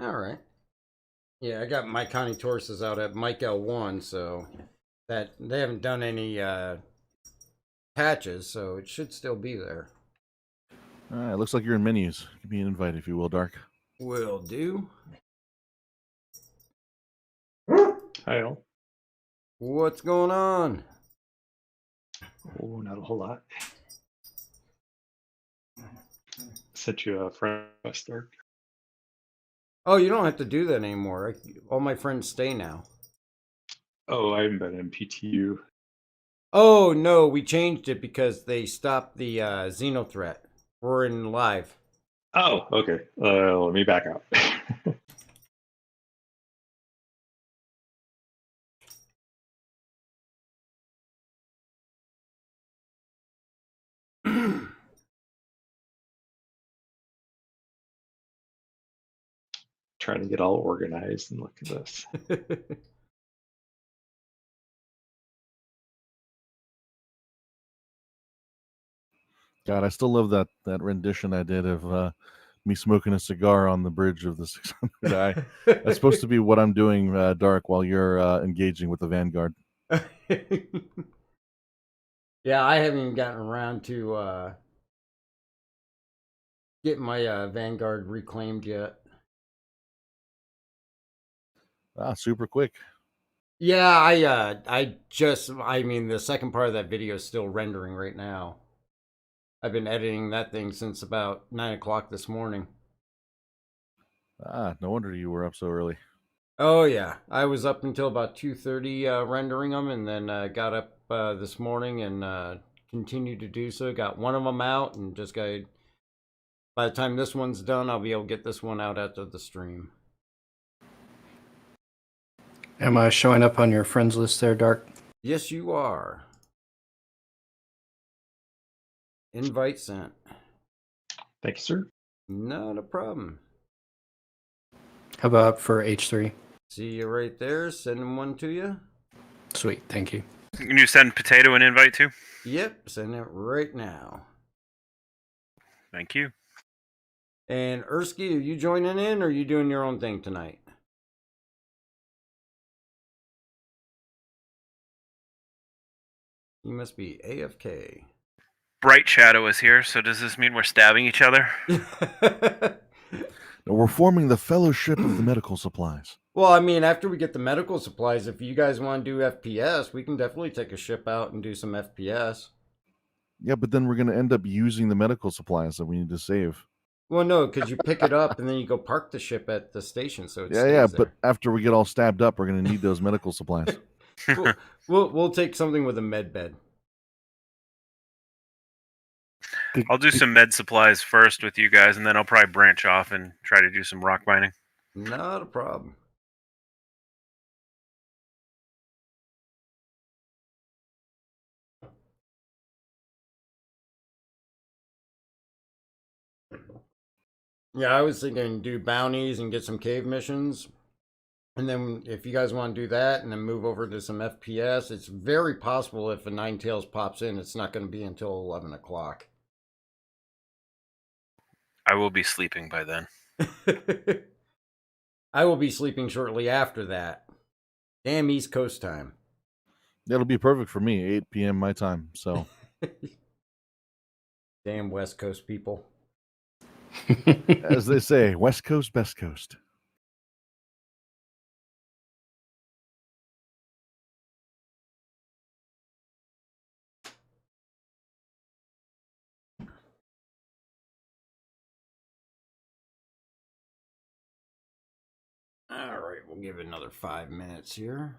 All right. Yeah, I got my Connie Torses out at Mike L1, so that they haven't done any patches, so it should still be there. All right, looks like you're in menus. Give me an invite if you will, Dark. Will do. Hi, all. What's going on? Oh, not a whole lot. Sent you a friend request, Dark. Oh, you don't have to do that anymore. All my friends stay now. Oh, I haven't been in PTU. Oh no, we changed it because they stopped the Xenothreat. We're in live. Oh, okay. Let me back out. Trying to get all organized and look at this. God, I still love that rendition I did of me smoking a cigar on the bridge of the 600i. That's supposed to be what I'm doing, Dark, while you're engaging with the Vanguard. Yeah, I haven't even gotten around to get my Vanguard reclaimed yet. Super quick. Yeah, I mean the second part of that video is still rendering right now. I've been editing that thing since about 9 o'clock this morning. No wonder you were up so early. Oh yeah, I was up until about 2:30 rendering them, and then got up this morning and continued to do so. Got one of them out, and just got. By the time this one's done, I'll be able to get this one out after the stream. Am I showing up on your friends list there, Dark? Yes, you are. Invite sent. Thank you, sir. Not a problem. How about for H3? See you right there. Sending one to you. Sweet, thank you. Can you send Potato an invite too? Yep, send it right now. Thank you. And Ersky, are you joining in or are you doing your own thing tonight? You must be AFK. Bright Shadow is here, so does this mean we're stabbing each other? No, we're forming the Fellowship of the Medical Supplies. Well, I mean, after we get the medical supplies, if you guys want to do FPS, we can definitely take a ship out and do some FPS. Yeah, but then we're going to end up using the medical supplies that we need to save. Well, no, because you pick it up and then you go park the ship at the station, so it stays Yeah, there. but after we get all stabbed up, we're going to need those medical supplies. We'll take something with a med bed. I'll do some med supplies first with you guys, and then I'll probably branch off and try to do some rock mining. Not a problem. Yeah, I was thinking do bounties and get some cave missions. And then if you guys want to do that and then move over to some FPS, it's very possible if a Ninetales pops in, it's not going to be until 11 o'clock. I will be sleeping by then. I will be sleeping shortly after that. Damn East Coast time. That'll be perfect for me, 8 p.m. my time. So, Damn West Coast people. as they say, West Coast, best coast. All right, we'll give it another 5 minutes here.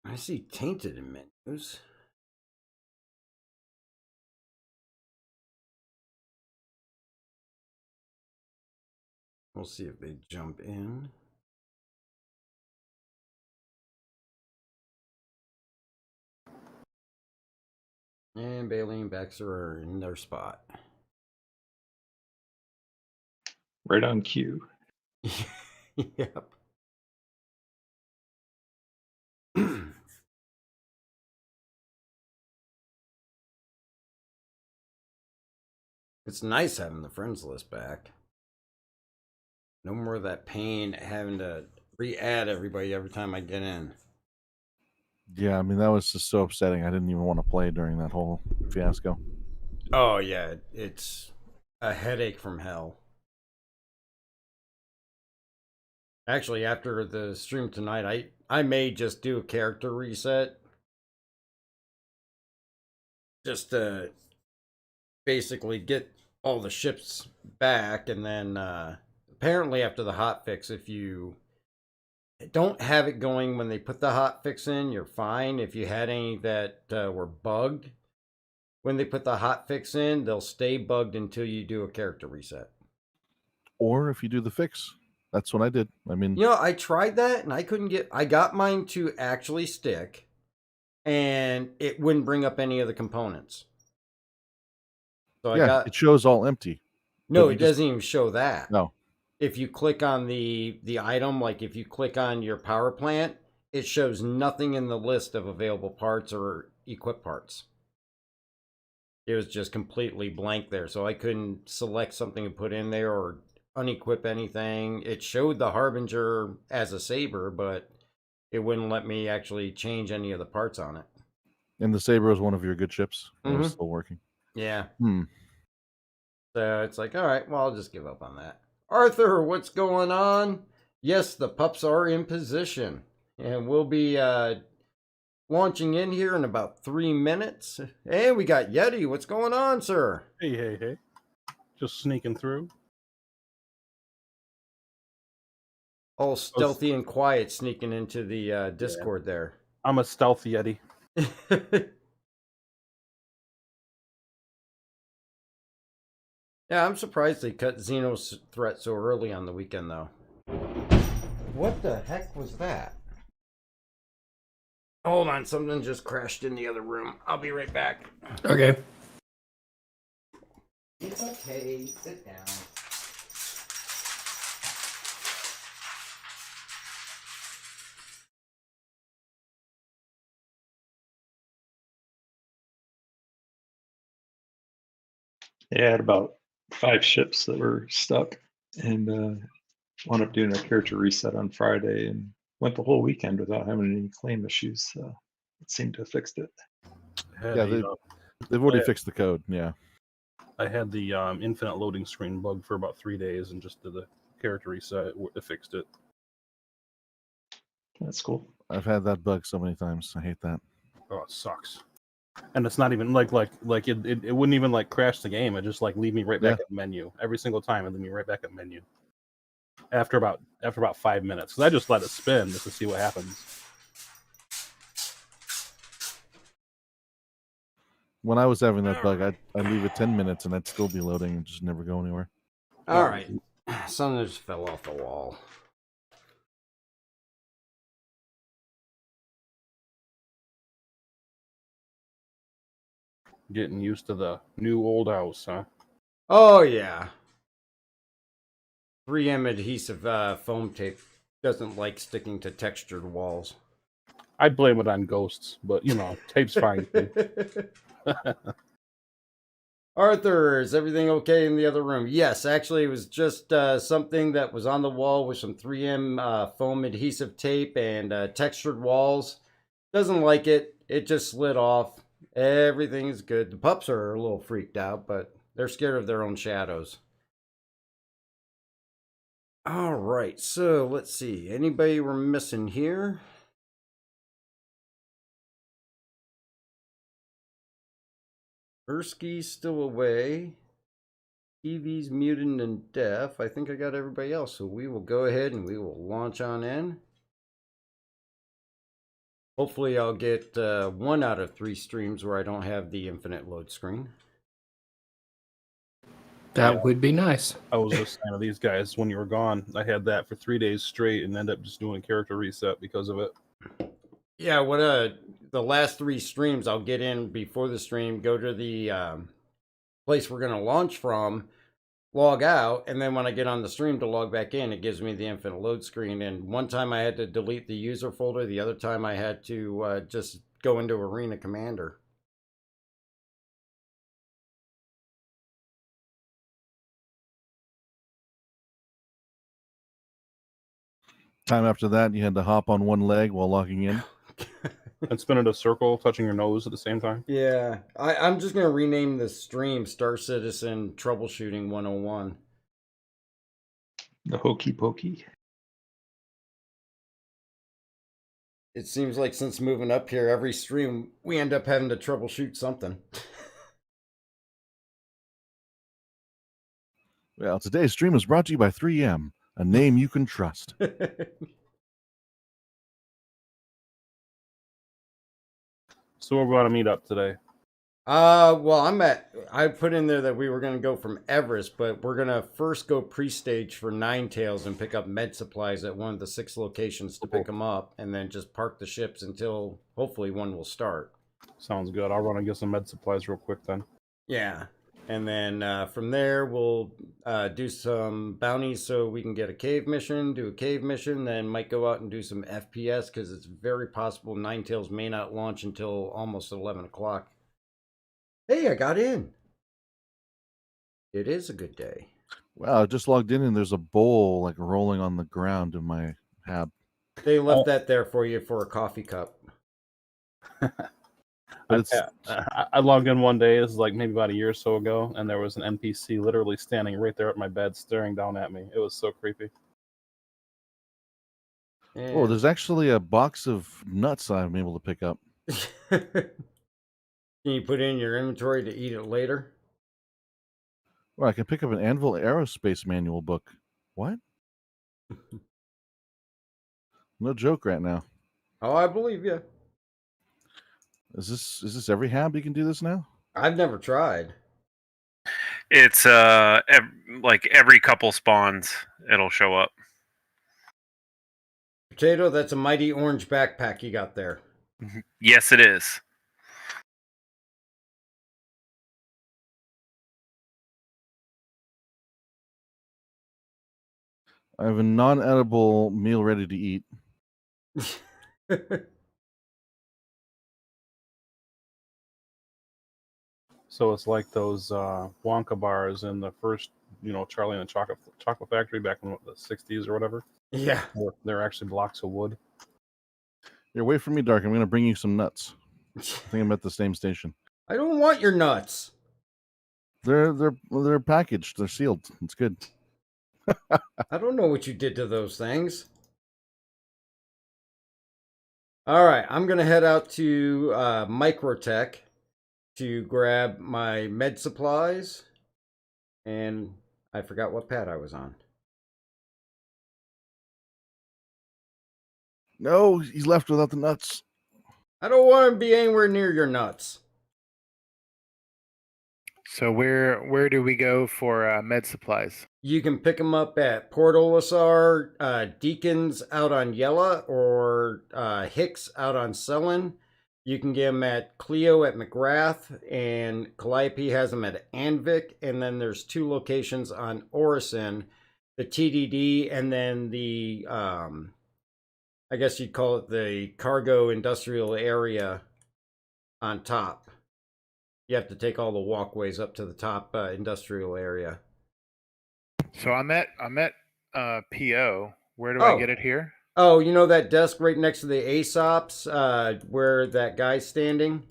I see tainted in menus. We'll see if they jump in. And Bailey and Baxter are in their spot. Right on cue. Yep. It's nice having the friends list back. No more of that pain having to re-add everybody every time I get in. Yeah, I mean that was just so upsetting. I didn't even want to play during that whole fiasco. Oh yeah, it's a headache from hell. Actually, after the stream tonight, I may just do a character reset. Just to basically get all the ships back, and then apparently after the hotfix, if you don't have it going when they put the hotfix in, you're fine. If you had any that were bugged when they put the hotfix in, they'll stay bugged until you do a character reset. Or if you do the fix, that's what I did. I mean, You know, I tried that and I got mine to actually stick, and it wouldn't bring up any of the components. So yeah, it shows all empty. No, but it doesn't even show that. No. If you click on the item, like if you click on your power plant, it shows nothing in the list of available parts or equip parts. It was just completely blank there, so I couldn't select something to put in there or unequip anything. It showed the Harbinger as a saber, but it wouldn't let me actually change any of the parts on it. And the Saber is one of your good ships. It was Mhm. still working. Yeah. Hmm. So it's like, all right, well, I'll just give up on that. Arthur, what's going on? Yes, the pups are in position, and we'll be launching in here in about 3 minutes. Hey, we got Yeti. What's going on, sir? Hey. Just sneaking through. All stealthy and quiet, sneaking into the Discord there. I'm a stealth Yeti. Yeah, I'm surprised they cut Xeno's threat so early on the weekend, though. What the heck was that? Hold on, something just crashed in the other room. I'll be right back. Okay. It's okay. Sit down. Yeah, I had about 5 ships that were stuck, and wound up doing a character reset on Friday, and went the whole weekend without having any claim issues. So it seemed to have fixed it. Yeah, they've already fixed the code. Yeah. I had the infinite loading screen bug for about 3 days, and just did the character reset. It fixed it. That's cool. I've had that bug so many times. I hate that. Oh, it sucks. And it's not even like it wouldn't even like crash the game. It just like leave me right back at the menu every single time, and leave me right back at menu after about 5 minutes. Because I just let it spin just to see what happens. When I was having that bug, I'd leave it 10 minutes and I'd still be loading and just never go anywhere. All right. Something just fell off the wall. Getting used to the new old house, huh? Oh, yeah. 3M adhesive foam tape doesn't like sticking to textured walls. I'd blame it on ghosts, but you know, tape's fine too. Arthur, is everything okay in the other room? Yes, actually, it was just something that was on the wall with some 3M foam adhesive tape and textured walls. Doesn't like it. It just slid off. Everything is good. The pups are a little freaked out, but they're scared of their own shadows. All right, so let's see. Anybody we're missing here? Ersky's still away. TV's muted and deaf. I think I got everybody else, so we will go ahead and we will launch on in. Hopefully I'll get 1 out of 3 streams where I don't have the infinite load screen. That would be nice. I was listening to these guys when you were gone. I had that for 3 days straight and ended up just doing a character reset because of it. Yeah, the last 3 streams, I'll get in before the stream, go to the place we're going to launch from, log out, and then when I get on the stream to log back in, it gives me the infinite load screen. And one time I had to delete the user folder. The other time I had to just go into Arena Commander. Time after that, you had to hop on one leg while logging in. And spin in a circle, touching your nose at the same time. Yeah, I'm just going to rename the stream Star Citizen Troubleshooting 101. The hokey pokey. It seems like since moving up here, every stream, we end up having to troubleshoot something. Well, today's stream is brought to you by 3M, a name you can trust. So we're about to meet up today. Well, I put in there that we were going to go from Everest, but we're going to first go pre-stage for Ninetales and pick up med supplies at one of the 6 locations to pick them up, and then just park the ships until hopefully one will start. Sounds good. I'll run and get some med supplies real quick then. Yeah. And then from there, we'll do some bounties so we can get a cave mission, do a cave mission, then might go out and do some FPS because it's very possible Ninetales may not launch until almost 11 o'clock. Hey, I got in. It is a good day. Wow, I just logged in and there's a bowl like rolling on the ground in my hab. They left that there for you for a coffee cup. But it's, I logged in one day, this is like maybe about a year or so ago, and there was an NPC literally standing right there at my bed staring down at me. It was so creepy. oh, there's actually a box of nuts I'm able to pick up. Can you put it in your inventory to eat it later? Well, I can pick up an Anvil Aerospace manual book. What? No joke right now. Oh, I believe you. Is this every hab you can do this now? I've never tried. It's like every couple spawns, it'll show up. Potato, that's a mighty orange backpack you got there. Yes, it is. I have a non-edible meal ready to eat. So it's like those Wonka bars in the first, Charlie and the Chocolate Factory back in the 60s or whatever. Yeah. They're actually blocks of wood. Here, wait for me, Dark. I'm going to bring you some nuts. I think I'm at the same station. I don't want your nuts. They're packaged. They're sealed. It's good. I don't know what you did to those things. All right, I'm going to head out to Microtech to grab my med supplies. And I forgot what pad I was on. No, he's left without the nuts. I don't want to be anywhere near your nuts. So where do we go for med supplies? You can pick them up at Port Olisar, Deacons out on Yella, or Hicks out on Sullen. You can get them at Clio at McGrath, and Calliope has them at Anvik. And then there's 2 locations on Orison, the TDD, and then the, I guess you'd call it the cargo industrial area on top. You have to take all the walkways up to the top industrial area. So I'm at PO. Where do I get it here? Oh, you know that desk right next to the ASOPs, where that guy's standing?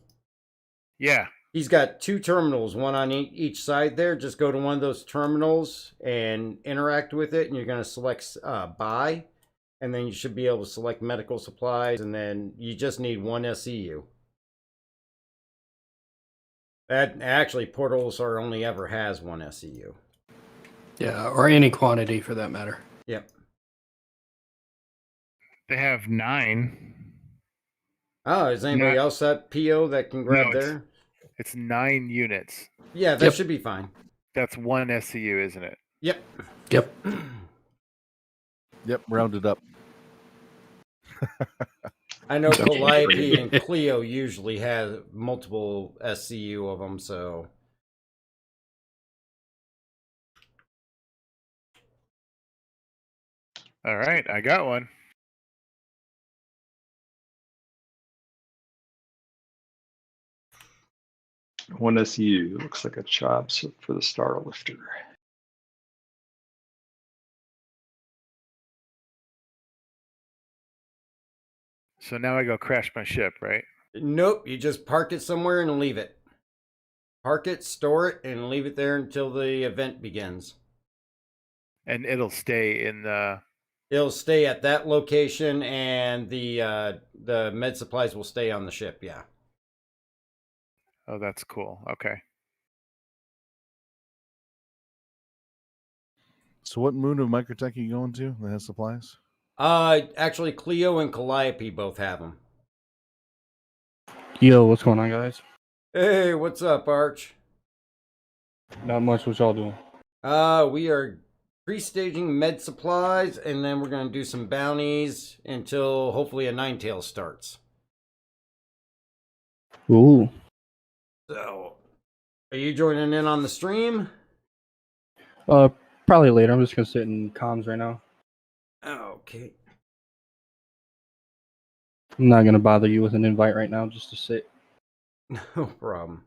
Yeah. He's got 2 terminals, one on each side there. Just go to one of those terminals and interact with it, and you're going to select buy. And then you should be able to select medical supplies, and then you just need 1 SEU. That actually, Port Olisar only ever has 1 SEU. Yeah, or any quantity for that matter. Yep. They have 9. Oh, is anybody else at PO that can grab there? It's 9 units. Yeah, that should be fine. That's 1 SCU, isn't it? Yep. Yep, rounded up. I know That's Calliope pretty- and Clio usually has multiple SCU of them, so. All right, I got one. One SU looks like a job for the Star Lifter. So now I go crash my ship, right? Nope, you just park it somewhere and leave it. Park it, store it, and leave it there until the event begins. And it'll stay in the. It'll stay at that location, and the med supplies will stay on the ship. Yeah. Oh, that's cool. Okay. So what moon of Microtech are you going to that has supplies? Actually, Clio and Calliope both have them. Yo, what's going on, guys? Hey, what's up, Arch? Not much. What y'all doing? We are pre-staging med supplies, and then we're gonna do some bounties until hopefully a Ninetail starts. Ooh. So, are you joining in on the stream? Probably later. I'm just gonna sit in comms right now. Okay. I'm not gonna bother you with an invite right now, just to sit. No problem.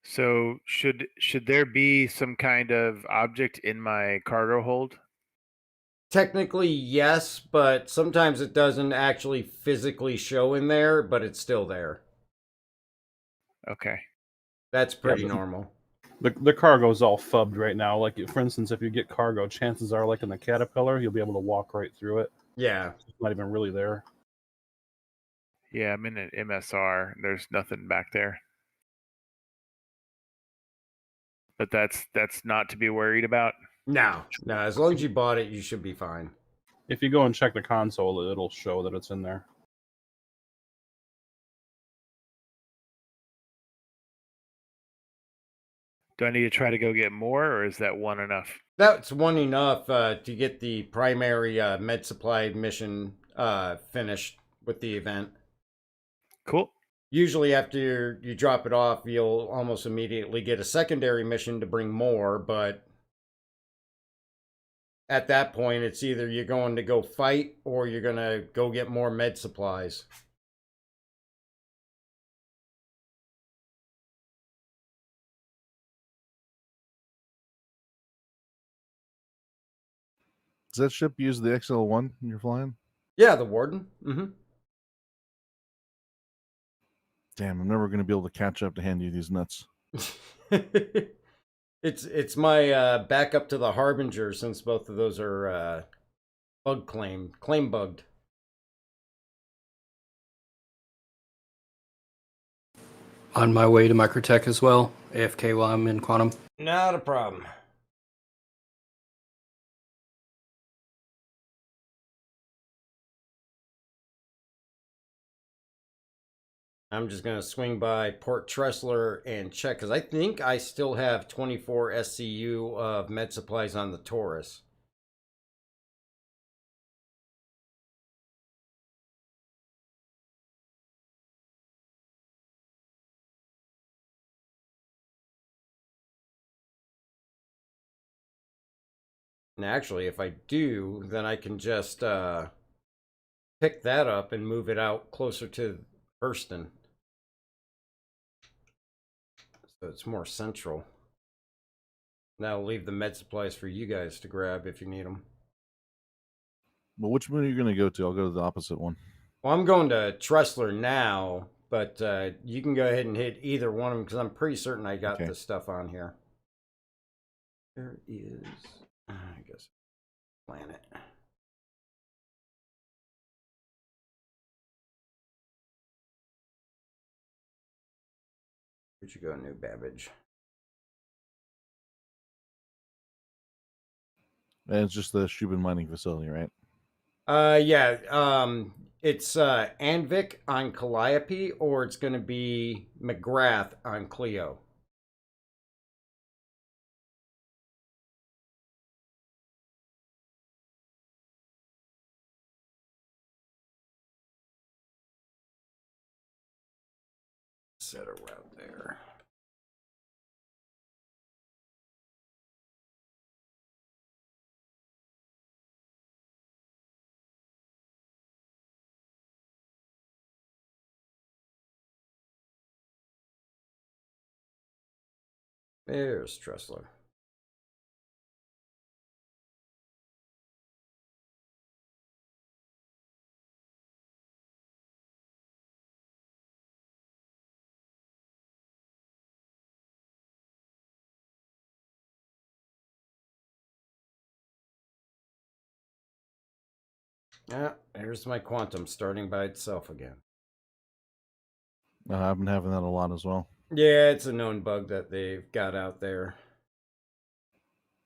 So should there be some kind of object in my cargo hold? Technically, yes, but sometimes it doesn't actually physically show in there, but it's still there. Okay. That's pretty but- normal. The cargo's all fubbed right now. Like, for instance, if you get cargo, chances are, like in the Caterpillar, you'll be able to walk right through it. Yeah. It's not even really there. Yeah, I'm in an MSR. There's nothing back there. But that's not to be worried about. No, as long as you bought it, you should be fine. If you go and check the console, it'll show that it's in there. Do I need to try to go get more, or is that one enough? That's one enough to get the primary med supply mission finished with the event. Cool. Usually after you drop it off, you'll almost immediately get a secondary mission to bring more, but at that point, it's either you're going to go fight or you're going to go get more med supplies. Does that ship use the XL1 you're flying? Yeah, the Warden. Mm-hmm. Damn, I'm never going to be able to catch up to hand you these nuts. It's my backup to the Harbinger, since both of those are claim bugged. On my way to Microtech as well. AFK while I'm in Quantum. Not a problem. I'm just going to swing by Port Tressler and check, because I think I still have 24 SCU of med supplies on the Taurus. And actually, if I do, then I can just pick that up and move it out closer to Hurston. So it's more central. That'll leave the med supplies for you guys to grab if you need them. Well, which moon are you going to go to? I'll go to the opposite one. Well, I'm going to Tressler now, but you can go ahead and hit either one of them, because I'm pretty certain I got the stuff on here. There is, I guess, planet. Where'd you go, New Babbage? And it's just the Shubin mining facility, right? Yeah. It's Anvik on Calliope, or it's going to be McGrath on Clio. set a route there. There's Tressler. Yeah, there's my quantum starting by itself again. I've been having that a lot as well. Yeah, it's a known bug that they've got out there.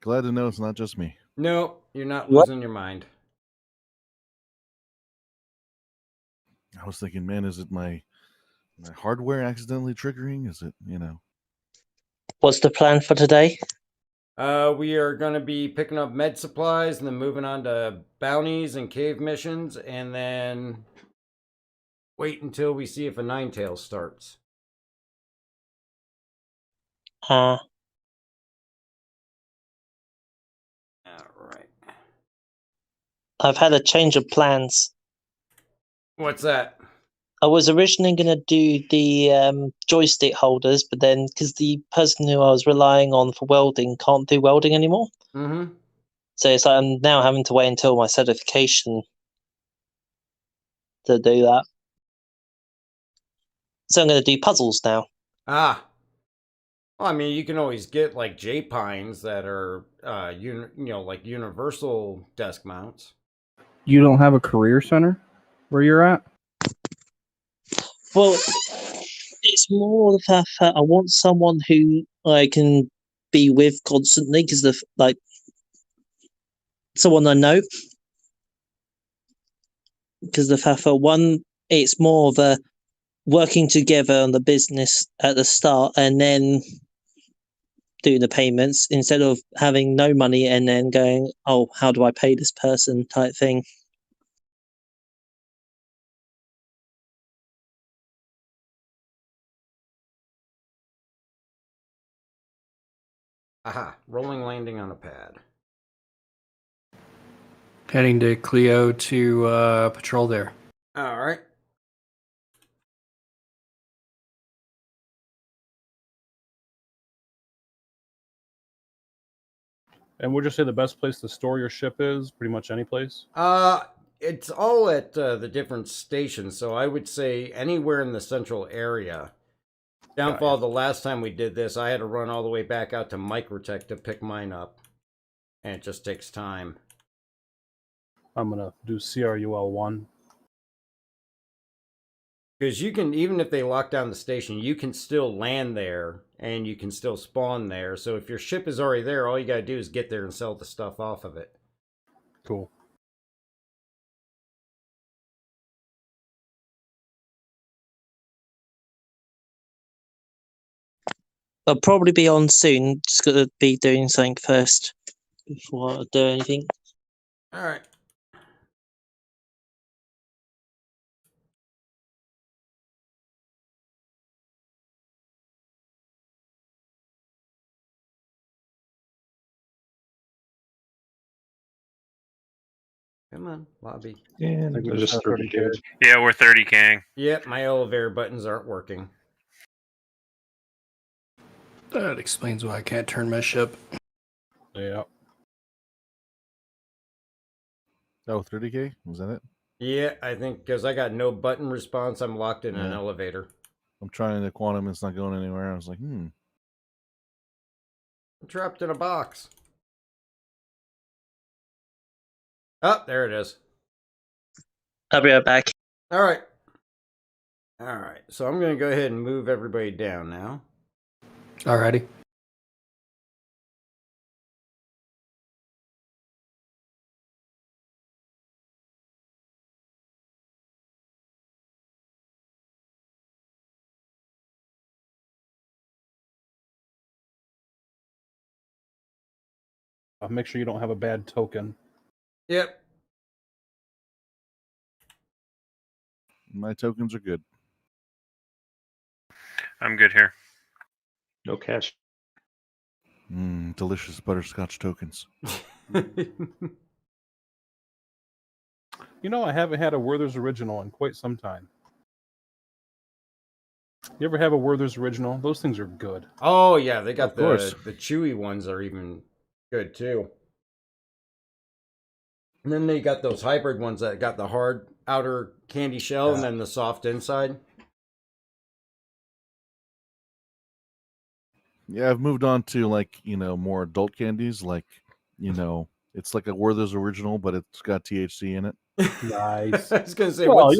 Glad to know it's not just me. No, you're not What? losing your mind. I was thinking, man, is it my hardware accidentally triggering? Is it, What's the plan for today? We are going to be picking up med supplies and then moving on to bounties and cave missions, and then wait until we see if a Ninetales starts. Uh, All right. I've had a change of plans. What's that? I was originally going to do the joystick holders, but then because the person who I was relying on for welding can't do welding anymore, Mm-hmm. so it's like I'm now having to wait until my certification to do that. So I'm going to do puzzles now. Ah. Well, I mean, you can always get like J-Pines that are, like universal desk mounts. You don't have a career center where you're at? Well, it's more the fact that I want someone who I can be with constantly because someone I know. Because the fact that one, it's more of a working together on the business at the start and then doing the payments instead of having no money and then going, oh, how do I pay this person type thing. Aha. Rolling landing on a pad. Heading to Cleo to patrol there. All right. And we'll just say the best place to store your ship is pretty much any place. It's all at the different stations, so I would say anywhere in the central area. Downfall, the last time we did this, I had to run all the way back out to Microtech to pick mine up. And it just takes time. I'm gonna do CRUL1. Because you can, even if they lock down the station, you can still land there and you can still spawn there. So if your ship is already there, all you gotta do is get there and sell the stuff off of it. Cool. I'll probably be on soon. Just got to be doing something first before I do anything. All right. Come on, lobby. And think we they're just just have 30 30K. kids. Yeah, we're 30King. Yep, my elevator buttons aren't working. That explains why I can't turn my ship. Yeah. Oh, 30K? Was that it? Yeah, I think because I got no button response, I'm locked in an Yeah. elevator. I'm trying the quantum, it's not going anywhere. I was like, I'm trapped in a box. Oh, there it is. I'll be right back. All right. All right. So I'm going to go ahead and move everybody down now. Alrighty. Make sure you don't have a bad token. Yep. my tokens are good. I'm good here. No cash. Delicious butterscotch tokens. You know, I haven't had a Werther's Original in quite some time. You ever have a Werther's Original? Those things are good. Oh yeah, they got Of course. the chewy ones are even good too. And then they got those hybrid ones that got the hard outer candy shell and then the soft inside. Yeah, I've moved on to like, more adult candies. Like, it's like a Werther's Original, but it's got THC in it. Nice. I was gonna say, Well, what's,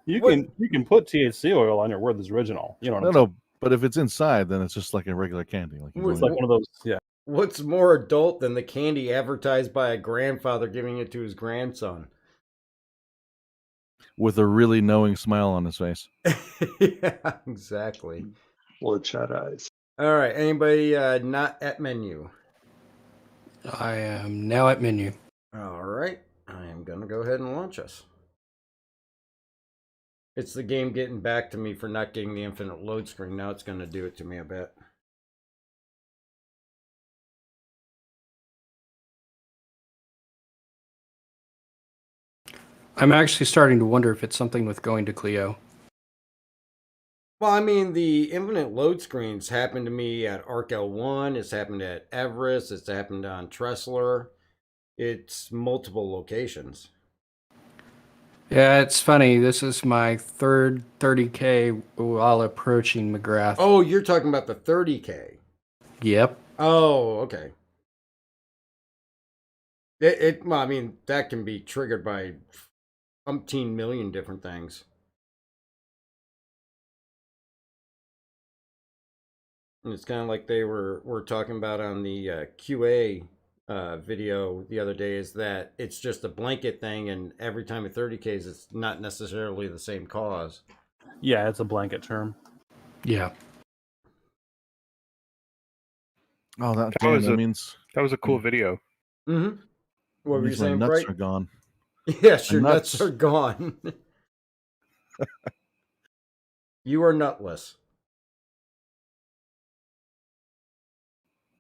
you what- can put THC oil on your Werther's Original. You know what I'm No, but if it's inside, then it's just like a regular candy. Like, It's It's like one of those. Yeah. what's more adult than the candy advertised by a grandfather giving it to his grandson? with a really knowing smile on his face. Yeah, exactly. Bloodshot eyes. All right, anybody not at menu? I am now at menu. All right, I am gonna go ahead and launch us. It's the game getting back to me for not getting the infinite load screen. Now it's gonna do it to me, I bet. I'm actually starting to wonder if it's something with going to Clio. Well, I mean, the infinite load screens happened to me at Arc L1. It's happened at Everest. It's happened on Tressler. It's multiple locations. Yeah, it's funny. This is my third 30K while approaching McGrath. Oh, you're talking about the 30K. Yep. Oh, okay. Well, I mean, that can be triggered by umpteen million different things. And it's kind of like they were talking about on the QA video the other day, is that it's just a blanket thing, and every time it 30Ks, it's not necessarily the same cause. Yeah, it's a blanket term. Yeah. Oh, that was means That was a cool video. Mm-hmm. What were you means my saying, nuts Bright? are gone. Yes, your nuts. nuts are gone. You are nutless.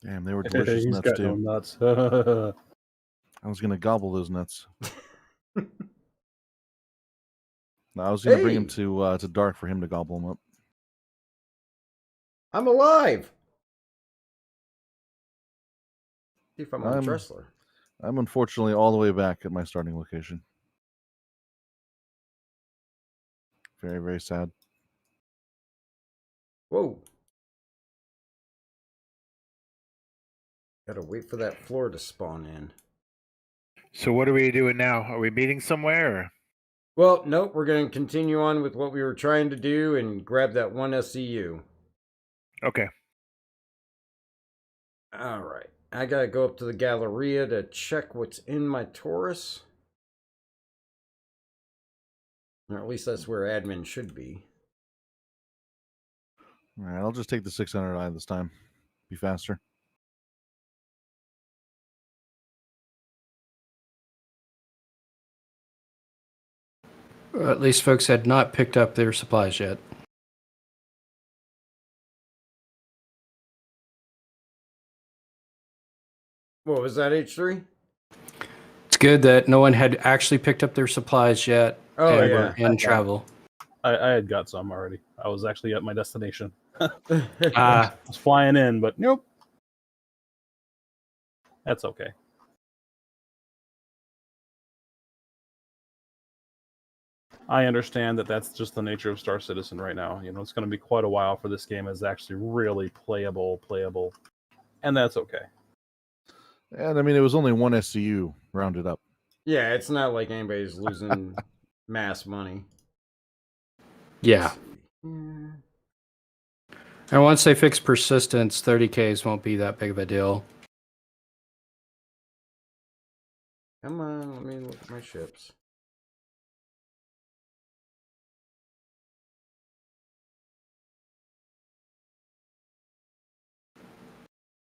Damn, they were delicious He's nuts got too. no nuts. I was gonna gobble those nuts. No, I was gonna bring him to Dark for him to gobble them up. I'm alive. See if I'm on I'm- Dressler. I'm unfortunately all the way back at my starting location. Very, very sad. Whoa. Gotta wait for that floor to spawn in. So what are we doing now? Are we meeting somewhere? Or? Well, nope, we're going to continue on with what we were trying to do and grab that one SCU. Okay. All right. I got to go up to the Galleria to check what's in my Taurus. Or at least that's where admin should be. All right, I'll just take the 600i this time. Be faster. At least folks had not picked up their supplies yet. What was that, H3? It's good that no one had actually picked up their supplies yet. Oh, and yeah. were in travel. I had got some already. I was actually at my destination. Ah, I was flying in, but nope. That's okay. I understand that that's just the nature of Star Citizen right now. You know, it's going to be quite a while for this game is actually really playable, and that's okay. And I mean, it was only one SCU rounded up. Yeah, it's not like anybody's losing mass money. yeah. Hmm. And once they fix persistence, 30Ks won't be that big of a deal. Come on, let me look at my ships.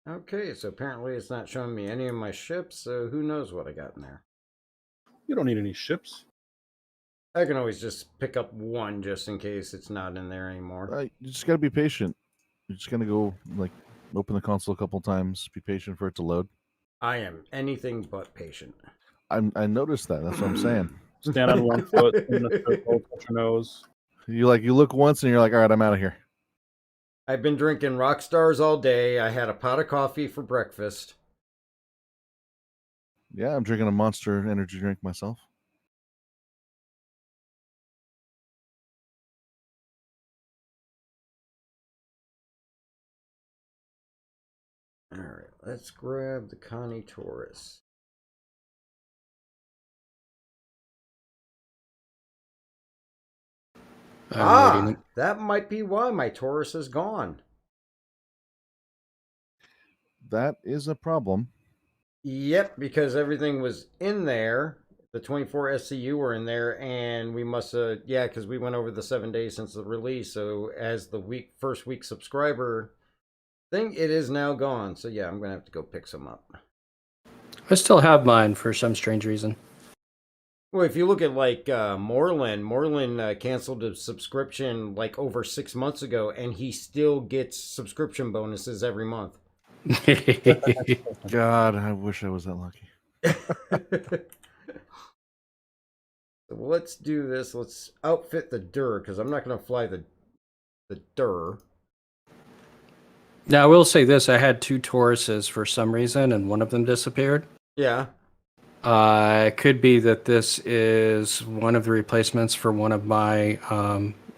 Okay, so apparently it's not showing me any of my ships, so who knows what I got in there. You don't need any ships. I can always just pick up one just in case it's not in there anymore. You just gotta be patient. You're just gonna go like open the console a couple times, be patient for it to load. I am anything but patient. I noticed that. That's what I'm saying. Stand on one foot, in the circle, touch your nose. You look once and you're like, all right, I'm out of here. I've been drinking Rock Stars all day. I had a pot of coffee for breakfast. Yeah, I'm drinking a Monster energy drink myself. All right, let's grab the Connie Taurus. That might be why my Taurus is gone. That is a problem. Yep, because everything was in there. The 24 SCU were in there, and we must have, because we went over the 7 days since the release. So as the first week subscriber thing, it is now gone. So yeah, I'm gonna have to go pick some up. I still have mine for some strange reason. Well, if you look at like Moreland canceled a subscription like over 6 months ago, and he still gets subscription bonuses every month. God, I wish I was that lucky. So let's do this. Let's outfit the Dur, because I'm not going to fly the Dur. Now, I will say this. I had 2 Tauruses for some reason, and one of them disappeared. Yeah. It could be that this is one of the replacements for one of my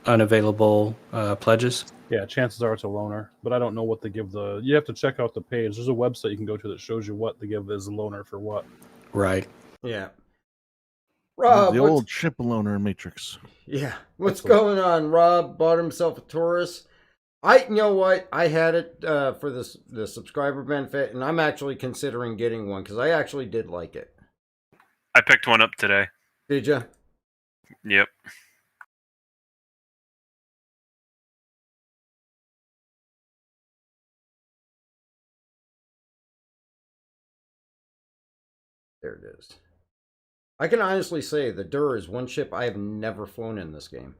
unavailable pledges. Yeah, chances are it's a loaner, but I don't know what they give the... You have to check out the page. There's a website you can go to that shows you what they give as a loaner for what. Right. Yeah. Rob, the old ship loaner matrix. Yeah. What's going on? Rob bought himself a Taurus. You know what? I had it for the subscriber benefit, and I'm actually considering getting one because I actually did like it. I picked one up today. Did you? Yep. There it is. I can honestly say the Dur is one ship I have never flown in this game.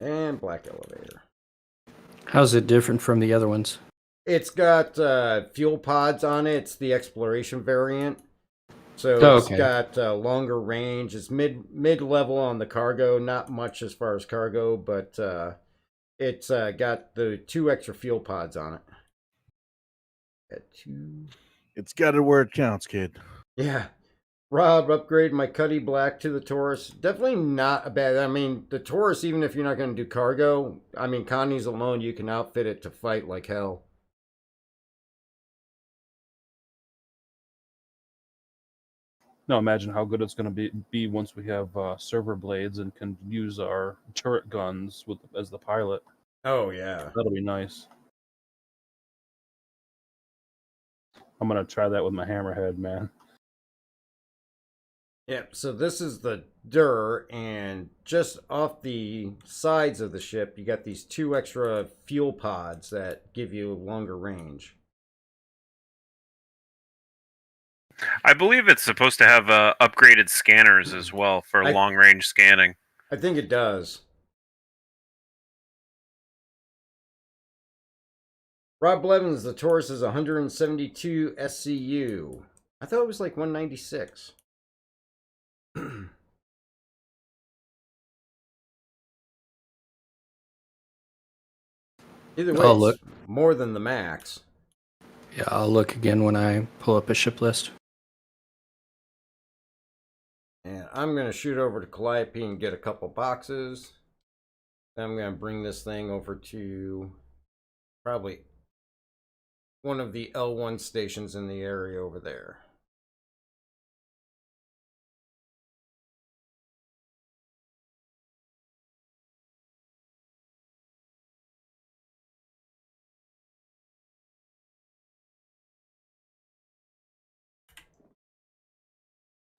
And black elevator. How's it different from the other ones? It's got fuel pods on it. It's the exploration variant. So it's got longer range. It's mid-level on the cargo. Not much as far as cargo, but it's got the 2 extra fuel pods on it. It's got it where it counts, kid. Yeah. Rob, upgrade my Cuddy Black to the Taurus. Definitely not a bad... I mean, the Taurus, even if you're not going to do cargo, I mean, Connie's alone, you can outfit it to fight like hell. Now imagine how good it's going to be once we have server blades and can use our turret guns as the pilot. Oh, yeah. That'll be nice. I'm going to try that with my hammerhead, man. Yep, so this is the Dur, and just off the sides of the ship, you got these 2 extra fuel pods that give you longer range. I believe it's supposed to have upgraded scanners as well for long-range scanning. I think it does. Rob Blevins, the Taurus is 172 SCU. I thought it was like 196. Either way, I'll it's more than the max. Yeah, I'll look again when I pull up a ship list. And I'm going to shoot over to Calliope and get a couple boxes. Then I'm going to bring this thing over to probably one of the L1 stations in the area over there.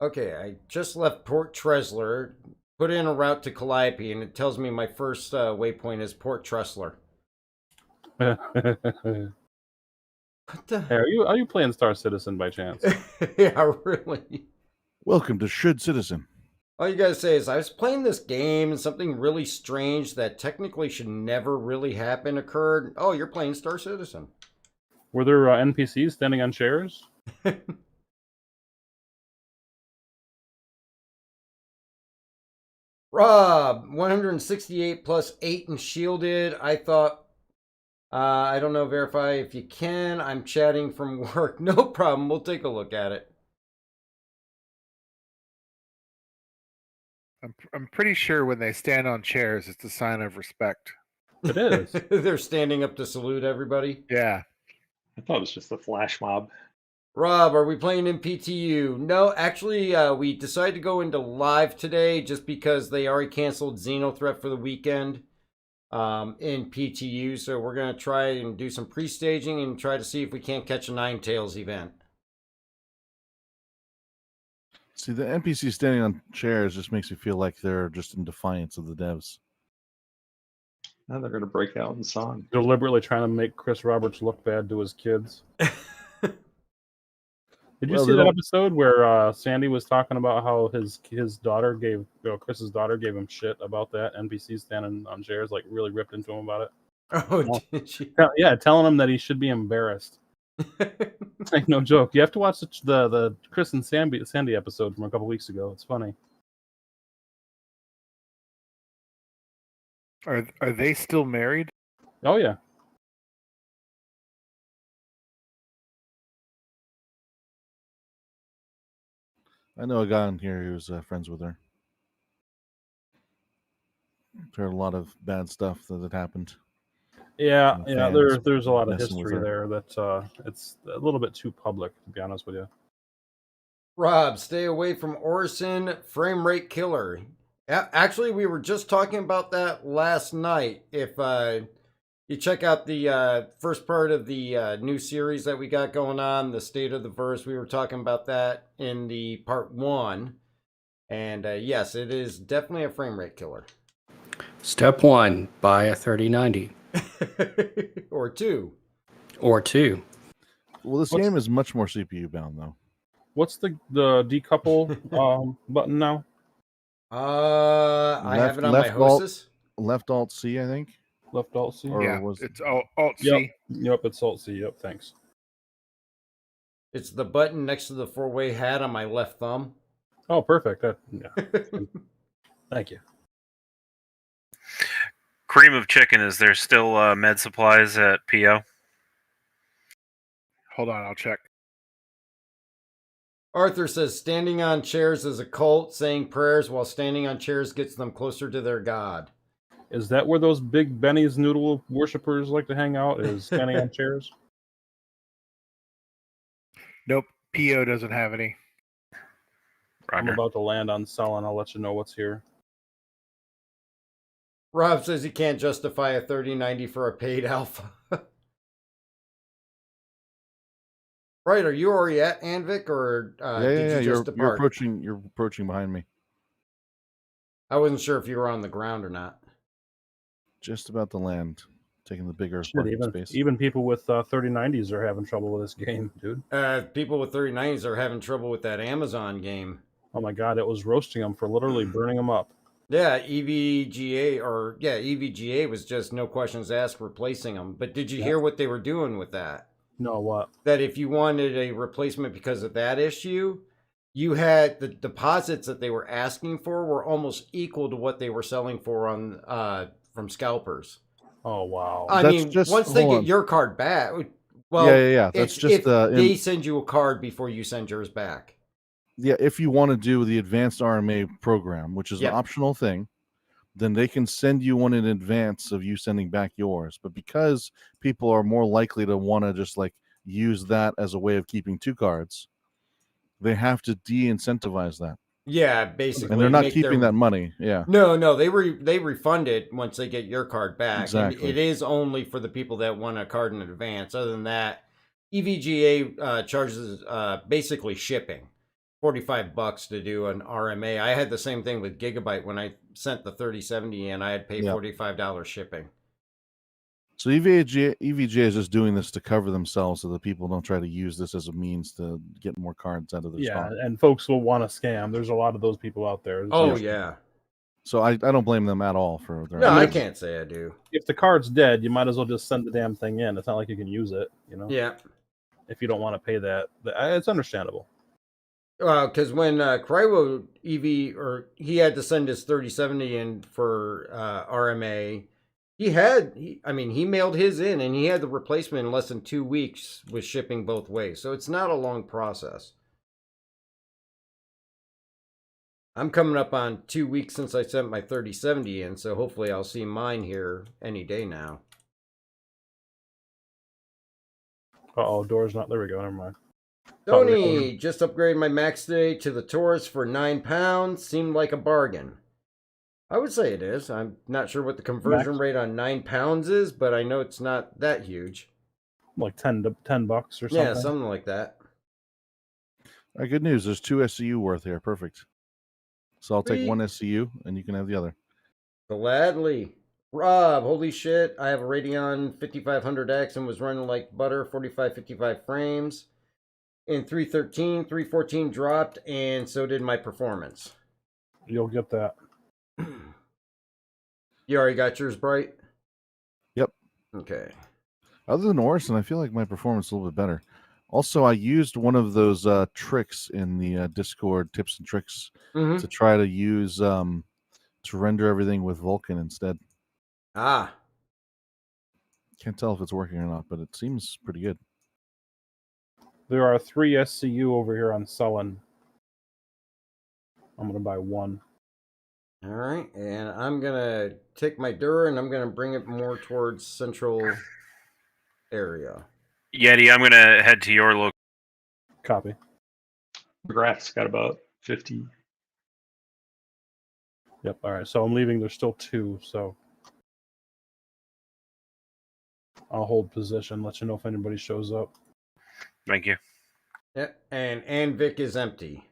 Okay, I just left Port Tresler, put in a route to Calliope, and it tells me my first waypoint is Port Tresler. What the? Hey, are you playing Star Citizen by chance? Yeah, really. Welcome to Should Citizen. All you gotta say is, I was playing this game and something really strange that technically should never really happen occurred. Oh, you're playing Star Citizen. Were there NPCs standing on chairs? Rob, 168 plus 8 and shielded. I thought, I don't know, verify if you can. I'm chatting from work. No problem. We'll take a look at it. I'm pretty sure when they stand on chairs, it's a sign of respect. It is. They're standing up to salute everybody. Yeah. I thought it was just a flash mob. Rob, are we playing in PTU? No, actually, we decided to go into live today just because they already canceled Xenothreat for the weekend in PTU. So we're going to try and do some pre-staging and try to see if we can't catch a Ninetales event. See, the NPC standing on chairs just makes me feel like they're just in defiance of the devs. Now they're going to break out in song. Deliberately trying to make Chris Roberts look bad to his kids. Did you Well, see they that don't- episode where Sandy was talking about how his daughter gave, Chris's daughter gave him shit about that NPC standing on chairs, like really ripped into him about it? Oh, did she? Yeah, telling him that he should be embarrassed. Like, no joke. You have to watch the Chris and Sandy episode from a couple weeks ago. It's funny. Are they still married? Oh yeah. I know a guy on here who's friends with her. Heard a lot of bad stuff that had happened. Yeah, And yeah. fans There's a lot of messing with history her. there that it's a little bit too public, to be honest with you. Rob, stay away from Orison, frame rate killer. Actually, we were just talking about that last night. If you check out the first part of the new series that we got going on, the State of the Verse, we were talking about that in the part 1. And yes, it is definitely a frame rate killer. Step 1, buy a 3090 Or 2. or 2. Well, this game is much more CPU bound, though. What's the decouple button now? I have it on my left alt- Hostess. Left Alt C, I think. Left Alt C. Or Yeah. was It's Alt Yep. C. Yep, it's Alt C. Yep, thanks. It's the button next to the 4-way hat on my left thumb. Oh, perfect. Yeah. Thank you. Cream of chicken. Is there still med supplies at PO? Hold on, I'll check. Arthur says standing on chairs is a cult. Saying prayers while standing on chairs gets them closer to their god. Is that where those big Benny's noodle worshippers like to hang out? Is standing on chairs? Nope. PO doesn't have any. I'm Roger. about to land on selling. I'll let you know what's here. Rob says he can't justify a 3090 for a paid alpha. Right, are you already at Anvik, or did you just You're depart? approaching. You're approaching behind me. I wasn't sure if you were on the ground or not. Just about to land, taking the bigger Shit, parking space. even people with 3090s are having trouble with this game, dude. People with 3090s are having trouble with that Amazon game. Oh my god, it was roasting them for literally burning them up. Yeah, EVGA was just no questions asked replacing them. But did you hear what they were doing with that? No, what? That if you wanted a replacement because of that issue, you had the deposits that they were asking for were almost equal to what they were selling for on from scalpers. Oh wow. I That's mean, just- once they hold get on. your card back, well, yeah. That's it's just if they send you a card before you send yours back. yeah. If you want to do the advanced RMA program, which is Yep. an optional thing, then they can send you one in advance of you sending back yours. But because people are more likely to want to just like use that as a way of keeping 2 cards, they have to de-incentivize that, Yeah, basically, and they're not make keeping their- that money. Yeah. No, they refund it once they get your card back. Exactly. And it is only for the people that want a card in advance. Other than that, EVGA charges basically shipping. $45 to do an RMA. I had the same thing with Gigabyte when I sent the 3070 in. I had to pay Yep. $45 shipping. So EVJ is just doing this to cover themselves so that people don't try to use this as a means to get more cards out of their Yeah, stock. and folks will want to scam. There's a lot of those people out there. Oh yeah. So I don't blame them at all for their No, I actions. can't say I do. If the card's dead, you might as well just send the damn thing in. It's not like you can use it, you know. Yeah. If you don't want to pay that, it's understandable. Because when Cryo EV, or he had to send his 3070 in for RMA, he mailed his in and he had the replacement in less than 2 weeks with shipping both ways. So it's not a long process. I'm coming up on 2 weeks since I sent my 3070 in, so hopefully I'll see mine here any day now. Uh-oh, door's not... There we go, never mind. Tony, just upgraded my max today to the Taurus for £9. Seemed like a bargain. I would say it is. I'm not sure what the conversion rate on £9 is, but I know it's not that huge. Like $10 or something. Yeah, something like that. All right, good news. There's 2 SCU worth here. Perfect. So I'll take Sweet. 1 SCU and you can have the other. Gladly. Rob, holy shit. I have a Radeon 5500X and was running like butter, 45-55 frames. In 313, 314 dropped, and so did my performance. You'll get that. You already got yours, Bright? Yep. Okay. Other than Orison, I feel like my performance is a little bit better. Also, I used one of those tricks in the Discord tips and tricks to try to use to render everything with Vulkan instead. Ah. Can't tell if it's working or not, but it seems pretty good. There are 3 SCU over here on Sullen. I'm going to buy 1. All right, and I'm going to take my Dura and I'm going to bring it more towards central area. Yeti, I'm going to head to your location. Copy. McGrath's got about 50. Yep, all right. So I'm leaving. There's still 2, so I'll hold position, let you know if anybody shows up. Thank you. Yeah, and Anvik is empty.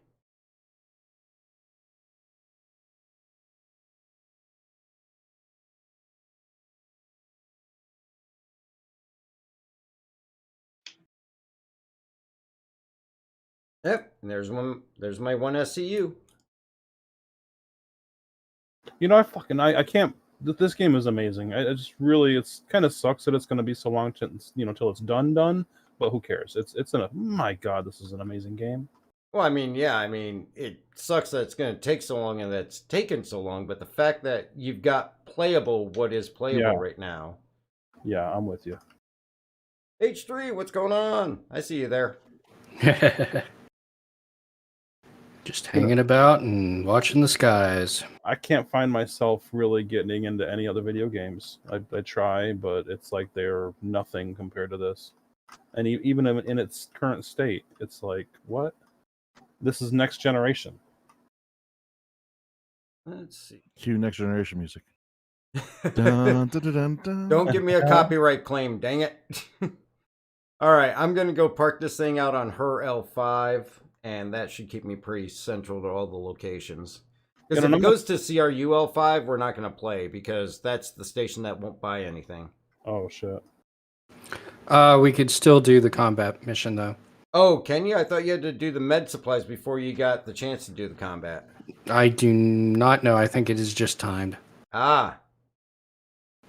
Yep, and there's my 1 SCU. You know, I can't. This game is amazing. I just really, it's kind of sucks that it's going to be so long till it's done. But who cares? My God, this is an amazing game. Well, it sucks that it's going to take so long and that it's taken so long, but the fact that you've got playable what is playable right now. Yeah, I'm with you. H3, what's going on? I see you there. Just hanging about and watching the skies. I can't find myself really getting into any other video games. I try, but it's like they're nothing compared to this. And even in its current state, it's like, what? This is next generation. Let's see. Cue next generation music. Dun, dun, dun, dun, dun. Don't give me a copyright claim, dang it. All right, I'm going to go park this thing out on her L5, and that should keep me pretty central to all the locations. Because if it goes to CRU L5, we're not going to play, because that's the station that won't buy anything. Oh, shit. We could still do the combat mission, though. Oh, can you? I thought you had to do the med supplies before you got the chance to do the combat. I do not know. I think it is just timed. Ah.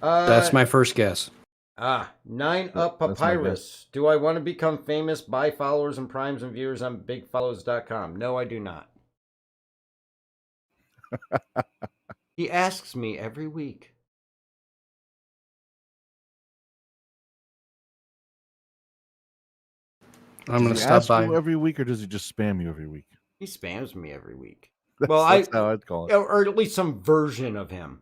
That's my first guess. 9 Up Papyrus. Do I want to become famous? Buy followers and primes and viewers on bigfollows.com. No, I do not. He asks me every week. Does I'm going to he stop ask by. you every week, or does he just spam you every week? He spams me every week. That's how I'd call it. Or at least some version of him.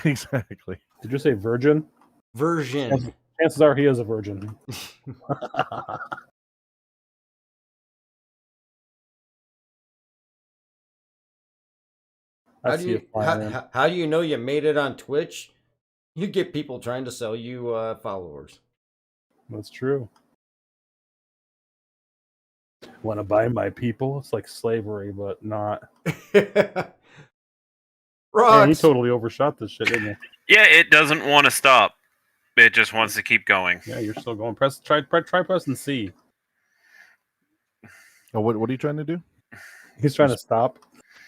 Exactly. Did you say virgin? Version. Chances are he is a virgin. How do you know you made it on Twitch? You get people trying to sell you followers. That's true. Want to buy my people? It's like slavery, but not. Rocks. Man, he totally overshot this shit, didn't he? Yeah, it doesn't want to stop. it just wants to keep going. Yeah, you're still going. Try pressing C. Oh, what are you trying to do? He's trying to stop.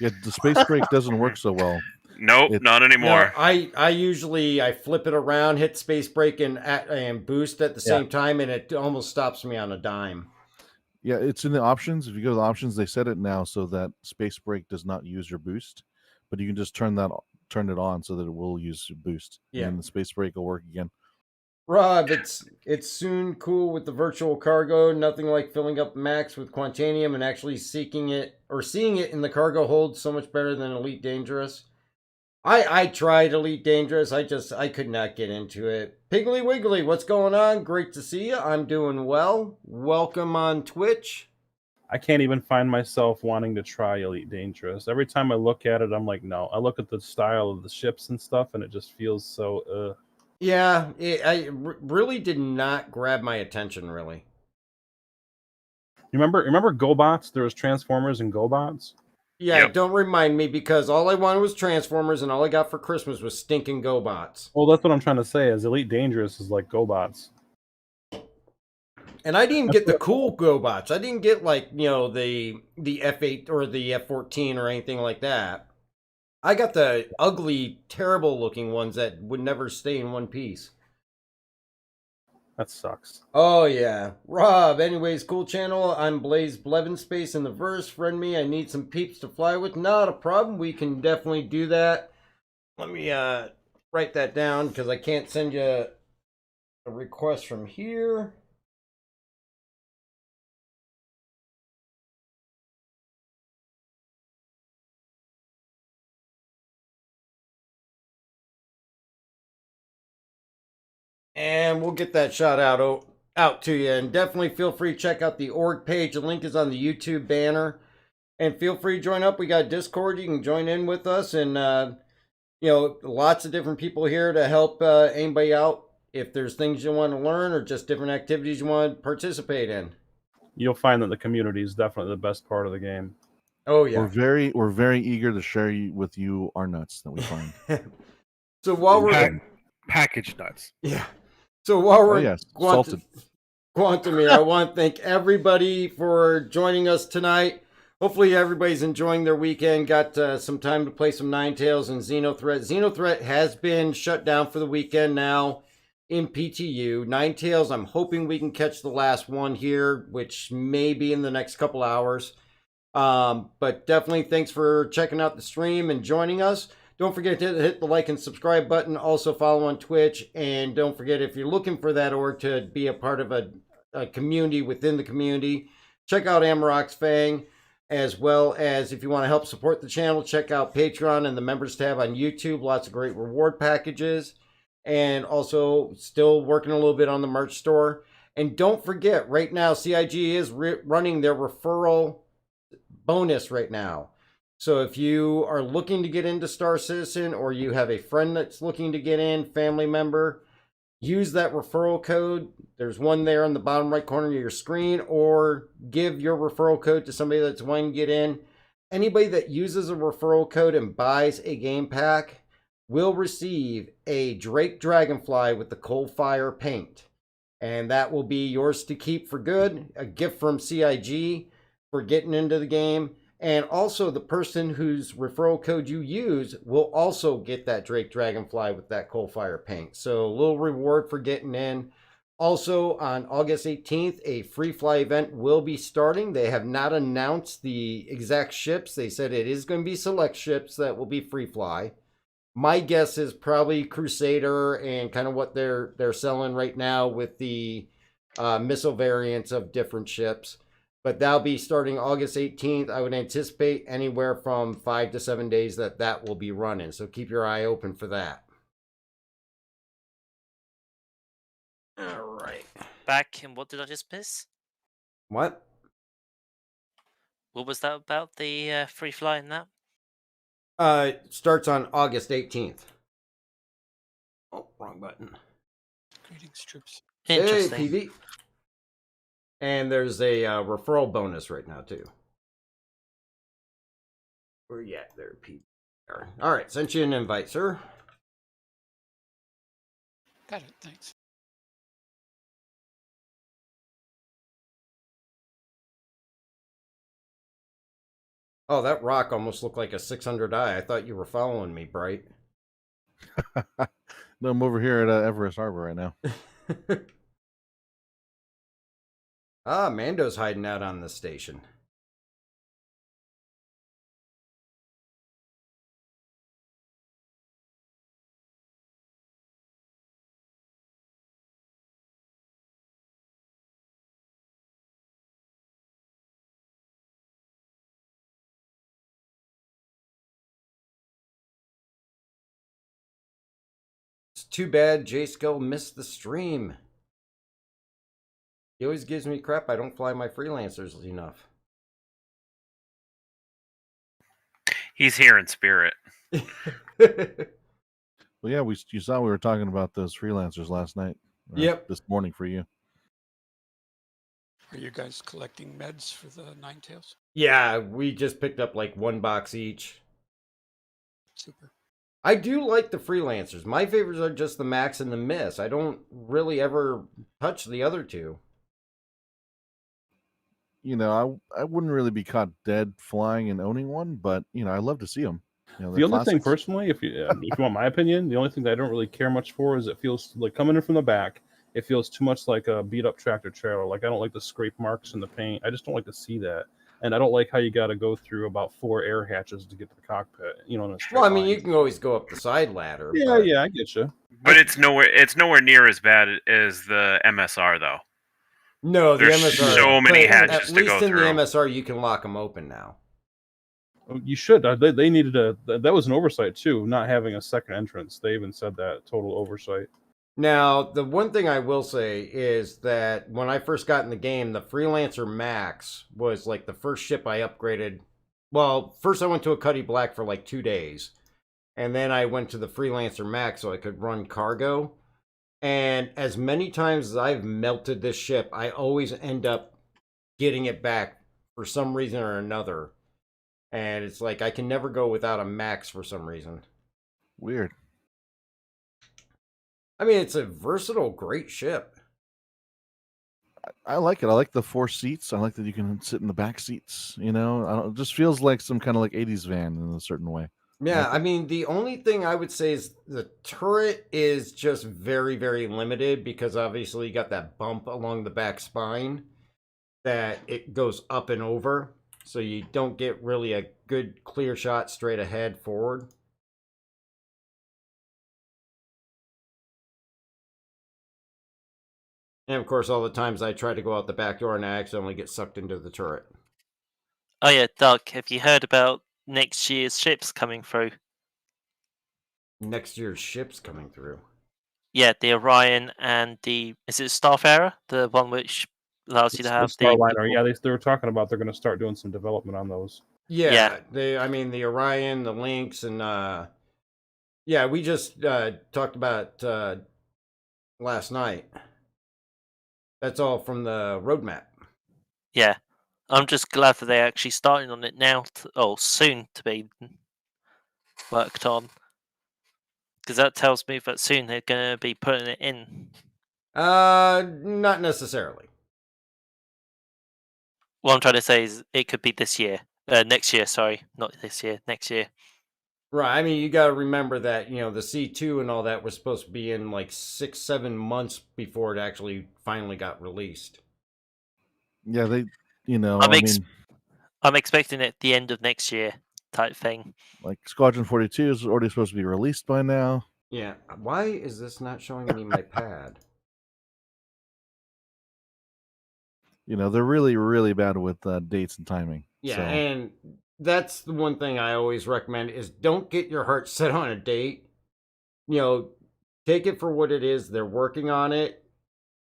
Yeah, the space brake doesn't work so well. Nope, not anymore. No, I usually I flip it around, hit space brake and boost at the same time, and it almost stops me on a dime. Yeah, it's in the options. If you go to the options, they set it now so that space brake does not use your boost, but you can just turn it on so that it will use your boost. Yeah. And the space brake will work again. Rob, it's soon cool with the virtual cargo. Nothing like filling up max with Quantanium and actually seeing it in the cargo hold. So much better than Elite Dangerous. I tried Elite Dangerous. I could not get into it. Piggly Wiggly, what's going on? Great to see you. I'm doing well. Welcome on Twitch. I can't even find myself wanting to try Elite Dangerous. Every time I look at it, I'm like, no. I look at the style of the ships and stuff, and it just feels so. Yeah, I really did not grab my attention. Really. You remember GoBots? There was Transformers and GoBots. Yeah, Yep. Don't remind me because all I wanted was Transformers, and all I got for Christmas was stinking GoBots. Well, that's what I'm trying to say. Is Elite Dangerous is like GoBots. And I didn't get the cool GoBots. I didn't get like the F8 or the F14 or anything like that. I got the ugly, terrible looking ones that would never stay in one piece. That sucks. Oh yeah, Rob. Anyways, cool channel. I'm Blaze Blevin Space in the verse. Friend me. I need some peeps to fly with. Not a problem. We can definitely do that. Let me write that down because I can't send you a request from here. And we'll get that shot out to you. And definitely feel free to check out the org page. The link is on the YouTube banner. And feel free to join up. We got Discord. You can join in with us. And, lots of different people here to help anybody out. If there's things you want to learn or just different activities you want to participate in. You'll find that the community is definitely the best part of the game. Oh, yeah. We're very eager to share with you our nuts that we find. So while we're... Package nuts. Yeah. So while we're salted. Quantum here, I want to thank everybody for joining us tonight. Hopefully everybody's enjoying their weekend. Got some time to play some Ninetales and Xenothreat. Xenothreat has been shut down for the weekend now in PTU. Ninetales, I'm hoping we can catch the last one here, which may be in the next couple hours. But definitely thanks for checking out the stream and joining us. Don't forget to hit the like and subscribe button. Also follow on Twitch. And don't forget, if you're looking for that org to be a part of a community within the community, check out Amarok's Fang. As well as if you want to help support the channel, check out Patreon and the members tab on YouTube. Lots of great reward packages. And also still working a little bit on the merch store. And don't forget, right now, CIG is running their referral bonus right now. So if you are looking to get into Star Citizen or you have a friend that's looking to get in, family member, use that referral code. There's one there on the bottom right corner of your screen, or give your referral code to somebody that's wanting to get in. Anybody that uses a referral code and buys a game pack will receive a Drake Dragonfly with the Coalfire paint. And that will be yours to keep for good. A gift from CIG for getting into the game. And also the person whose referral code you use will also get that Drake Dragonfly with that Coalfire paint. So a little reward for getting in. Also on August 18th, a free fly event will be starting. They have not announced the exact ships. They said it is going to be select ships that will be free fly. My guess is probably Crusader and kind of what they're selling right now with the missile variants of different ships. But that'll be starting August 18th. I would anticipate anywhere from 5 to 7 days that will be running. So keep your eye open for that. All right. Back in what did I just miss? What? What was that about? The free fly in that? Starts on August 18th. Oh, wrong button. Greetings, troops. Hey, Interesting. PV. And there's a referral bonus right now, too. Where you at there, PV? All right, sent you an invite, sir. Got it, thanks. Oh, that rock almost looked like a 600i. I thought you were following me, Bright. No, I'm over here at Everest Harbor right now. Ah, Mando's hiding out on the station. It's too bad J-Skull missed the stream. He always gives me crap. I don't fly my freelancers enough. He's here in spirit. Well, yeah, you saw we were talking about those freelancers last night. Yep. This morning for you. Are you guys collecting meds for the Ninetails? Yeah, we just picked up like 1 box each. Super. I do like the freelancers. My favorites are just the Max and the Miss. I don't really ever touch the other two. You know, I wouldn't really be caught dead flying and owning one, but you know, I love to see them. You know, The only thing, classics. personally, if you want my opinion, the only thing that I don't really care much for is it feels like coming in from the back. It feels too much like a beat up tractor trailer. Like I don't like the scrape marks in the paint. I just don't like to see that. And I don't like how you got to go through about 4 air hatches to get to the cockpit. You know, in a straight Well, I mean, line. you can always go up the side ladder. Yeah, but... yeah, I get you. But it's nowhere near as bad as the MSR though. No, the There's MSR. so many but hatches at to least go in through. the MSR, you can lock them open now. You should. They needed that was an oversight too, not having a second entrance. They even said that, total oversight. Now, the one thing I will say is that when I first got in the game, the Freelancer Max was like the first ship I upgraded. Well, first I went to a Cuddy Black for like 2 days. And then I went to the Freelancer Max so I could run cargo. And as many times as I've melted this ship, I always end up getting it back for some reason or another. And it's like I can never go without a Max for some reason. Weird. I mean, it's a versatile, great ship. I like it. I like the 4 seats. I like that you can sit in the back seats. You know, it just feels like some kind of like 80s van in a certain way. Yeah, I mean, the only thing I would say is the turret is just very, very limited because obviously you got that bump along the back spine that it goes up and over. So you don't get really a good clear shot straight ahead forward. And of course, all the times I try to go out the back door and I accidentally get sucked into the turret. Oh yeah, Doug, have you heard about next year's ships coming through? Next year's ships coming through. Yeah, the Orion and is it Starfarer? The one which allows you to have the Starliner. Yeah, they were talking about they're going to start doing some development on those. Yeah, I mean, the Orion, the Lynx, and yeah, we just talked about last night. That's all from the roadmap. Yeah, I'm just glad that they're actually starting on it now, soon to be worked on. Because that tells me that soon they're going to be putting it in. Not necessarily. What I'm trying to say is it could be this year. Next year, sorry. Not this year, next year. Right, I mean, you got to remember that, you know, the C2 and all that was supposed to be in like 6-7 months before it actually finally got released. Yeah, they, you know, I'm expecting it at the end of next year type thing. Like Squadron 42 is already supposed to be released by now. Yeah, why is this not showing me my pad? You know, they're really, really bad with dates and timing. Yeah, so. And that's the one thing I always recommend is don't get your heart set on a date. You know, take it for what it is. They're working on it.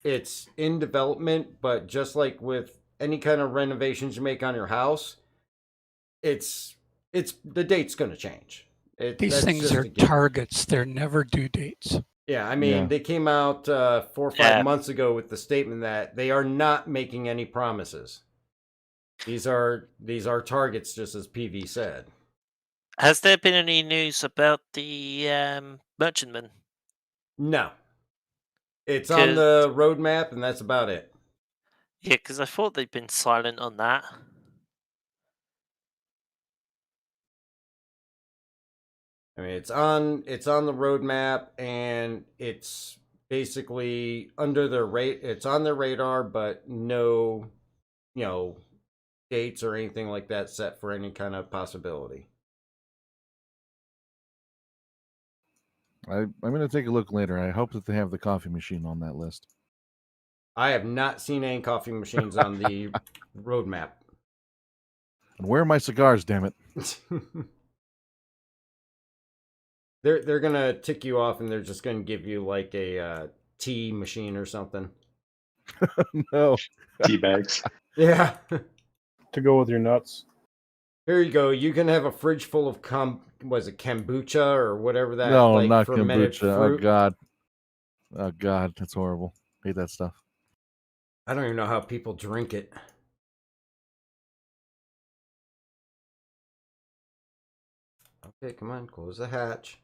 It's in development, but just like with any kind of renovations you make on your house, it's the date's going to change. These things are targets. They're never due dates. Yeah, I mean, they came out 4 or 5 months ago with the statement that they are not making any promises. These are targets, just as PV said. Has there been any news about the Merchantman? No. It's on the roadmap, and that's about it. Yeah, because I thought they'd been silent on that. I mean, it's on the roadmap, and it's basically under their rate. It's on their radar, but no, dates or anything like that set for any kind of possibility. I'm going to take a look later. I hope that they have the coffee machine on that list. I have not seen any coffee machines on the roadmap. And where are my cigars, damn it? They're gonna tick you off, and they're just gonna give you like a tea machine or something. No. Tea bags. Yeah. To go with your nuts. Here you go. You can have a fridge full of kombucha or whatever that. No, like, not fermented kombucha. fruit. Oh God, that's horrible. Hate that stuff. I don't even know how people drink it. Okay, come on, close the hatch.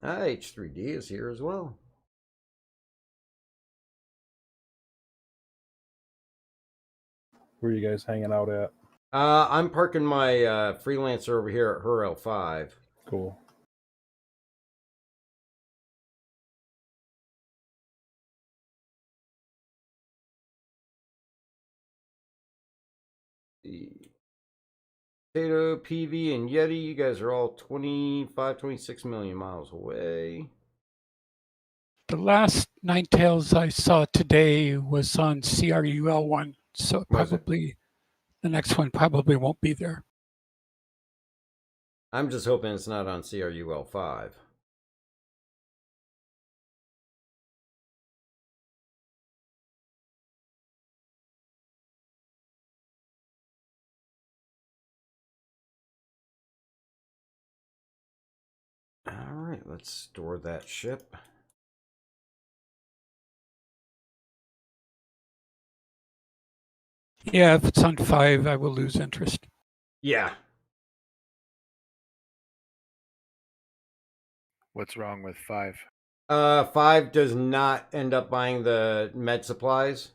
H3D is here as well. Where are you guys hanging out at? I'm parking my freelancer over here at her L5. Cool. The Potato, PV, and Yeti, you guys are all 26 million miles away. The last Ninetales I saw today was on CRUL1, so probably the next one probably won't be there. I'm just hoping it's not on CRUL5. All right, let's store that ship. Yeah, if it's on 5, I will lose interest. Yeah. What's wrong with 5? 5 does not end up buying the med supplies.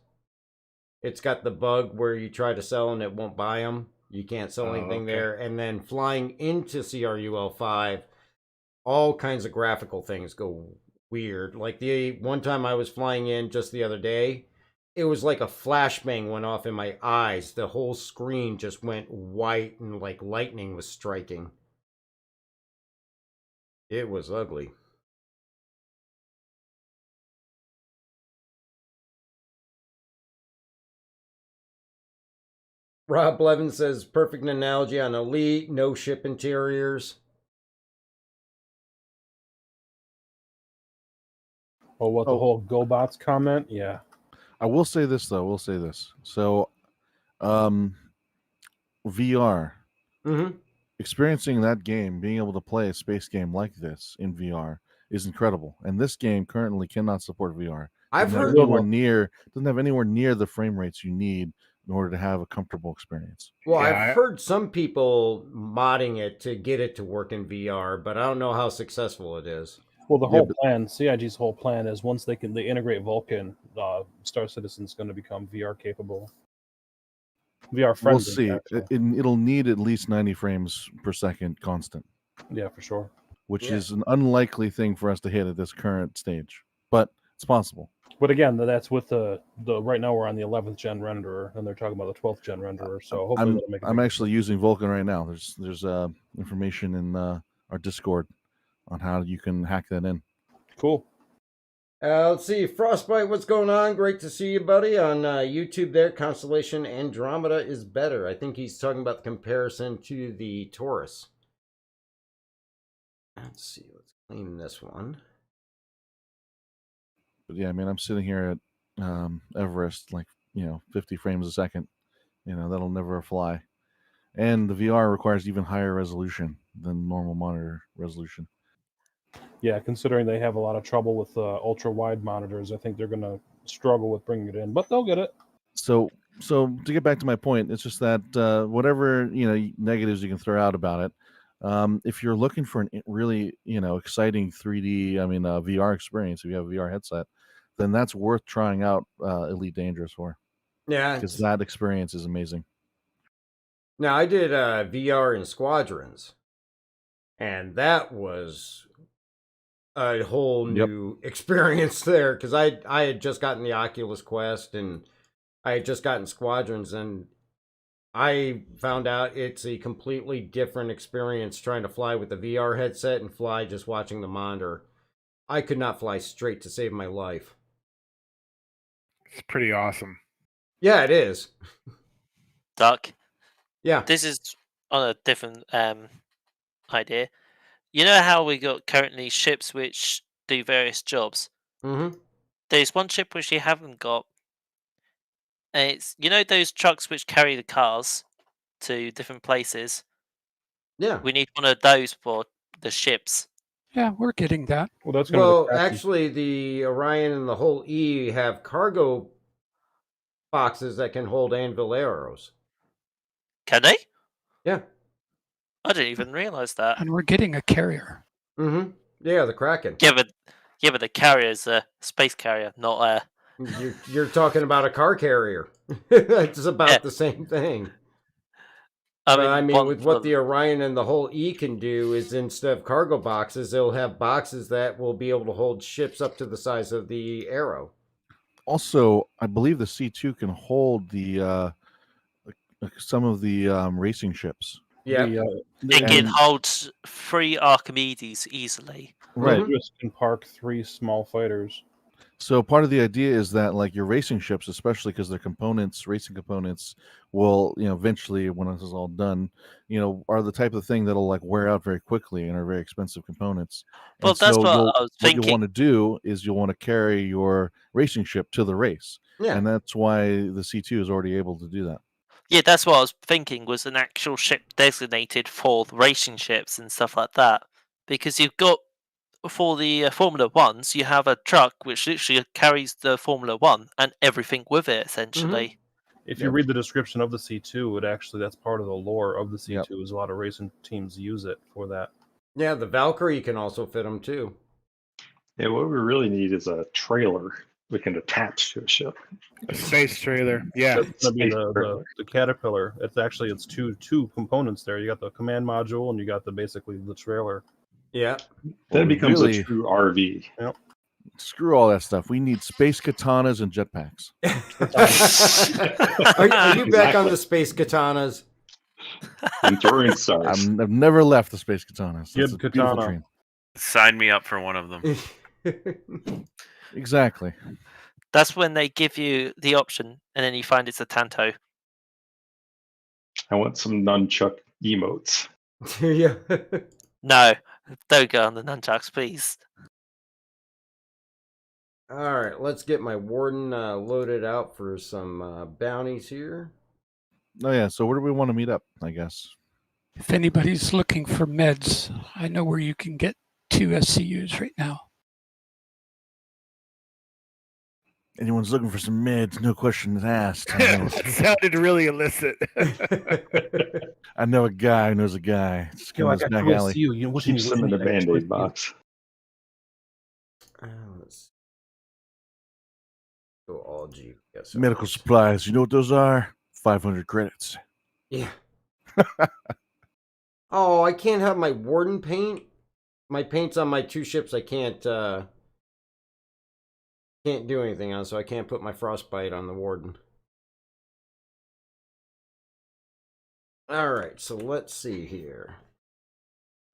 It's got the bug where you try to sell and it won't buy them. You can't sell anything there. And then flying into CRUL5, all kinds of graphical things go weird. Like the one time I was flying in just the other day, it was like a flashbang went off in my eyes. The whole screen just went white and like lightning was striking. It was ugly. Rob Levin says, perfect analogy on Elite, no ship interiors. Oh, what, the whole GoBots comment? Yeah. I will say this, though. We'll say this. So, VR. Experiencing that game, being able to play a space game like this in VR is incredible. And this game currently cannot support VR. I've heard doesn't have anywhere near the frame rates you need in order to have a comfortable experience. Well, I've heard some people modding it to get it to work in VR, but I don't know how successful it is. Well, the whole plan, CIG's whole plan is once they integrate Vulkan, Star Citizen's going to become VR capable. VR friendly. We'll see. It'll need at least 90 frames per second constant. Yeah, for sure. Which is an unlikely thing for us to hit at this current stage, but it's possible. But again, that's with the right now we're on the 11th gen renderer, and they're talking about the 12th gen renderer. So hopefully that'll make I'm actually using Vulkan right now. There's information in our Discord on how you can hack that in. Cool. Let's see, Frostbite, what's going on? Great to see you, buddy, on YouTube there. Constellation Andromeda is better. I think he's talking about the comparison to the Taurus. Let's see, let's clean this one. But yeah, I mean, I'm sitting here at Everest, 50 frames a second. That'll never fly. And the VR requires even higher resolution than normal monitor resolution. Yeah, considering they have a lot of trouble with ultra wide monitors, I think they're going to struggle with bringing it in, but they'll get it. So to get back to my point, it's just that whatever negatives you can throw out about it, if you're looking for a really exciting 3D, VR experience, if you have a VR headset, then that's worth trying out Elite Dangerous for. Yeah. because that experience is amazing. Now I did VR in Squadrons, and that was a whole Yep. new experience there because I had just gotten the Oculus Quest and I had just gotten Squadrons, and I found out it's a completely different experience trying to fly with the VR headset and fly just watching the monitor. I could not fly straight to save my life. It's pretty awesome. Yeah, it is. Duck. Yeah. This is on a different idea. You know how we got currently ships which do various jobs? Mm-hmm. There's one ship which you haven't got. And it's, you know, those trucks which carry the cars to different places? Yeah. We need one of those for the ships. Yeah, we're getting that. Well, that's gonna Well, be crafty. actually, the Orion and the whole E have cargo boxes that can hold anvil arrows. Can they? Yeah. I didn't even realize that. And we're getting a carrier. Mm-hmm. Yeah, the Kraken. Yeah, but the carrier is a space carrier, not a. You're talking about a car carrier. It's about the same thing. I mean, with what the Orion and the whole E can do is instead of cargo boxes, they'll have boxes that will be able to hold ships up to the size of the Arrow. Also, I believe the C2 can hold the some of the racing ships. Yeah, it can hold 3 Archimedes easily. Right. You just can park 3 small fighters. So part of the idea is that like your racing ships, especially because their components, racing components, will eventually when this is all done, are the type of thing that'll like wear out very quickly and are very expensive components. Well, And that's so what I was what thinking. you want to do is you'll want to carry your racing ship to the race, and that's why the C2 is already able to do that. Yeah, that's what I was thinking, was an actual ship designated for the racing ships and stuff like that. Because you've got, for the Formula 1s, you have a truck which literally carries the Formula 1 and everything with it, essentially. If you read the description of the C2, that's part of the lore of the C2, is a lot of racing teams use it for that. Yeah, the Valkyrie can also fit them too. Yeah, what we really need is a trailer we can attach to a ship. A space trailer. Yeah. That's gonna be the Caterpillar. It's two components there. You got the command module and you got basically the trailer. Yeah. Then it becomes really- a true RV. Yep. Screw all that stuff. We need space katanas and jetpacks. Are you back on the space katanas? Enduring stars. I've never left the space katanas. Good That's a beautiful katana. dream. Sign me up for one of them. Exactly. That's when they give you the option, and then you find it's a Tanto. I want some nunchuck emotes. Yeah. No, don't go on the nunchucks, please. All right, let's get my warden loaded out for some bounties here. Oh yeah. So where do we want to meet up? I guess. If anybody's looking for meds, I know where you can get 2 SCUs right now. Anyone's looking for some meds, no questions asked. That sounded really illicit. I know a guy who knows a guy. Just go in this back alley. Keep some in the Band-Aid box. Let's go all GPS. Medical supplies. You know what those are? 500 credits. Yeah. Oh, I can't have my warden paint. My paint's on my 2 ships. I can't do anything on, so I can't put my frostbite on the warden. All right, so let's see here.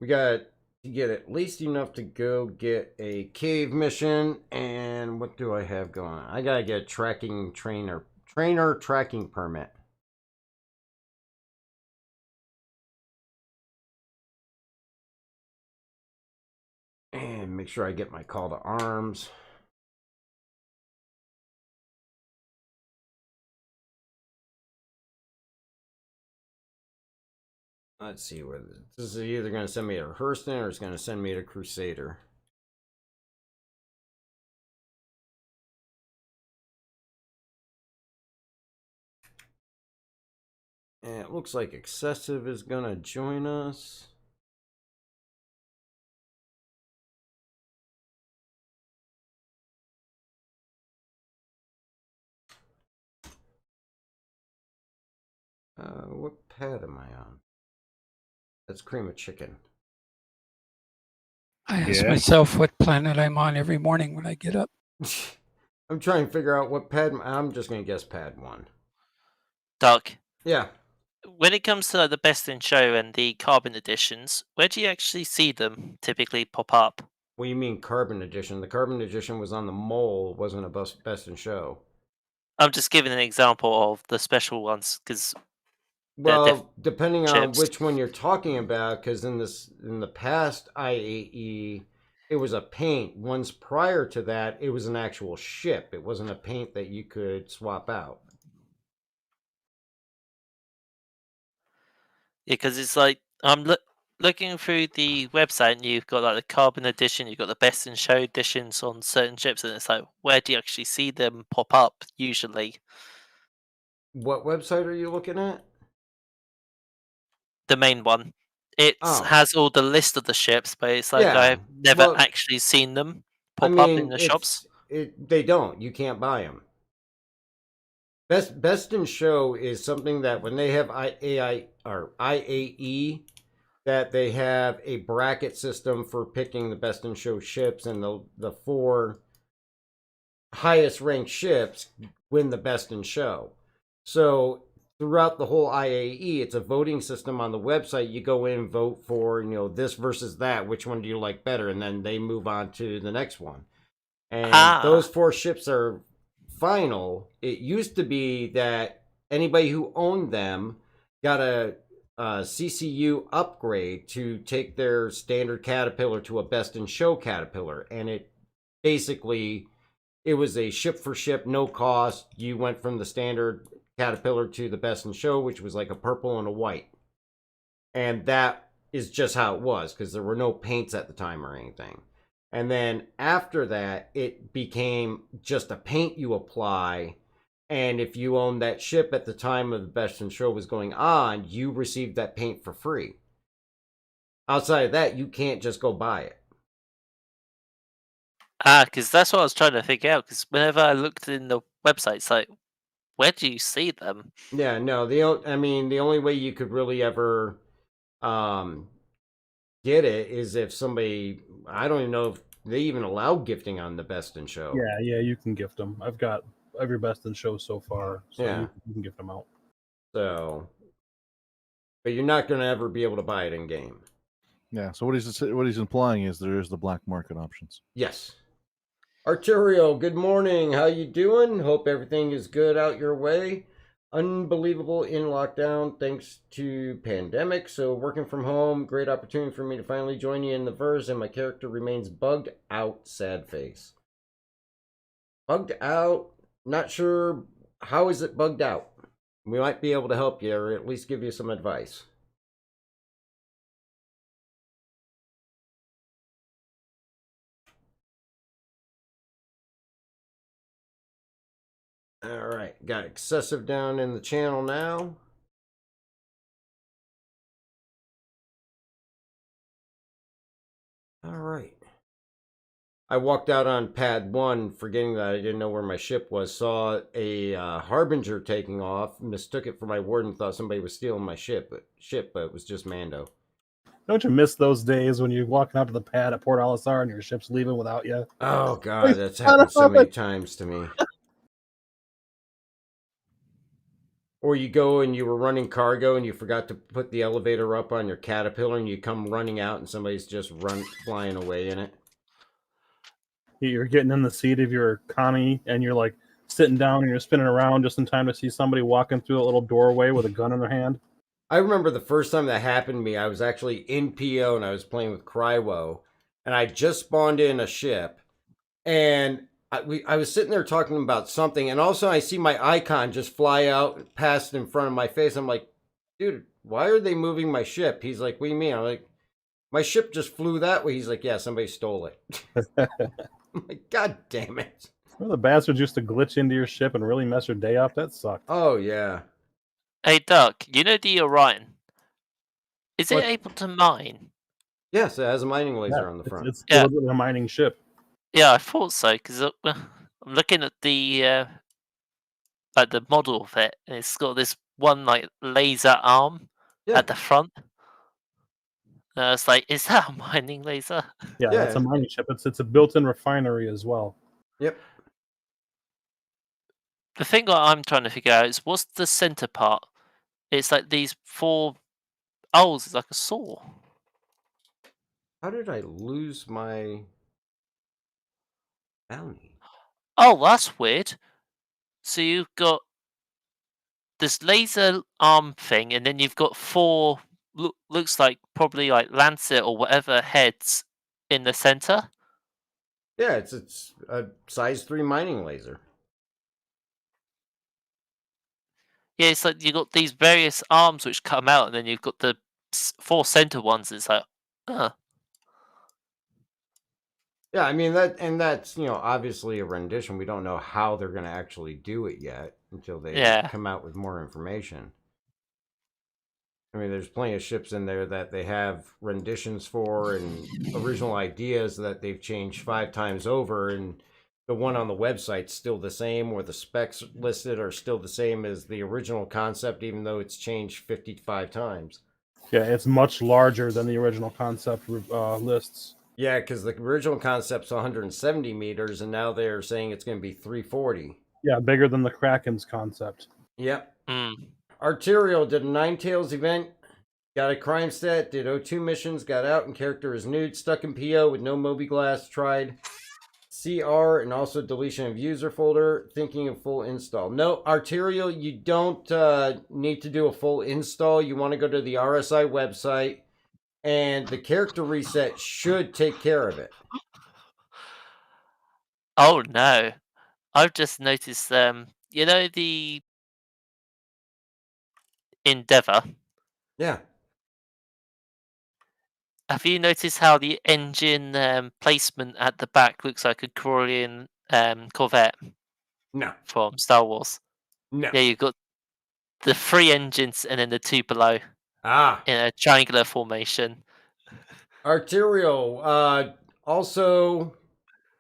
We got to get at least enough to go get a cave mission, and what do I have going on? I gotta get a trainer tracking permit. And make sure I get my call to arms. Let's see where this is either going to send me to Hurston or it's going to send me to Crusader. And it looks like Excessive is going to join us. What pad am I on? That's Cream of Chicken. I ask Yeah. myself what planet I'm on every morning when I get up. I'm trying to figure out what pad. I'm just going to guess pad 1. Doug, Yeah. when it comes to like, the Best in Show and the Carbon editions, where do you actually see them typically pop up? What do you mean Carbon Edition? The Carbon Edition was on the Mole, wasn't a Best in Show. I'm just giving an example of the special ones because Well, depending on chips. which one you're talking about, because in the past IAE, it was a paint. Once prior to that, it was an actual ship. It wasn't a paint that you could swap out. Yeah, because it's like I'm looking through the website and you've got like the Carbon edition, you've got the Best in Show editions on certain ships, and it's like, where do you actually see them pop up usually? What website are you looking at? The main one. It Oh. has all the list of the ships, but it's like Yeah, I've never well, actually seen them I pop up in mean, the shops. they don't. You can't buy them. Best in Show is something that when they have IAE, that they have a bracket system for picking the Best in Show ships, and the 4 highest ranked ships win the Best in Show. So throughout the whole IAE, it's a voting system on the website. You go in and vote for, this versus that. Which one do you like better? And then they move on to the next one. And those 4 ships are final. It used to be that anybody who owned them got a CCU upgrade to take their standard Caterpillar to a Best in Show Caterpillar. And it was a ship for ship, no cost. You went from the standard Caterpillar to the Best in Show, which was like a purple and a white. And that is just how it was, because there were no paints at the time or anything. And then after that, it became just a paint you apply. And if you owned that ship at the time of the Best in Show was going on, you received that paint for free. Outside of that, you can't just go buy it. Because that's what I was trying to figure out. Because whenever I looked in the website, it's like, where do you see them? Yeah, no. The only way you could really ever get it is if somebody. I don't even know if they even allow gifting on the Best in Show. Yeah, you can gift them. I've got every Best in Show so far, so Yeah. you can gift them out. So, but you're not going to ever be able to buy it in game. Yeah. So what he's implying is there is the black market options. Yes. Arturio, good morning. How you doing? Hope everything is good out your way. Unbelievable in lockdown thanks to pandemic. So working from home, great opportunity for me to finally join you in the verse, and my character remains bugged out, sad face. Bugged out. Not sure how is it bugged out. We might be able to help you, or at least give you some advice. All right, got excessive down in the channel now. All right. I walked out on pad 1, forgetting that I didn't know where my ship was. Saw a Harbinger taking off, mistook it for my warden, thought somebody was stealing my ship, but it was just Mando. Don't you miss those days when you're walking out to the pad at Port Alisar and your ship's leaving without you? Oh God, that's happened so many times to me. Or you go and you were running cargo and you forgot to put the elevator up on your Caterpillar, and you come running out and somebody's just flying away in it. You're getting in the seat of your Connie and you're like sitting down and you're spinning around just in time to see somebody walking through a little doorway with a gun in their hand. I remember the first time that happened to me, I was actually in PO and I was playing with Cryowo, and I just spawned in a ship, and I was sitting there talking about something, and all of a sudden I see my icon just fly out past in front of my face. I'm like, dude, why are they moving my ship? He's like, what do you mean? I'm like, my ship just flew that way. He's like, yeah, somebody stole it. I'm like, God damn it. Well, the bastards used to glitch into your ship and really mess your day up. That sucked. Oh, yeah. Hey, Doug, you know the Orion? Is What? it able to mine? Yes, it has a mining laser on the front. It's deliberately a mining ship. Yeah, I thought so, because I'm looking at the like the model of it, and it's got this one like laser arm Yeah. at the front. It's like, is that a mining laser? Yeah, that's a mining ship. It's a built-in refinery as well. Yep. The thing that I'm trying to figure out is what's the center part? It's like these 4 O's. It's like a saw. How did I lose my bounty? Oh, that's weird. So you've got this laser arm thing, and then you've got 4 looks like probably like Lancet or whatever heads in the center. Yeah, it's a size 3 mining laser. Yeah, it's like you got these various arms which come out, and then you've got the 4 center ones. It's like, Yeah, I mean that's obviously a rendition. We don't know how they're going to actually do it yet until they come out with more information. I mean, there's plenty of ships in there that they have renditions for and original ideas that they've changed 5 times over, and the one on the website's still the same, or the specs listed are still the same as the original concept, even though it's changed 55 times. Yeah, it's much larger than the original concept lists. Yeah, because the original concept's 170 meters, and now they're saying it's going to be 340. Yeah, bigger than the Kraken's concept. Yep. Arterial did a 9 Tails event, got a crime stat, did O2 missions, got out in character as nude, stuck in PO with no Moby Glass, tried CR and also deletion of user folder, thinking of full install. No, Arterial, you don't need to do a full install. You want to go to the RSI website, and the character reset should take care of it. oh no! I've just noticed. You know the Endeavour. Yeah. Have you noticed how the engine placement at the back looks like a Corellian Corvette? No. From Star Wars. No. Yeah, you've got the 3 engines and then the 2 below. In a triangular formation. Arterial. Also,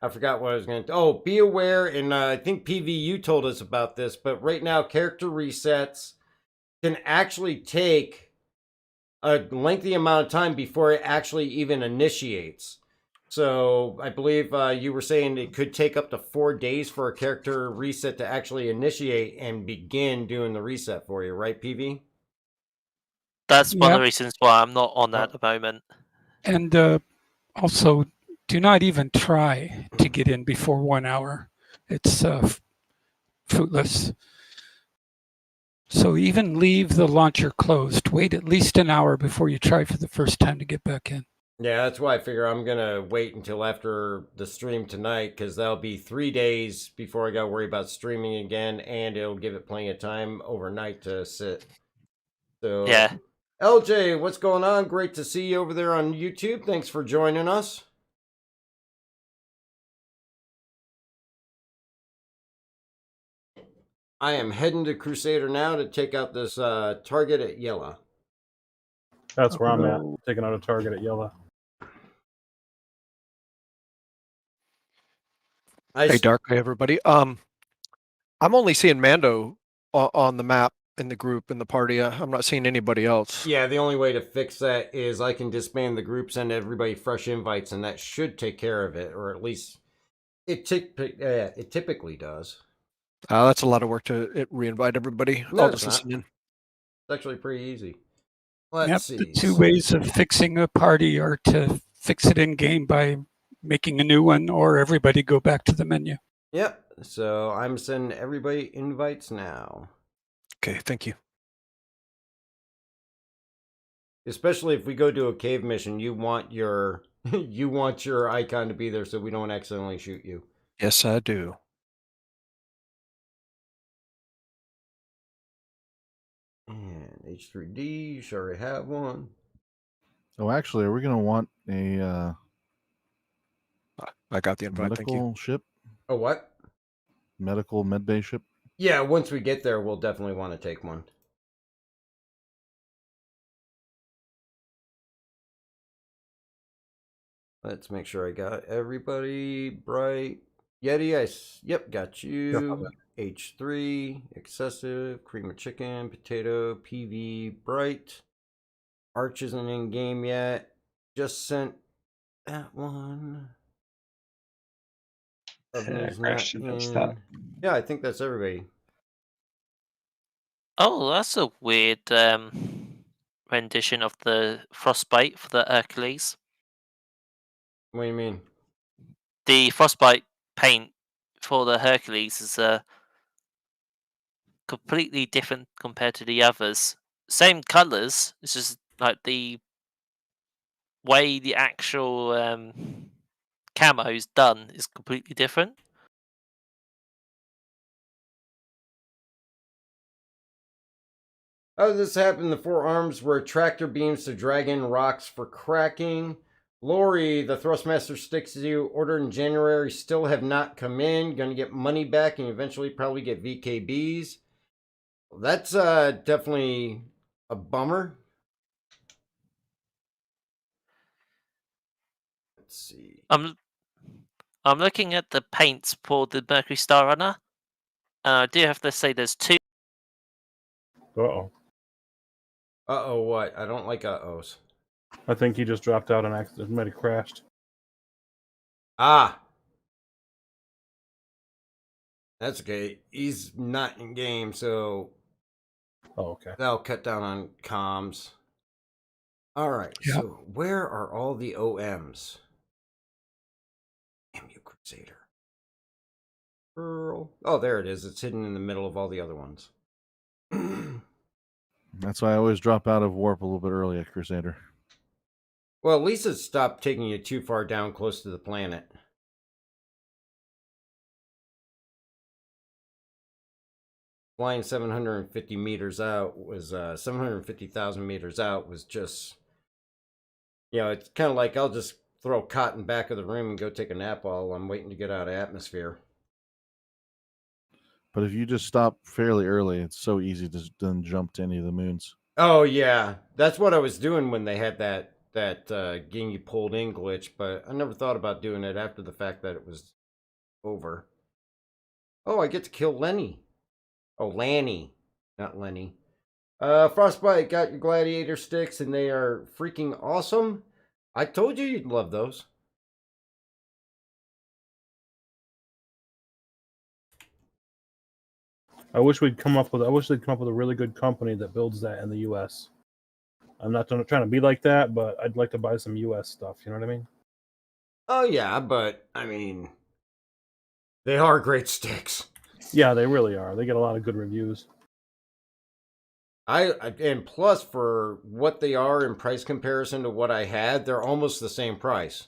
I forgot what I was going to... Oh, be aware, and I think PVU told us about this, but right now, character resets can actually take a lengthy amount of time before it actually even initiates. So I believe you were saying it could take up to 4 days for a character reset to actually initiate and begin doing the reset for you, right, PV? That's one of the reasons why I'm not on that at the moment. And also, do not even try to get in before 1 hour. It's fruitless. So even leave the launcher closed. Wait at least an hour before you try for the first time to get back in. Yeah, that's why I figure I'm going to wait until after the stream tonight, because that'll be 3 days before I got to worry about streaming again, and it'll give it plenty of time overnight to sit. So, yeah. LJ, what's going on? Great to see you over there on YouTube. Thanks for joining us. I am heading to Crusader now to take out this target at Yella. That's where I'm at, taking out a target at Yella. Hey, Dark. Hey, everybody. I'm only seeing Mando on the map in the group in the party. I'm not seeing anybody else. Yeah, the only way to fix that is I can disband the group, send everybody fresh invites, and that should take care of it, or at least it typically does. That's a lot of work to re-invite everybody. No, I'll it's just listen not. in. It's actually pretty easy. Let's see. The 2 ways of fixing a party are to fix it in game by making a new one, or everybody go back to the menu. Yep. So I'm sending everybody invites now. Okay, thank you. Especially if we go to a cave mission, you want your icon to be there so we don't accidentally shoot you. Yes, I do. And H3D, you should already have one. Oh, actually, are we going to want a I got the invite. Thank you. medical ship? Oh, what? Medical medbay ship? Yeah, once we get there, we'll definitely want to take one. Let's make sure I got everybody. Bright, Yeti, yep, got Yeah, you. H3, excessive, cream of chicken, potato, PV, bright. Arch isn't in game yet. Just sent that one. Revenue's not Crash should have stopped. in. Yeah, I think that's everybody. Oh, that's a weird rendition of the Frostbite for the Hercules. What do you mean? The Frostbite paint for the Hercules is completely different compared to the others. Same colors, it's just like the way the actual camo is done is completely different. How does this happen? The four arms were tractor beams to drag in rocks for cracking. Lori, the Thrustmaster sticks you ordered in January still have not come in. Gonna get money back and eventually probably get VKBs. That's definitely a bummer. Let's see. I'm looking at the paints for the Mercury Star Runner. I do have to say there's two. Uh-oh. Uh-oh, what? I don't like uh-ohs. I think he just dropped out and accident might have crashed. Ah. That's okay. He's not in game, so Oh, okay. that'll cut down on comms. All right. Yeah. So where are all the OMs? MU Crusader. Pearl. Oh, there it is. It's hidden in the middle of all the other ones. That's why I always drop out of warp a little bit early at Crusader. Well, at least it stopped taking you too far down close to the planet. Flying 750 meters out was 750,000 meters out was just, you know, it's kind of like I'll just throw a cot in back of the room and go take a nap while I'm waiting to get out of atmosphere. But if you just stop fairly early, it's so easy to then jump to any of the moons. Oh yeah, that's what I was doing when they had that getting you pulled in glitch, but I never thought about doing it after the fact that it was over. Oh, I get to kill Lenny. Oh, Lanny, not Lenny. Frostbite got your gladiator sticks, and they are freaking awesome. I told you you'd love those. I wish they'd come up with a really good company that builds that in the US. I'm not trying to be like that, but I'd like to buy some US stuff, you know what I mean? Oh yeah, but I mean, they are great sticks. Yeah, they really are. They get a lot of good reviews. And plus for what they are in price comparison to what I had, they're almost the same price.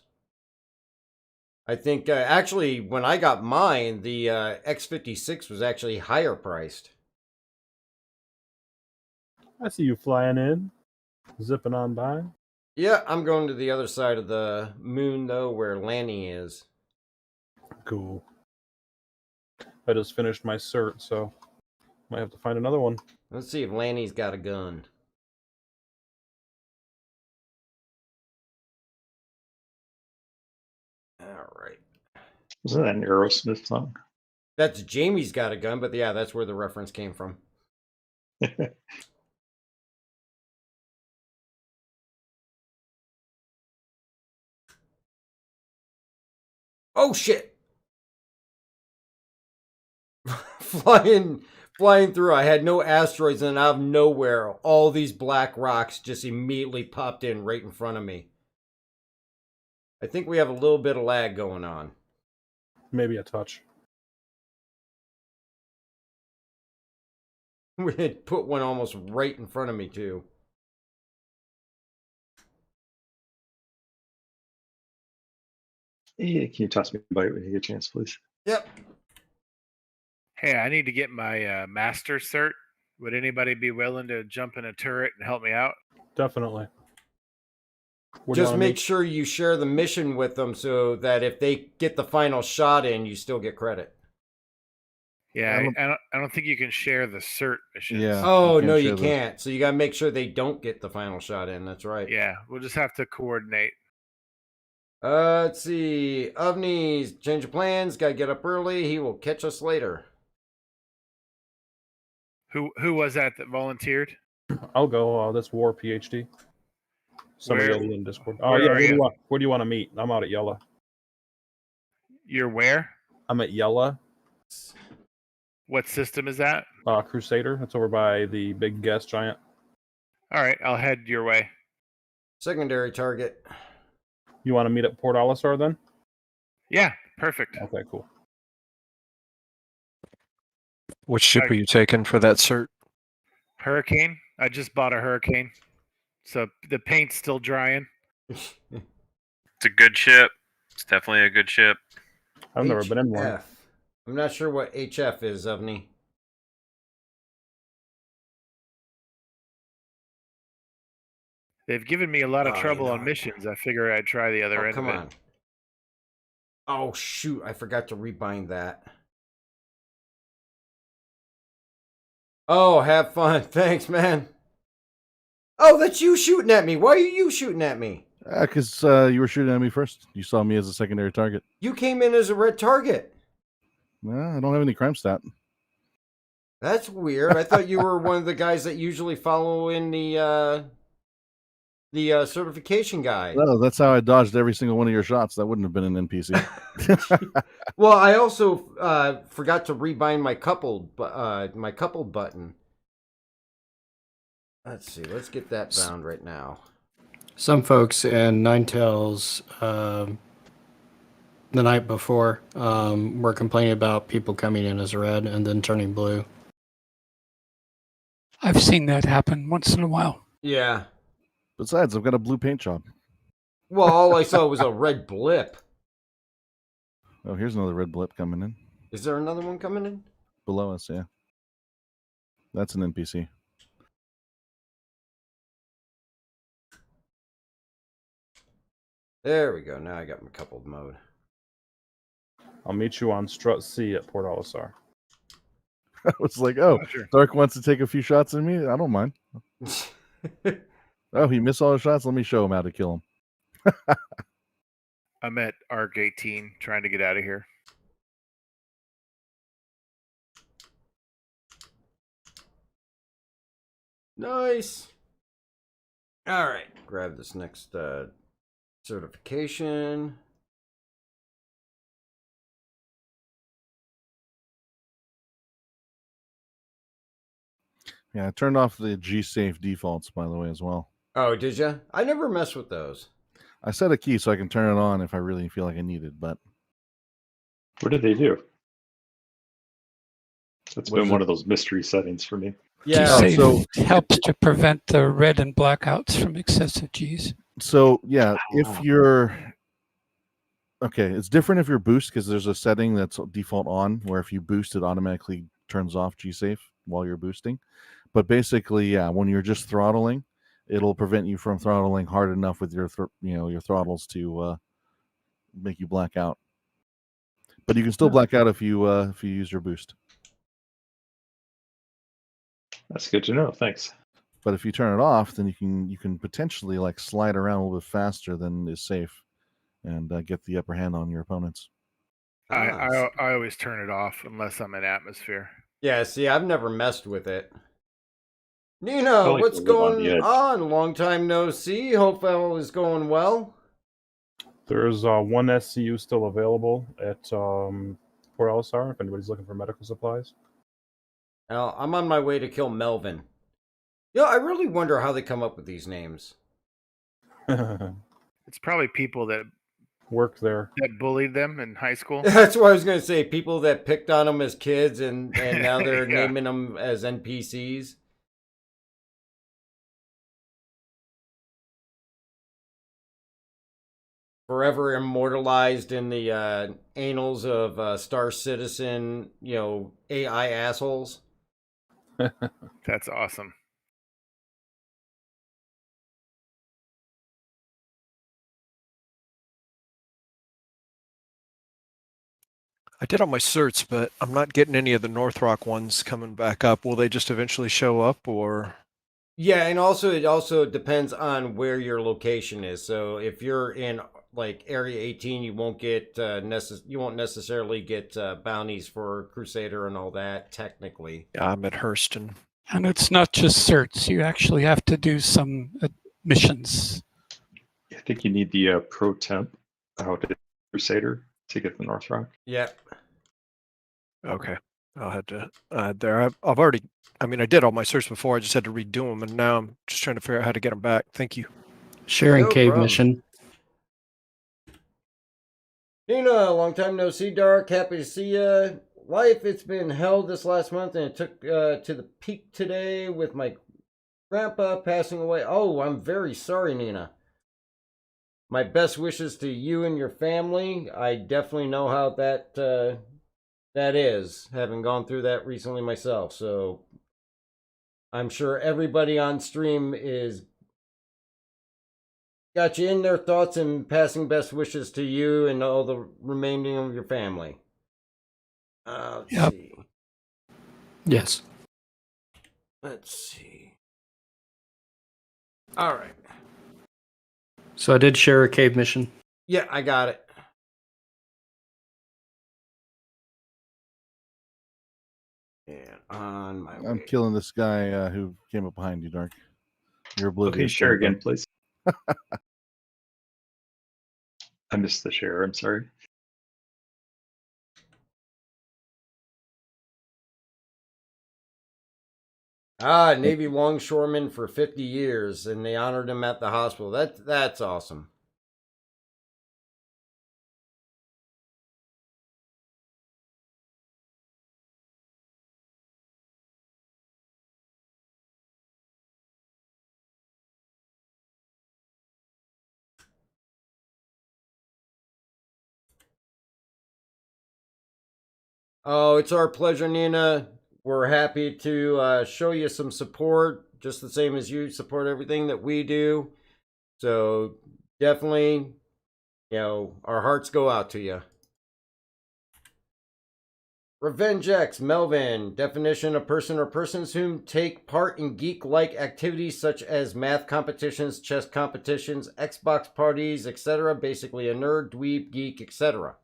I think actually when I got mine, the X56 was actually higher priced. I see you flying in, zipping on by. Yeah, I'm going to the other side of the moon though, where Lanny is. Cool. I just finished my cert, so might have to find another one. Let's see if Lanny's got a gun. All right. Wasn't that an Aerosmith song? That's Jamie's got a gun, but yeah, that's where the reference came from. Oh shit! flying through. I had no asteroids, and out of nowhere, all these black rocks just immediately popped in right in front of me. I think we have a little bit of lag going on. Maybe a touch. We had put one almost right in front of me too. Hey, can you toss me a bite when you get a chance, please? Yep. Hey, I need to get my master cert. Would anybody be willing to jump in a turret and help me out? Definitely. Just make sure you share the mission with them so that if they get the final shot in, you still get credit. Yeah, I don't think you can share the cert missions. Yeah. Oh, you no, can't you share those. can't. So you got to make sure they don't get the final shot in. That's right. Yeah, we'll just have to coordinate. Let's see. Ovni's change of plans. Gotta get up early. He will catch us later. Who was that volunteered? I'll go. That's War PhD. Somebody Where- else in Discord. Oh where yeah, are you? where do you want to meet? I'm out at Yella. You're where? I'm at Yella. What system is that? Crusader. That's over by the big gas giant. All right, I'll head your way. Secondary target. You want to meet at Port Olisar then? Yeah, perfect. Okay, cool. Which ship are you taking for that cert? Hurricane. I just bought a Hurricane, so the paint's still drying. It's a good ship. It's definitely a good ship. I've never been in one. HF. I'm not sure what HF is, Ovni. They've given me a lot of Oh, trouble you know on it. missions. I figure I'd try the other Oh, end come of it. on. Oh, shoot. I forgot to rebind that. Oh, have fun. Thanks, man. Oh, that's you shooting at me. Why are you shooting at me? Because you were shooting at me first. You saw me as a secondary target. You came in as a red target. Nah, I don't have any crime stat. That's weird. I thought you were one of the guys that usually follow in the certification guy. No, that's how I dodged every single one of your shots. That wouldn't have been an NPC. Well, I also forgot to rebind my coupled button. Let's see. Let's get that bound right now. Some folks in Ninetales the night before were complaining about people coming in as red and then turning blue. I've seen that happen once in a while. Yeah. Besides, I've got a blue paint job. Well, all I saw was a red blip. Oh, here's another red blip coming in. Is there another one coming in? Below us, yeah. That's an NPC. There we go. Now I got my coupled mode. I'll meet you on Strut C at Port Olisar. I was like, oh, Roger. Dark wants to take a few shots at me? I don't mind. Oh, he missed all his shots? Let me show him how to kill him. I'm at ARC 18 trying to get out of here. Nice. All right. Grab this next certification. Yeah, I turned off the G-Safe defaults, by the way, as well. Oh, did you? I never mess with those. I set a key so I can turn it on if I really feel like I need it, but What did they do? That's What is been it? one of those mystery settings for me. Yeah. G-Safe so- helps to prevent the red and blackouts from excessive Gs. So yeah, if you're okay, it's different if you're boost because there's a setting that's default on where if you boost, it automatically turns off G-Safe while you're boosting. But basically, yeah, when you're just throttling, it'll prevent you from throttling hard enough with your your throttles to make you black out. But you can still black out if you use your boost. That's good to know. Thanks. But if you turn it off, then you can potentially like slide around a little bit faster than is safe, and get the upper hand on your opponents. I always turn it off unless I'm in atmosphere. Yeah, see, I've never messed with it. I Nino, like what's to live on the going edge. on? Long time no see. Hope all is going well. There's one SCU still available at Port Olisar if anybody's looking for medical supplies. Now, I'm on my way to kill Melvin. Yeah, I really wonder how they come up with these names. It's probably people that Worked there. bullied them in high school. That's what I was going to say. People that picked on them as kids and now they're Yeah. naming them as NPCs. Forever immortalized in the annals of Star Citizen, AI assholes. That's awesome. I did all my certs, but I'm not getting any of the North Rock ones coming back up. Will they just eventually show up, or? Yeah, and also it also depends on where your location is. So if you're in like Area 18, you won't get you won't necessarily get bounties for Crusader and all that. Technically, Yeah, I'm at Hurston. And it's not just certs. You actually have to do some missions. I think you need the pro temp out at Crusader to get the North Rock. Yep. Okay, I'll have to add there. I've already. I mean, I did all my certs before. I just had to redo them, and now I'm just trying to figure out how to get them back. Thank you. Sharing No cave problem. mission. Nina, long time no see, Dark. Happy to see ya. Life, it's been hell this last month, and it took to the peak today with my grandpa passing away. Oh, I'm very sorry, Nina. My best wishes to you and your family. I definitely know how that that is, having gone through that recently myself. So I'm sure everybody on stream is got you in their thoughts and passing best wishes to you and all the remaining of your family. Let's Yep. see. Yes. Let's see. All right. So I did share a cave mission. Yeah, I got it. And on my way. I'm killing this guy who came up behind you, Dark. You're oblivious. Okay, share to again, him. please. I missed the share. I'm sorry. Navy longshoreman for 50 years, and they honored him at the hospital. That's awesome. Oh, it's our pleasure, Nina. We're happy to show you some support, just the same as you support everything that we do. So definitely, our hearts go out to you. Revenge X, Melvin. Definition: a person or persons who take part in geek-like activities such as math competitions, chess competitions, Xbox parties, etc. Basically a nerd, dweeb, geek, etc.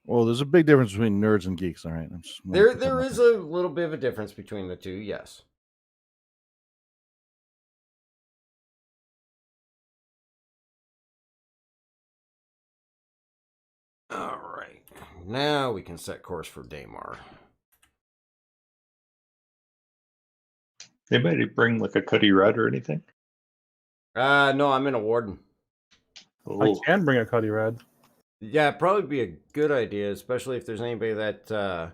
Well, there's a big difference between nerds and geeks, all right? There is a little bit of a difference between the two, yes. All right, now we can set course for Daymar. Anybody bring like a Cuddy Red or anything? No, I'm in a warden. I can bring a Cuddy Red. Yeah, it'd probably be a good idea, especially if there's anybody that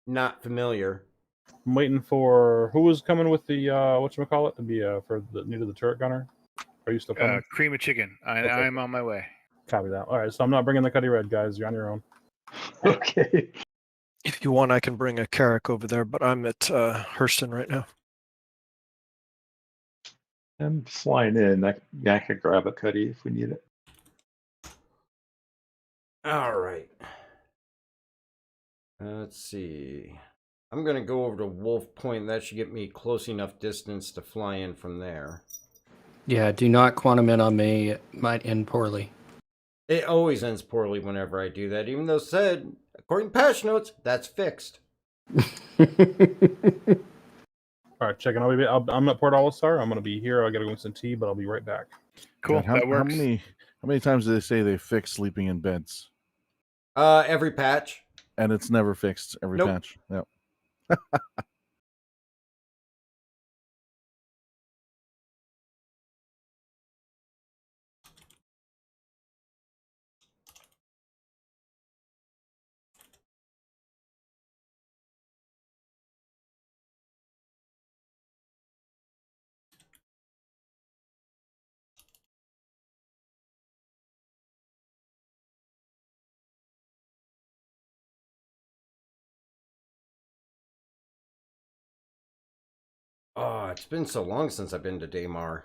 not familiar. I'm waiting for who was coming with the whatchamacallit to be for the new to the turret gunner. Are you still coming? Cream of chicken. I'm on my way. Copy that. All right, so I'm not bringing the Cuddy Red, guys. You're on your own. Okay. If you want, I can bring a Carrick over there, but I'm at Hurston right now. I'm flying in. I could grab a Cuddy if we need it. All right. Let's see. I'm going to go over to Wolf Point. That should get me close enough distance to fly in from there. Yeah, do not quantum in on me. It might end poorly. It always ends poorly whenever I do that, even though said, according to patch notes, that's fixed. All right, checking. I'm at Port Olisar. I'm going to be here. I got to go get some tea, but I'll be right back. Cool. God, That works. How many times do they say they fix sleeping in beds? Every patch. And it's never fixed every Nope. patch. Yep. Oh, it's been so long since I've been to Daymar.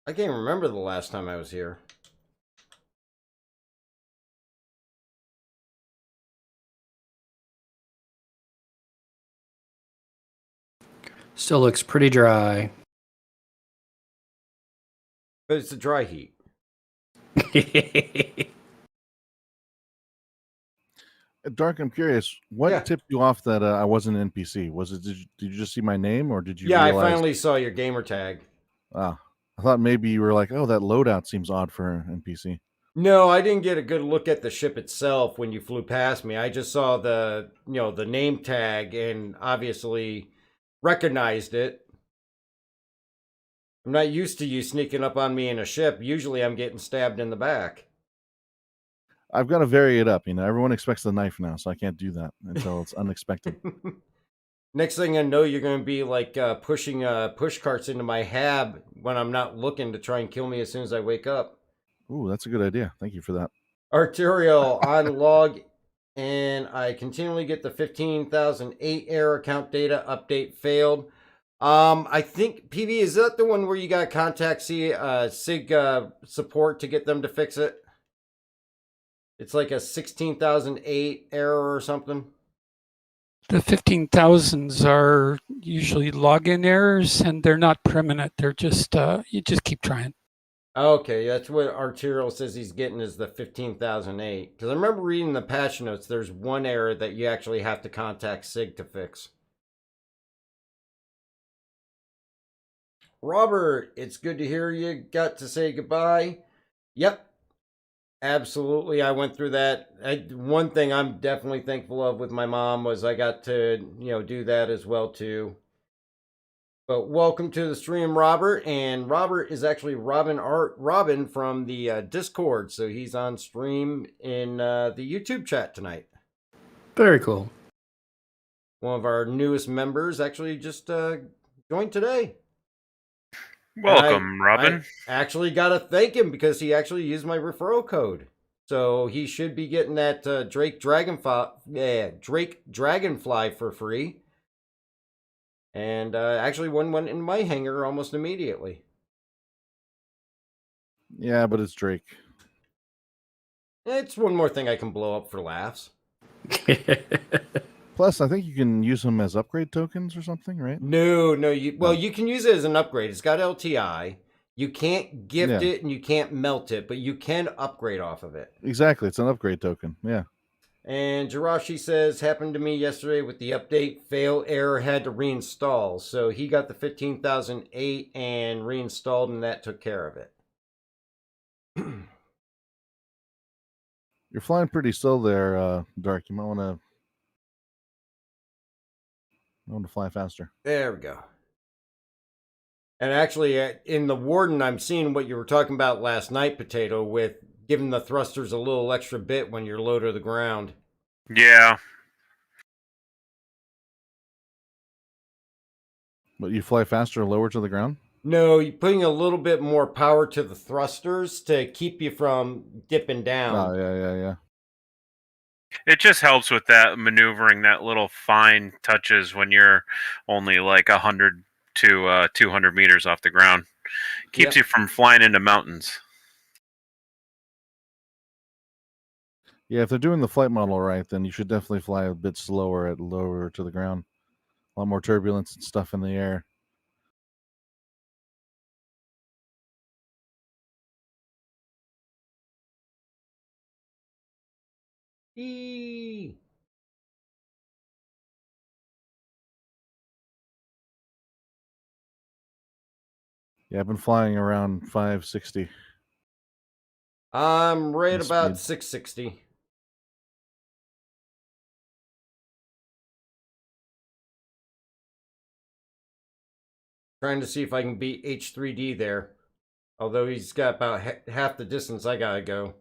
I can't remember the last time I was here. Still looks pretty dry. But it's a dry heat. Dark, I'm curious. What Yeah. tipped you off that I wasn't an NPC? Was it did you just see my name, or did you? Yeah, realize... I finally saw your gamer tag. Ah, I thought maybe you were like, oh, that loadout seems odd for an NPC. No, I didn't get a good look at the ship itself when you flew past me. I just saw the name tag and obviously recognized it. I'm not used to you sneaking up on me in a ship. Usually I'm getting stabbed in the back. I've got to vary it up. Everyone expects the knife now, so I can't do that until it's unexpected. Next thing I know, you're going to be like pushing push carts into my hab when I'm not looking to try and kill me as soon as I wake up. Ooh, that's a good idea. Thank you for that. Arterial on log, and I continually get the 15,008 error account data update failed. I think PV, is that the one where you got to contact SIG support to get them to fix it? It's like a 16,008 error or something. The 15,000s are usually login errors, and they're not permanent. They're just you just keep trying. Okay, that's what Arterial says he's getting, is the 15,008. Because I remember reading the patch notes, there's one error that you actually have to contact SIG to fix. Robert, it's good to hear you got to say goodbye. Yep, absolutely. I went through that. One thing I'm definitely thankful of with my mom was I got to, do that as well too. But welcome to the stream, Robert. And Robert is actually Robin from the Discord. So he's on stream in the YouTube chat tonight. Very cool. One of our newest members actually just joined today. Welcome, Robin. I actually got to thank him because he actually used my referral code. So he should be getting that Drake Dragonfly for free. And actually one went in my hangar almost immediately. Yeah, but it's Drake. It's one more thing I can blow up for laughs. Plus, I think you can use them as upgrade tokens or something, right? No. You can use it as an upgrade. It's got LTI. You can't gift it and you can't melt it, but you can upgrade off of it. Exactly. It's an upgrade token. Yeah. And Jirashi says, happened to me yesterday with the update, fail error, had to reinstall. So he got the 15,008 and reinstalled, and that took care of it. You're flying pretty slow there, Dark. You might want to fly faster. There we go. And actually, in the Warden, I'm seeing what you were talking about last night, Potato, with giving the thrusters a little extra bit when you're low to the ground. Yeah. But you fly faster or lower to the ground? No, you're putting a little bit more power to the thrusters to keep you from dipping down. Oh, yeah. It just helps with that maneuvering, that little fine touches when you're only like 100 to 200 meters off the ground. Keeps you from flying into mountains. Yeah, if they're doing the flight model right, then you should definitely fly a bit slower at lower to the ground. A lot more turbulence and stuff in the air. Eee. Yeah, I've been flying around 560. I'm right In about speed. 660. Trying to see if I can beat H3D there. Although he's got about half the distance I gotta go.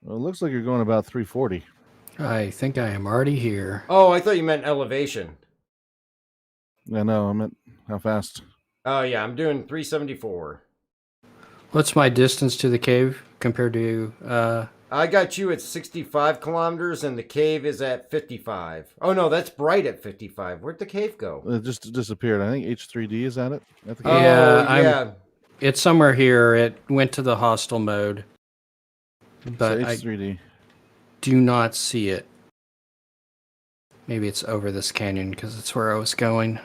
Well, it looks like you're going about 340. I think I am already here. Oh, I thought you meant elevation. Yeah, no, I meant how fast. Oh, yeah, I'm doing 374. What's my distance to the cave compared to... I got you at 65 kilometers, and the cave is at 55. Oh, no, that's Bright at 55. Where'd the cave go? It just disappeared. I think H3D is at it. At the Oh, yeah. It's somewhere here. It went to the hostile mode. But so H3D. I do not see it. Maybe it's over this canyon because it's where I was going.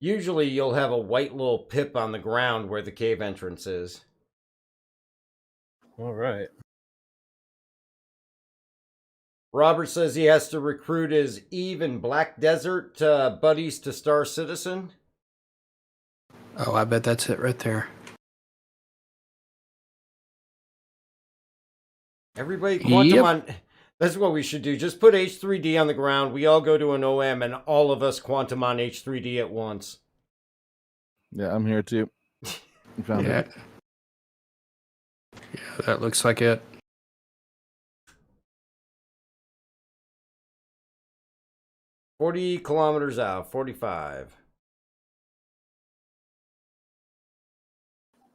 Usually you'll have a white little pip on the ground where the cave entrance is. All right. Robert says he has to recruit his Eve and Black Desert buddies to Star Citizen. Oh, I bet that's it right there. Everybody quantum Yep. on. That's what we should do. Just put H3D on the ground. We all go to an OM and all of us quantum on H3D at once. Yeah, I'm here too. You found Yeah. it. Yeah, that looks like it. $40 out, 45.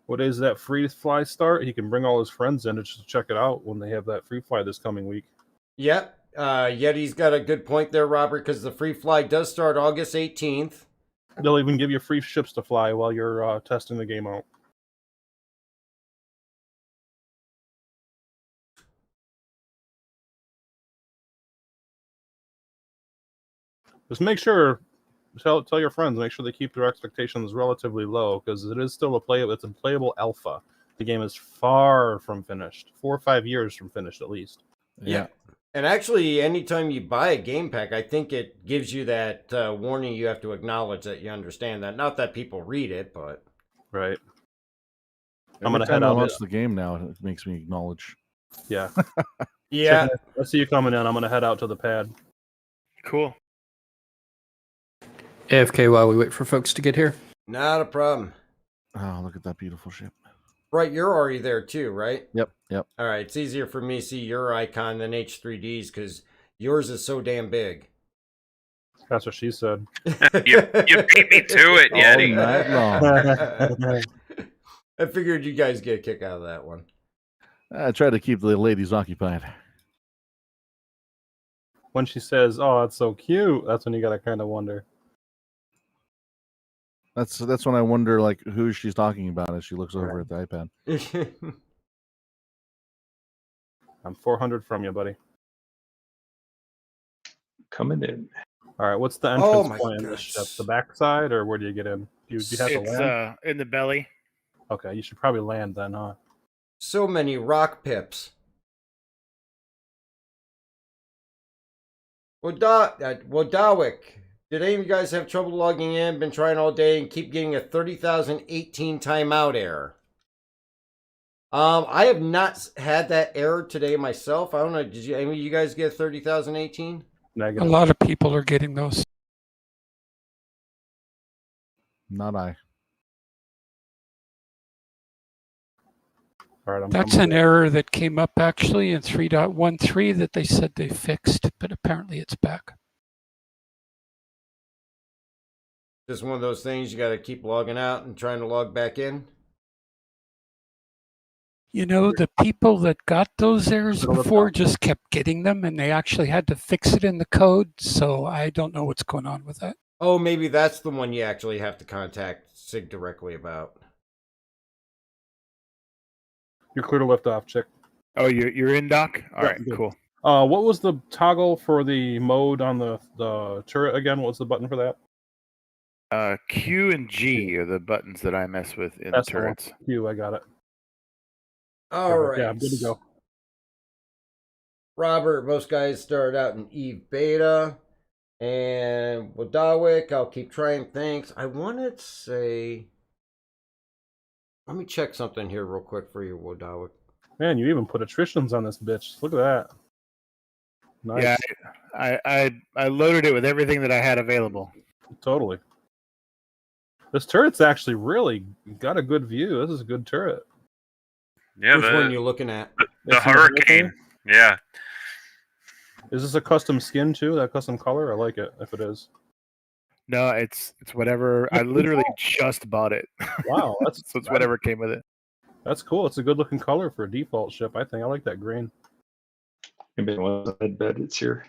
What is that free fly start? He can bring all his friends in to just check it out when they have that free fly this coming week. Yep. Yeti's got a good point there, Robert, because the free fly does start August 18th. They'll even give you free ships to fly while you're testing the game out. Just make sure, tell your friends, make sure they keep their expectations relatively low because it is still it's a playable alpha. The game is far from finished, 4 or 5 years from finished at least. Yeah. And actually, anytime you buy a game pack, I think it gives you that warning you have to acknowledge that you understand that. Not that people read it, but... Right. Every I'm gonna time head I out. launch the game now, it makes me acknowledge. Yeah. Yeah. I see you coming in. I'm gonna head out to the pad. Cool. AFK while we wait for folks to get here. Not a problem. Oh, look at that beautiful ship. Right, you're already there too, right? Yep. All right, it's easier for me to see your icon than H3D's because yours is so damn big. That's what she said. you beat me to it, All Yeti. night long. I figured you guys get a kick out of that one. I try to keep the ladies occupied. When she says, "Oh, that's so cute," that's when you gotta kind of wonder. That's when I wonder like who she's talking about as she looks over at the iPad. I'm 400 from you, buddy. Coming in. All right, what's the Oh entrance my point in this ship? goodness. The backside, or where do you get in? Do you have to It's land? in the belly. Okay, you should probably land then, huh? So many rock pips. Wadawick, did any of you guys have trouble logging in? Been trying all day and keep getting a 30,018 timeout error. I have not had that error today myself. I don't know. Did you? Any of you guys get 30,018? A Negative. lot of people are getting those. Not I. All right, I'm That's coming an in. error that came up actually in 3.13 that they said they fixed, but apparently it's back. Just one of those things you got to keep logging out and trying to log back in. You know, the people that got those errors Middle of before town. just kept getting them and they actually had to fix it in the code. So I don't know what's going on with that. Oh, maybe that's the one you actually have to contact SIG directly about. You're clear to lift off, chick. Oh, you're in, Doc? All Yeah, right, good. cool. What was the toggle for the mode on the turret again? What's the button for that? Q and G are the buttons that I mess with in That's the the one. turrets. You, I got it. All right. Yeah, I'm good to go. Robert, most guys started out in Eve Beta. And Wadawick, I'll keep trying things. I want to say... Let me check something here real quick for you, Wadawick. Man, you even put attritions on this bitch. Look at that. Nice. Yeah, I loaded it with everything that I had available. Totally. This turret's actually really got a good view. This is a good turret. Yeah, Which one are you looking at? the It's in Hurricane. Yeah. Is this a custom skin too? That custom color? I like it if it is. No, it's whatever. I literally just bought it. Wow, that's So it's whatever came with it. That's cool. It's a good looking color for a default ship. I think I like that green. Maybe one bed. It's here.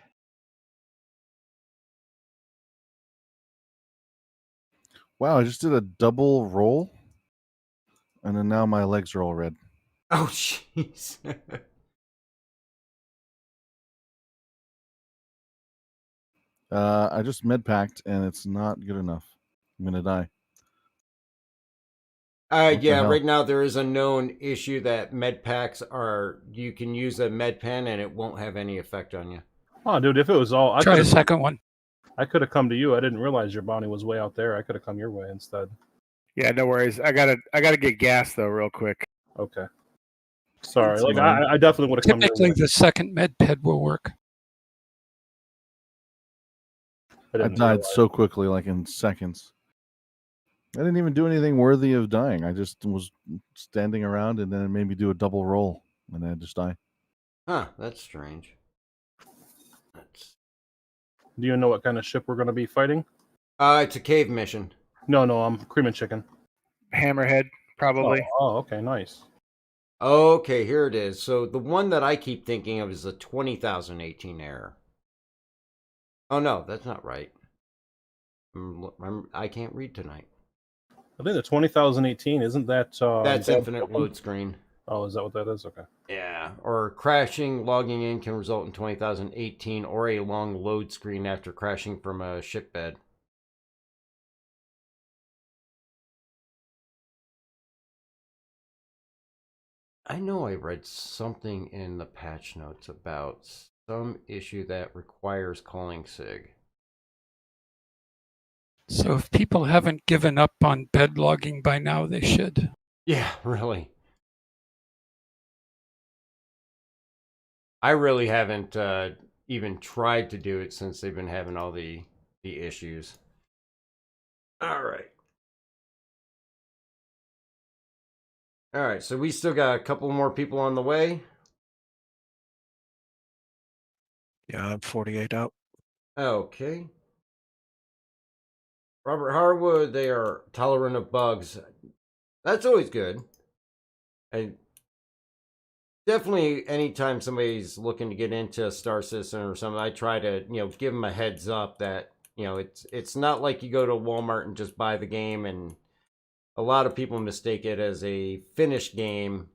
Wow, I just did a double roll, and then now my legs are all red. Oh, jeez. I just med packed, and it's not good enough. I'm gonna die. What the Yeah, hell? right now there is a known issue that med packs are, you can use a med pen and it won't have any effect on you. Oh, dude, if it was all, Try the second one. I could have come to you. I didn't realize your bounty was way out there. I could have come your way instead. Yeah, no worries. I gotta get gas though, real quick. Okay. Sorry, That's like fine. I definitely would have come your Typically, way. the second med ped will work. I didn't died realize. so quickly, like in seconds. I didn't even do anything worthy of dying. I just was standing around, and then it made me do a double roll, and then I just die. Huh, that's strange. Do you know what kind of ship we're going to be fighting? It's a cave mission. No, I'm cream and chicken. Hammerhead, probably. Oh, okay, nice. Okay, here it is. So the one that I keep thinking of is the 20,018 error. Oh no, that's not right. I can't read tonight. I think the 20,018 isn't that? That's that infinite one? load screen. Oh, is that what that is? Okay. Yeah, or crashing, logging in can result in 20,018 or a long load screen after crashing from a ship bed. I know I read something in the patch notes about some issue that requires calling SIG. So if people haven't given up on bed logging by now, they should. Yeah, really. I really haven't even tried to do it since they've been having all the issues. All right. All right, so we still got a couple more people on the way. Yeah, I'm 48 out. Okay. Robert Harwood, they are tolerant of bugs. That's always good. And definitely anytime somebody's looking to get into a Star Citizen or something, I try to, give them a heads up that, it's not like you go to Walmart and just buy the game, and a lot of people mistake it as a finished game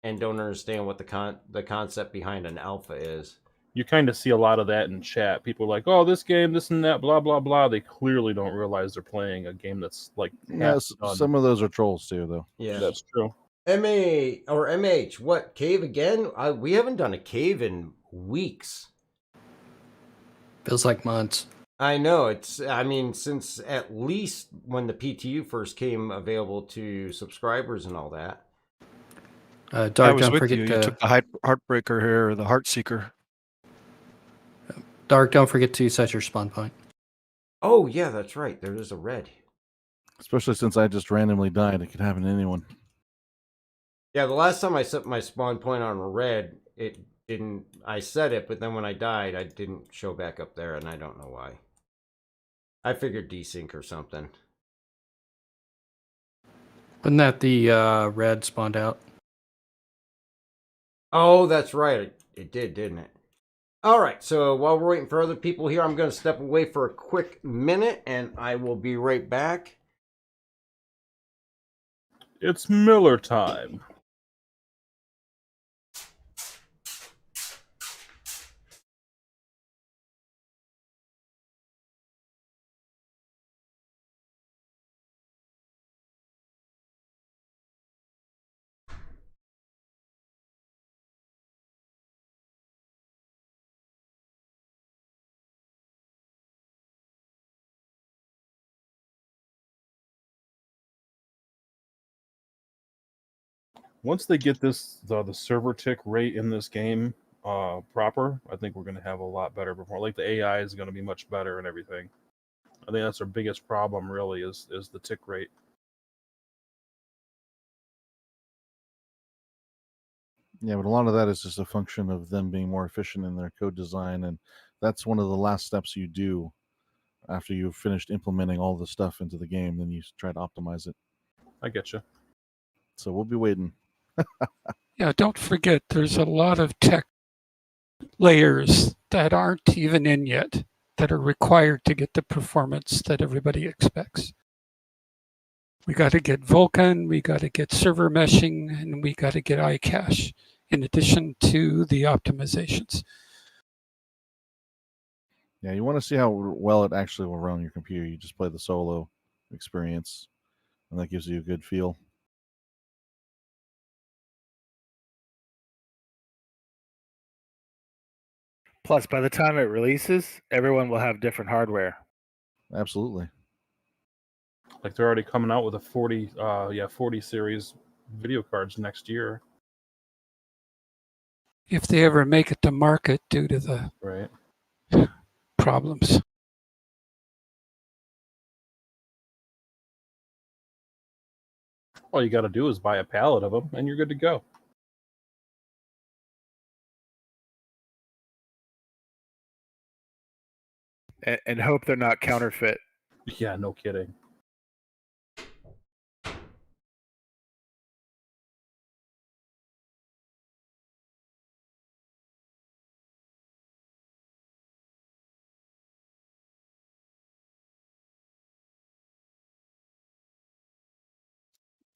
and don't understand what the concept behind an alpha is. You kind of see a lot of that in chat. People are like, "Oh, this game, this and that, blah blah blah." They clearly don't realize they're playing a game that's like Yes, half done. some of those are trolls too, though. Yeah, That's true. MA or MH, what, cave again? We haven't done a cave in weeks. Feels like months. I know, since at least when the PTU first came available to subscribers and all that. I Dark, was don't with forget you. to You took the Heartbreaker here, or the Heartseeker. Dark, don't forget to set your spawn point. Oh yeah, that's right. There is a red. Especially since I just randomly died. It could happen to anyone. Yeah, the last time I set my spawn point on red, it didn't. I set it, but then when I died, I didn't show back up there, and I don't know why. I figured desync or something. Wasn't that the red spawned out? Oh, that's right. It did, didn't it? All right, so while we're waiting for other people here, I'm going to step away for a quick minute, and I will be right back. It's Miller time. Once they get the server tick rate in this game proper, I think we're going to have a lot better performance. Like the AI is going to be much better and everything. I think that's our biggest problem, really, is the tick rate. Yeah, but a lot of that is just a function of them being more efficient in their code design, and that's one of the last steps you do after you've finished implementing all the stuff into the game. Then you try to optimize it. I get you. So we'll be waiting. Yeah, don't forget, there's a lot of tech layers that aren't even in yet that are required to get the performance that everybody expects. We got to get Vulkan, we got to get server meshing, and we got to get iCache, in addition to the optimizations. Yeah, you want to see how well it actually will run on your computer. You just play the solo experience, and that gives you a good feel. Plus, by the time it releases, everyone will have different hardware. Absolutely. Like they're already coming out with a 40 series video cards next year. If they ever make it to market due to the Right. problems. All you got to do is buy a pallet of them, and you're good to go. And hope they're not counterfeit. Yeah, no kidding.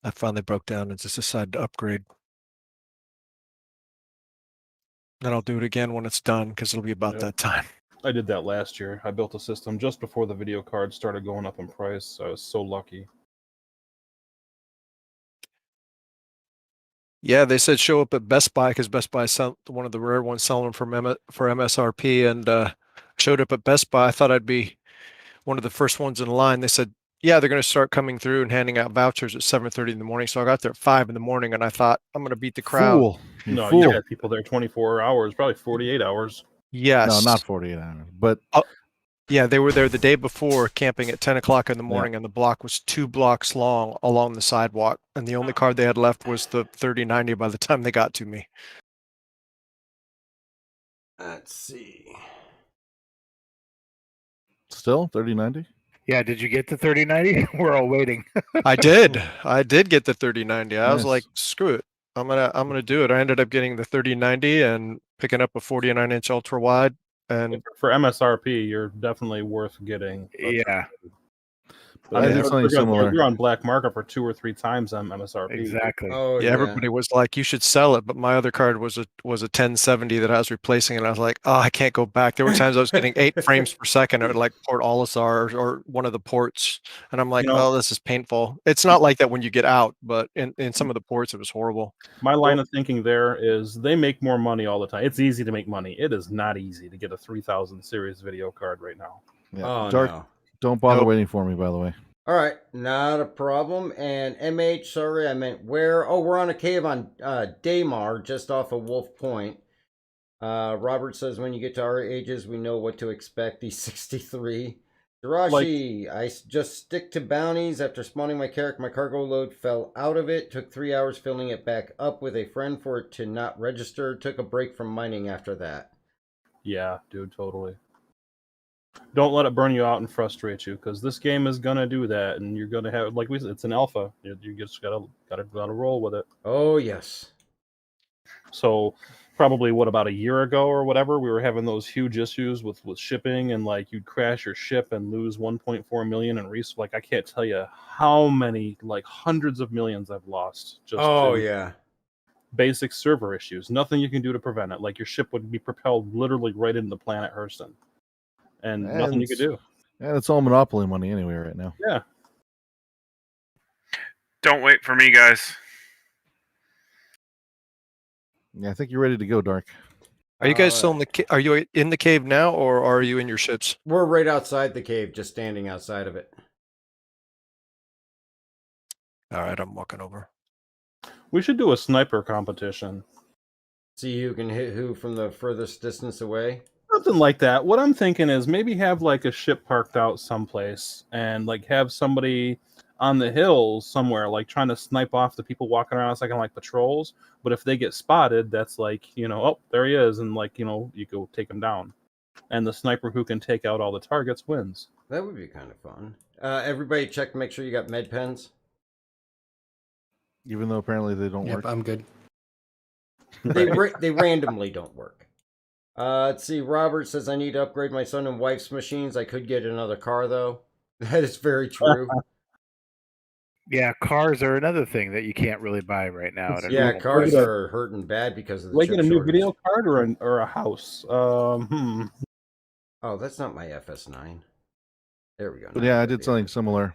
I finally broke down and just decided to upgrade. Then I'll do it again when it's done because it'll be about Yep. that time. I did that last year. I built a system just before the video cards started going up in price. I was so lucky. Yeah, they said show up at Best Buy because Best Buy is one of the rare ones selling them for MSRP, and showed up at Best Buy. I thought I'd be one of the first ones in line. They said, yeah, they're going to start coming through and handing out vouchers at 7:30 in the morning. So I got there at 5 in the morning, and I thought I'm going to beat the crowd. Fool. You No, fool. you had people there 24 hours, probably 48 hours. Yes. No, not 48 hours, but Yeah, they were there the day before, camping at 10 o'clock in the morning, and the block was 2 blocks long along the sidewalk. And the only card they had left was the 3090 by the time they got to me. Let's see. still 3090. Yeah, did you get the 3090? We're all waiting. I did. I did get the 3090. I was Nice. like, screw it. I'm gonna do it. I ended up getting the 3090 and picking up a 49-inch ultra wide. And For MSRP, you're definitely worth getting. Yeah, But I did something similar. You're on black market for 2 or 3 times on MSRP. exactly. Oh yeah, everybody was like, you should sell it. But my other card was a 1070 that I was replacing, and I was like, oh, I can't go back. There were times I was getting 8 frames per second at like Port Olisar or one of the ports, and I'm like, You know- oh, this is painful. It's not like that when you get out, but in some of the ports, it was horrible. My line of thinking there is they make more money all the time. It's easy to make money. It is not easy to get a 3000 series video card right now. Yeah. Oh, Dark, no. don't bother Nope. waiting for me, by the way. All right, not a problem. And MH, sorry, I meant where? Oh, we're on a cave on Daymar, just off of Wolf Point. Robert says, when you get to our ages, we know what to expect. He's 63. Jirashi, I just stick to bounties. After spawning my character, my cargo load fell out of it. Took 3 hours filling it back up with a friend for it to not register. Took a break from mining after that. Yeah, dude, totally. Don't let it burn you out and frustrate you, because this game is gonna do that, and you're gonna have, like we said, it's an alpha. You just gotta roll with it. Oh, yes. So probably about a year ago or whatever, we were having those huge issues with shipping, and like you'd crash your ship and lose 1.4 million in like I can't tell you how many, like hundreds of millions I've lost. Just Oh, to yeah. basic server issues. Nothing you can do to prevent it. Like your ship would be propelled literally right into planet Hurston, and nothing you could do. And it's all Monopoly money anyway right now. Yeah. Don't wait for me, guys. Yeah, I think you're ready to go, Dark. Are you guys still in the? Are you in the cave now, or are you in your ships? We're right outside the cave, just standing outside of it. All right, I'm walking over. We should do a sniper competition. See who can hit who from the furthest distance away. Something like that. What I'm thinking is maybe have like a ship parked out someplace and like have somebody on the hills somewhere like trying to snipe off the people walking around. It's like on like patrols. But if they get spotted, that's like, oh, there he is. And like, you go take him down. And the sniper who can take out all the targets wins. That would be kind of fun. Everybody check to make sure you got med pens. Even though apparently they don't Yep, work. I'm good. They randomly don't work. Let's see. Robert says, I need to upgrade my son and wife's machines. I could get another car, though. That is very true. Yeah, cars are another thing that you can't really buy right now. At a Yeah, normal cars price. are hurting bad because of the Like chip get a new shortage. video card or a house. Oh, that's not my FS9. There we go. But Now yeah, I I got did the something FS9. similar.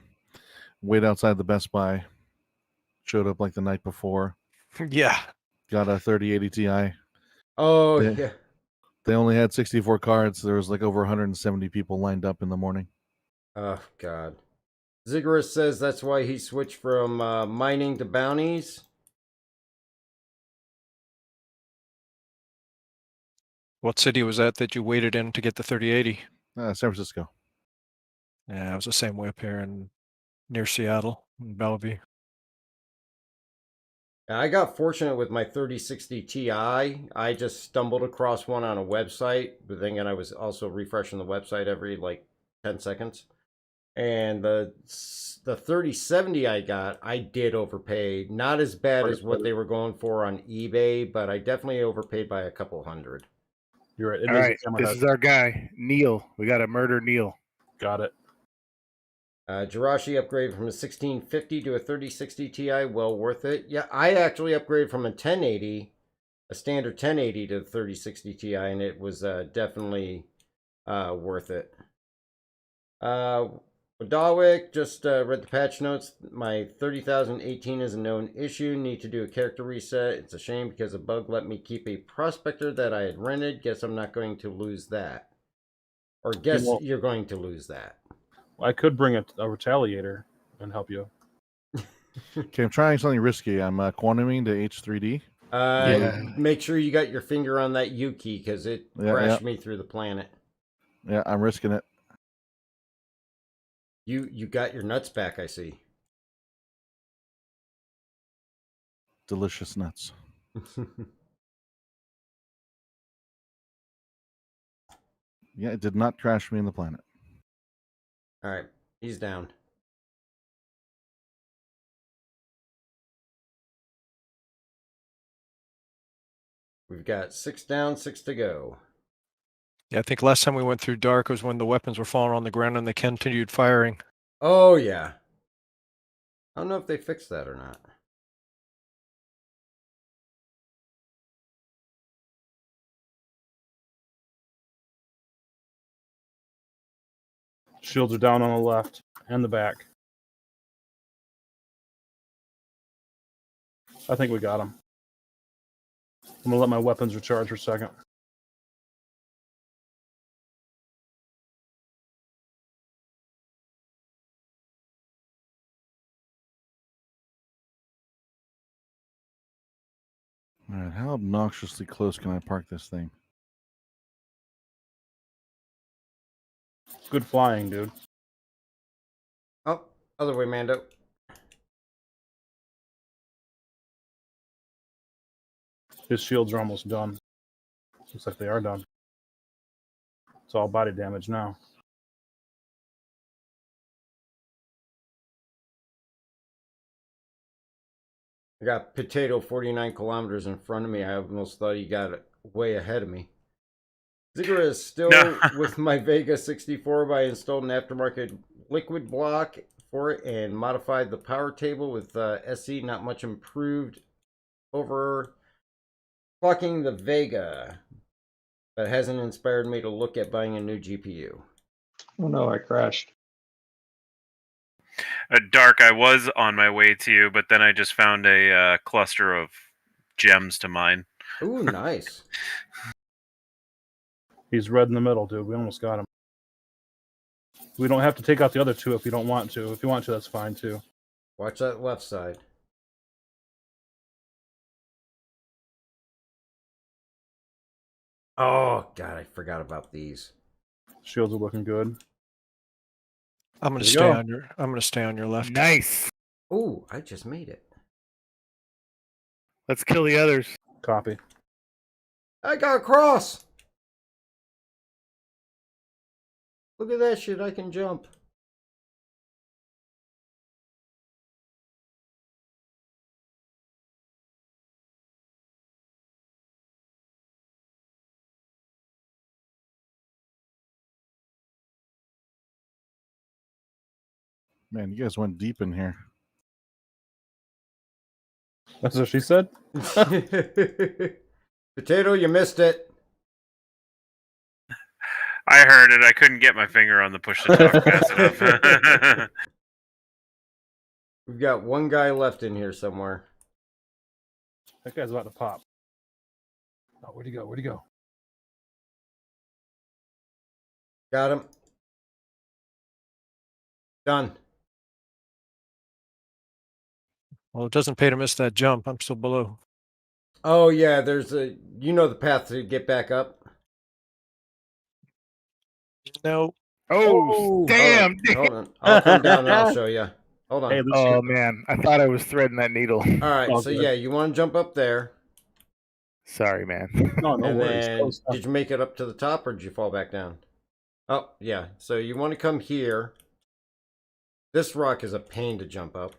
Wait outside the Best Buy. Showed up like the night before. Yeah. Got a 3080 Ti. Oh, They- yeah. They only had 64 cards. There was like over 170 people lined up in the morning. Oh, God. Ziggurat says that's why he switched from mining to bounties. What city was that you waited in to get the 3080? San Francisco. Yeah, it was the same way up here in near Seattle, in Bellevue. I got fortunate with my 3060 Ti. I just stumbled across one on a website, but then again, I was also refreshing the website every like 10 seconds. And the 3070 I got, I did overpay. Not as bad as what they were going for on eBay, but I definitely overpaid by a couple hundred. You're right. All right, this is our guy, Neil. We got to murder Neil. Got it. Jirashi upgraded from a 1650 to a 3060 Ti. Well worth it. Yeah, I actually upgraded from a 1080, a standard 1080 to the 3060 Ti, and it was definitely worth it. Dalwick just read the patch notes. My 30,018 is a known issue. Need to do a character reset. It's a shame because a bug let me keep a prospector that I had rented. Guess I'm not going to lose that. Or guess you're going to lose that. I could bring a retaliator and help you. Okay, I'm trying something risky. I'm quantuming to H3D. Make sure you got your finger on that U key because it crashed me through the planet. Yeah, I'm risking it. You got your nuts back, I see. Delicious nuts. Yeah, it did not crash me in the planet. All right, he's down. We've got 6 down, 6 to go. Yeah, I think last time we went through dark was when the weapons were falling on the ground and they continued firing. Oh, yeah. I don't know if they fixed that or not. Shields are down on the left and the back. I think we got him. I'm going to let my weapons recharge for a second. All right, how obnoxiously close can I park this thing? Good flying, dude. Oh, other way, Mando. His shields are almost done. Looks like they are done. It's all body damage now. I got Potato 49 kilometers in front of me. I almost thought he got it way ahead of me. Ziggurat is still with my Vega 64, but I installed an aftermarket liquid block for it and modified the power table with SE. Not much improved over clocking the Vega, but hasn't inspired me to look at buying a new GPU. Oh no, I crashed. Dark, I was on my way to you, but then I just found a cluster of gems to mine. Ooh, nice. He's red in the middle, dude. We almost got him. We don't have to take out the other two if you don't want to. If you want to, that's fine too. Watch that left side. Oh, God, I forgot about these. Shields are looking good. I'm gonna I'm gonna stay on your left. Nice. Ooh, I just made it. Let's kill the others. Copy. I got across. Look at that shit. I can jump. Man, you guys went deep in here. That's what she said? Potato, you missed it. I heard it. I couldn't get my finger on the push to talk fast enough. We've got one guy left in here somewhere. That guy's about to pop. Oh, where'd he go? Where'd he go? Got him. Done. Well, it doesn't pay to miss that jump. I'm still below. Oh yeah, there's a. You know the path to get back up. No. Oh, damn! Hold on. I'll come down and I'll show you. Hold on. Hey, Lucy, Oh man, I thought I was threading that needle. All right, Oh, so good. yeah, you want to jump up there, Sorry, man. no, no and worries. then Close enough. did you make it up to the top or did you fall back down? Oh yeah, so you want to come here. This rock is a pain to jump up.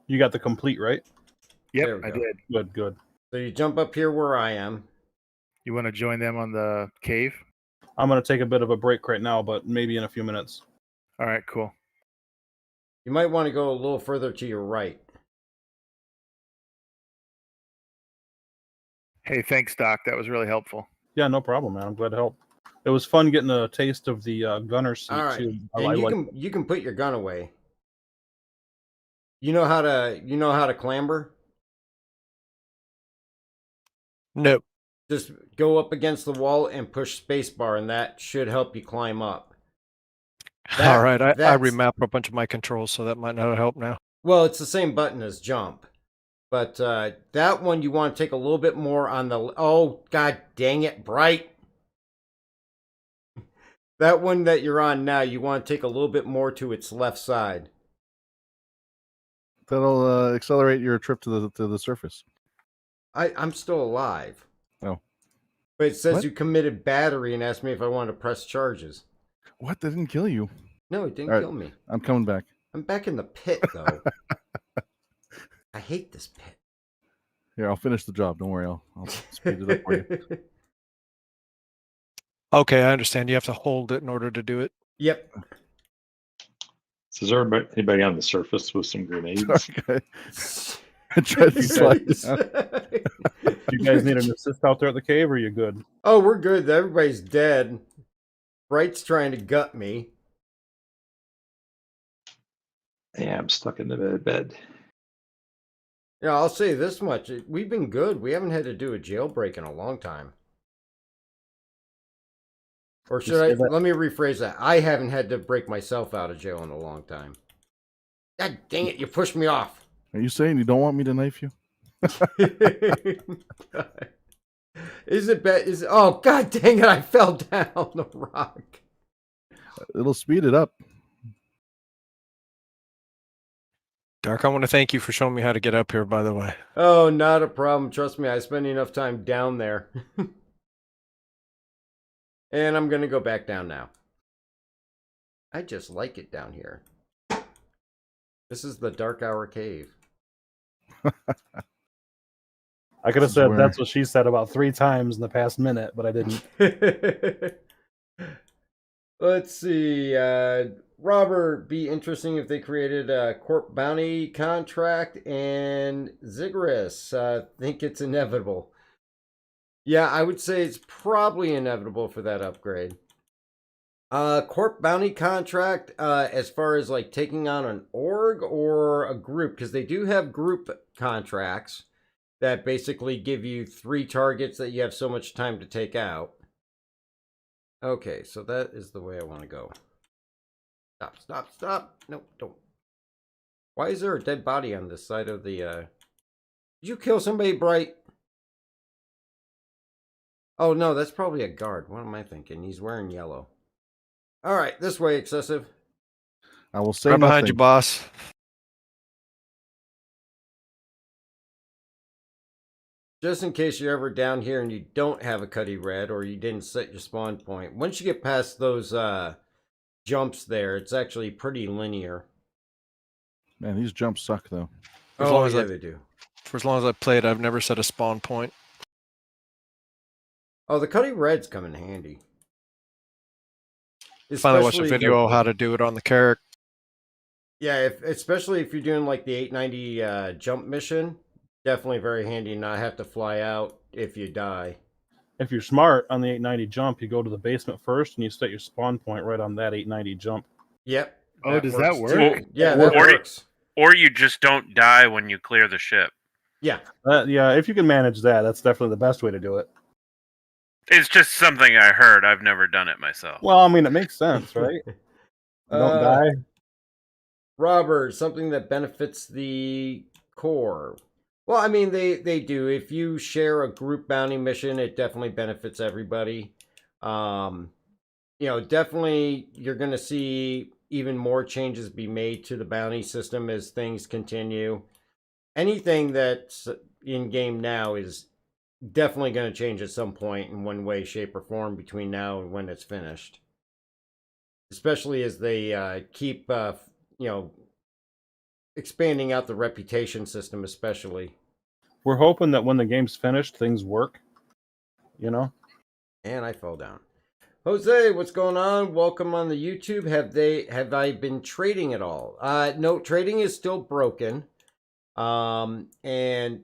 You got the complete, right? There Yep, we I go. did. Good, good. So you jump up here where I am. You want to join them on the cave? I'm going to take a bit of a break right now, but maybe in a few minutes. All right, cool. You might want to go a little further to your right. Hey, thanks, Doc. That was really helpful. Yeah, no problem, man. I'm glad to help. It was fun getting a taste of the gunner seat, All right, too. and you can put your gun away. You know how to clamber? No. Just go up against the wall and push spacebar, and that should help you climb up. All right. I that's- remapped a bunch of my controls, so that might not help now. Well, it's the same button as jump, but that one you want to take a little bit more on the. Oh God, dang it, Bright! That one that you're on now, you want to take a little bit more to its left side. That'll accelerate your trip to the surface. I'm still alive. Oh. But it says What? you committed battery and asked me if I wanted to press charges. What? That didn't kill you. No, it didn't All right. kill me. I'm coming back. I'm back in the pit, though. I hate this pit. Here, I'll finish the job. Don't worry. I'll speed it up for you. Okay, I understand. You have to hold it in order to do it. Yep. So is there anybody on the surface with some grenades? Okay. I tried to slide down. Do you guys need an assist out there at the cave, or are you good? Oh, we're good. Everybody's dead. Bright's trying to gut me. Yeah, I'm stuck in the bed. Yeah, I'll say this much. We've been good. We haven't had to do a jailbreak in a long time. Or should I? Let me rephrase that. I haven't had to break myself out of jail in a long time. God dang it, you pushed me off. Are you saying you don't want me to knife you? Is it bad? Oh, God dang it, I fell down the rock. It'll speed it up. Dark, I want to thank you for showing me how to get up here, by the way. Oh, not a problem. Trust me, I spend enough time down there. And I'm going to go back down now. I just like it down here. This is the Dark Hour Cave. I could have said that's what she said about 3 times in the past minute, but I didn't. Let's see. Robert, be interesting if they created a Corp Bounty contract, and Ziggurat, think it's inevitable. Yeah, I would say it's probably inevitable for that upgrade. Corp Bounty contract, as far as like taking on an org or a group, because they do have group contracts that basically give you 3 targets that you have so much time to take out. Okay, so that is the way I want to go. Stop, stop, stop. No, don't. Why is there a dead body on this side of the, Did you kill somebody, Bright? Oh, no, that's probably a guard. What am I thinking? He's wearing yellow. All right, this way, Excessive. I will say Right behind you, nothing. boss. Just in case you're ever down here and you don't have a Cuddy Red or you didn't set your spawn point, once you get past those jumps there, it's actually pretty linear. Man, these jumps suck though. As Oh, long as yeah, I- they do. For as long as I've played, I've never set a spawn point. Oh, the Cuddy Reds come in handy. Finally watched a Especially- video on how to do it on the Carrack. Yeah, especially if you're doing like the 890 jump mission, definitely very handy to not have to fly out if you die. If you're smart on the 890 jump, you go to the basement first and you set your spawn point right on that 890 jump. Yep, Oh, does that works, too. work? Yeah, that Or- works. Or you just don't die when you clear the ship. Yeah. Yeah, if you can manage that, that's definitely the best way to do it. It's just something I heard. I've never done it myself. Well, I mean, it makes sense, right? Don't die. Robert, something that benefits the core. Well, I mean, they do. If you share a group bounty mission, it definitely benefits everybody. Definitely you're going to see even more changes be made to the bounty system as things continue. Anything that's in game now is definitely going to change at some point in one way, shape, or form between now and when it's finished. Especially as they keep, expanding out the reputation system, especially. We're hoping that when the game's finished, things work. You know? And I fell down. Jose, what's going on? Welcome on the YouTube. Have I been trading at all? No, trading is still broken. And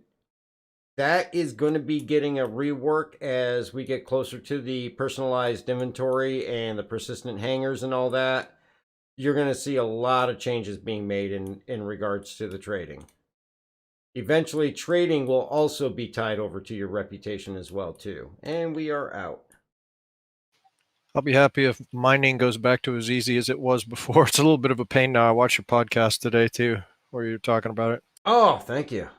that is going to be getting a rework as we get closer to the personalized inventory and the persistent hangers and all that. You're going to see a lot of changes being made in regards to the trading. Eventually, trading will also be tied over to your reputation as well, too. And we are out. I'll be happy if mining goes back to as easy as it was before. It's a little bit of a pain now. I watched your podcast today too, where you're talking about it. Oh, thank you.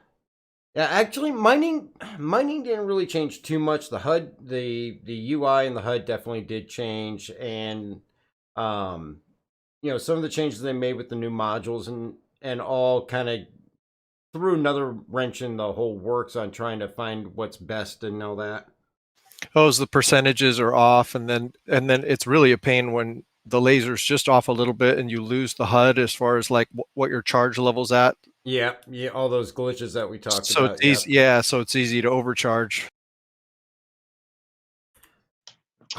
Yeah, actually, mining didn't really change too much. The HUD, the UI and the HUD definitely did change, and some of the changes they made with the new modules and all kind of threw another wrench in the whole works on trying to find what's best and all that. Oh, the percentages are off, and then it's really a pain when the laser's just off a little bit and you lose the HUD as far as like what your charge level's at. Yeah, all those glitches that we talked So about. it's easy, so it's easy to overcharge.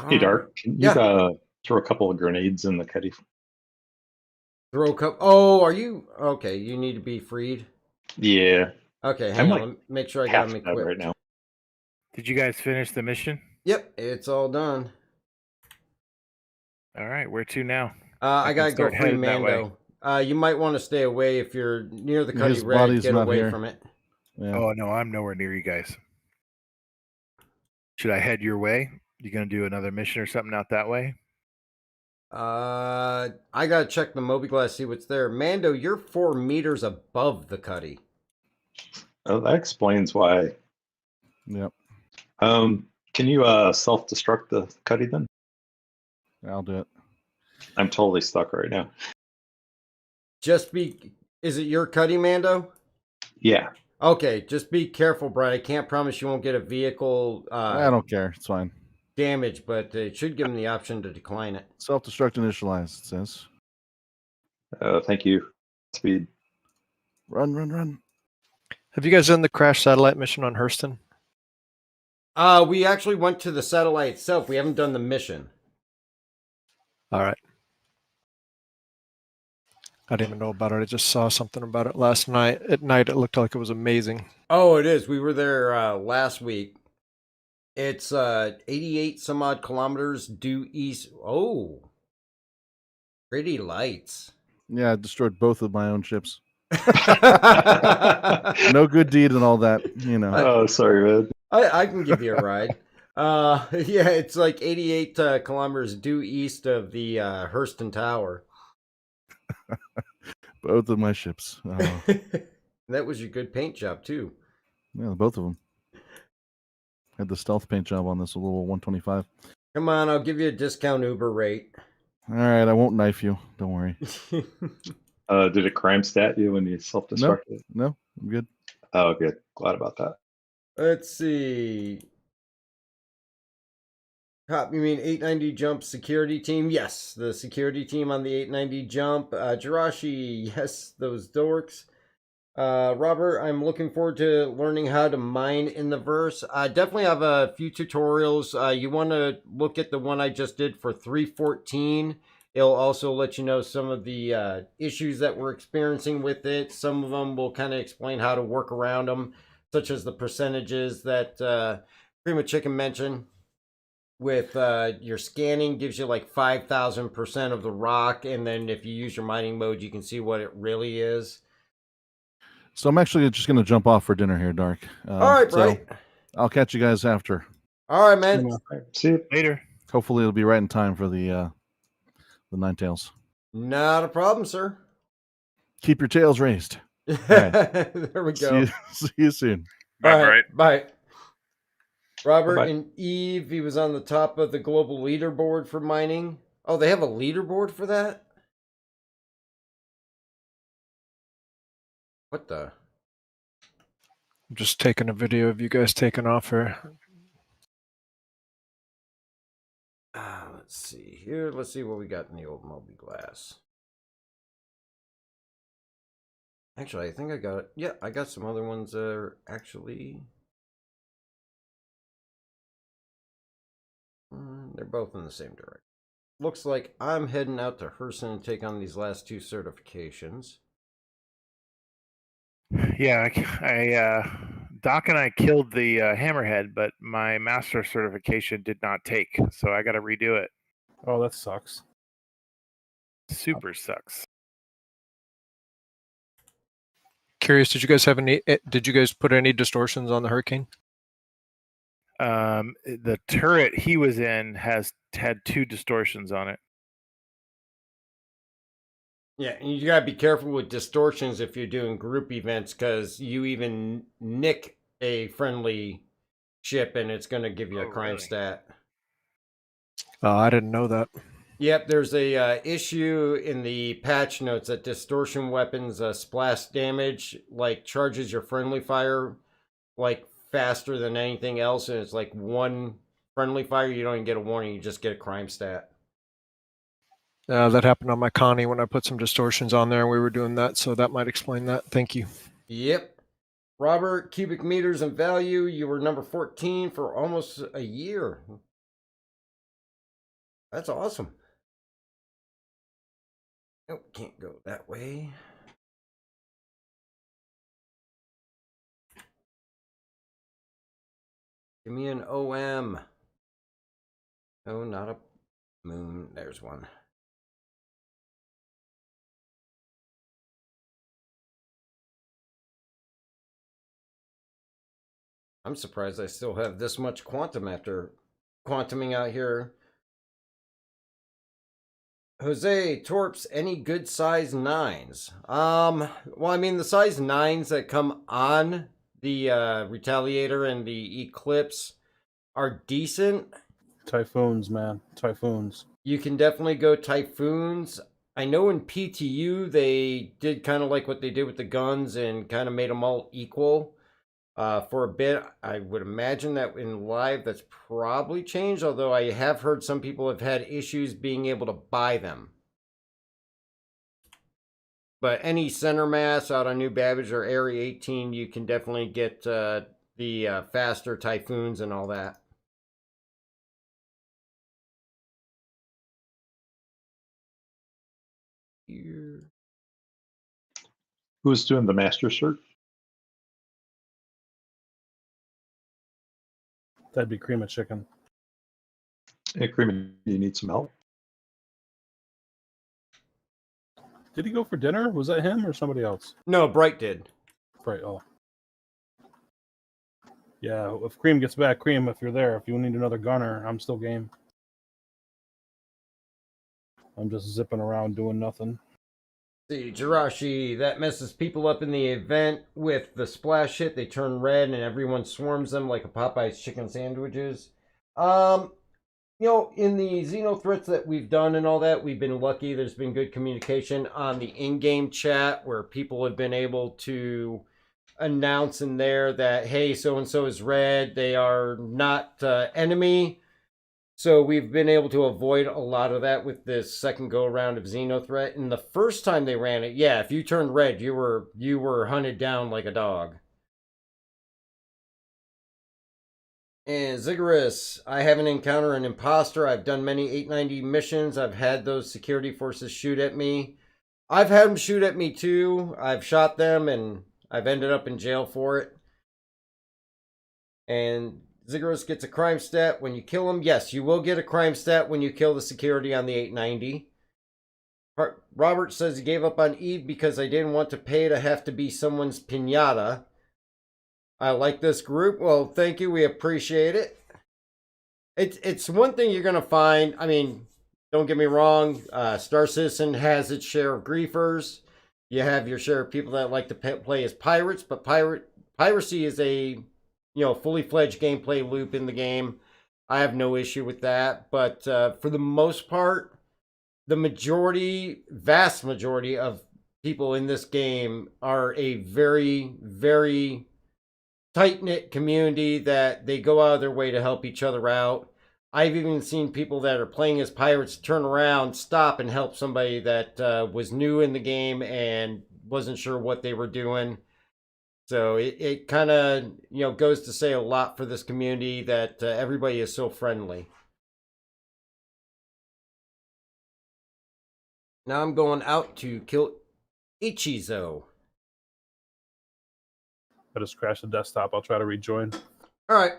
Hey, Dark, can you throw a couple of grenades in the Cuddy? Throw a couple. Oh, are you okay? You need to be freed. Yeah. Okay, hang on. Let me make sure I got them equipped right now. Did you guys finish the mission? Yep, it's all done. All right, where to now? I gotta go start free headed that way. Mando. You might want to stay away if you're near the Cuddy His Red. body's Get not away here. from it. Yeah. Oh no, I'm nowhere near you guys. Should I head your way? You gonna do another mission or something out that way? I gotta check the Moby-Glass, see what's there. Mando, you're 4 meters above the Cuddy. Oh, that explains why. Yep. Can you self-destruct the Cuddy then? I'll do it. I'm totally stuck right now. Is it your Cuddy, Mando? Yeah. Okay, just be careful, Brad. I can't promise you won't get a vehicle I don't care. It's fine. damage, but it should give them the option to decline it. Self-destruct initialized, it says. Thank you. Speed. Run. Have you guys done the crash satellite mission on Hurston? We actually went to the satellite itself. We haven't done the mission. All right. I didn't even know about it. I just saw something about it last night. At night, it looked like it was amazing. Oh, it is. We were there last week. It's 88 some odd kilometers due east. Oh, pretty lights. Yeah, I destroyed both of my own ships. No good deed and all that, you know. Oh, sorry, man. I can give you a ride. Yeah, it's like 88 kilometers due east of the Hurston Tower. Both of my ships. That was your good paint job too. Yeah, both of them. Had the stealth paint job on this little 125. Come on, I'll give you a discount Uber rate. All right, I won't knife you. Don't worry. Did it crime stat you when you self-destructed? No, I'm good. Oh, good. Glad about that. Let's see. Cop, you mean 890 jump security team? Yes, the security team on the 890 jump. Jirashi, yes, those dorks. Robert, I'm looking forward to learning how to mine in the verse. I definitely have a few tutorials. You want to look at the one I just did for 3.14. It'll also let you know some of the issues that we're experiencing with it. Some of them will kind of explain how to work around them, such as the percentages that Prima Chicken mentioned. with your scanning gives you like 5,000% of the rock, and then if you use your mining mode, you can see what it really is. So I'm actually just going to jump off for dinner here, Dark. All right, so Bright. I'll catch you guys after. All right, man. See you later. Hopefully it'll be right in time for the Ninetales. Not a problem, sir. Keep your tails raised. There we go. See you soon. Bye, All Bright. Bye. Robert Bye-bye. and Eve, he was on the top of the global leaderboard for mining. Oh, they have a leaderboard for that? What the? I'm just taking a video of you guys taking off here. Let's see here. Let's see what we got in the old Moby Glass. Actually, I think I got it. Yeah, I got some other ones that are actually... they're both in the same direction. Looks like I'm heading out to Herson and take on these last 2 certifications. Yeah, Doc and I killed the hammerhead, but my master certification did not take, so I got to redo it. Oh, that sucks. Super sucks. Curious, did you guys have any? Did you guys put any distortions on the Hurricane? The turret he was in had 2 distortions on it. Yeah, and you gotta be careful with distortions if you're doing group events, because you even nick a friendly ship and it's gonna give you a crime stat. I didn't know that. Yep, there's a issue in the patch notes that distortion weapons splash damage like charges your friendly fire like faster than anything else, and it's like 1 friendly fire, you don't even get a warning, you just get a crime stat. That happened on my Connie when I put some distortions on there. We were doing that, so that might explain that. Thank you. Yep. Robert, cubic meters and value, you were number 14 for almost a year. That's awesome. Nope, can't go that way. Give me an OM. No, not a moon. There's one. I'm surprised I still have this much quantum after quantuming out here. Jose Torps, any good size 9s? Well, I mean, the size 9s that come on the Retaliator and the Eclipse are decent. Typhoons, man. Typhoons. You can definitely go Typhoons. I know in PTU they did kind of like what they did with the guns and kind of made them all equal. For a bit, I would imagine that in live that's probably changed, although I have heard some people have had issues being able to buy them. But any center mass out on New Babbage or Area 18, you can definitely get the faster Typhoons and all that. Here. Who's doing the master cert? That'd be cream of chicken. Hey, Cream, you need some help? Did he go for dinner? Was that him or somebody else? No, Bright did. Right. Oh. Yeah, if Cream gets back, Cream, if you're there, if you need another gunner, I'm still game. I'm just zipping around doing nothing. See, Jirashi, that messes people up in the event with the splash hit. They turn red and everyone swarms them like a Popeye's chicken sandwiches. You know, in the Xeno threats that we've done and all that, we've been lucky. There's been good communication on the in-game chat where people have been able to announce in there that, hey, so-and-so is red. They are not enemy. So we've been able to avoid a lot of that with this second go-around of Xeno threat. And the first time they ran it, yeah, if you turned red, you were hunted down like a dog. And Ziggurat, I haven't encountered an imposter. I've done many 890 missions. I've had those security forces shoot at me. I've had them shoot at me too. I've shot them and I've ended up in jail for it. And Ziggurat gets a crime stat when you kill him. Yes, you will get a crime stat when you kill the security on the 890. Robert says he gave up on Eve because I didn't want to pay to have to be someone's pinata. I like this group. Well, thank you. We appreciate it. It's one thing you're going to find. I mean, don't get me wrong. Star Citizen has its share of griefers. You have your share of people that like to play as pirates, but piracy is a fully fledged gameplay loop in the game. I have no issue with that. But for the most part, the vast majority of people in this game are a very, very tight-knit community that they go out of their way to help each other out. I've even seen people that are playing as pirates turn around, stop, and help somebody that was new in the game and wasn't sure what they were doing. So it kind of goes to say a lot for this community that everybody is so friendly. Now I'm going out to kill Ichizo. I just crashed the desktop. I'll try to rejoin. All right.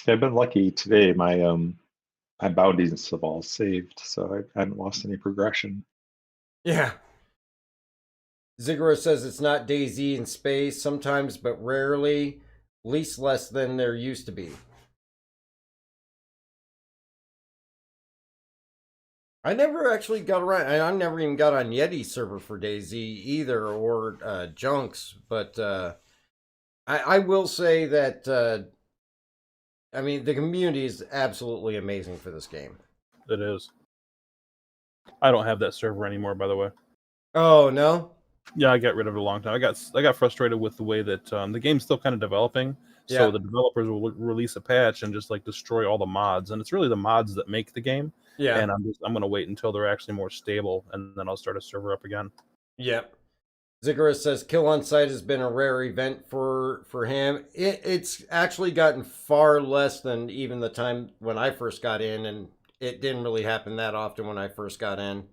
I've been lucky today. My bounties have all saved, so I haven't lost any progression. Yeah. Ziggurat says it's not DayZ in space sometimes, but rarely, least less than there used to be. I never actually got around. I never even got on Yeti server for DayZ either, or Junks. But I will say that I mean the community is absolutely amazing for this game. It is. I don't have that server anymore, by the way. Oh no. Yeah, I got rid of it a long time. I got frustrated with the way that the game's still kind of developing. So Yeah. the developers will release a patch and just like destroy all the mods, and it's really the mods that make the game. Yeah. And I'm gonna wait until they're actually more stable, and then I'll start a server up again. Yep. Ziggurat says kill on site has been a rare event for him. It's actually gotten far less than even the time when I first got in, and it didn't really happen that often when I first got in.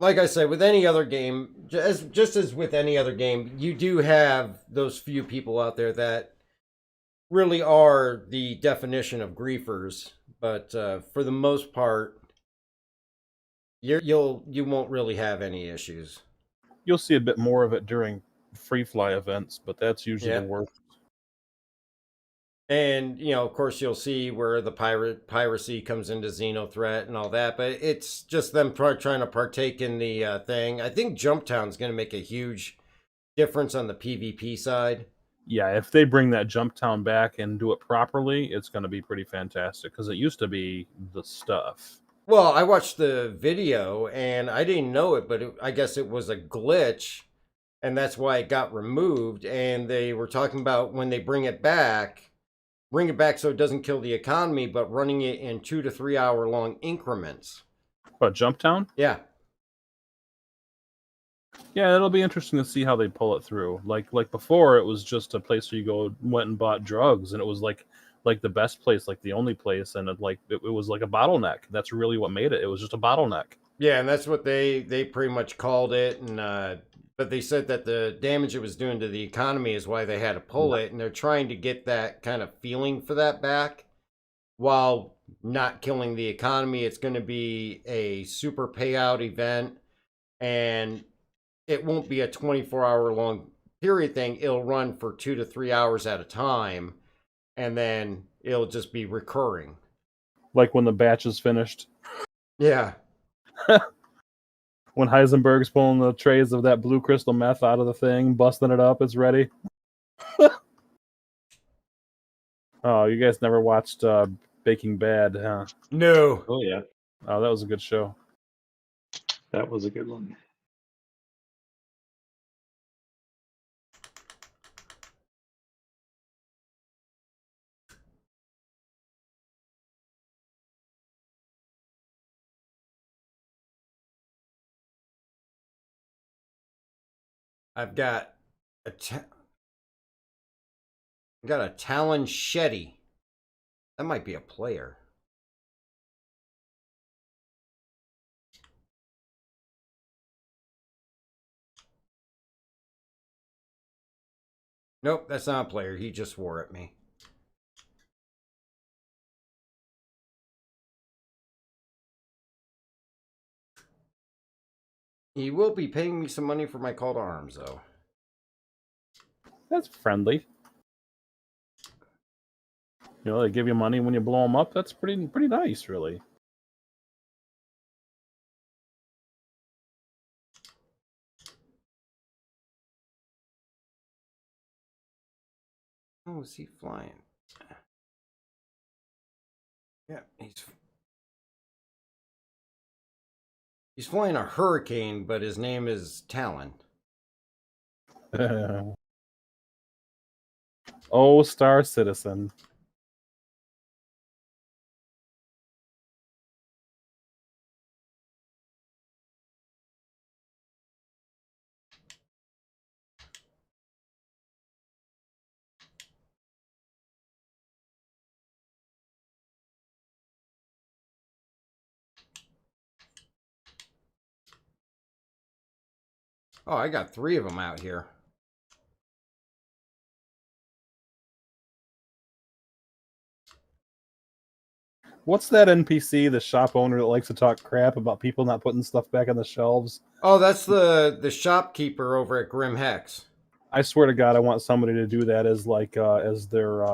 Like I said, with any other game, just as with any other game, you do have those few people out there that really are the definition of griefers. But for the most part, you won't really have any issues. You'll see a bit more of it during free fly events, but that's usually Yeah. the worst. And, of course, you'll see where the piracy comes into Xenothreat and all that, but it's just them trying to partake in the thing. I think Jumptown's going to make a huge difference on the PvP side. Yeah, if they bring that jump town back and do it properly, it's going to be pretty fantastic, because it used to be the stuff. Well, I watched the video, and I didn't know it, but I guess it was a glitch, and that's why it got removed, and they were talking about when they bring it back so it doesn't kill the economy, but running it in 2 to 3 hour long increments. But jump town? Yeah. Yeah, it'll be interesting to see how they pull it through. Like before, it was just a place where you went and bought drugs, and it was like the best place, like the only place, and it was like a bottleneck. That's really what made it. It was just a bottleneck. Yeah, and that's what they pretty much called it, and but they said that the damage it was doing to the economy is why they had to pull it, and they're trying to get that kind of feeling for that back while not killing the economy. It's going to be a super payout event, and it won't be a 24-hour long period thing. It'll run for 2 to 3 hours at a time, and then it'll just be recurring. Like when the batch is finished. Yeah. When Heisenberg's pulling the trays of that blue crystal meth out of the thing, busting it up, it's ready. Oh, you guys never watched Breaking Bad, huh? No. Oh yeah, Oh, that was a good show. that was a good one. I've got a Talon Shetty. That might be a player. Nope, that's not a player. He just swore at me. He will be paying me some money for my call to arms, though. That's friendly. You know, they give you money when you blow them up. That's pretty nice, really. Oh, is he flying? Yeah, he's flying a Hurricane, but his name is Talon. Oh, Star Citizen. Oh, I got 3 of them out here. What's that NPC, the shop owner that likes to talk crap about people not putting stuff back on the shelves? Oh, that's the shopkeeper over at Grim Hex. I swear to God, I want somebody to do that as like as their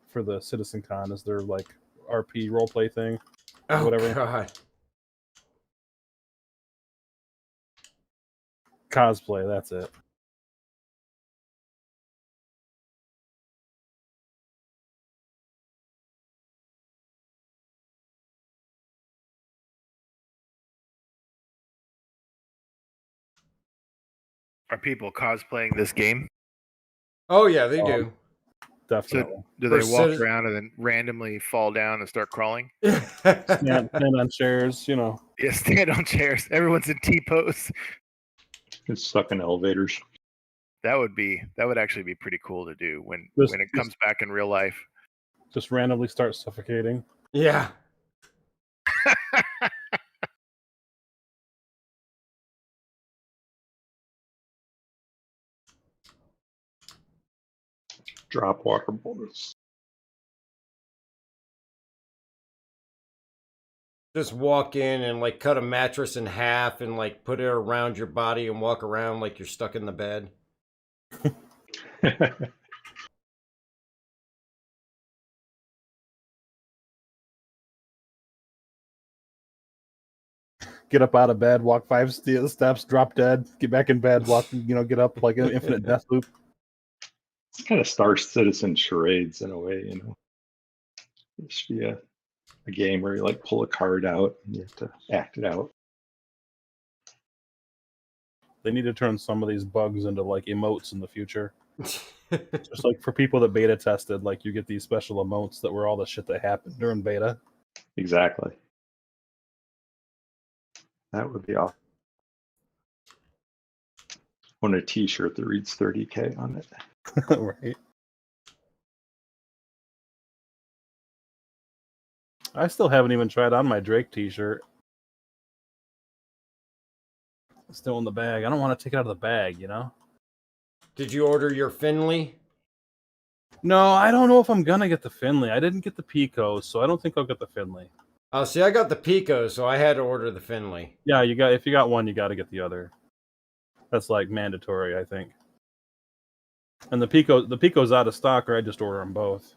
for the Citizen Con, as their like RP roleplay thing. Oh, whatever. God. Cosplay, that's it. Are people cosplaying this game? Oh, yeah, they do. Definitely. So do they For walk citi- around and then randomly fall down and start crawling? Stand on chairs, you know. Yeah, stand on chairs. Everyone's in T pose. It's stuck in elevators. That would actually be pretty cool to do when Just- it comes back in real life. Just randomly start suffocating. Yeah. Drop water bonus. Just walk in and like cut a mattress in half and like put it around your body and walk around like you're stuck in the bed. Get up out of bed, walk 5 steps, drop dead, get back in bed, walk, get up like an infinite death loop. It's kind of Star Citizen charades in a way, you know. It should be a game where you like pull a card out and you have to act it out. They need to turn some of these bugs into like emotes in the future. Just like for people that beta tested, like you get these special emotes that were all the shit that happened during beta. Exactly. That would be awesome. Want a T-shirt that reads 30K on it. Right. I still haven't even tried on my Drake t-shirt. It's still in the bag. I don't want to take it out of the bag, you know? Did you order your Finley? No, I don't know if I'm gonna get the Finley. I didn't get the Pico, so I don't think I'll get the Finley. Oh, see, I got the Pico, so I had to order the Finley. Yeah, if you got one, you got to get the other. That's like mandatory, I think. And the Pico's out of stock, or I just order them both.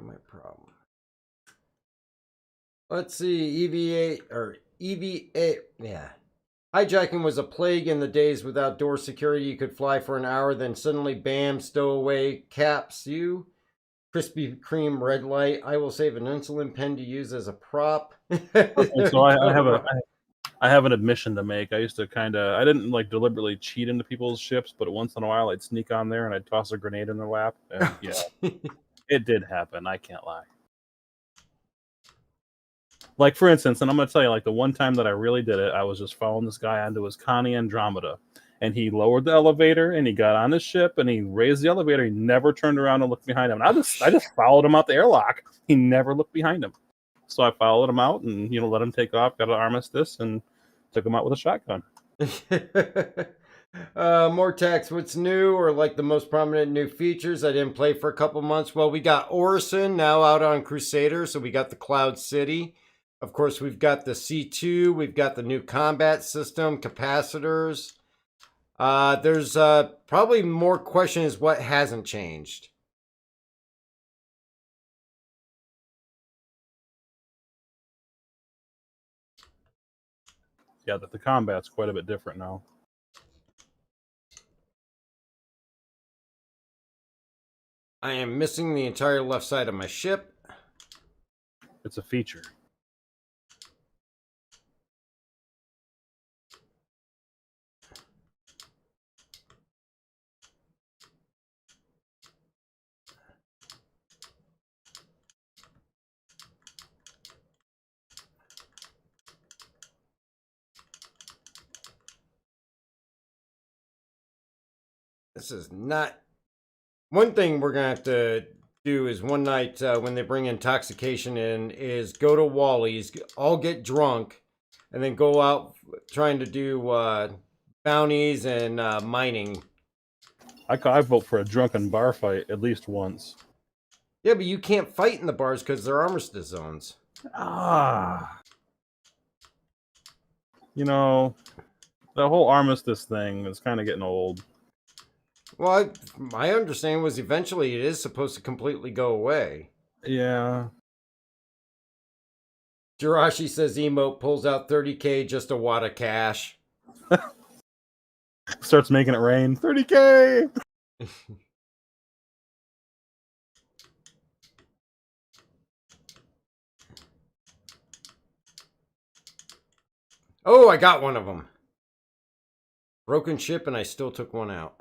My problem. Let's see, EVA, yeah. Hijacking was a plague in the days without door security. You could fly for an hour, then suddenly, bam, stowaway caps you. Krispy Kreme red light. I will save an insulin pen to use as a prop. Okay, so I have an admission to make. I used to I didn't like deliberately cheat into people's ships, but once in a while I'd sneak on there and I'd toss a grenade in their lap. And yeah, it did happen. I can't lie. Like for instance, and I'm gonna tell you, like the one time that I really did it, I was just following this guy onto his Connie Andromeda, and he lowered the elevator and he got on his ship and he raised the elevator. He never turned around and looked behind him. And I just followed him out the airlock. He never looked behind him. So I followed him out and let him take off. Got an armistice and took him out with a shotgun. Mortax, what's new or like the most prominent new features? I didn't play for a couple months. Well, we got Orison now out on Crusader, so we got the Cloud City. Of course, we've got the C2. We've got the new combat system, capacitors. There's probably more questions what hasn't changed. Yeah, the combat's quite a bit different now. I am missing the entire left side of my ship. It's a feature. This is not... One thing we're going to have to do is one night when they bring intoxication in is go to Wally's, all get drunk, and then go out trying to do bounties and mining. I vote for a drunken bar fight at least once. Yeah, but you can't fight in the bars because they're armistice zones. The whole armistice thing is kind of getting old. Well, my understanding was eventually it is supposed to completely go away. Yeah. Jirashi says emote pulls out 30K just a wad of cash. Starts making it rain. 30K! Oh, I got one of them. Broken ship and I still took one out.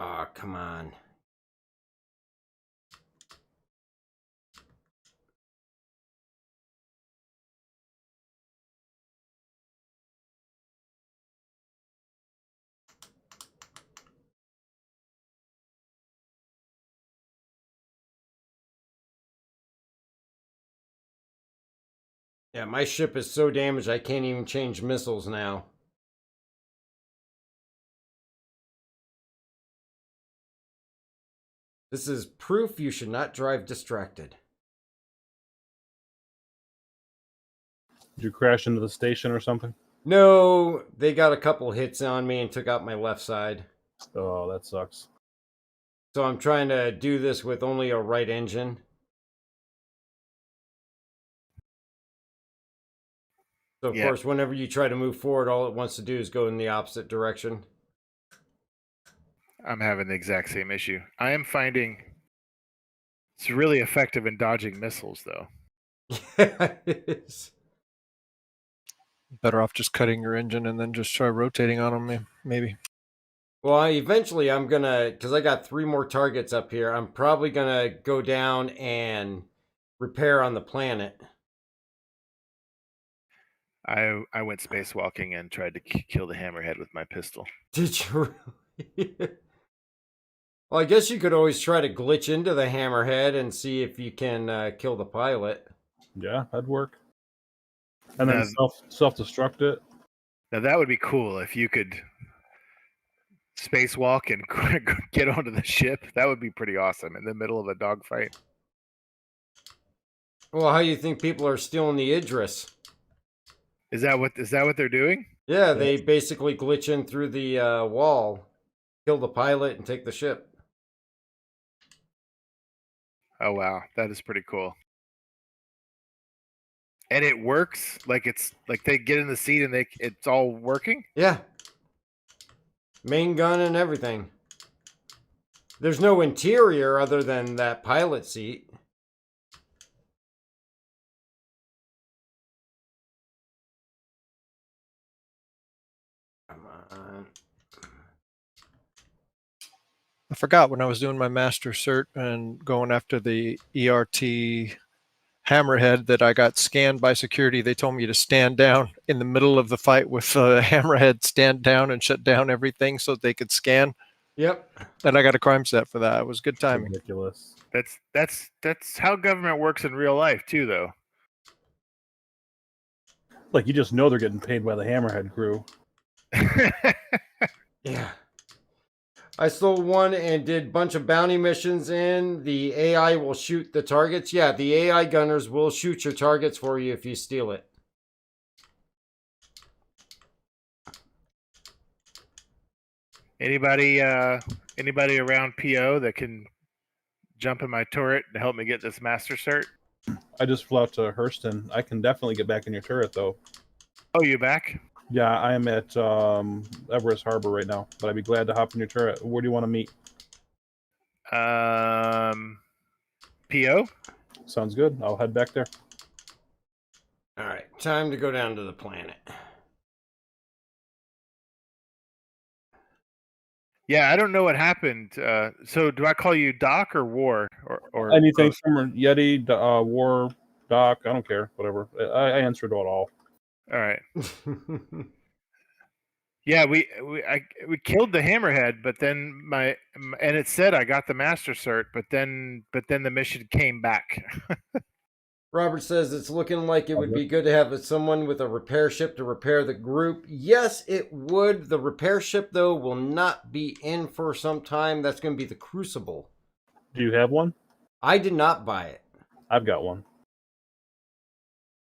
Aw, come on. Yeah, my ship is so damaged I can't even change missiles now. This is proof you should not drive distracted. Did you crash into the station or something? No, they got a couple hits on me and took out my left side. Oh, that sucks. So I'm trying to do this with only a right engine. So, of course, whenever you try to move forward, all it wants to do is go in the opposite direction. I'm having the exact same issue. I am finding it's really effective in dodging missiles, though. It is. Better off just cutting your engine and then just try rotating on them, maybe. Well, eventually I'm going to, because I got 3 more targets up here, I'm probably going to go down and repair on the planet. I went spacewalking and tried to kill the hammerhead with my pistol. Did you really? Well, I guess you could always try to glitch into the hammerhead and see if you can kill the pilot. Yeah, that'd work. And then self-destruct it. Now that would be cool if you could spacewalk and get onto the ship. That would be pretty awesome in the middle of a dogfight. Well, how do you think people are stealing the Idris? Is that what they're doing? Yeah, they basically glitch in through the wall, kill the pilot, and take the ship. Oh wow, that is pretty cool. And it works. Like it's like they get in the seat and it's all working. Yeah. Main gun and everything. There's no interior other than that pilot seat. Come on. I forgot when I was doing my master cert and going after the ERT hammerhead that I got scanned by security. They told me to stand down in the middle of the fight with hammerhead, stand down and shut down everything so they could scan. Yep. And I got a crime set for that. It was good timing. Ridiculous. That's how government works in real life too, though. Like you just know they're getting paid by the Hammerhead crew. Yeah. I stole one and did a bunch of bounty missions in. The AI will shoot the targets. Yeah, the AI gunners will shoot your targets for you if you steal it. Anybody around PO that can jump in my turret to help me get this master cert? I just flew out to Hurston. I can definitely get back in your turret though. Oh, you back? Yeah, I am at Everest Harbor right now, but I'd be glad to hop in your turret. Where do you want to meet? PO? Sounds good. I'll head back there. All right, time to go down to the planet. Yeah, I don't know what happened. So do I call you Doc or War or anything from Yeti, War, Doc? I don't care. Whatever. I answered it all. All right. Yeah, we killed the hammerhead, but then and it said I got the master cert, but then the mission came back. Robert says it's looking like it would be good to have someone with a repair ship to repair the group. Yes, it would. The repair ship, though, will not be in for some time. That's going to be the Crucible. Do you have one? I did not buy it. I've got one.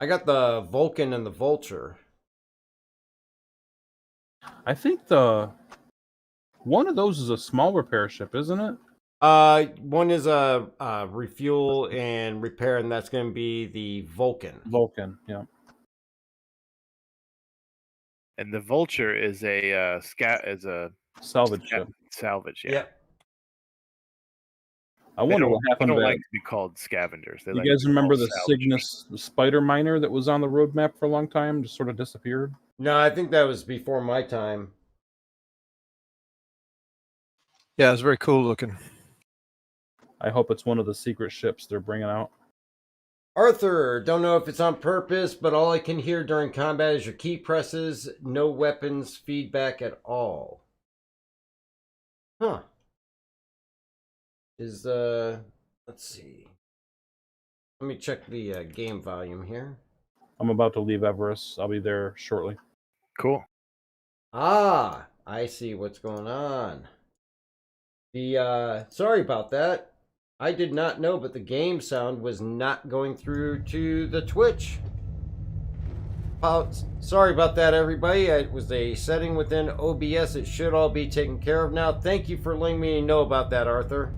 I got the Vulcan and the Vulture. I think one of those is a small repair ship, isn't it? One is a refuel and repair, and that's going to be the Vulcan. Vulcan, yeah. And the Vulture is a salvage ship. Salvage, yeah. Yep. I wonder what happened. They don't to like to be called scavengers. They you like guys to be remember called the salvage. Cygnus spider miner that was on the roadmap for a long time, just sort of disappeared? No, I think that was before my time. Yeah, it's very cool looking. I hope it's one of the secret ships they're bringing out. Arthur, don't know if it's on purpose, but all I can hear during combat is your key presses, no weapons feedback at all. Huh. Let's see. Let me check the game volume here. I'm about to leave Everest. I'll be there shortly. Cool. Ah, I see what's going on. Sorry about that. I did not know, but the game sound was not going through to the Twitch. Oh, sorry about that, everybody. It was a setting within OBS. It should all be taken care of now. Thank you for letting me know about that, Arthur.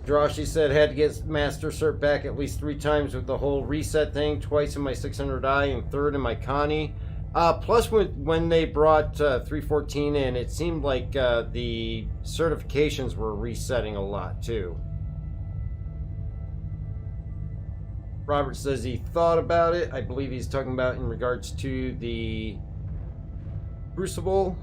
Droshi said had to get Master Cert back at least 3 times with the whole reset thing. Twice in my 600i and 3rd in my Connie. Plus, when they brought 314 in, it seemed like the certifications were resetting a lot, too. Robert says he thought about it. I believe he's talking about in regards to the Crucible.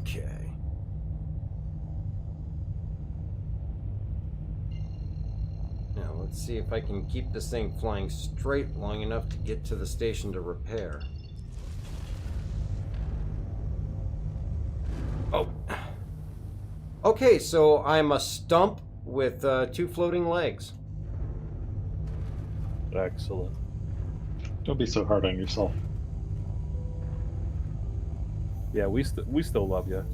Okay. Now let's see if I can keep this thing flying straight long enough to get to the station to repair. Oh. Okay, so I'm a stump with 2 floating legs. Excellent. Don't be so hard on yourself. Yeah, we still love you.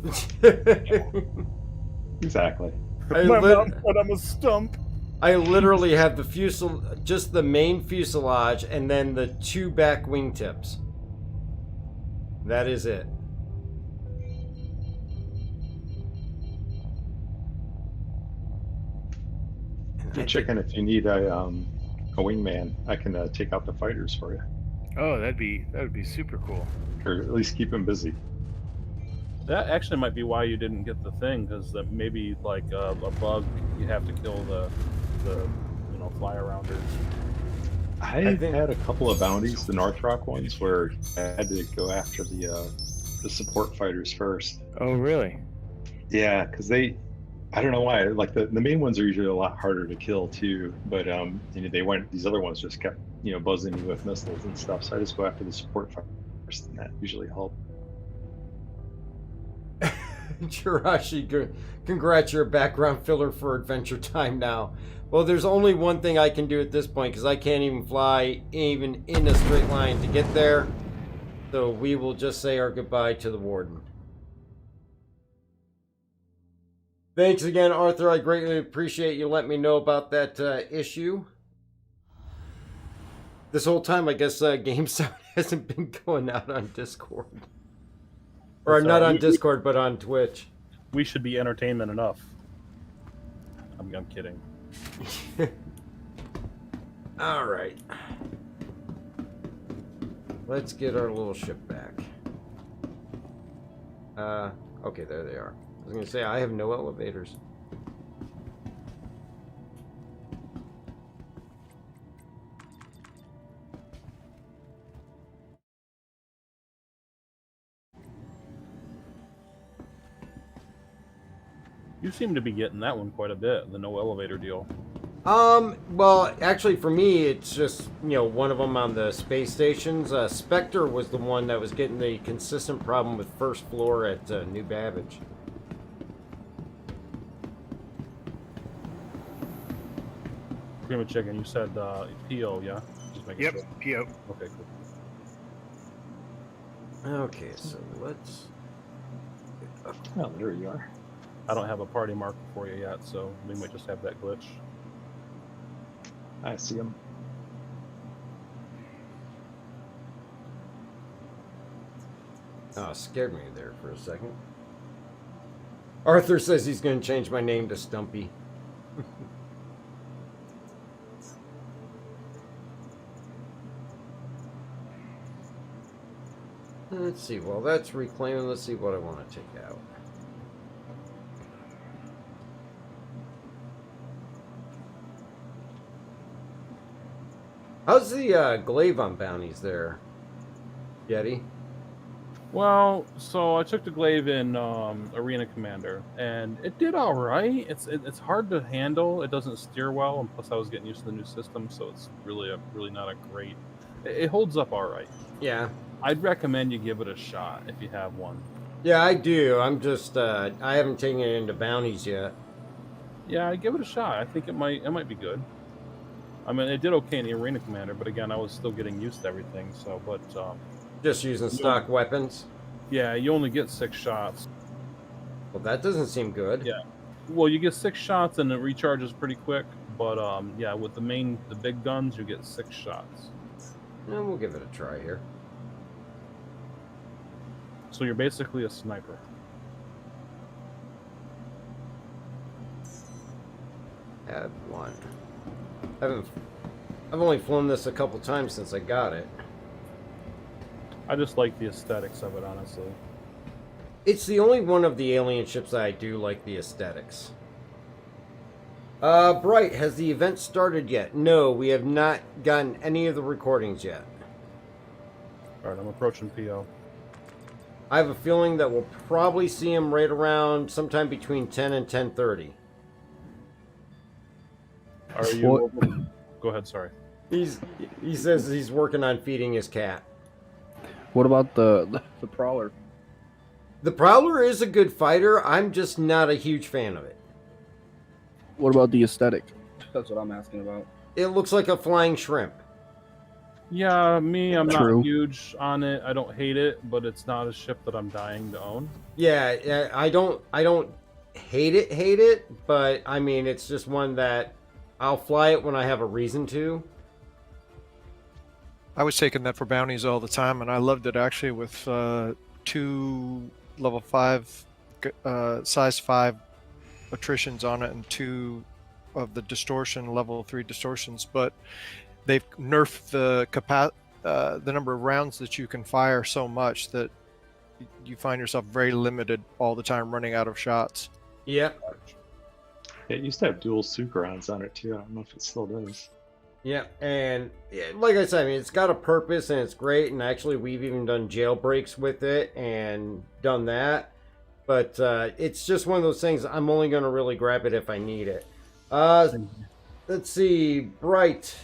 Exactly. But I'm a stump. I literally have the just the main fuselage, and then the 2 back wingtips. That is it. Hey, chicken, if you need a wingman, I can take out the fighters for you, Oh, that would be super cool. or at least keep them busy. That actually might be why you didn't get the thing, because maybe like a bug, you have to kill the fly arounders. I've had a couple of bounties, the North Rock ones, where I had to go after the support fighters first. Oh, really? Yeah, because I don't know why. Like the main ones are usually a lot harder to kill too, but these other ones just kept buzzing me with missiles and stuff. So I just go after the support fighters first, and that usually helped. Jirashi, congrats, you're a background filler for Adventure Time now. Well, there's only one thing I can do at this point, because I can't even fly even in a straight line to get there. So we will just say our goodbye to the Warden. Thanks again, Arthur. I greatly appreciate you letting me know about that issue. This whole time, I guess GameSound hasn't been going out on Discord. Or not on Discord, but on Twitch. We should be entertainment enough. I'm kidding. All right. Let's get our little ship back. Okay, there they are. I was going to say, I have no elevators. You seem to be getting that one quite a bit, the no elevator deal. Well, actually for me, it's just, one of them on the space stations. Spectre was the one that was getting the consistent problem with first floor at New Babbage. Cream of chicken, you said PO, yeah? Just making Yep, sure. PO. Okay, cool. Okay, so let's... Oh, there you are. I don't have a party marker for you yet, so we might just have that glitch. I see them. Oh, scared me there for a second. Arthur says he's going to change my name to Stumpy. Let's see, well that's reclaiming, let's see what I want to take out. How's the glaive on bounties there, Yeti? Well, so I took the glaive in Arena Commander, and it did all right. It's hard to handle. It doesn't steer well, and plus I was getting used to the new system, so it's really not a great. It holds up all right. Yeah. I'd recommend you give it a shot if you have one. Yeah, I do. I'm just I haven't taken it into bounties yet. Yeah, give it a shot. I think it might be good. I mean, it did okay in the Arena Commander, but again, I was still getting used to everything. So, but just using stock weapons. Yeah, you only get 6 shots. Well, that doesn't seem good. Yeah. Well, you get 6 shots and it recharges pretty quick. But yeah, with the big guns, you get 6 shots. And we'll give it a try here. So you're basically a sniper. Add 1. I've only flown this a couple times since I got it. I just like the aesthetics of it, honestly. It's the only one of the alien ships that I do like the aesthetics. Bright, has the event started yet? No, we have not gotten any of the recordings yet. Alright, I'm approaching PO. I have a feeling that we'll probably see him right around sometime between 10 and 10:30. Are you? Go ahead. Sorry. He says he's working on feeding his cat. What about the Prowler? The Prowler is a good fighter. I'm just not a huge fan of it. What about the aesthetic? That's what I'm asking about. It looks like a flying shrimp. Yeah, I'm True. not huge on it. I don't hate it, but it's not a ship that I'm dying to own. Yeah, I don't hate it, but I mean, it's just one that I'll fly it when I have a reason to. I was taking that for bounties all the time, and I loved it actually with 2 level 5, size 5 attritions on it, and 2 of the distortion level 3 distortions. But they've nerfed the number of rounds that you can fire so much that you find yourself very limited all the time, running out of shots. Yeah. It used to have dual Sucrons on it too. I don't know if it still does. Yeah, and like I said, I mean, it's got a purpose and it's great. And actually, we've even done jailbreaks with it and done that. But it's just one of those things. I'm only going to really grab it if I need it. Let's see, Bright.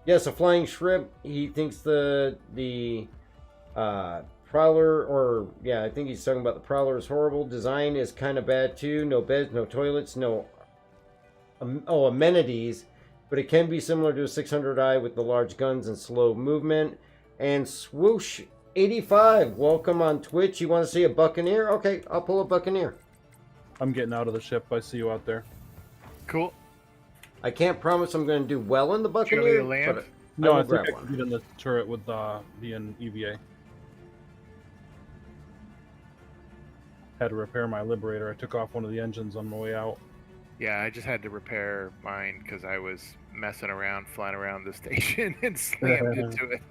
Yes, a flying shrimp. He thinks the Prowler, or yeah, I think he's talking about the Prowler, is horrible. Design is kind of bad too. No beds, no toilets, no amenities. But it can be similar to a 600i with the large guns and slow movement. And Swoosh 85, welcome on Twitch. You want to see a Buccaneer? Okay, I'll pull a Buccaneer. I'm getting out of the ship. I see you out there. Cool. I can't promise I'm going to do well in the Show me Buccaneer. the land. But No, will I think grab I one. can get in the turret with being EVA. Had to repair my Liberator. I took off one of the engines on my way out. Yeah, I just had to repair mine because I was messing around, flying around the station and slammed into it.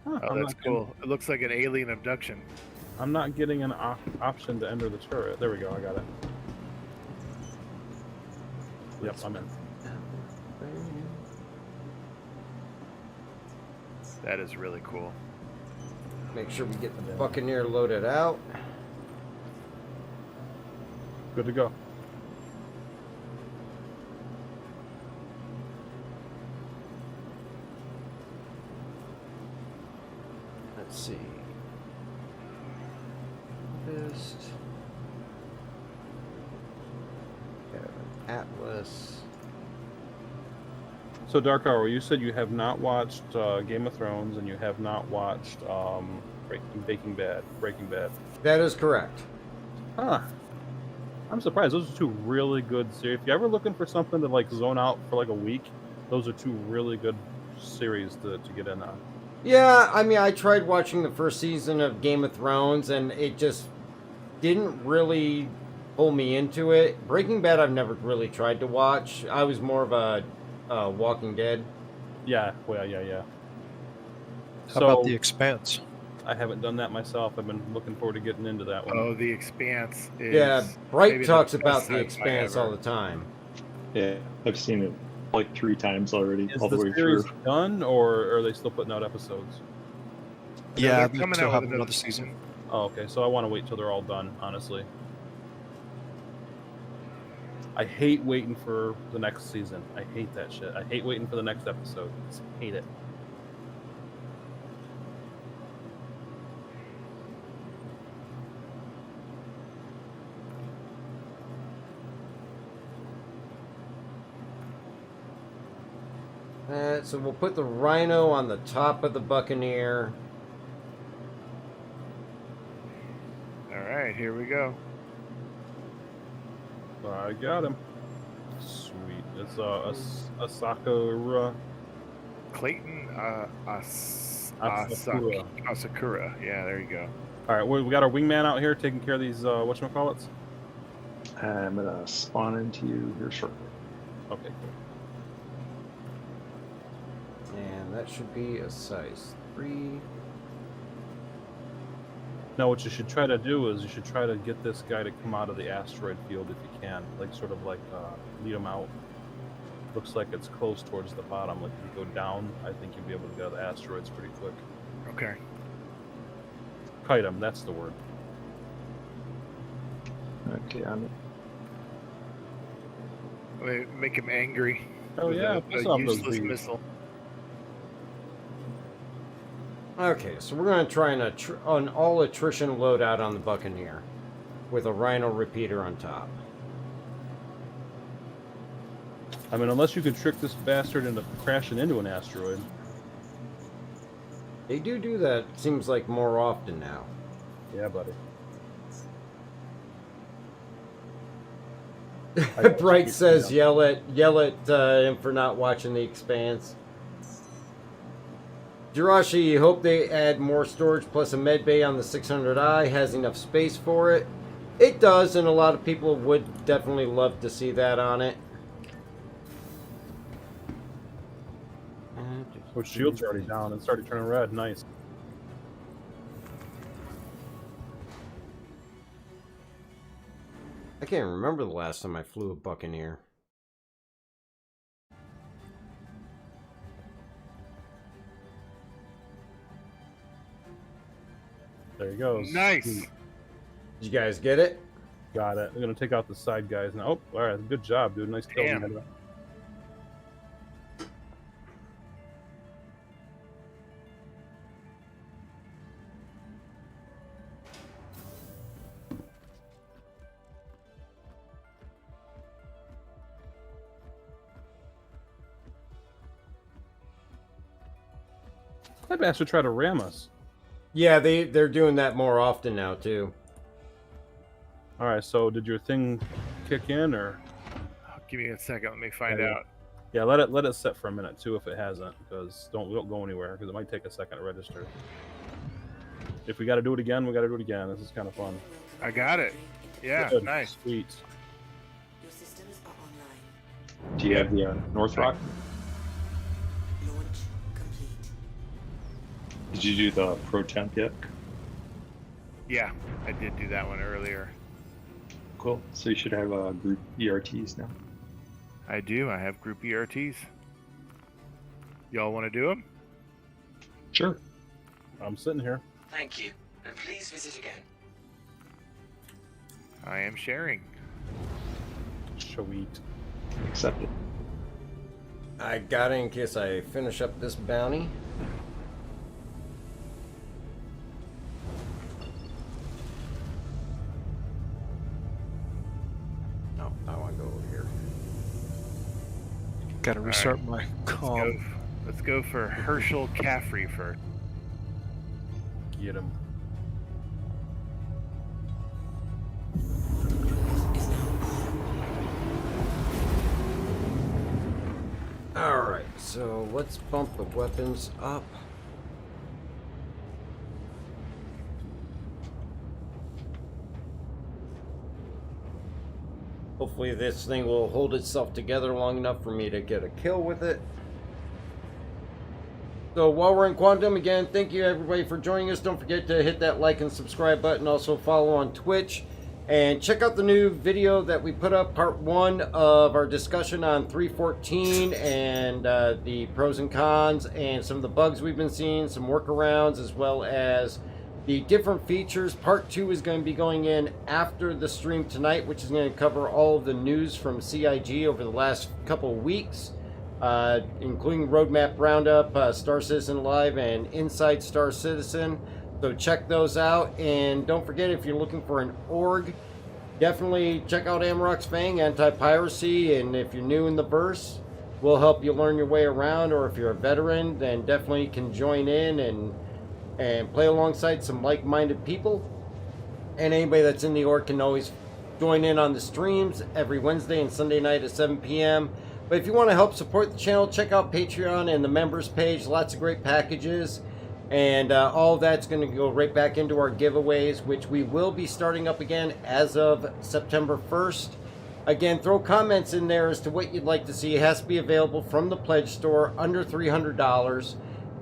Huh, Oh, that's cool. It looks like an alien abduction. I'm not getting an option to enter the turret. There we go. I got it. Yep, I'm in. That is really cool. Make sure we get the Buccaneer loaded out. Good to go. Let's see. List. Atlas. So, Dark Hour, you said you have not watched Game of Thrones and you have not watched Breaking Bad. That is correct. Huh. I'm surprised. Those are 2 really good series. If you're ever looking for something to like zone out for like a week, those are 2 really good series to get in on. Yeah, I mean, I tried watching the first season of Game of Thrones, and it just didn't really pull me into it. Breaking Bad, I've never really tried to watch. I was more of a Walking Dead. Yeah, well, yeah. How about The Expanse? I haven't done that myself. I've been looking forward to getting into that one. Oh, The Expanse is... Yeah, Bright maybe talks the about best The sci-fi Expanse ever. all the time. Yeah, I've seen it like 3 times already, Is all the the way series through. done, or are they still putting out episodes? Yeah, they're they coming still out have with another season. Oh, okay. So I want to wait till they're all done, honestly. I hate waiting for the next season. I hate that shit. I hate waiting for the next episode. Just hate it. So we'll put the Rhino on the top of the Buccaneer. All right, here we go. I got him. Sweet. It's a Sakura. Clayton Asakura. Asakura. Yeah, there you go. All right, we got our wingman out here taking care of these whatchamacallits. I'm gonna spawn into you here shortly. Okay, cool. And that should be a size 3. Now, what you should try to do is you should try to get this guy to come out of the asteroid field if you can, like sort of like lead him out. Looks like it's close towards the bottom. Like if you go down, I think you'll be able to get out of the asteroids pretty quick. Okay. Kite him, that's the word. Okay, I'm Make him angry. Oh with yeah, a piss off those useless bees. missile. Okay, so we're going to try an all attrition loadout on the Buccaneer with a Rhino repeater on top. I mean, unless you can trick this bastard into crashing into an asteroid. They do that, seems like, more often now. Yeah, buddy. Bright says, yell at him for not watching The Expanse. Jirashi, hope they add more storage plus a med bay on the 600i. Has enough space for it. It does, and a lot of people would definitely love to see that on it. Oh, shield's already down and started turning red. Nice. I can't remember the last time I flew a Buccaneer. There he goes. Nice. Did you guys get it? Got it. I'm gonna take out the side guys now. Oh, all right. Good job, dude. Nice kill. Damn. That bastard tried to ram us. Yeah, they're doing that more often now too. All right. So did your thing kick in or? Give me a second. Let me find out. Yeah, let it set for a minute too if it hasn't, because don't go anywhere because it might take a second to register. If we got to do it again, we got to do it again. This is kind of fun. I got it. Yeah, Good. nice. Sweet. Do you have the North Rock? Did you do the Pro Temp yet? Yeah, I did do that one earlier. Cool. So you should have group ERTs now. I do. I have group ERTs. Y'all want to do them? Sure. I'm sitting here. Thank you, and please visit again. I am sharing. Sweet. Accepted. I got it in case I finish up this bounty. No, I want to go over here. Got to restart my com. Let's go for Herschel Caffrey first. Get him. Alright, so let's bump the weapons up. Hopefully this thing will hold itself together long enough for me to get a kill with it. So while we're in Quantum, again, thank you everybody for joining us. Don't forget to hit that like and subscribe button. Also follow on Twitch. And check out the new video that we put up, part 1 of our discussion on 3.14 and the pros and cons and some of the bugs we've been seeing, some workarounds, as well as the different features. Part 2 is going to be going in after the stream tonight, which is going to cover all of the news from CIG over the last couple of weeks, including Roadmap Roundup, Star Citizen Live, and Inside Star Citizen. So check those out, and don't forget, if you're looking for an org, definitely check out Amarok's Fang, Anti-Piracy, and if you're new in the verse, we'll help you learn your way around, or if you're a veteran, then definitely can join in and play alongside some like-minded people. And anybody that's in the org can always join in on the streams every Wednesday and Sunday night at 7 p.m. But if you want to help support the channel, check out Patreon and the members page. Lots of great packages. And all of that's going to go right back into our giveaways, which we will be starting up again as of September 1st. Again, throw comments in there as to what you'd like to see. It has to be available from the pledge store, under $300.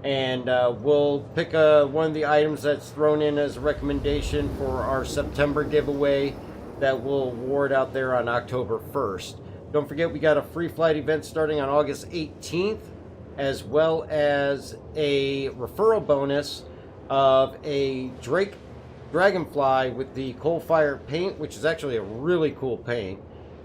And we'll pick one of the items that's thrown in as a recommendation for our September giveaway that we'll award out there on October 1st. Don't forget, we got a free flight event starting on August 18th. As well as a referral bonus of a Drake Dragonfly with the Coalfire paint, which is actually a really cool paint.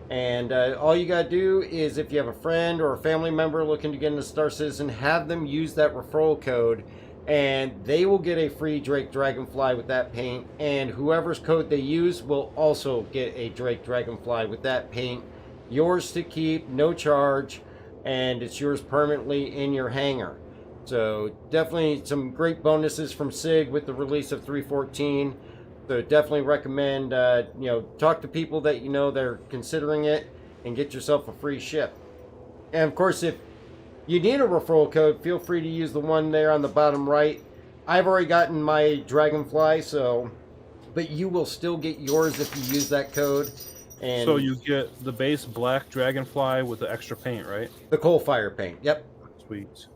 And all you gotta do is, if you have a friend or a family member looking to get into Star Citizen, have them use that referral code and they will get a free Drake Dragonfly with that paint, and whoever's code they use will also get a Drake Dragonfly with that paint. Yours to keep, no charge, and it's yours permanently in your hangar. So definitely some great bonuses from SIG with the release of 3.14. So definitely recommend, talk to people that you know they're considering it and get yourself a free ship. And of course, if you need a referral code, feel free to use the one there on the bottom right. I've already gotten my Dragonfly, but you will still get yours if you use that code. And So you get the base black Dragonfly with the extra paint, right? the Coalfire paint, yep. Sweet.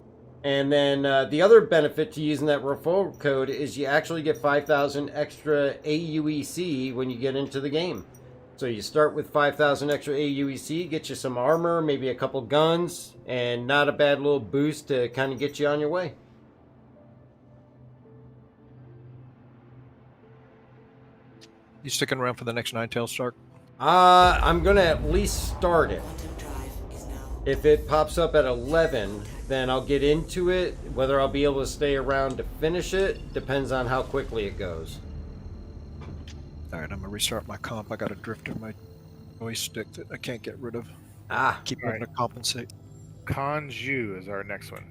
And then the other benefit to using that referral code is you actually get 5,000 extra AUEC when you get into the game. So you start with 5,000 extra AUEC, get you some armor, maybe a couple guns, and not a bad little boost to kind of get you on your way. You sticking around for the next Ninetales, Stark? I'm going to at least start it. If it pops up at 11, then I'll get into it. Whether I'll be able to stay around to finish it depends on how quickly it goes. All right, I'm gonna restart my comp. I got a drift in my joystick that I can't get rid of. Keep All having to compensate. Kanju is our next one.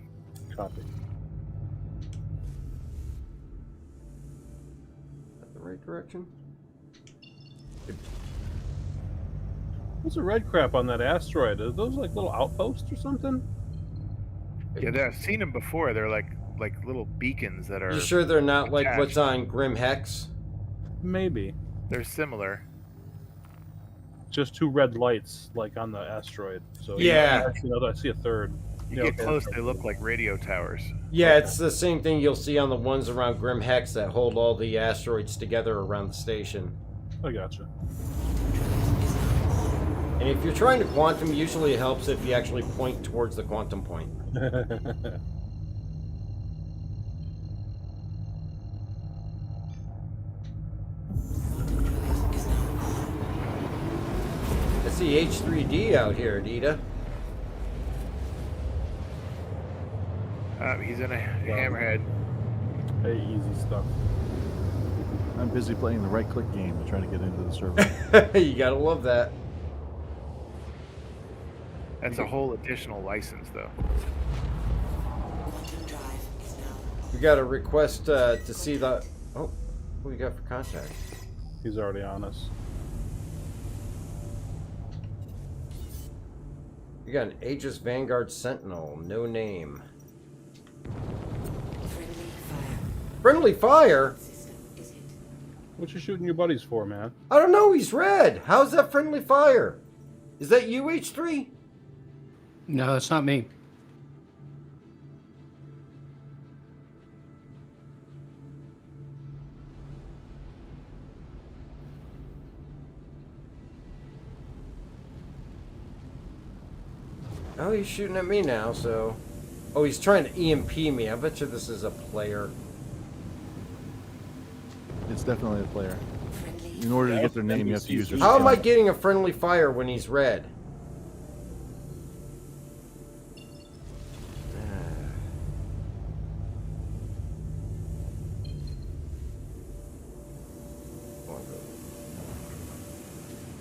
Copy. Is that the right direction? What's the red crap on that asteroid? Are those like little outposts or something? Yeah, I've seen them before. They're like little beacons that are. You sure they're not like what's attached. on Grim Hex? Maybe. They're similar. Just two red lights like on the asteroid. So Yeah. Actually, no, I see a third. You Yeah, get okay. close, they look like radio towers. Yeah, it's the same thing you'll see on the ones around Grim Hex that hold all the asteroids together around the station. I gotcha. And if you're trying to quantum, usually it helps if you actually point towards the quantum point. I see H3D out here, Dita. He's in a hammerhead. Hey, easy stuff. I'm busy playing the right-click game to try to get into the server. You gotta love that. That's a whole additional license, though. We got a request to see the... Oh, who you got for contact? He's already on us. You got an Aegis Vanguard Sentinel, no name. Friendly fire? What you shooting your buddies for, man? I don't know, he's red. How's that friendly fire? Is that you, H3? No, it's not me. Oh, he's shooting at me now, so... Oh, he's trying to EMP me. I bet you this is a player. It's definitely a player. In order to get their name, you have to use their How am I skin. getting a friendly fire when he's red?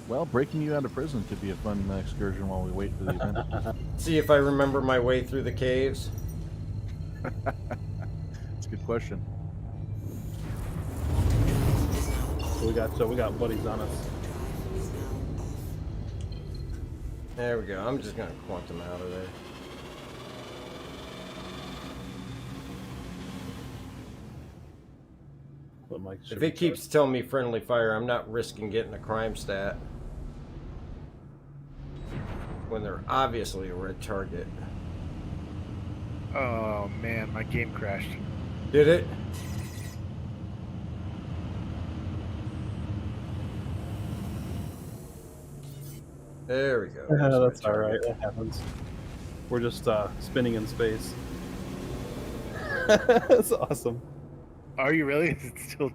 Well, breaking you out of prison could be a fun excursion while we wait for the event. See if I remember my way through the caves. That's a good question. So we got buddies on us. There we go. I'm just gonna quantum out of there. But Mike If it keeps telling me friendly fire, I'm not risking getting a crime stat. When they're obviously a red target. Oh man, my game crashed. Did it? There we go. That's all right. That happens. We're just spinning in space. That's awesome. Are you really? Is it still?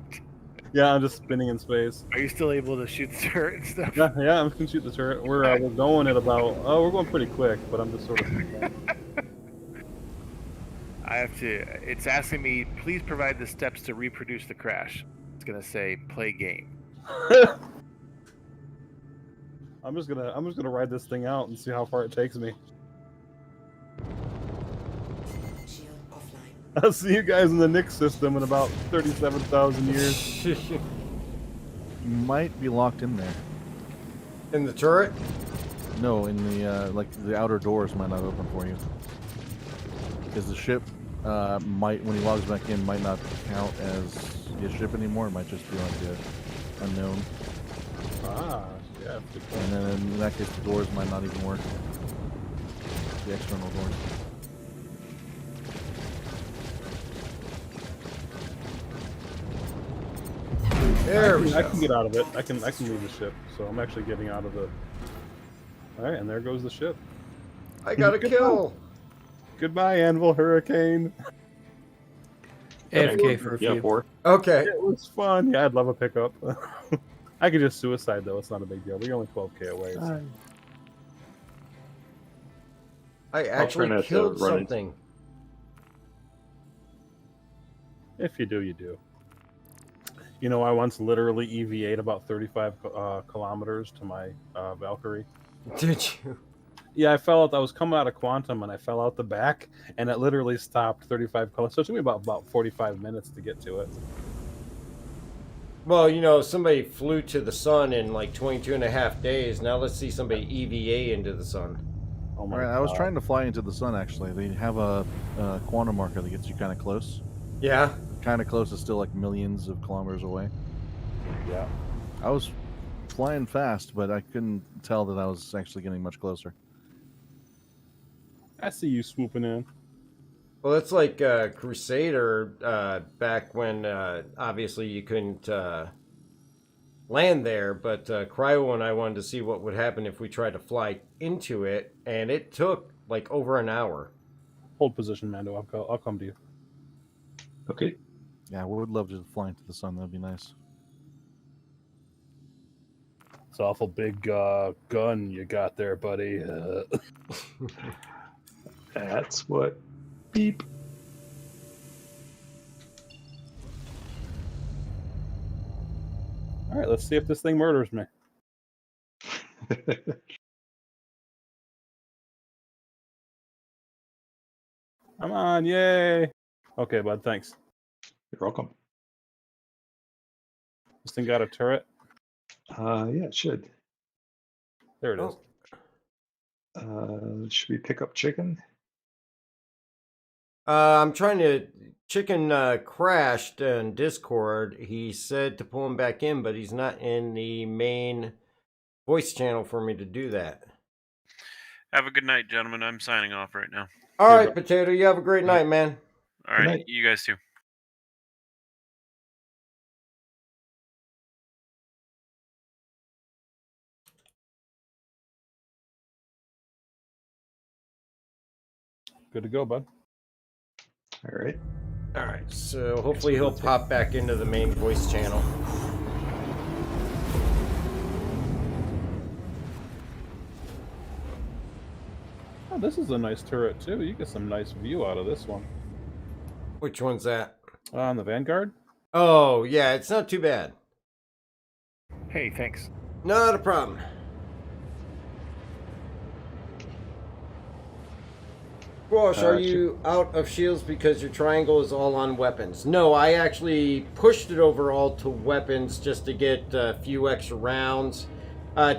Yeah, I'm just spinning in space. Are you still able to shoot the turret and stuff? Yeah, I can shoot the turret. We're going at about. Oh, we're going pretty quick, but I'm just sort of. I have to. It's asking me, please provide the steps to reproduce the crash. It's gonna say play game. I'm just gonna ride this thing out and see how far it takes me. Shield offline. I'll see you guys in the Nix system in about 37,000 years. You might be locked in there. In the turret? No, in the like the outer doors might not open for you. Because the ship might, when he logs back in, might not count as his ship anymore. It might just be like the unknown. Ah, yeah. Good point. And then in that case, the doors might not even work. The external doors. There we I go. can get out of it. I can leave the ship. So I'm actually getting out of the. All right, and there goes the ship. I got a kill. Goodbye, Anvil Hurricane. AFK for a Yeah, few. 4. Okay. It was fun. Yeah, I'd love a pickup. I could just suicide though. It's not a big deal. We're only 12k away. So. I try actually not to killed run into- something. If you do, you do. You know, I once literally EVA'd about 35 kilometers to my Valkyrie. Did you? Yeah, I fell out. I was coming out of Quantum and I fell out the back, and it literally stopped 35 kilometers. So it took me about 45 minutes to get to it. Well, you know, somebody flew to the sun in like 22 and a half days. Now let's see somebody EVA into the sun. Oh my Right, god! I was trying to fly into the sun actually. They have a quantum marker that gets you kind of close. Yeah? Kind of close is still like millions of kilometers away. Yeah. I was flying fast, but I couldn't tell that I was actually getting much closer. I see you swooping in. Well, it's like Crusader back when obviously you couldn't land there, but Cryo and I wanted to see what would happen if we tried to fly into it, and it took like over an hour. Hold position, Mando. I'll come to you. Okay. Yeah, we would love to fly into the sun. That'd be nice. It's an awful big gun you got there, buddy. That's what. Beep. All right, let's see if this thing murders me. Come on, yay! Okay, bud, thanks. You're welcome. This thing got a turret. Yeah, it should. There it is. Should we pick up chicken? I'm trying to. Chicken crashed in Discord. He said to pull him back in, but he's not in the main voice channel for me to do that. Have a good night, gentlemen. I'm signing off right now. All right, Potato, you have a great night, man. All right, night. you guys too. Good to go, bud. All right. All right, so hopefully he'll pop back into the main voice channel. Oh, this is a nice turret too. You get some nice view out of this one. Which one's that? On the Vanguard. Oh, yeah, it's not too bad. Hey, thanks. Not a problem. Squash, are you out of shields because your triangle is all on weapons? No, I actually pushed it over all to weapons just to get a few extra rounds.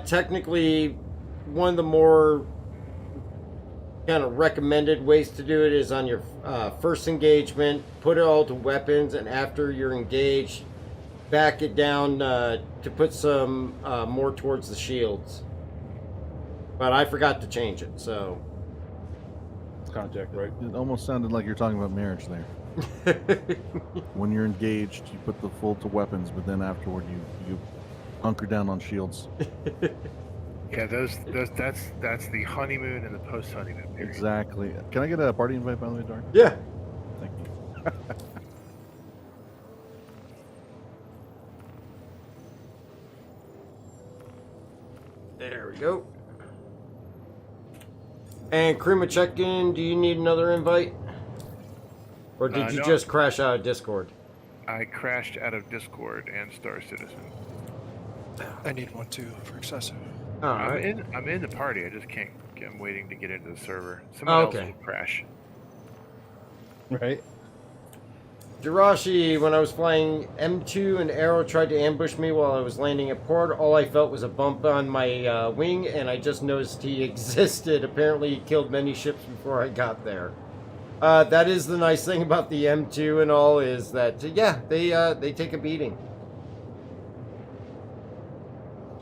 Technically, one of the more kind of recommended ways to do it is on your first engagement, put it all to weapons, and after you're engaged, back it down to put some more towards the shields. But I forgot to change it, so... Contact, right? It almost sounded like you're talking about marriage there. When you're engaged, you put the full to weapons, but then afterward you hunker down on shields. Yeah, that's the honeymoon and the post honeymoon period. Exactly. Can I get a party invite, by the way, Dark? Yeah. Thank you. There we go. And Krima check-in, do you need another invite? Or did you No. just crash out of Discord? I crashed out of Discord and Star Citizen. I need one too for excessive. Alright. I'm in the party. I just can't. I'm waiting to get into the server. Oh, Someone else okay. will crash. Right. Jirashi, when I was flying M2, an arrow tried to ambush me while I was landing at port. All I felt was a bump on my wing, and I just noticed he existed. Apparently, he killed many ships before I got there. That is the nice thing about the M2 and all, is that, yeah, they take a beating.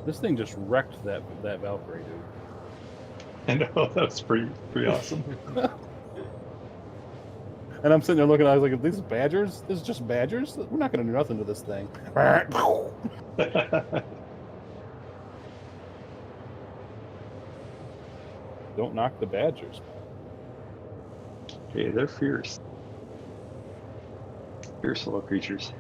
This thing just wrecked that Valkyrie, dude. I know, that's pretty awesome. And I'm sitting there looking, I was like, these badgers? This is just badgers? We're not going to do nothing to this thing. Don't knock the badgers. Hey, they're fierce. Fierce little creatures.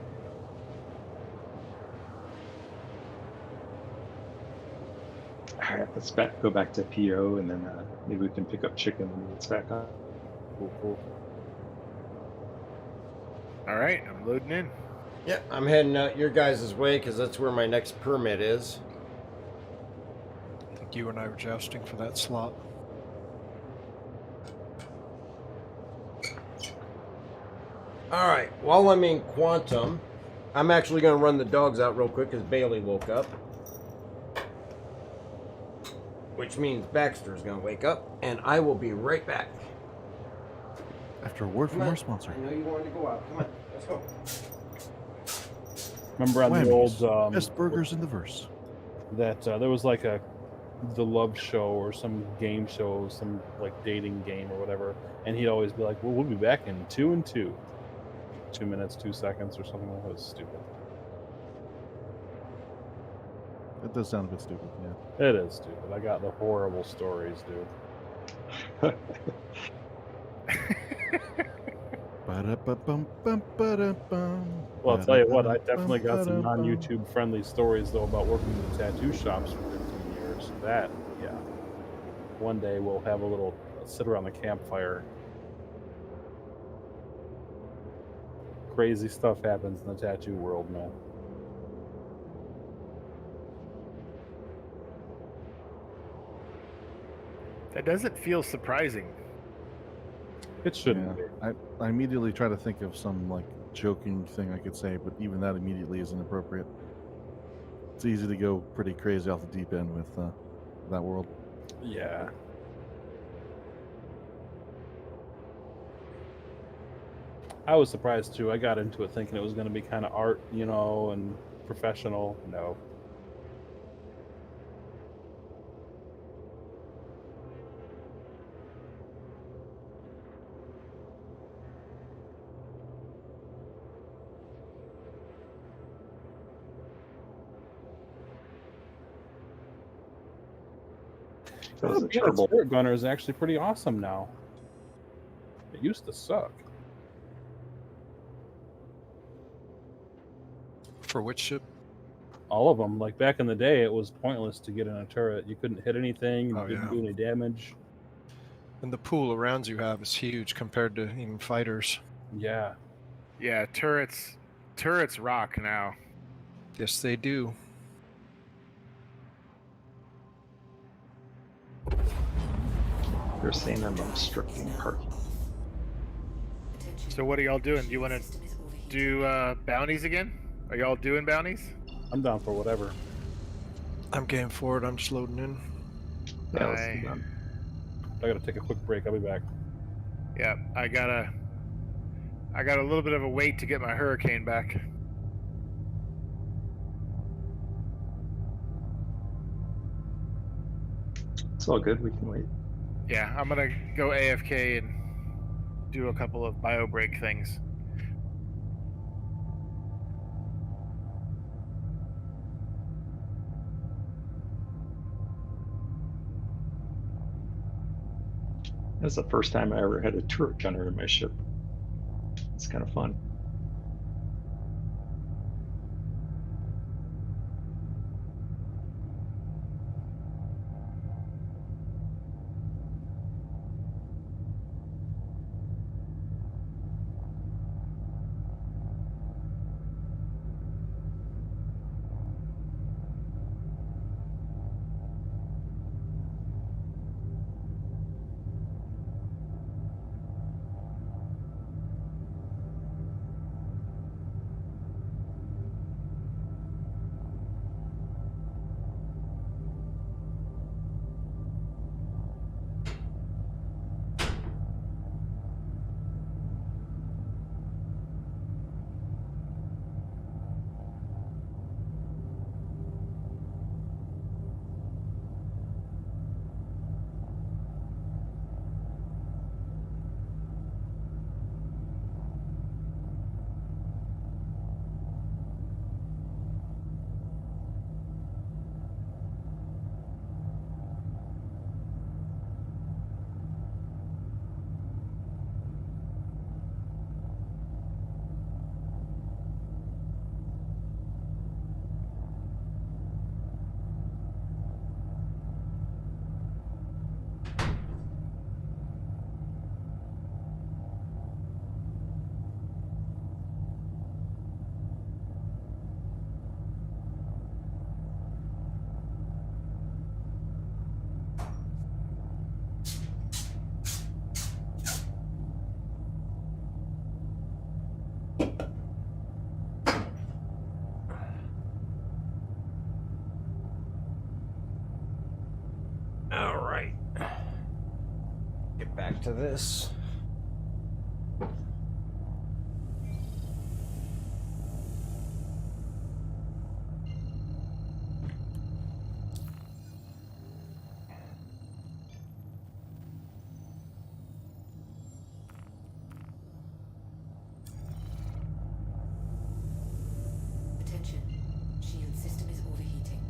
All right, let's go back to PO, and then maybe we can pick up chicken when it's back on. Cool. All right, I'm loading in. Yeah, I'm heading out your guys' way, because that's where my next permit is. I think you and I were jousting for that slot. Alright, while I'm in Quantum, I'm actually going to run the dogs out real quick, because Bailey woke up. Which means Baxter's going to wake up, and I will be right back. After a word from our sponsor. I know you wanted to go out. Come on, let's go. Remember on the Whammies. old Best burgers in the verse. that there was like the Love Show or some game show, some like dating game or whatever, and he'd always be like, "Well, we'll be back in 2 and 2, 2 minutes, 2 seconds, or something like that." It was stupid. It does sound a bit stupid, yeah. It is stupid. I got the horrible stories, dude. Ba-da-ba-bum-bum-ba-da-bum. Well, I'll tell you what, I definitely got some non-YouTube friendly stories though about working in the tattoo shops for 15 years. That, yeah. One day we'll have a little sit around the campfire. Crazy stuff happens in the tattoo world, man. That doesn't feel surprising. It shouldn't Yeah. I immediately try to think of some like joking thing I could say, but even that immediately isn't appropriate. It's easy to go pretty crazy off the deep end with that world. Yeah. I was surprised too. I got into it thinking it was going to be kind of art, you know, and professional. No. Those are Being a terrible. turret gunner is actually pretty awesome now. It used to suck. For which ship? All of them. Like back in the day, it was pointless to get in a turret. You couldn't hit anything. You Oh, couldn't yeah. do any damage. And the pool of rounds you have is huge compared to even fighters. Yeah. Yeah, turrets rock now. Yes, they do. They're saying I'm obstructing parking. So what are y'all doing? Do you want to do bounties again? Are y'all doing bounties? I'm down for whatever. I'm game for it. I'm just loading in. Yeah, let's I- do that. I gotta take a quick break. I'll be back. Yeah, I got a little bit of a wait to get my hurricane back. It's all good. We can wait. Yeah, I'm gonna go AFK and do a couple of bio break things. That's the first time I ever had a turret gunner in my ship. It's kind of fun. get back to this. Attention. Shield system is overheating.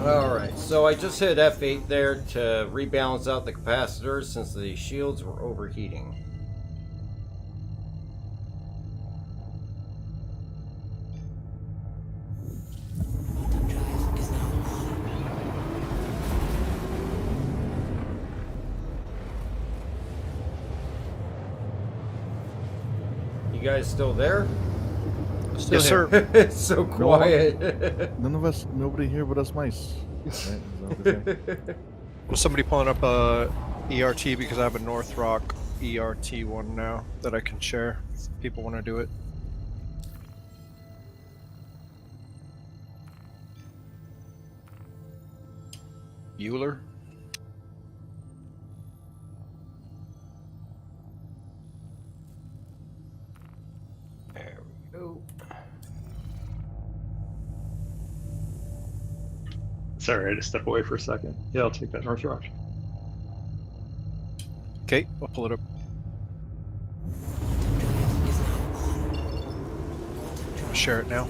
Alright, so I just hit F8 there to rebalance out the capacitors since the shields were overheating. You guys still there? Still Yes, here. sir. It's so quiet. None of us, nobody here but us mice. Right? Is that what they're saying? Was somebody pulling up ERT because I have a North Rock ERT one now that I can share if people want to do it. Euler? There we go. Sorry, I had to step away for a second. Yeah, I'll take that North Rock. Okay, I'll pull it up. I'll share it now.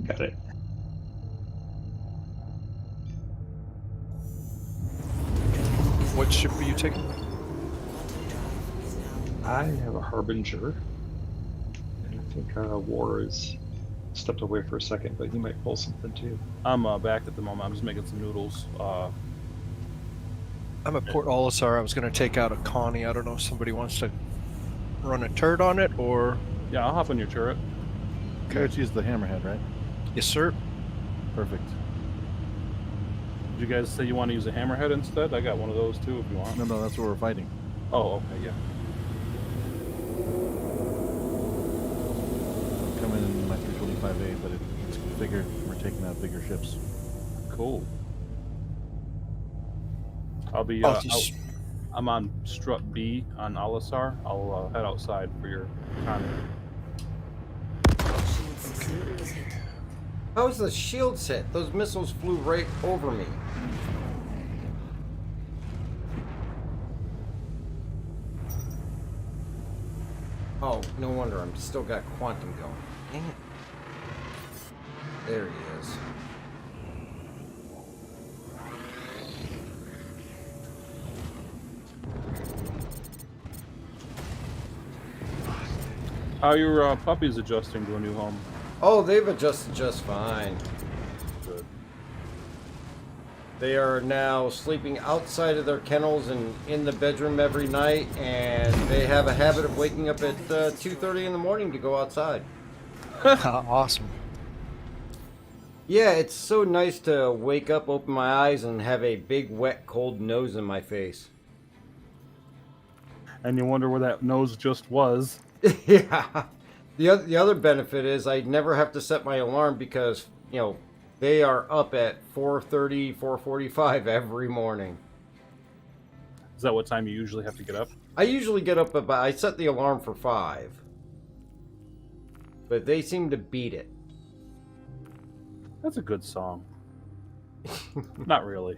Got it. What ship are you taking? I have a Harbinger. And I think War is stepped away for a second, but he might pull something too. I'm back at the moment. I'm just making some noodles. I'm at Port Olisar. I was going to take out a Connie. I don't know if somebody wants to run a turret on it or... Yeah, I'll hop on your turret. You guys use the hammerhead, right? Yes, sir. Perfect. Did you guys say you want to use a hammerhead instead? I got one of those too if you want. No, that's what we're fighting. Oh, okay, yeah. Coming in my 325A, but it's configured. We're taking out bigger ships. Cool. I'll be. I'm on strut B on Alisar. I'll head outside for your Connie. Shield system is hit. How is the shield set? Those missiles flew right over me. Oh, no wonder. I'm still got quantum going. Dang it. There he is. How are your puppies adjusting to a new home? Oh, they've adjusted just fine. Good. They are now sleeping outside of their kennels and in the bedroom every night, and they have a habit of waking up at 2:30 in the morning to go outside. Awesome. Yeah, it's so nice to wake up, open my eyes, and have a big, wet, cold nose in my face. And you wonder where that nose just was. Yeah. The other benefit is I never have to set my alarm because, you know, they are up at 4:30, 4:45 every morning. Is that what time you usually have to get up? I usually get up I set the alarm for 5. But they seem to beat it. That's a good song. Not really.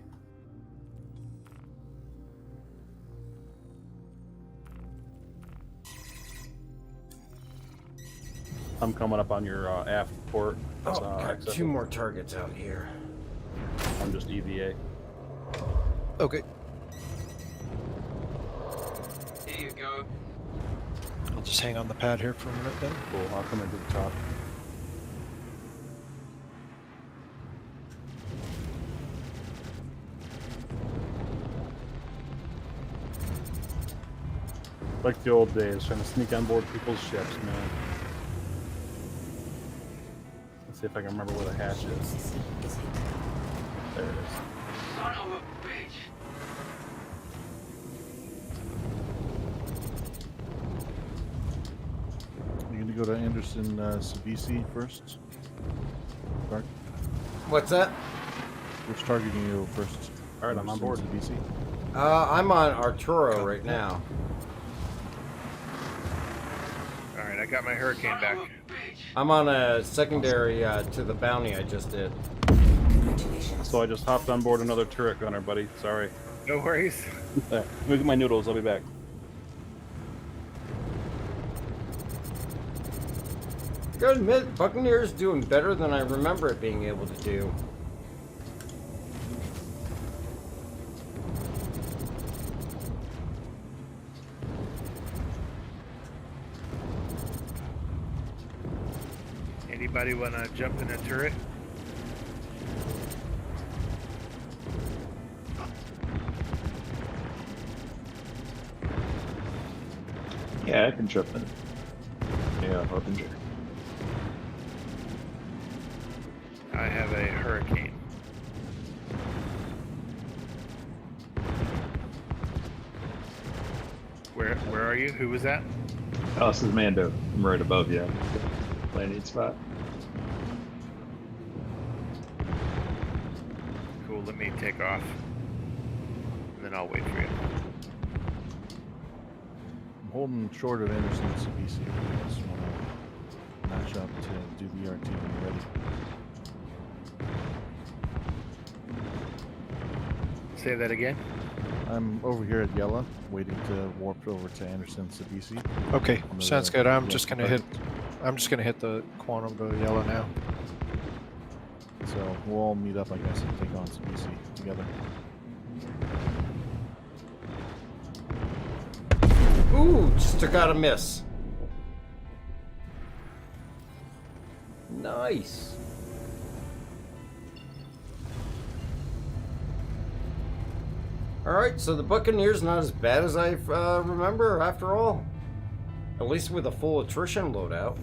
I'm coming up on your aft port. Oh, got 2 more targets out here. I'm just EVA. Okay. Here you go. I'll just hang on the pad here for a minute then. Cool, I'll come into the top. Like the old days, trying to sneak on board people's ships, man. Let's see if I can remember where the hatch is. There it is. Son of a bitch. go to Anderson Sabisi first? Dark? What's that? Which target do you go first? All right, I'm on board. Sabisi? I'm on Arturo right now. All right, I got my hurricane back. I'm on a secondary to the bounty I just did. So I just hopped on board another turret gunner, buddy. Sorry. No worries. Let me get my noodles. I'll be back. I gotta admit, Buccaneers doing better than I remember it being able to do. Anybody want to jump in a turret? Yeah, I can jump in. Yeah, Harbinger. I have a hurricane. Where are you? Who was that? Oh, this is Mando. I'm right above you. Landing spot. Cool, let me take off. And then I'll wait for you. I'm holding short of Anderson Sabisi. I just want to match up to do the ERT when you're ready. Say that again? I'm over here at Yella, waiting to warp over to Anderson Sabisi. Okay, On the sounds right. good. I'm Yeah, just gonna hit. perfect. I'm just gonna hit the quantum go yellow now. So we'll all meet up, I guess, and take on Sabisi together. Ooh, just took out a miss. Nice. Alright, so the Buccaneers not as bad as I remember after all. At least with a full attrition loadout.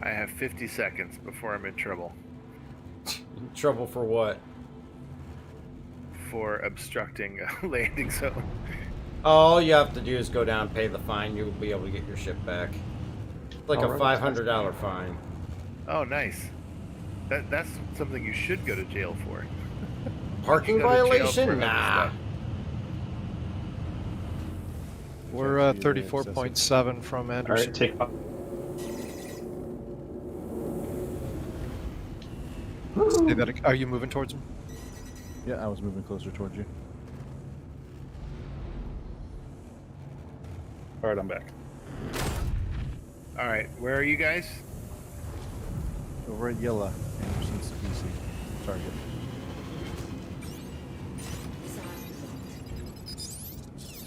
I have 50 seconds before I'm in trouble. Trouble for what? For obstructing a landing zone. All you have to do is go down, pay the fine. You'll be able to get your ship back. It's like a $500 fine. Oh, nice. That's something you should go to jail for. Parking You go to jail for violation? other Nah. stuff. We're Actually, 34.7 from All Anderson. right, take off. Say that ag- Are you moving towards him? Yeah, I was moving closer towards you. All right, I'm back. All right, where are you guys? Over at Yella, Anderson Sabisi. Target.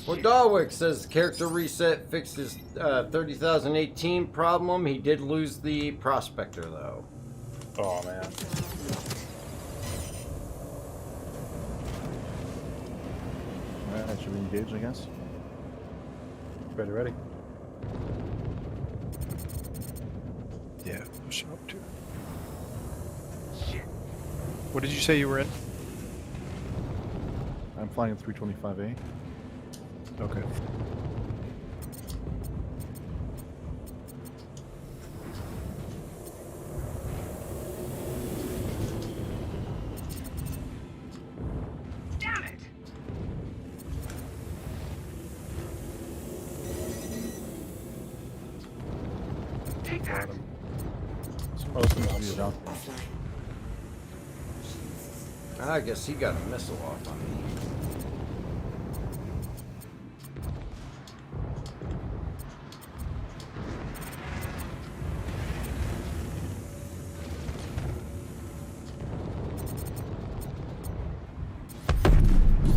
Well, Darwick says character reset fixed his 30,018 problem. He did lose the prospector, though. Oh man. Alright, should we engage, I guess? Ready. Yeah, push him up too. What did you say you were in? I'm flying 325A. Okay. Damn it! Take that. Supposed to Be about I guess he got a missile off on me.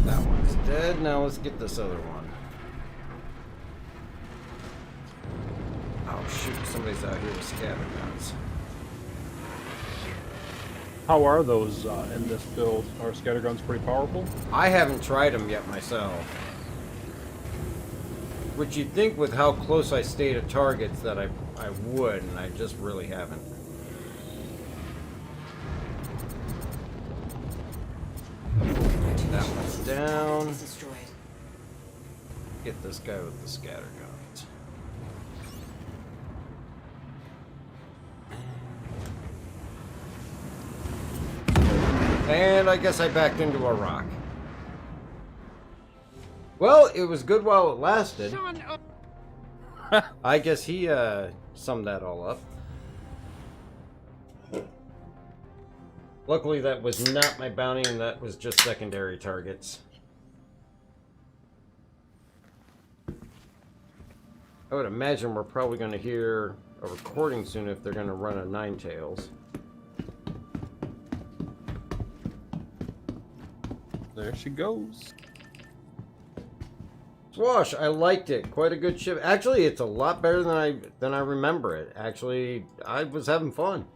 That one's dead. Now let's get this other one. Oh shoot, somebody's out here with scatter guns. How are those in this build? Are scatterguns pretty powerful? I haven't tried them yet myself. Which you'd think with how close I stay to targets that I would, and I just really haven't. down. Is destroyed. Get this guy with the scatter guns. And I guess I backed into a rock. Well, it was good while it lasted. I guess he summed that all up. Luckily, that was not my bounty, and that was just secondary targets. I would imagine we're probably going to hear a recording soon if they're going to run a Ninetales. There she goes. Swash, I liked it. Quite a good ship. Actually, it's a lot better than I remember it. Actually, I was having fun.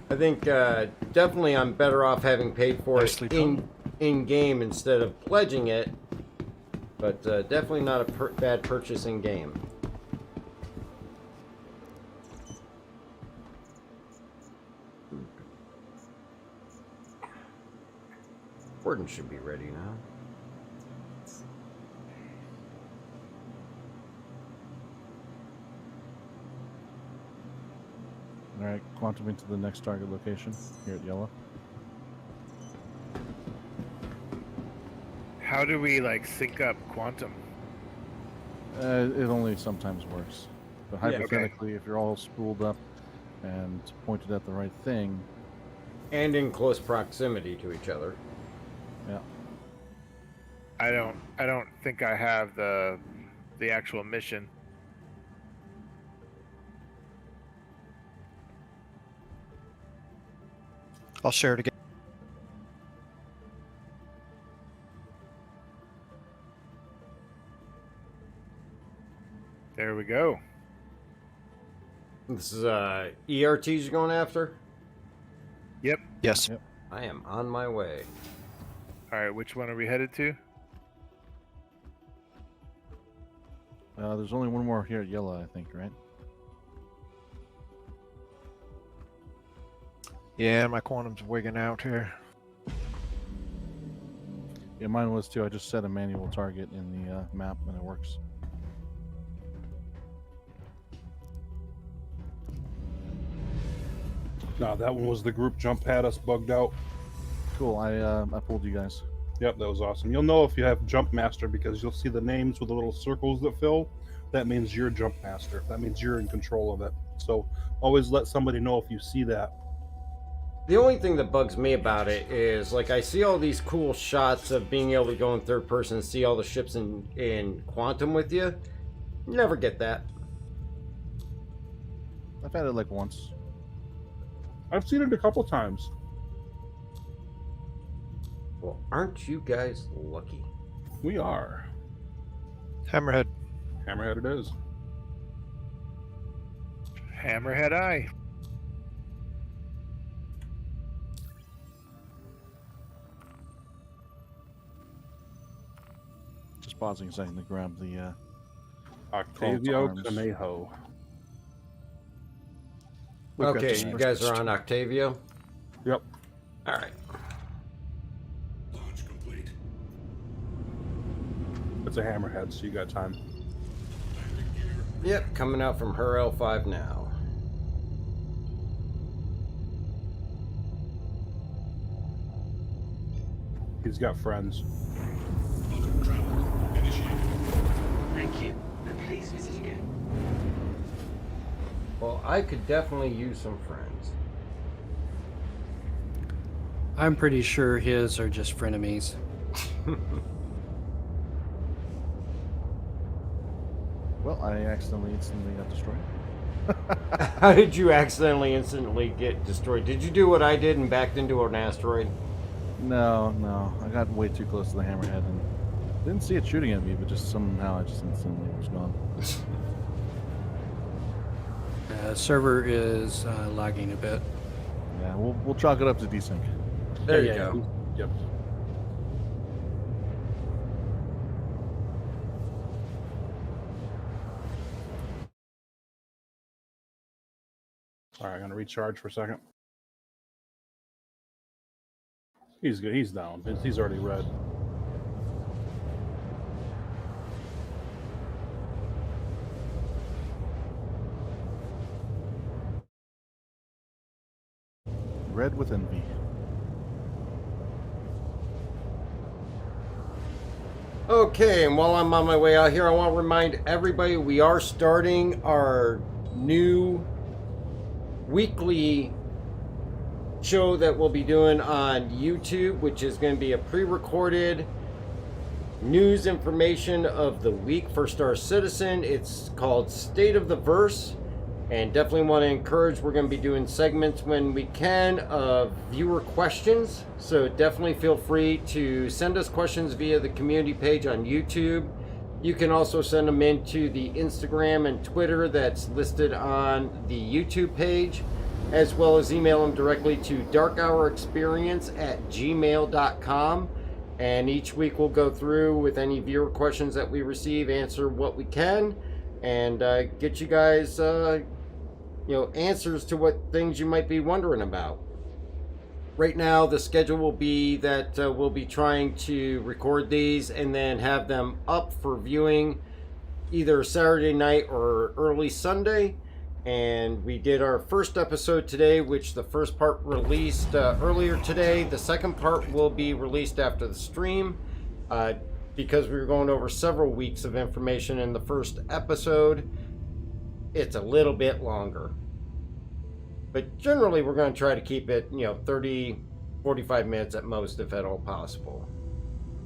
I think definitely I'm better off having paid for Nicely it in game instead of pledging it, but definitely not a bad purchase in game. Warden should be ready now. Alright, quantum into the next target location here at Yellow. How do we like sync up quantum? It only sometimes works. But Yeah, okay. hypothetically, if you're all spooled up and pointed at the right thing, And in close proximity to each other. yeah. I don't think I have the actual mission. I'll share it again. There we go. This is ERTs you're going after? Yep. Yes. Yep. I am on my way. All right, which one are we headed to? There's only one more here at Yellow, I think, right? Yeah, my quantum's wigging out here. Yeah, mine was too. I just set a manual target in the map and it works. No, that one was the group jump had us bugged out. Cool. I pulled you guys. Yep, that was awesome. You'll know if you have Jump Master because you'll see the names with the little circles that fill. That means you're Jump Master. That means you're in control of it. So always let somebody know if you see that. The only thing that bugs me about it is, like, I see all these cool shots of being able to go in third person and see all the ships in Quantum with you. Never get that. I've had it like once. I've seen it a couple times. Well, aren't you guys lucky? We are. Hammerhead. Hammerhead it is. Hammerhead Eye. Just pausing a second to grab the Octavio arms. Conejo. We've got Okay, this you first guys are list. on Octavio? Yep. Alright. Launch complete. It's a Hammerhead, so you got time. Landing gear. Yep, coming out from her L5 now. He's got friends. Welcome, traveler. Initiated. Thank you. And please visit again. Well, I could definitely use some friends. I'm pretty sure his are just frenemies. Well, I accidentally instantly got destroyed. How did you accidentally instantly get destroyed? Did you do what I did and backed into an asteroid? No. I got way too close to the hammerhead and didn't see it shooting at me, but just somehow I just instantly was gone. Server is lagging a bit. Yeah, we'll chalk it up to desync. There you Yeah, go. Yep. All right, I'm gonna recharge for a second. He's good. He's down. He's already red. Red with envy. Okay, and while I'm on my way out here, I want to remind everybody we are starting our new weekly show that we'll be doing on YouTube, which is going to be a pre-recorded news information of the week for Star Citizen. It's called State of the Verse, and definitely want to encourage, we're going to be doing segments when we can of viewer questions, so definitely feel free to send us questions via the community page on YouTube. You can also send them into the Instagram and Twitter that's listed on the YouTube page, as well as email them directly to darkhourexperience@gmail.com. And each week we'll go through with any viewer questions that we receive, answer what we can, and get you guys answers to what things you might be wondering about. Right now the schedule will be that we'll be trying to record these and then have them up for viewing either Saturday night or early Sunday. And we did our first episode today, which the first part released earlier today. The second part will be released after the stream because we were going over several weeks of information in the first episode. It's a little bit longer, but generally we're going to try to keep it 30-45 minutes at most, if at all possible.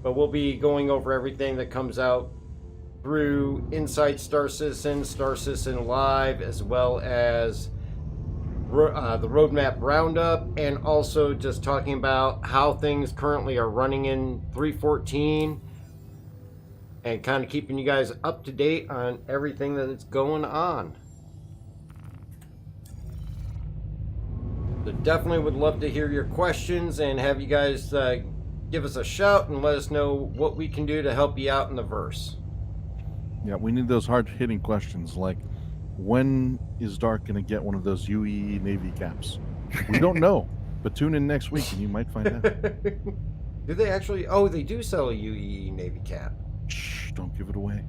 But we'll be going over everything that comes out through Inside Star Citizen, Star Citizen Live, as well as the Roadmap Roundup, and also just talking about how things currently are running in 3.14 and kind of keeping you guys up to date on everything that is going on. So definitely would love to hear your questions and have you guys give us a shout and let us know what we can do to help you out in the verse. Yeah, we need those hard-hitting questions like, when is Dark going to get one of those UEE Navy caps? We don't know, but tune in next week and you might find out. Do they actually? Oh, they do sell a UEE Navy cap. Shh, don't give it away.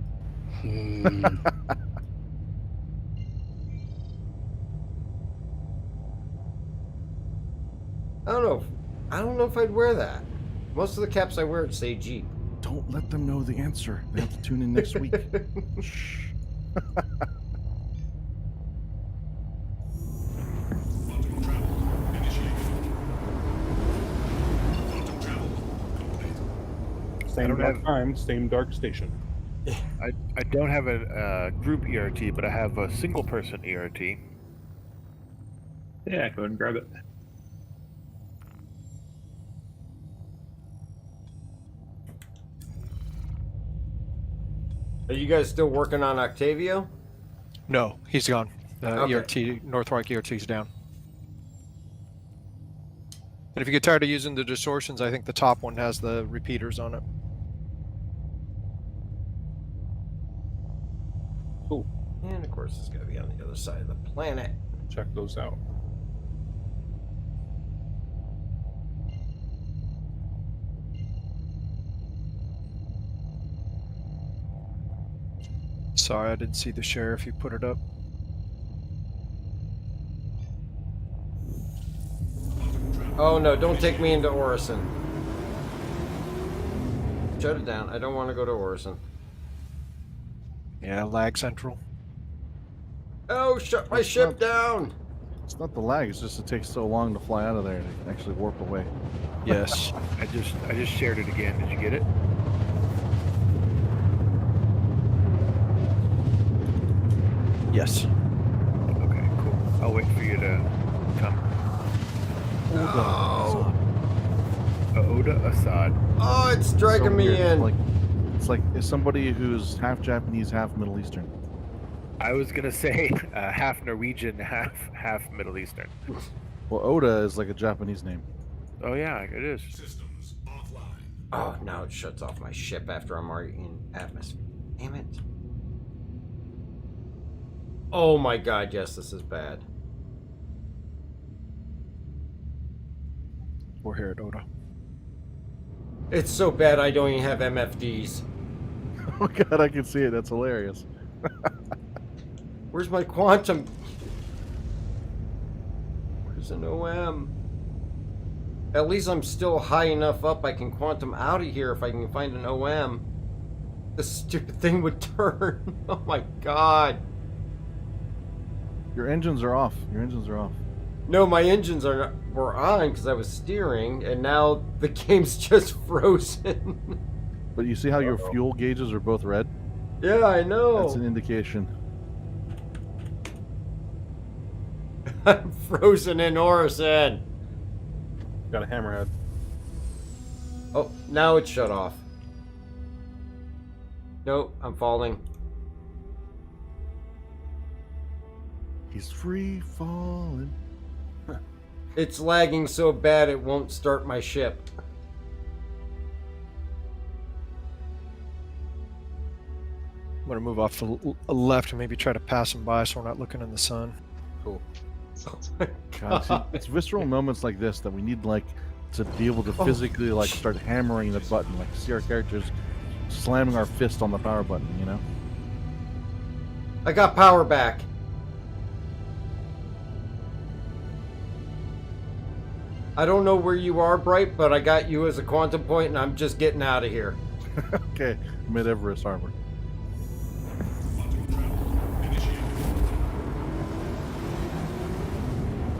I don't know if I'd wear that. Most of the caps I wear say Jeep. Don't let them know the answer. They have to tune in next week. Shh. Quantum travel initiated. Quantum travel complete. Same don't dark have- time, same dark station. I don't have a group ERT, but I have a single person ERT. Yeah, go ahead and grab it. Are you guys still working on Octavio? No, he's gone. Okay. ERT, Northmark ERT's down. And if you get tired of using the distortions, I think the top one has the repeaters on it. Cool. And of course, it's got to be on the other side of the planet. Check those out. Sorry, I didn't see the share if you put it up. Oh no, don't take me into Orison. Shut it down. I don't want to go to Orison. Yeah, lag central. Oh, shut my ship down! It's not the lag, it's just it takes so long to fly out of there to actually warp away. Yes. I just shared it again. Did you get it? Yes. Okay, cool. I'll wait for you to come. Oh, Oda Assad. oh, it's dragging So me weird. in. It's like it's somebody who's half Japanese, half Middle Eastern. I was gonna say half Norwegian, half Middle Eastern. Well, Oda is like a Japanese name. Oh yeah, it is. Systems offline. Oh, now it shuts off my ship after I'm already in atmosphere. Damn it. Oh my god, yes, this is bad. We're here at Oda. It's so bad I don't even have MFDs. Oh god, I can see it. That's hilarious. Where's my quantum? Where's an OM? At least I'm still high enough up I can quantum out of here if I can find an OM. This stupid thing would turn. Oh my god. Your engines are off. Your engines are off. No, my engines were on because I was steering, and now the game's just frozen. But you see how your fuel gauges are both red? Yeah, I know. That's an indication. I'm frozen in Orison. Got a hammerhead. Oh, now it's shut off. Nope, I'm falling. He's free falling. It's lagging so bad it won't start my ship. I'm going to move off the left and maybe try to pass him by so we're not looking in the sun. Cool. God, see, it's visceral moments like this that we need, like, to be able to physically, like, start hammering the button, like, see our characters slamming our fist on the power button, you know? I got power back. I don't know where you are, Bright, but I got you as a quantum point, and I'm just getting out of here. Okay, Mid-Everest Harbor. Quantum travel initiated.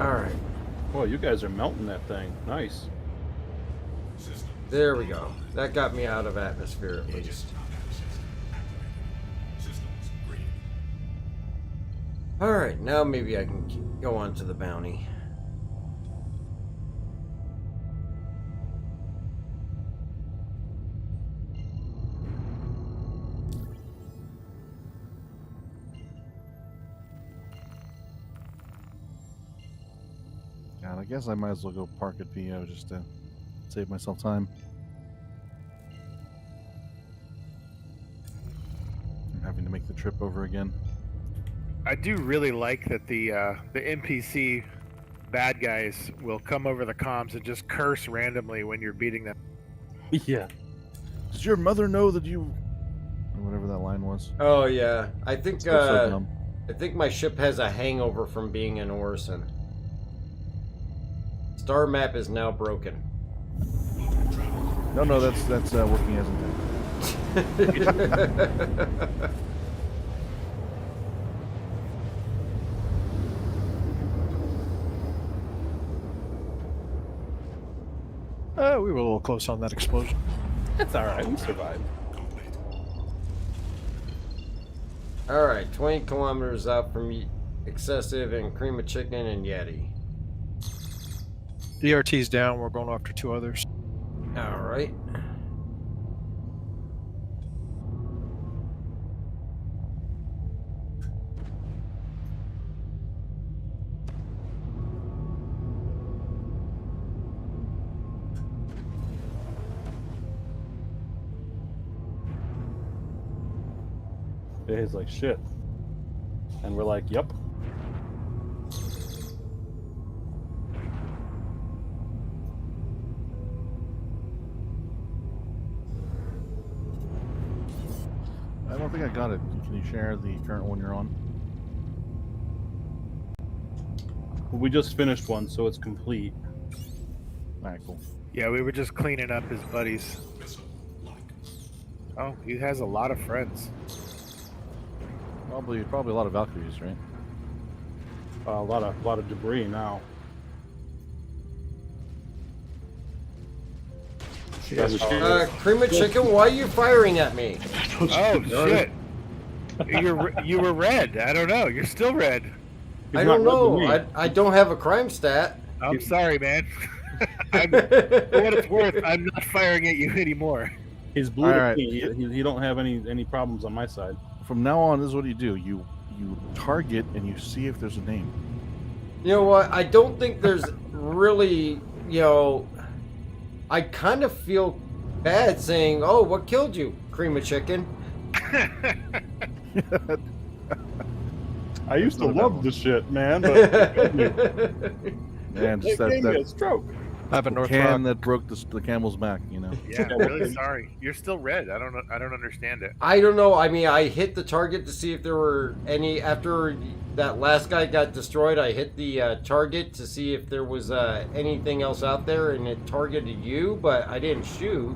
Alright, Boy, you guys are melting that thing. Nice. Systems there we go. That got me out of atmosphere at least. systems green. Alright, now maybe I can go on to the bounty. God, I guess I might as well go park at PO just to save myself time. I'm having to make the trip over again. I do really like that the NPC bad guys will come over the comms and just curse randomly when you're beating them. Yeah. Does your mother know that you... or whatever that line was. Oh yeah, I think Still so dumb. I think my ship has a hangover from being in Orison. Star map is now broken. No, that's working as intended. We were a little close on that explosion. That's alright, we survived. Alright, 20 kilometers out from Excessive and Cream of Chicken and Yeti. DRT's down, we're going after two others. Alright. It's like shit. And we're like, yep. I don't think I got it. Can you share the current one you're on? We just finished one, so it's complete. Alright, cool. Yeah, we were just cleaning up his buddies. Missile locked. Oh, he has a lot of friends. Probably a lot of Valkyries, right? A lot of debris now. Cream of Chicken, why are you firing at me? Oh shit! You were red. I don't know. You're still red. I don't know. I don't have a crime stat. I'm sorry, man. For what it's worth, I'm not firing at you anymore. He's blue to Alright. me. He don't have any problems on my side. From now on, this is what you do. You target and you see if there's a name. You know what? I don't think there's really, I kind of feel bad saying, "Oh, what killed you? Cream of chicken." I used to Not a bad love one. the shit, man. But it killed me. Man, just It gave me a that stroke. I have a North can Rock. that broke the camel's back. Yeah, I'm really sorry. You're still red. I don't understand it. I don't know. I mean, I hit the target to see if there were any. After that last guy got destroyed, I hit the target to see if there was anything else out there, and it targeted you, but I didn't shoot.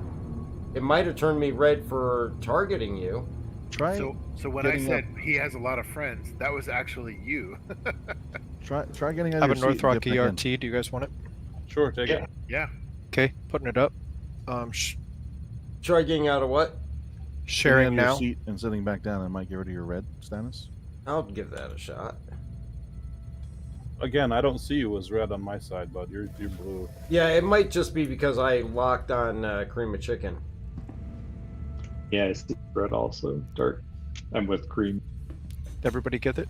It might have turned me red for targeting you. Try So when I getting said he has a lot of friends, that was actually you. try getting I out have of a your North seat and Rock get back in. ERT. Do you guys want it? Sure, take it. Yeah. Okay, putting it up. Try getting out of what? Getting out Sharing of your now. seat and sitting back down. It might get rid of your red status. I'll give that a shot. Again, I don't see you as red on my side, bud. You're blue. Yeah, it might just be because I locked on cream of chicken. Yeah, I see red also. Dark. I'm with cream. Did everybody get it?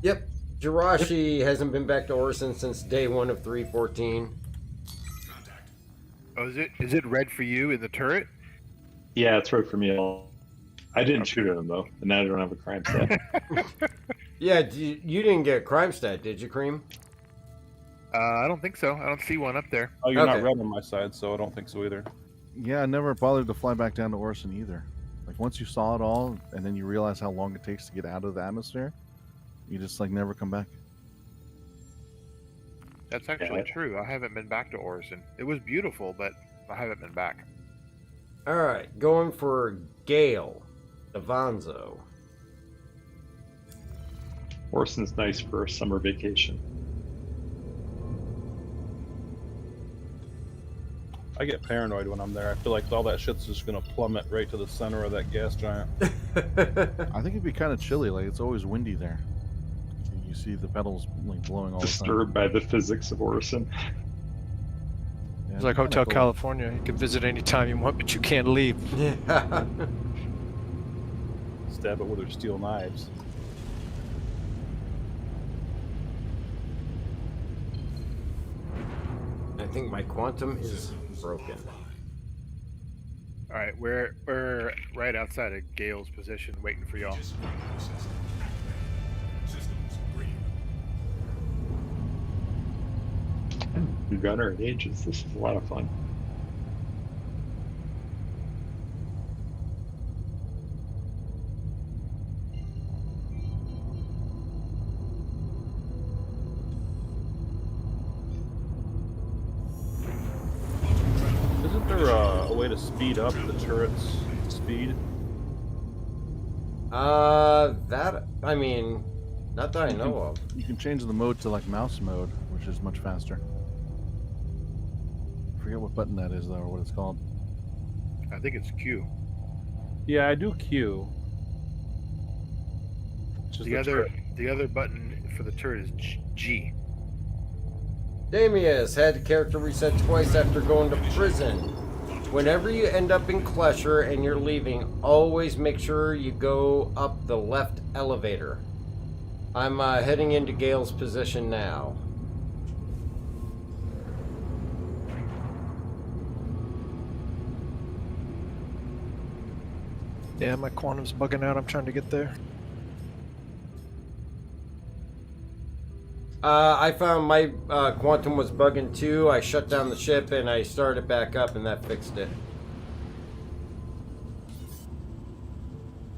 Yep. Jirashi hasn't been back to Orson since day 1 of 314. Contact. Oh, is it red for you in the turret? Yeah, it's red for me. I didn't shoot at him though, and now I don't have a crime stat. Yeah, you didn't get a crime stat, did you, Cream? I don't think so. I don't see one up there. Oh, you're Okay. not red on my side, so I don't think so either. Yeah, I never bothered to fly back down to Orson either. Like once you saw it all, and then you realize how long it takes to get out of the atmosphere, you just like never come back. That's actually Yeah. true. I haven't been back to Orison. It was beautiful, but I haven't been back. All right, going for Gale, Devanzo. Orson's nice for a summer vacation. I get paranoid when I'm there. I feel like all that shit's just gonna plummet right to the center of that gas giant. I think it'd be kind of chilly. Like it's always windy there. You see the pedals like blowing all the time. Disturbed by the physics of Orson. Yeah, It's like kinda Hotel cool. California. You can visit anytime you want, but you can't leave. Yeah. Stab it with their steel knives. I think my quantum is broken. All right, we're right outside of Gale's position, waiting for y'all. Participating processing. Systems green. New gunner at ages. This is a lot of fun. Isn't there a way to speed up the turret's speed? I mean, not that I know of. You can change the mode to like mouse mode, which is much faster. I forget what button that is though, or what it's called. I think it's Q. Yeah, I do Q. It's just The other button for the turret is G. Damius had character reset twice after going to prison. Whenever you end up in Klesher and you're leaving, always make sure you go up the left elevator. I'm heading into Gale's position now. Yeah, my quantum's bugging out. I'm trying to get there. I found my quantum was bugging too. I shut down the ship and I started back up and that fixed it.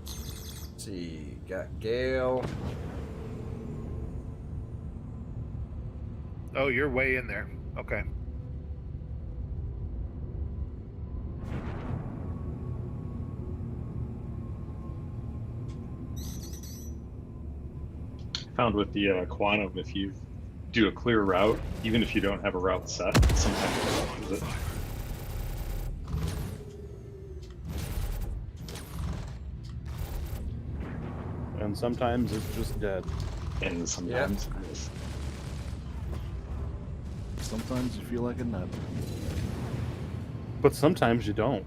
Let's see, got Gale. Oh, you're way in there. Okay. Found with the quantum, if you do a clear route, even if you don't have a route set, sometimes it does it. And sometimes it's just dead. And sometimes Sometimes you feel like a nut. But sometimes you don't.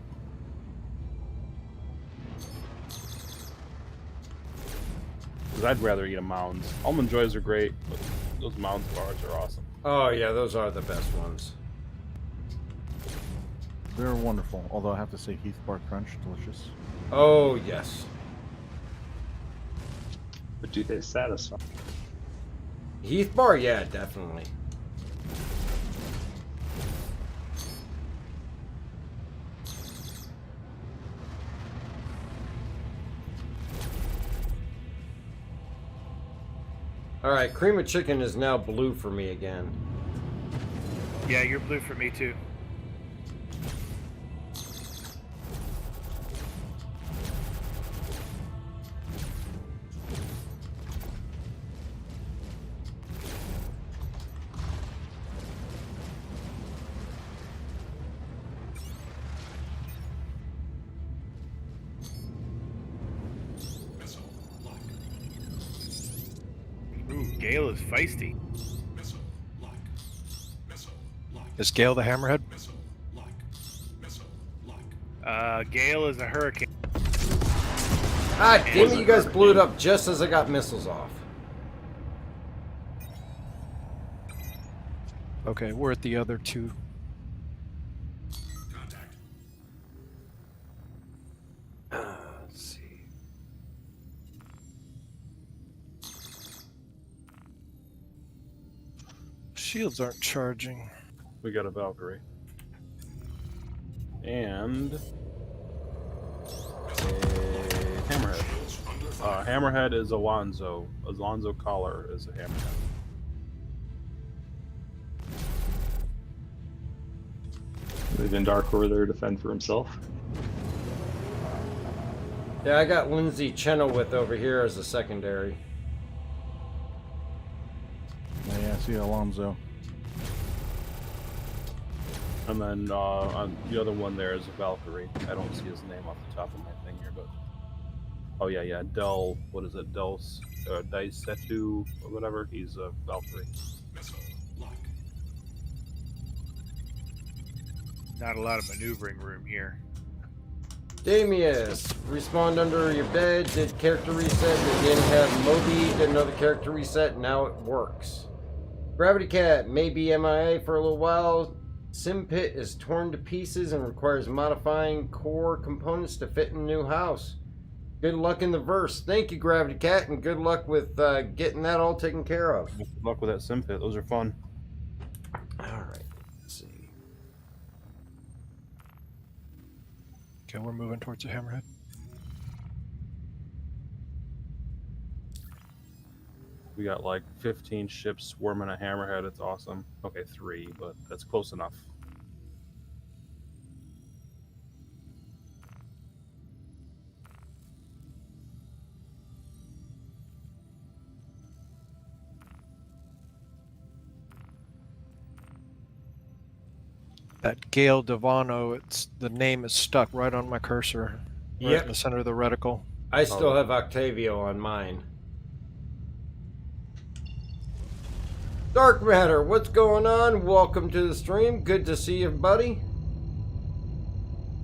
Because I'd rather eat a mounds. Almond joys are great, but those mounds bars are awesome. Oh yeah, those are the best ones. They're wonderful. Although I have to say, Heath Bar Crunch, delicious. Oh yes. But do they satisfy? Heath Bar, yeah, definitely. All right, cream of chicken is now blue for me again. Yeah, you're blue for me too. Missile lock. Ooh, Gale is feisty. Missile lock. Missile lock. Is Gale the Hammerhead? Missile lock. Missile lock. Gale is a hurricane. Ah, damn it, you guys blew it up just as I got missiles off. Okay, we're at the other two. Contact. Let's see. Shields aren't charging. We got a Valkyrie. And a Hammerhead. Hammerhead is Alonzo. Alonzo Collar is a Hammerhead. Leaving Dark over there to fend for himself. Yeah, I got Lindsay Chenoweth over here as a secondary. Yeah, I see Alonzo. And then on the other one there is a Valkyrie. I don't see his name off the top of my thing here, but oh yeah, Del. What is it? Daisetu or whatever. He's a Valkyrie. Missile lock. Not a lot of maneuvering room here. Damius, respawned under your bed, did character reset, they didn't have Moby, did another character reset, now it works. Gravity Cat may be MIA for a little while. SimPit is torn to pieces and requires modifying core components to fit in a new house. Good luck in the verse. Thank you, Gravity Cat, and good luck with getting that all taken care of. Good luck with that SimPit. Those are fun. Alright, let's see. Okay, we're moving towards the Hammerhead. We got like 15 ships swarming a Hammerhead. It's awesome. Okay, 3, but that's close enough. That Gale Devano, the name is stuck right on my cursor. Right Yep. in the center of the reticle. I still have Octavio on mine. Dark Matter, what's going on? Welcome to the stream. Good to see you, buddy.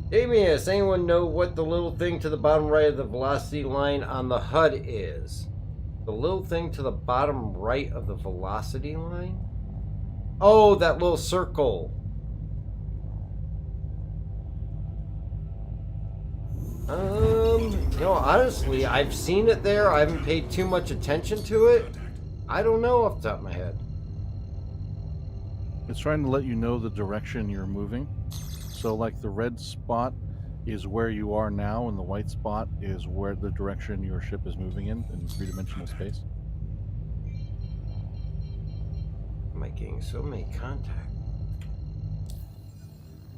Damius, anyone know what the little thing to the bottom right of the velocity line on the HUD is? The little thing to the bottom right of the velocity line? Oh, that little circle. You know, honestly, I've seen it there. I haven't paid too much attention to it. I don't know off the top of my head. It's trying to let you know the direction you're moving. So, like, the red spot is where you are now, and the white spot is where the direction your ship is moving in three-dimensional space. Am I getting so many contact?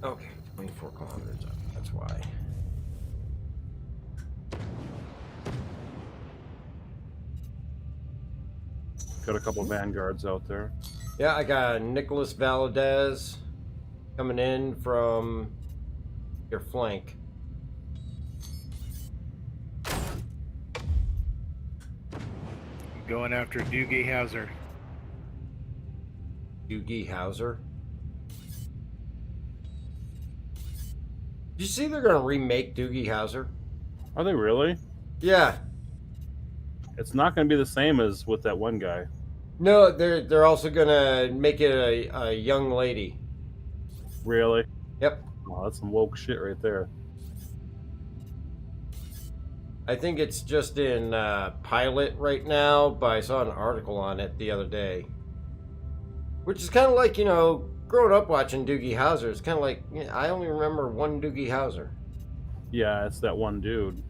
Okay, 24 kilometers up. That's why. Got a couple Vanguards out there. Yeah, I got Nicholas Valadez coming in from your flank. Going after Doogie Howser. Doogie Howser. Did you see they're going to remake Doogie Howser? Are they really? Yeah. It's not going to be the same as with that one guy. No, they're also gonna make it a young lady. Really? Yep. Oh, that's some woke shit right there. I think it's just in pilot right now, but I saw an article on it the other day. Which is kind of like, you know, growing up watching Doogie Howser. It's kind of like, you know, I only remember one Doogie Howser. Yeah, it's that one dude.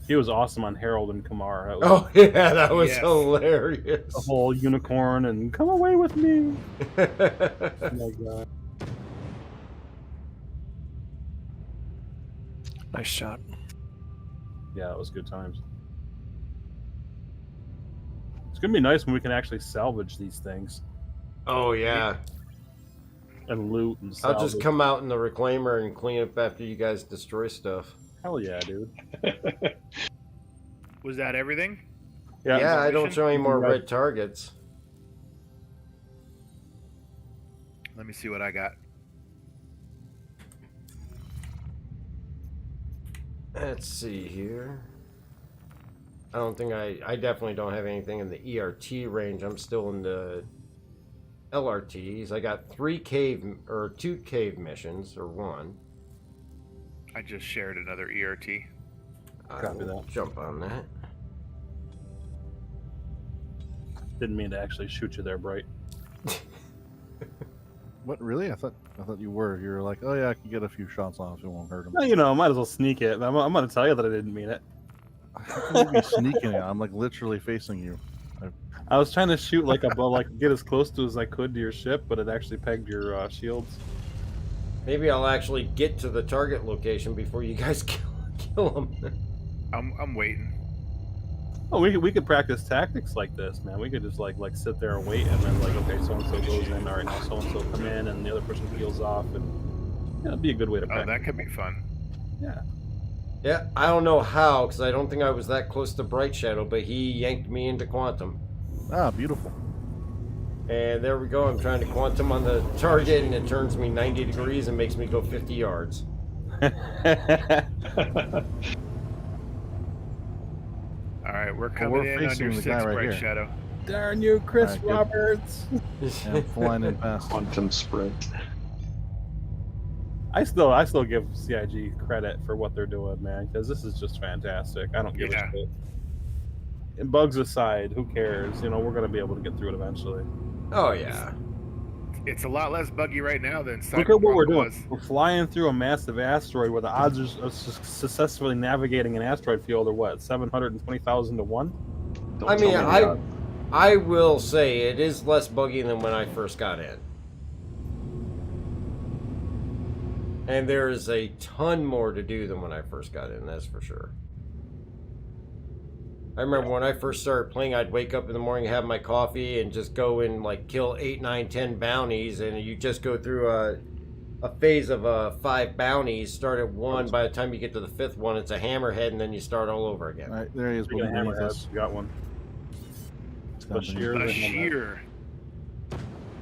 He was awesome on Harold and Kumar. That was Oh, yeah, that was hilarious. the whole unicorn and come away with me. Oh my god. Nice shot. Yeah, it was good times. It's gonna be nice when we can actually salvage these things Oh, yeah. and loot and I'll salvage. just come out in the reclaimer and clean up after you guys destroy stuff. Hell yeah, dude. Was that everything? Yeah, I don't show any more Right. red targets. Let me see what I got. Let's see here. I don't think I definitely don't have anything in the ERT range. I'm still in the LRTs. I got 2 cave missions, or 1. I just shared another ERT. I Copy will that. jump on that. Didn't mean to actually shoot you there, Bright. What, really? I thought you were. You were like, oh yeah, I can get a few shots off. It won't hurt him. Well, you know, might as well sneak it. I'm gonna tell you that I didn't mean it. How can you be sneaking it? I'm like literally facing you. I was trying to shoot like get as close to as I could to your ship, but it actually pegged your shields. Maybe I'll actually get to the target location before you guys kill them. I'm waiting. Oh, we could practice tactics like this, man. We could just like sit there and wait, and then like, okay, so and so goes in. All right, now so and so come in, and the other person peels off, and yeah, it'd be a good way to Oh, practice. that could be fun. Yeah. Yeah, I don't know how, because I don't think I was that close to Bright Shadow, but he yanked me into Quantum. Ah, beautiful. And there we go. I'm trying to Quantum on the target, and it turns me 90 degrees and makes me go 50 yards. All right, we're coming in facing under the 6, guy right Bright here. Shadow. Darn you, Chris Alright, good. Roberts! Yeah, I'm flying in past. Quantum sprint. I still give CIG credit for what they're doing, man, because this is just fantastic. I don't give Yeah. a shit. And bugs aside, who cares? You know, we're gonna be able to get through it eventually. Oh, yeah. It's a lot less buggy right now than Look at what we're Cyberpunk doing. was. We're flying through a massive asteroid where the odds of successfully navigating an asteroid field are what, 720,000 to 1? I mean, I will say it is less buggy than when I first got in. And there is a ton more to do than when I first got in, that's for sure. I remember when I first started playing, I'd wake up in the morning, have my coffee, and just go and like kill 8, 9, 10 bounties, and you just go through a phase of 5 bounties. Start at 1. By the time you get to the 5th one, it's a hammerhead, and then you start all over again. All right, there he is. Speaking of beneath hammerheads, us. we got one. It's down beneath Bashir. us. Bashir.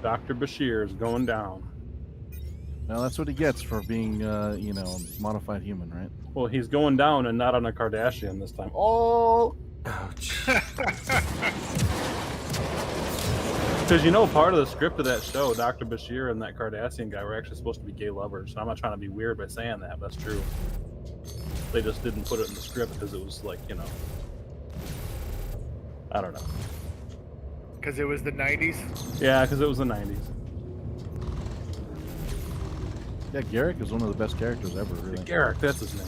Dr. Bashir is going down. Now that's what he gets for being, you know, modified human, right? Well, he's going down and not on a Kardashian this time. Oh! Because you know, part of the script of that show, Dr. Bashir and that Cardassian guy were actually supposed to be gay lovers. So I'm not trying to be weird by saying that, but that's true. They just didn't put it in the script because it was like, you know, I don't know. Because it was the 90s? Yeah, because it was the 90s. Yeah, Garrick is one of the best characters ever, really. Garrick, that's his name.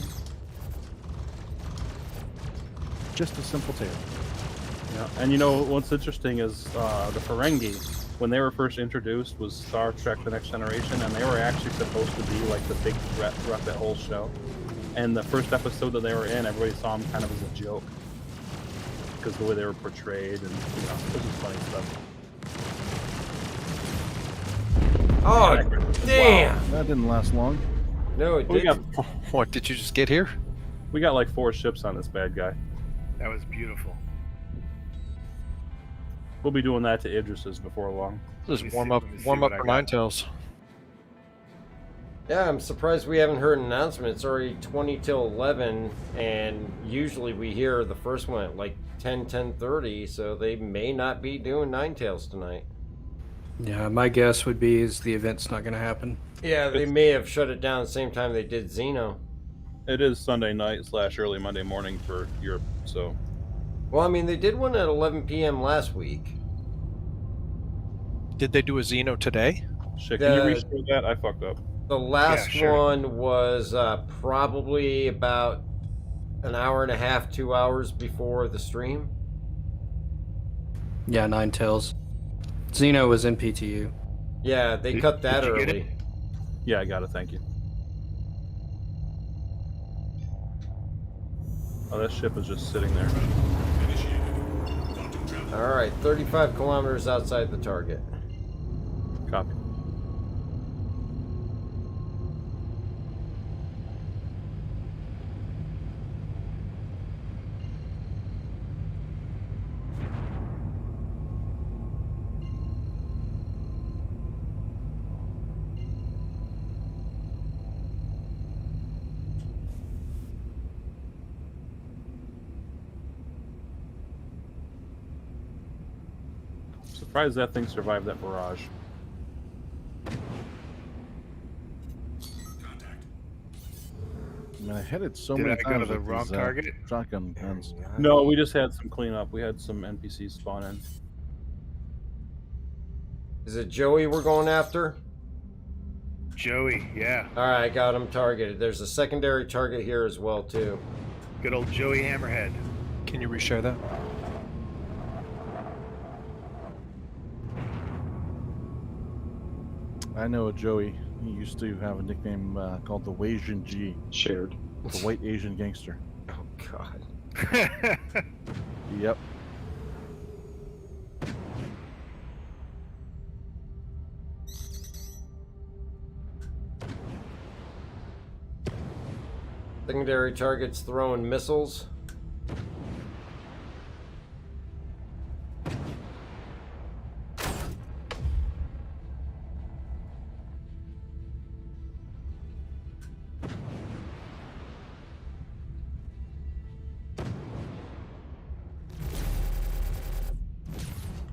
Just a simple tale. Yeah, and you know what's interesting is the Ferengi, when they were first introduced, was Star Trek: The Next Generation, and they were actually supposed to be like the big threat throughout that whole show. And the first episode that they were in, everybody saw them kind of as a joke because the way they were portrayed, and you know, it was just funny stuff. Oh, damn! Wow, that didn't last long. No, it We got, didn't. What, did you just get here? we got like 4 ships on this bad guy. That was beautiful. We'll be doing that to Idris's before long. Just Let me warm see- up let me see warm up what I for got. Ninetales. Yeah, I'm surprised we haven't heard an announcement. It's already 20 till 11, and usually we hear the first one at like 10:30, so they may not be doing Ninetales tonight. Yeah, my guess would be is the event's not going to happen. Yeah, they may have shut it down the same time they did Xeno. It is Sunday night / early Monday morning for Europe, so. Well, I mean, they did one at 11 p.m. last week. Did they do a Xeno today? Shit, can you restore that? I fucked up. The last Yeah, sure. one was probably about an hour and a half, 2 hours before the stream. Yeah, Ninetales. Xeno was in PTU. Yeah, they cut that did you get early. it? Yeah, I got it. Thank you. Oh, that ship is just sitting there. All right, 35 kilometers outside the target. Copy. Surprised that thing survived that barrage. I mean, I hit it so Did many I go times to the with wrong these, target? shotgun guns. No, we just had some cleanup. We had some NPCs spawn in. Is it Joey we're going after? Joey, yeah. All right, got him targeted. There's a secondary target here as well, too. Good old Joey Hammerhead. Can you reshare that? I know a Joey. He used to have a nickname called the Asian G. Shared. The White Asian Gangster. Oh, God. Yep. Secondary targets throwing missiles.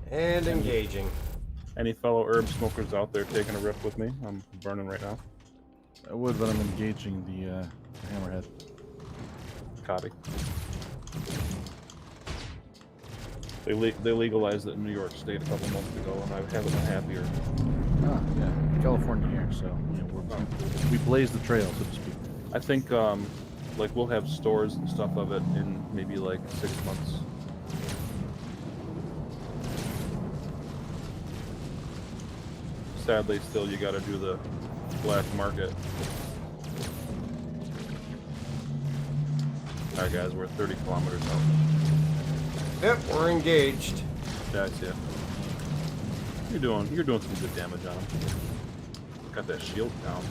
And engaging. Any fellow herb smokers out there taking a rip with me? I'm burning right now. I would, but I'm engaging the hammerhead. Copy. They legalized it in New York State a couple months ago, and I haven't been happier. Ah, yeah. California here, so you know, we blaze the trail, so to speak. I think like we'll have stores and stuff of it in maybe like 6 months. Sadly, still you got to do the black market. All right, guys, we're 30 kilometers out. Yep, we're engaged. Yeah, I see it. You're doing some good damage on him. Got that shield down.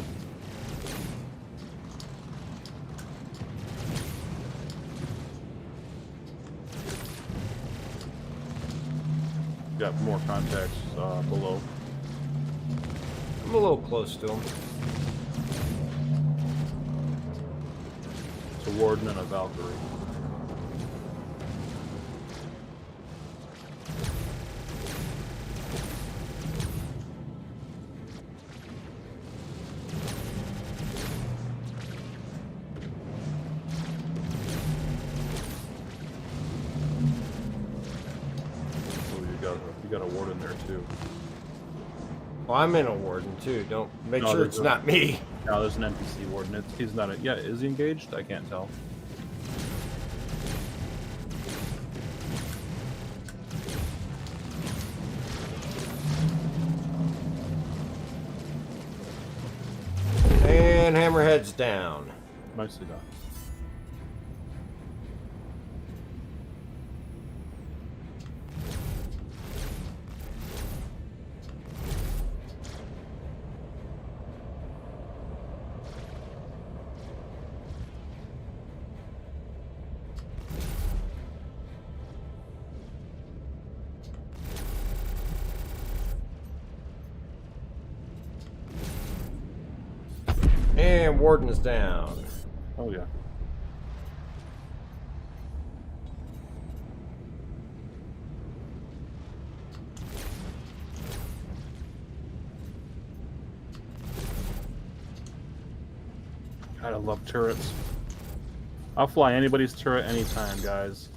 Got more contacts below. I'm a little close to him. It's a Warden and a Valkyrie. Oh, you got a Warden there too. Well, I'm in a warden too. Don't make No, sure there's it's a- not me. No, there's an NPC Warden. He's not a. Yeah, is he engaged? I can't tell. And Hammerhead's down. Nicely done. And Warden is down. Oh yeah. God, I love turrets. I'll fly anybody's turret anytime, guys.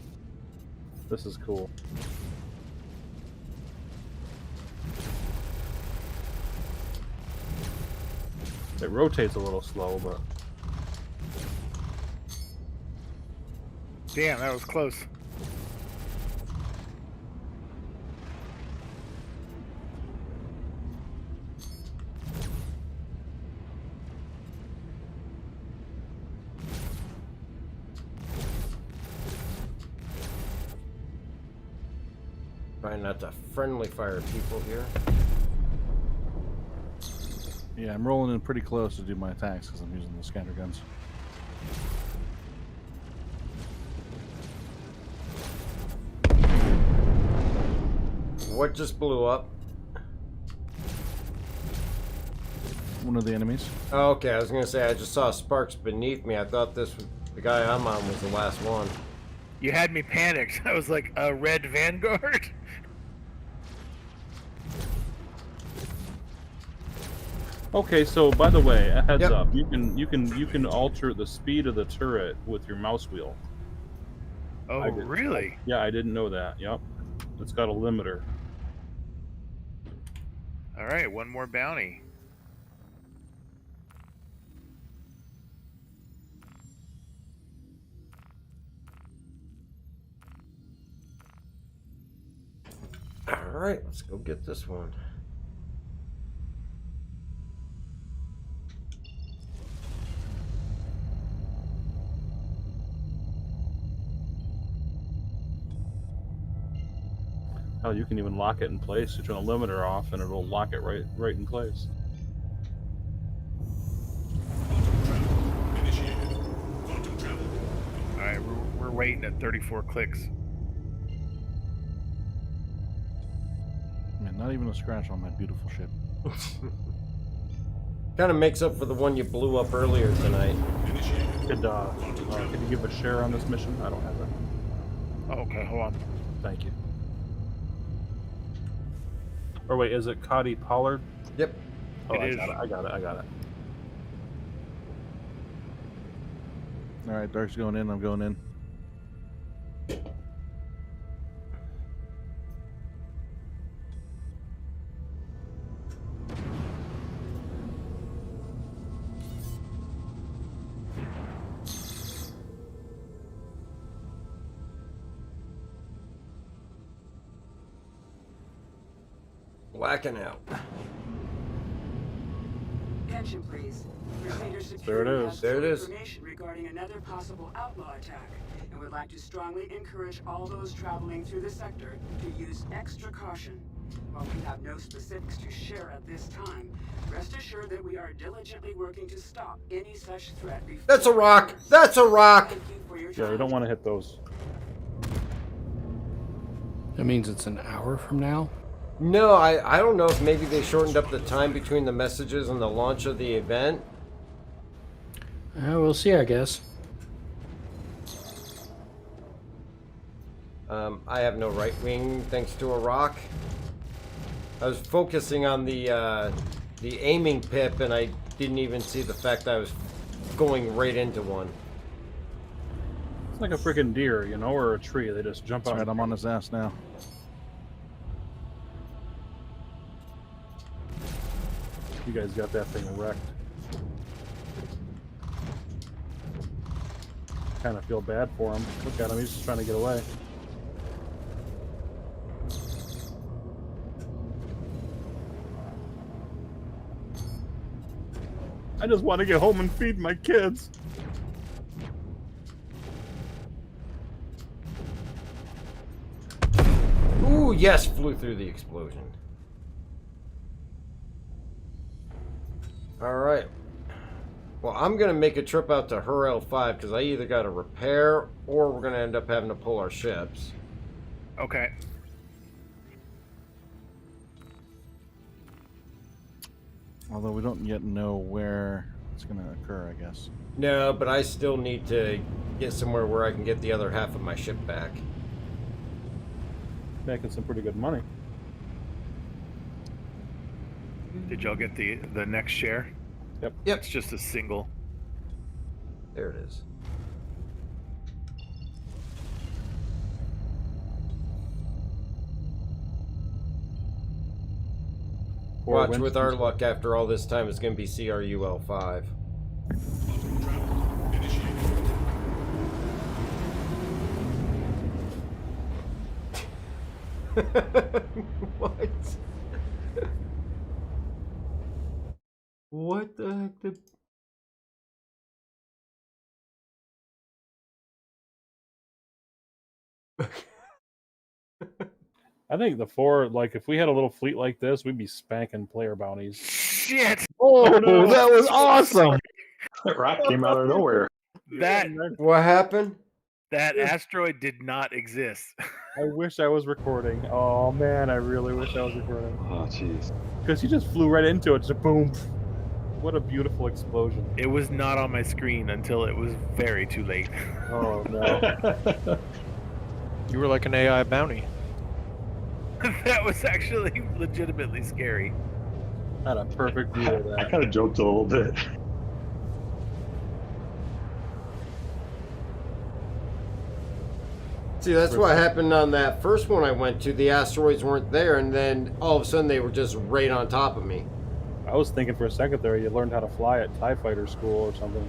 This is cool. It rotates a little slow, but Damn, that was close. Trying not to friendly fire people here. Yeah, I'm rolling in pretty close to do my attacks because I'm using the scatter guns. What just blew up? One of the enemies. Oh, okay, I was gonna say I just saw sparks beneath me. I thought this was, the guy I'm on was the last one. You had me panicked. I was like, a red Vanguard? okay. So by the way, a heads Yep. up. You can alter the speed of the turret with your mouse wheel. Oh, I did- really? Yeah, I didn't know that. Yep, it's got a limiter. All right, one more bounty. Alright, let's go get this one. Hell, you can even lock it in place. You turn the limiter off, and it'll lock it right in place. Quantum travel initiated. Quantum travel. All right, we're waiting at 34 clicks. Man, not even a scratch on my beautiful ship. Kind of makes up for the one you blew up earlier tonight. Initiated. Could you give a share on this mission? I don't have that. Oh, okay, hold on. Thank you. Or wait, is it Cody Pollard? Yep. Oh, It I is. got it. I got it. All right, Dark's going in. I'm going in. Whacking out. Attention, please. Crusader There Security it has is. There it some is. information regarding another possible outlaw attack, and would like to strongly encourage all those traveling through the sector to use extra caution. While we have no specifics to share at this time, rest assured that we are diligently working to stop any such threat. before That's a it rock! occurs. That's a rock! Thank you for your Yeah, you time. don't want to hit those. That means it's an hour from now. No, I don't know if maybe they shortened up the time between the messages and the launch of the event. We'll see, I guess. I have no right wing thanks to a rock. I was focusing on the aiming pip and I didn't even see the fact I was going right into one. It's like a freaking deer, you know, or a tree. They just jump That's out. right, I'm on his ass now. You guys got that thing wrecked. Kind of feel bad for him. Look at him, he's just trying to get away. I just want to get home and feed my kids. Ooh, yes, flew through the explosion. Alright. Well, I'm going to make a trip out to Hurl 5 because I either got to repair or we're going to end up having to pull our ships. Okay. Although we don't yet know where that's going to occur, I guess. No, but I still need to get somewhere where I can get the other half of my ship back. Making some pretty good money. Did y'all get the next share? Yep. Yep. It's just a single. There it is. Watch, with our luck, after all this time, it's going to be CRUL5. Quantum travel initiated. What? What the heck? I think the 4, like, if we had a little fleet like this, we'd be spanking player bounties. Shit! Oh, that was awesome! That rock came out of nowhere. What happened? That asteroid did not exist. I wish I was recording. Oh man, I really wish I was recording. Oh jeez. Because he just flew right into it, just boom. What a beautiful explosion. It was not on my screen until it was very too late. Oh no. You were like an AI bounty. That was actually legitimately scary. I had a perfect view of I that. kind of joked a little bit. See, that's what happened on that first one I went to. The asteroids weren't there, and then all of a sudden they were just right on top of me. I was thinking for a second there you learned how to fly at TIE Fighter school or something.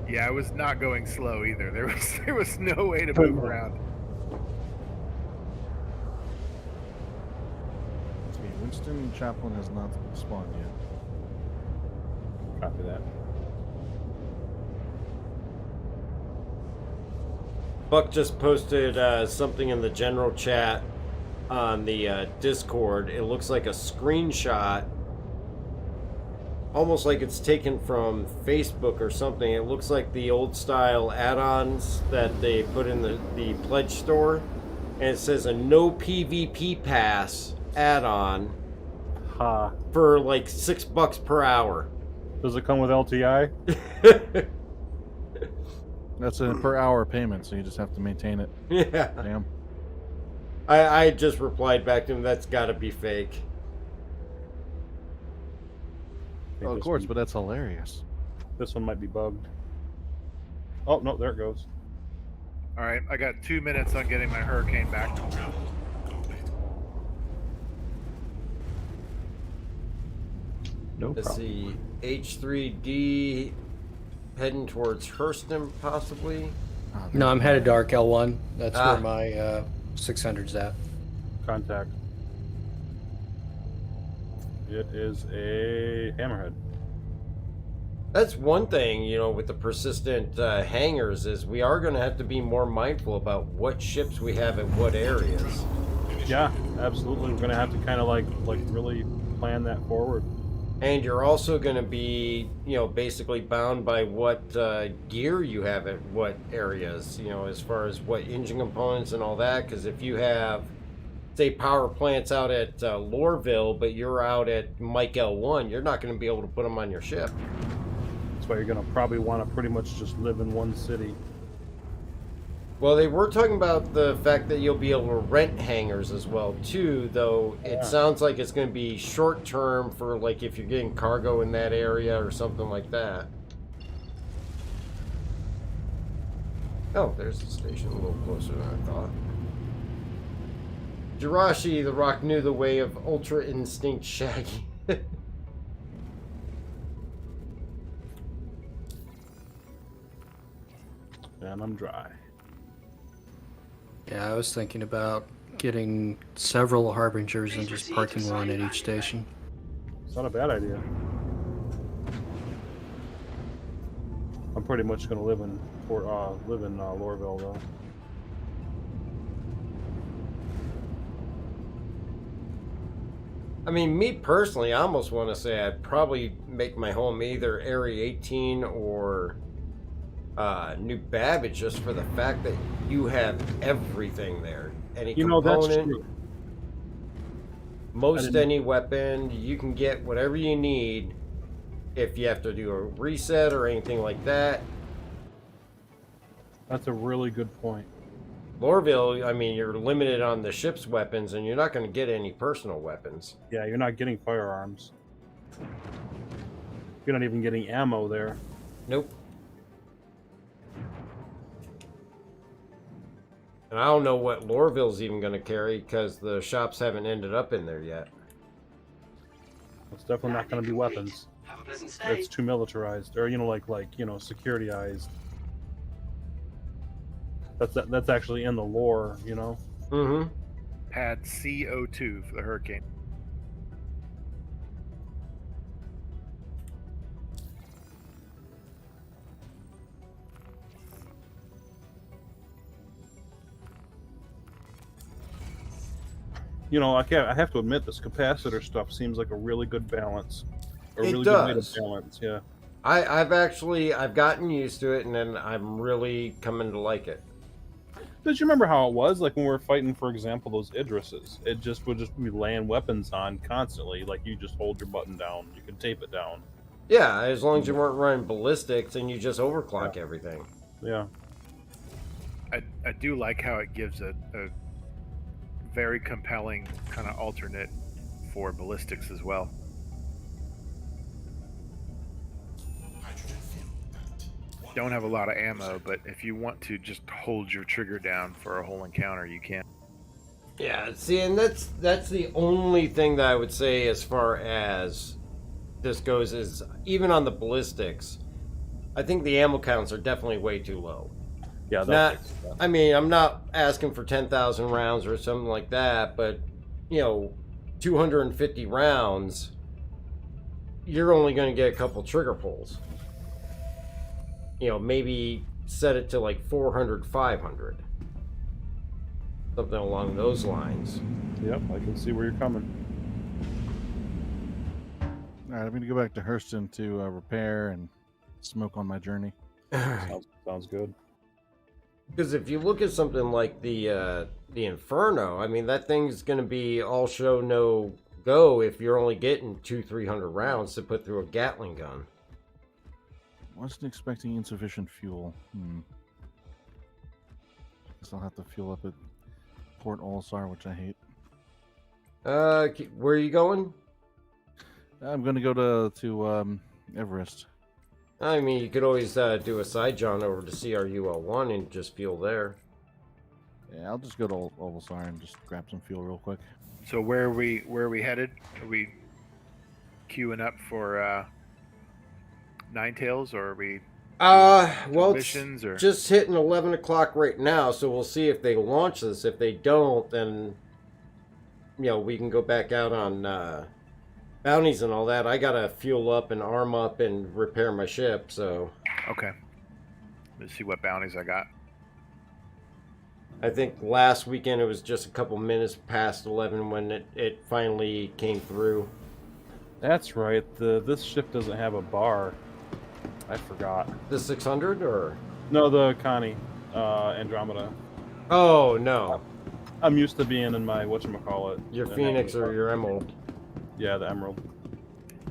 Yeah, I was not going slow either. There was no way to move around. Okay, Winston Chaplin has not spawned yet. Copy that. Buck just posted something in the general chat on the Discord. It looks like a screenshot, almost like it's taken from Facebook or something. It looks like the old style add-ons that they put in the pledge store, and it says a no PvP pass add-on for like $6 per hour. Does it come with LTI? That's a per hour payment, so you just have to maintain it. Yeah. Damn. I just replied back to him, that's gotta be fake. Oh, of course, but that's hilarious. This one might be bugged. Oh, no, there it goes. All right, I got 2 minutes on getting my hurricane back. No Let's problem. see, H3D heading towards Hurston, possibly. No, I'm headed to Arc L1. That's Ah. where my 600's at. Contact. It is a hammerhead. That's one thing, you know, with the persistent hangars, is we are going to have to be more mindful about what ships we have at what areas. Yeah, absolutely. We're gonna have to kind of like really plan that forward. And you're also going to be, you know, basically bound by what gear you have at what areas, you know, as far as what engine components and all that. Because if you have, say, power plants out at Lorville, but you're out at Mike L1, you're not going to be able to put them on your ship. That's why you're gonna probably want to pretty much just live in one city. Well, they were talking about the fact that you'll be able to rent hangars as well, too, though it Yeah. sounds like it's going to be short term for, like, if you're getting cargo in that area or something like that. Oh, there's the station, a little closer than I thought. Jirashi, the Rock knew the way of Ultra Instinct Shaggy. And I'm dry. Yeah, I was thinking about getting several Harbingers and just parking one at each station. It's not a bad idea. I'm pretty much gonna live in Lorville though. I mean, me personally, I almost want to say I'd probably make my home either Area 18 or New Babbage, just for the fact that you have everything there. Any You know, that's component. true. Most didn't- any weapon, you can get whatever you need. If you have to do a reset or anything like that. That's a really good point. Lorville, I mean, you're limited on the ship's weapons, and you're not going to get any personal weapons. Yeah, you're not getting firearms. You're not even getting ammo there. Nope. And I don't know what Lorville's even going to carry, because the shops haven't ended up in there yet. It's definitely not going to be weapons. It's too militarized, or securityized. That's actually in the lore, Mm-hmm. Pad CO2 for the Hurricane. I have to admit, this capacitor stuff seems like a really good balance. A It really good way does. to balance, yeah. I've gotten used to it, and then I'm really coming to like it. Did you remember how it was? Like when we were fighting, for example, those Idrises, it would just be laying weapons on constantly. Like you just hold your button down, you can tape it down. Yeah, as long as you weren't running ballistics and you just overclock everything. Yeah. I do like how it gives a very compelling kind of alternate for ballistics as well. Don't have a lot of ammo, but if you want to just hold your trigger down for a whole encounter, you can. Yeah, see, and that's the only thing that I would say as far as this goes is even on the ballistics, I think the ammo counts are definitely way too low. Yeah, I mean, I'm not asking for 10,000 rounds or something like that, but 250 rounds, you're only going to get a couple trigger pulls. Maybe set it to like 400, 500. Something along those lines. Yep, I can see where you're coming. All right, I'm going to go back to Hurston to repair and smoke on my journey. Sounds good. Because if you look at something like the Inferno, I mean, that thing's going to be all show no go if you're only getting 200-300 rounds to put through a Gatling gun. Wasn't expecting insufficient fuel. Guess I'll have to fuel up at Port Olisar, which I hate. Where are you going? I'm going to go to Everest. I mean, you could always do a side jaunt over to CRUL1 and just fuel there. Yeah, I'll just go to Olisar and just grab some fuel real quick. So where are we headed? Are we queuing up for Ninetales, or are we well, missions, or just hitting 11 o'clock right now, so we'll see if they launch this. If they don't, then we can go back out on bounties and all that. I gotta fuel up and arm up and repair my ship, so okay. Let's see what bounties I got. I think last weekend it was just a couple minutes past 11 when it finally came through. That's right. This ship doesn't have a bar. I forgot. The 600 or no, the Connie Andromeda. Oh no, I'm used to being in my whatchamacallit. Your Phoenix or your Emerald. Yeah, the Emerald.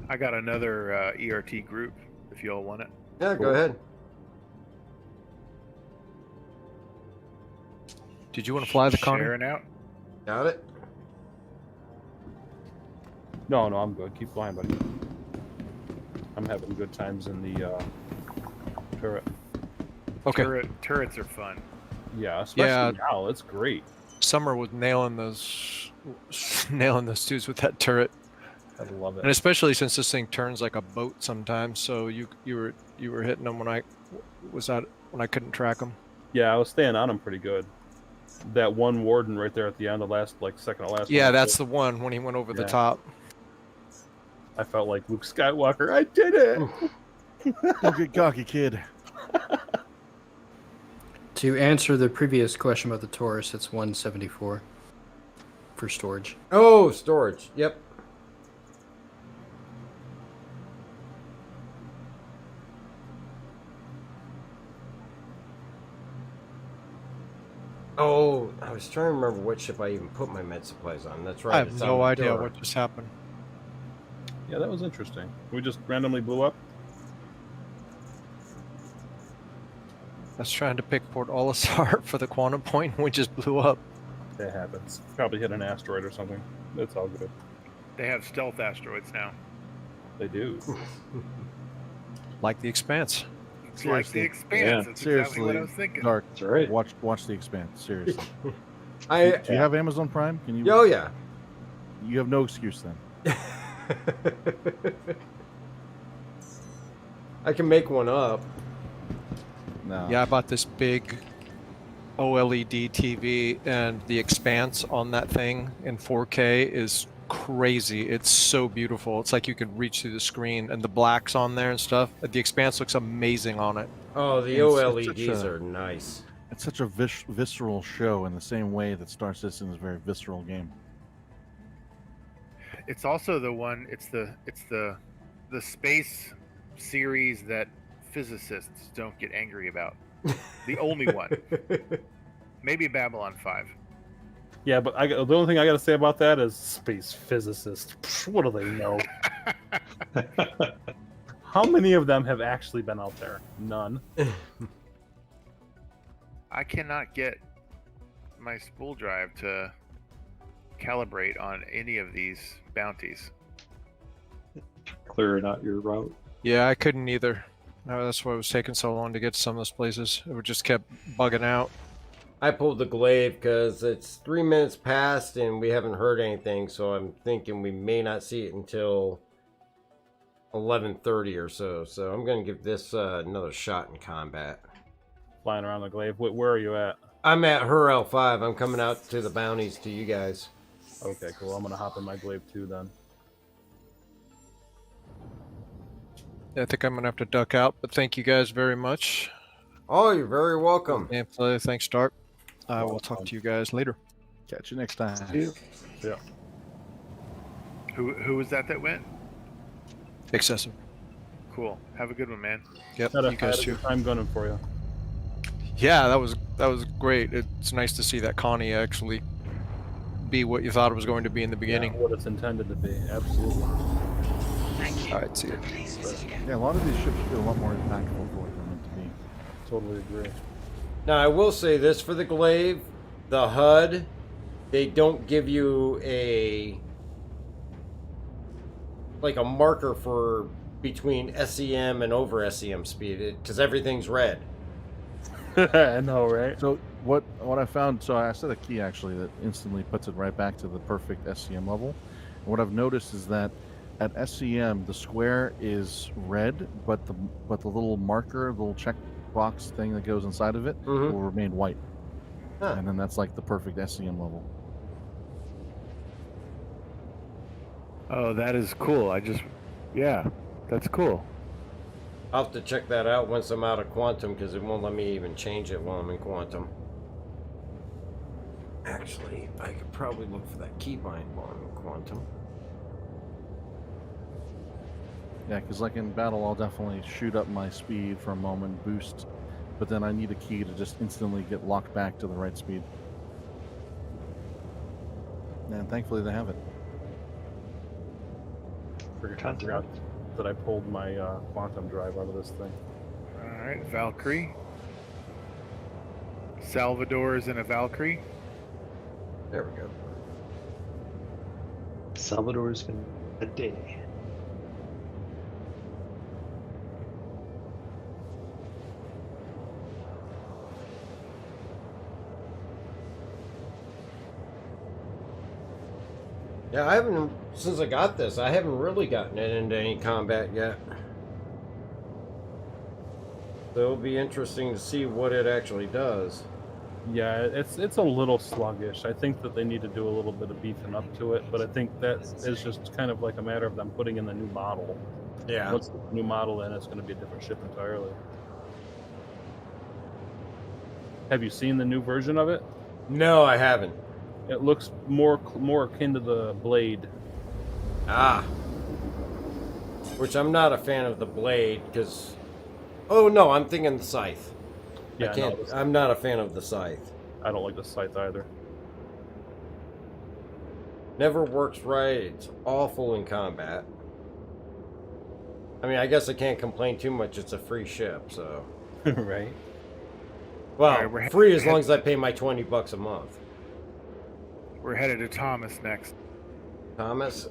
I got another ERT group if you all want it. Yeah, go ahead. Did you want to fly the Connie? Sharing out. Got it. No, I'm good. Keep flying, buddy. I'm having good times in the turret. Okay. Turrets are fun. Yeah, especially now. It's great. Summer was nailing those dudes with that turret. I love it. And especially since this thing turns like a boat sometimes, so you were hitting them when I couldn't track them. Yeah, I was staying on them pretty good. That one warden right there at the end, second to last. Yeah, that's the one when he went over the top. I felt like Luke Skywalker. I did it. Don't get cocky, kid. To answer the previous question about the Taurus, it's 174 for storage. Oh, storage. Yep. Oh, I was trying to remember what ship I even put my med supplies on. That's right. I have it's on no the idea Dura. what just happened. Yeah, that was interesting. We just randomly blew up. I was trying to pick Port Olisar for the quantum point, and we just blew up. It happens. Probably hit an asteroid or something. It's all good. They have stealth asteroids now. They do. Like the Expanse. It's like the Seriously. Expanse. Yeah. That's Seriously, exactly what I was thinking. Dark. That's right. Watch the Expanse. Seriously. I Do you have Amazon Prime? Can you? Oh yeah. You have no excuse then. I can make one up. No. Yeah, I bought this big OLED TV, and the Expanse on that thing in 4K is crazy. It's so beautiful. It's like you can reach through the screen, and the blacks on there and stuff. The Expanse looks amazing on it. Oh, the It's OLEDs such a- are nice. It's such a visceral show in the same way that Star Citizen is a very visceral game. It's also the one. It's the space series that physicists don't get angry about. The only one. Maybe Babylon 5. Yeah, but the only thing I got to say about that is space physicists. Psh, what do they know? How many of them have actually been out there? None. I cannot get my spool drive to calibrate on any of these bounties. Clearing out your route. Yeah, I couldn't either. No, that's why it was taking so long to get to some of those places. It just kept bugging out. I pulled the glaive because it's 3 minutes past and we haven't heard anything, so I'm thinking we may not see it until 11:30 or so. So I'm gonna give this another shot in combat. Flying around the glaive. Where are you at? I'm at her L5. I'm coming out to the bounties to you guys. Okay, cool. I'm gonna hop in my glaive too then. I think I'm gonna have to duck out, but thank you guys very much. Oh, you're very welcome. And thanks, Dark. I will talk to you guys later. Catch you next time. Yeah. Who was that went? Excessive. Cool. Have a good one, man. Yep, Had a you guys good too. time gunning for you. Yeah, that was great. It's nice to see that Connie actually be what you thought it was going to be in the beginning. Yeah, what it's intended to be. Absolutely. All right, see you. Yeah, a lot of these ships feel a lot more impactful for what they're meant to be. Totally agree. Now, I will say this for the glaive, the HUD, they don't give you a marker for between SEM and over SEM speed because everything's red. I know, right? So what I found, so I set a key actually that instantly puts it right back to the perfect SCM level. And what I've noticed is that at SCM the square is red, but the little marker, the little check box thing that goes inside of it will remain white. Huh. And then that's like the perfect SCM level. Oh, that is cool. Yeah, that's cool. I'll have to check that out once I'm out of quantum because it won't let me even change it while I'm in quantum. Actually, I could probably look for that keybind while I'm in quantum. Yeah, because like in battle, I'll definitely shoot up my speed for a moment, boost, but then I need a key to just instantly get locked back to the right speed. And thankfully they have it. Forgot that I pulled my quantum drive out of this thing. All right, Valkyrie. Salvador is in a Valkyrie. There we go. Salvador's been a day. Yeah, I haven't, since I got this, I haven't really gotten it into any combat yet. So it'll be interesting to see what it actually does. Yeah, it's a little sluggish. I think that they need to do a little bit of beefing up to it, but I think that is just kind of like a matter of them putting in the new model. Yeah. Once the new model in, it's going to be a different ship entirely. Have you seen the new version of it? No, I haven't. It looks more akin to the Blade. Ah. Which I'm not a fan of the Blade, because... Oh, no, I'm thinking the Scythe. Yeah, I can't... no, I'm not a fan of the Scythe. I don't like the scythe either. Never works right. It's awful in combat. I mean, I guess I can't complain too much. It's a free ship, so. Right. Well, All right, we're free as long as I pay my $20 a month. We're headed to Thomas next. Thomas?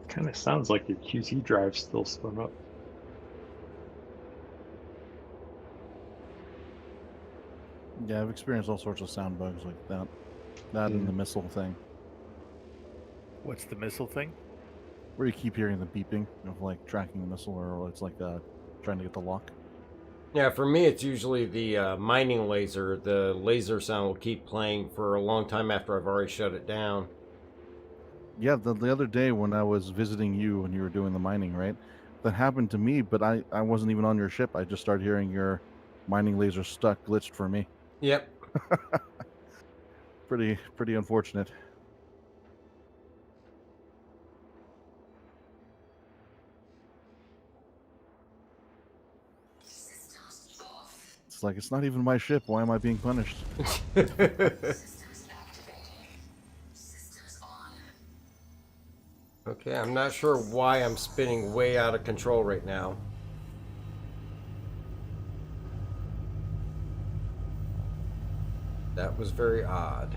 Kind of sounds like your QZ drive's still spun up. Yeah, I've experienced all sorts of sound bugs like that. That and the missile thing, What's the missile thing? where you keep hearing the beeping of like tracking the missile, or it's like trying to get the lock. Yeah, for me, it's usually the mining laser. The laser sound will keep playing for a long time after I've already shut it down. Yeah, the other day when I was visiting you when you were doing the mining, right? That happened to me, but I wasn't even on your ship. I just started hearing your mining laser stuck, glitched for me. Yep. Pretty unfortunate. It's like, it's not even my ship. Why am I being punished? Okay, I'm not sure why I'm spinning way out of control right now. That was very odd.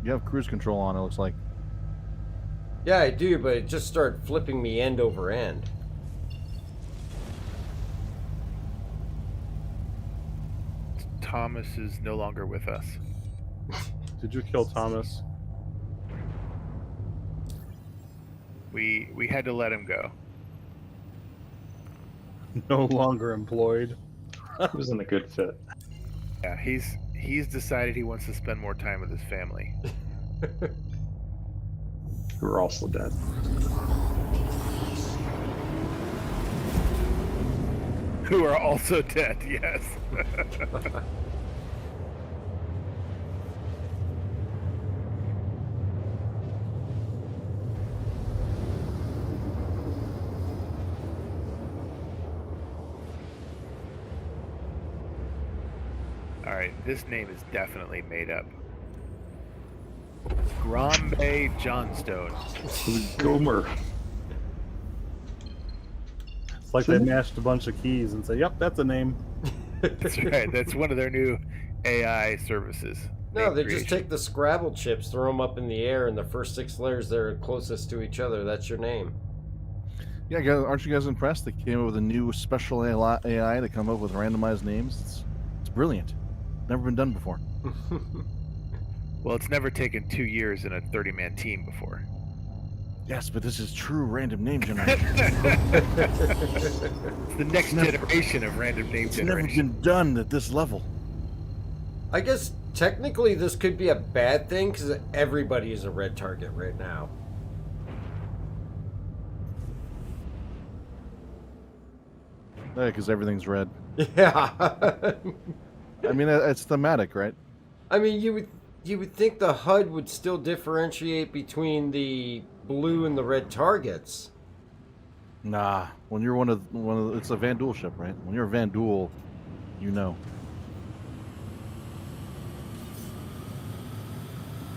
You have cruise control on, it looks like. Yeah, I do, but it just started flipping me end over end. Thomas is no longer with us. Did you kill Thomas? We had to let him go. No longer employed. It wasn't a good fit. Yeah, he's decided he wants to spend more time with his family. Who are also dead. Who are also dead, yes. Alright, this name is definitely made up. Grombe Johnstone. Gomer. It's like they mashed a bunch of keys and say, "Yep, that's a name." That's right. That's one of their new AI services. No, Name they just creation. take the Scrabble chips, throw them up in the air, and the first 6 letters that are closest to each other, that's your name. Yeah, guys, aren't you guys impressed? They came up with a new special AI to come up with randomized names. It's brilliant. Never been done before. Well, it's never taken 2 years in a 30-man team before. Yes, but this is true random name generation. It's the next generation of random name It's never generation. been done at this level. I guess technically this could be a bad thing because everybody is a red target right now. Yeah, because everything's red. Yeah. I mean, it's thematic, right? I mean, you would think the HUD would still differentiate between the blue and the red targets. Nah. When you're one of it's a Vanduul ship, right? When you're a Vanduul, you know.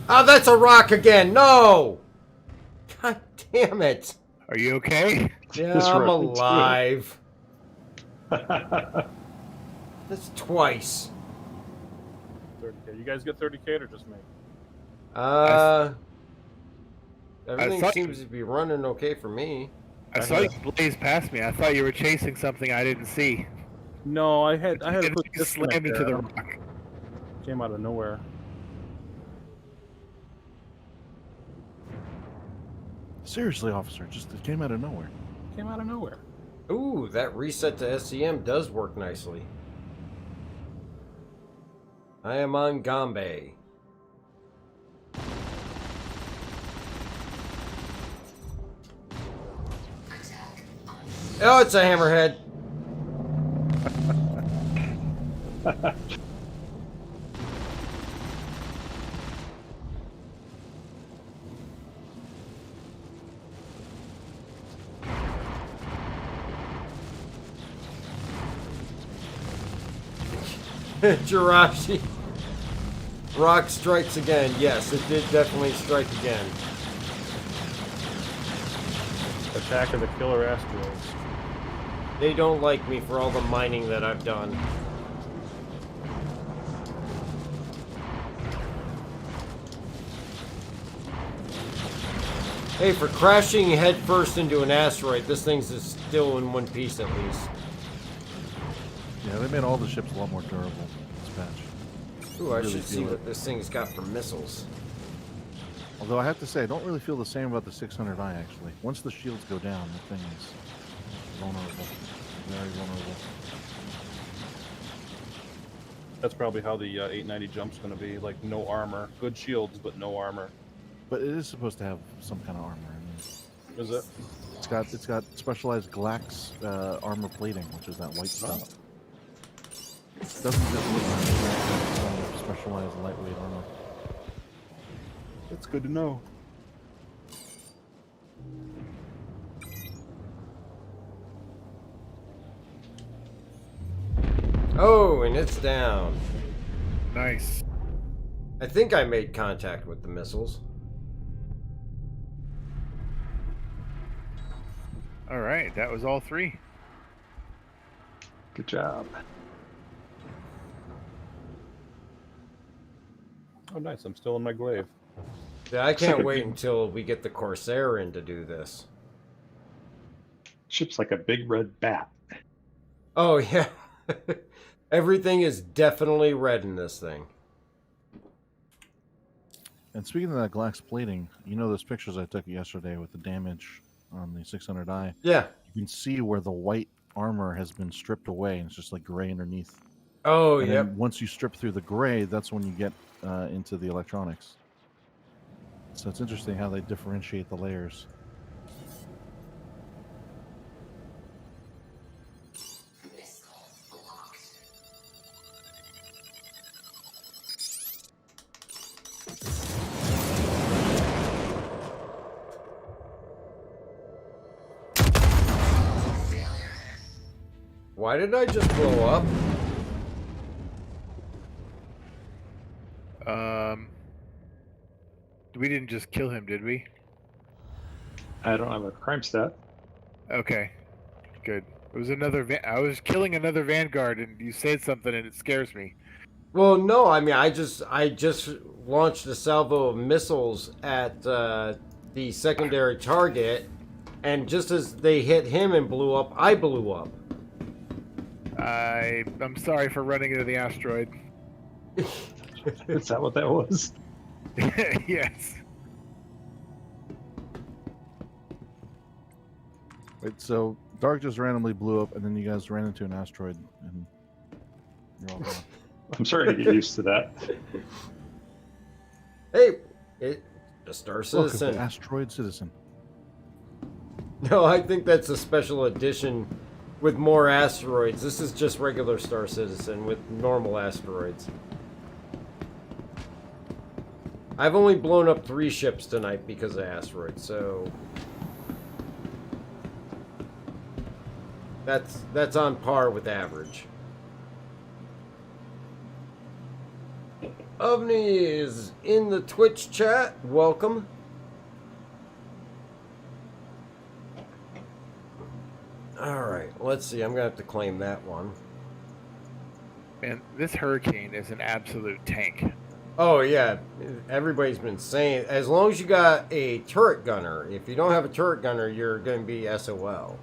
Oh, that's a rock again. No. God damn it. Are you okay? Yeah, Just I'm right into it. alive. That's twice. 30K. You guys get 30K or just me? Everything thought seems to be running okay for me. I saw you blaze past me. I thought you were chasing something I didn't see. No, I had a And quick you slammed disconnect into the there. rock. Came out of nowhere. Seriously, officer, it came out of nowhere. Came out of nowhere. Ooh, that reset to SCM does work nicely. I am on Gombe. Oh, it's a hammerhead. Jirachi. Rock strikes again. Yes, it did definitely strike again. Attack of the killer asteroids. They don't like me for all the mining that I've done. Hey, for crashing headfirst into an asteroid, this thing's is still in one piece at least. Yeah, they made all the ships a lot more durable this patch. Ooh, I Really should see feel it. what this thing's got for missiles. Although I have to say, I don't really feel the same about the 600i actually. Once the shields go down, the thing is vulnerable. Very vulnerable. That's probably how the 890 jump's going to be. Like, no armor. Good shields, but no armor. But it is supposed to have some kind of armor. I mean, Is it? it's got specialized Glax armor plating, which is that white stuff. It doesn't just look like it's got specialized lightweight armor. That's good to know. Oh, and it's down. Nice. I think I made contact with the missiles. All right, that was all three. Good job. Oh, nice. I'm still in my grave. Yeah, I can't wait until we get the Corsair in to do this. Ship's like a big red bat. Oh, yeah. Everything is definitely red in this thing. And speaking of that Glax plating, you know those pictures I took yesterday with the damage on the 600i? Yeah. You can see where the white armor has been stripped away, and it's just like gray underneath. Oh, and yep. then once you strip through the gray, that's when you get into the electronics. So it's interesting how they differentiate the layers. Why did I just blow up? We didn't just kill him, did we? I don't have a crime stat. Okay, good. It was another. I was killing another Vanguard, and you said something, and it scares me. Well, no, I mean, I just launched a salvo of missiles at the secondary target, and just as they hit him and blew up, I blew up. I'm sorry for running into the asteroid. Is that what that was? Yes. Wait, so Dark just randomly blew up, and then you guys ran into an asteroid, and you're all gone. I'm starting to get used to that. Hey, a Star Look, Citizen. it's an asteroid citizen. No, I think that's a special edition with more asteroids. This is just regular Star Citizen with normal asteroids. I've only blown up 3 ships tonight because of asteroids, so that's on par with average. Ovni is in the Twitch chat. Welcome. Alright, let's see. I'm going to have to claim that one. Man, this Hurricane is an absolute tank. Oh, yeah. Everybody's been saying, as long as you got a turret gunner, if you don't have a turret gunner, you're going to be SOL.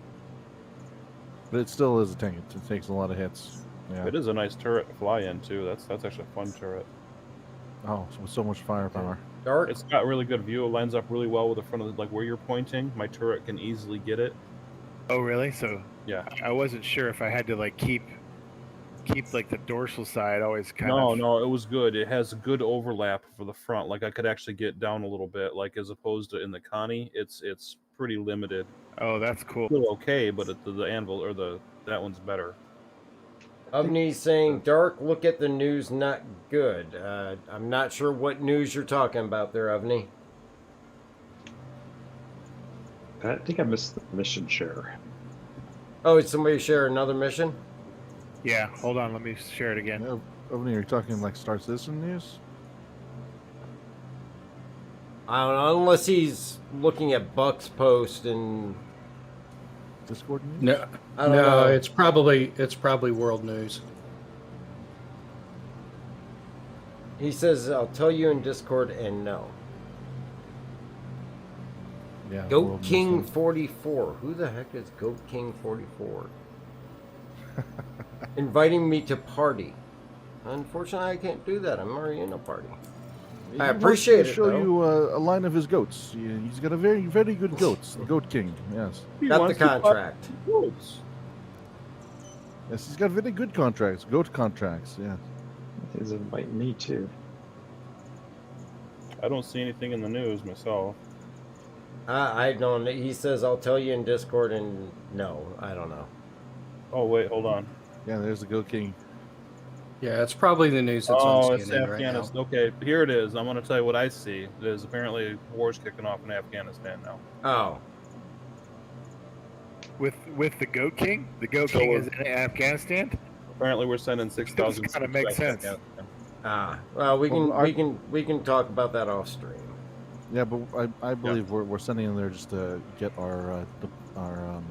But it still is a tank. It takes a lot of hits. Yeah. It is a nice turret to fly in, too. That's actually a fun turret. Oh, so much firepower. Dark. It's got really good view. It lines up really well with the front of the, like where you're pointing. My turret can easily get it. Oh, really? So yeah, I wasn't sure if I had to like keep like the dorsal side always kind No, of. no, it was good. It has a good overlap for the front. Like I could actually get down a little bit. Like as opposed to in the Connie, it's pretty limited. Oh, that's cool. Still okay, but the anvil or that one's better. Ovni saying, Dark, look at the news, not good. I'm not sure what news you're talking about there, Ovni. I think I missed the mission share. Oh, did somebody share another mission? Yeah, hold on, let me share it again. Ovni, are you talking like Star Citizen news? I don't know, unless he's looking at Buck's post and Discord news? No, I don't know. it's probably world news. He says, I'll tell you in Discord, and no. Yeah. Goat World King News. 44. Who the heck is Goat King 44? Inviting me to party. Unfortunately, I can't do that. I'm already in a party. He I wants appreciate to it, show though. you a line of his goats. He's got a very, very good goats. The Goat King, yes. He Got the wants to fuck contract. goats. Yes, he's got very good contracts. Goat contracts, yeah. He's inviting me too. I don't see anything in the news myself. I don't. He says, I'll tell you in Discord, and no, I don't know. Oh wait, hold on. Yeah, there's the Goat King. Yeah, it's probably the news that's Oh, on it's CNN right now. Afghanistan. Okay, here it is. I'm going to tell you what I see. There's apparently wars kicking off in Afghanistan now. Oh. With the Goat King? The Goat So King we're- is in Afghanistan? Apparently, we're sending 6,000. This kinda makes sense. Well, we can Well, we can talk about that off stream. Yeah, but I believe we're sending him there just to get our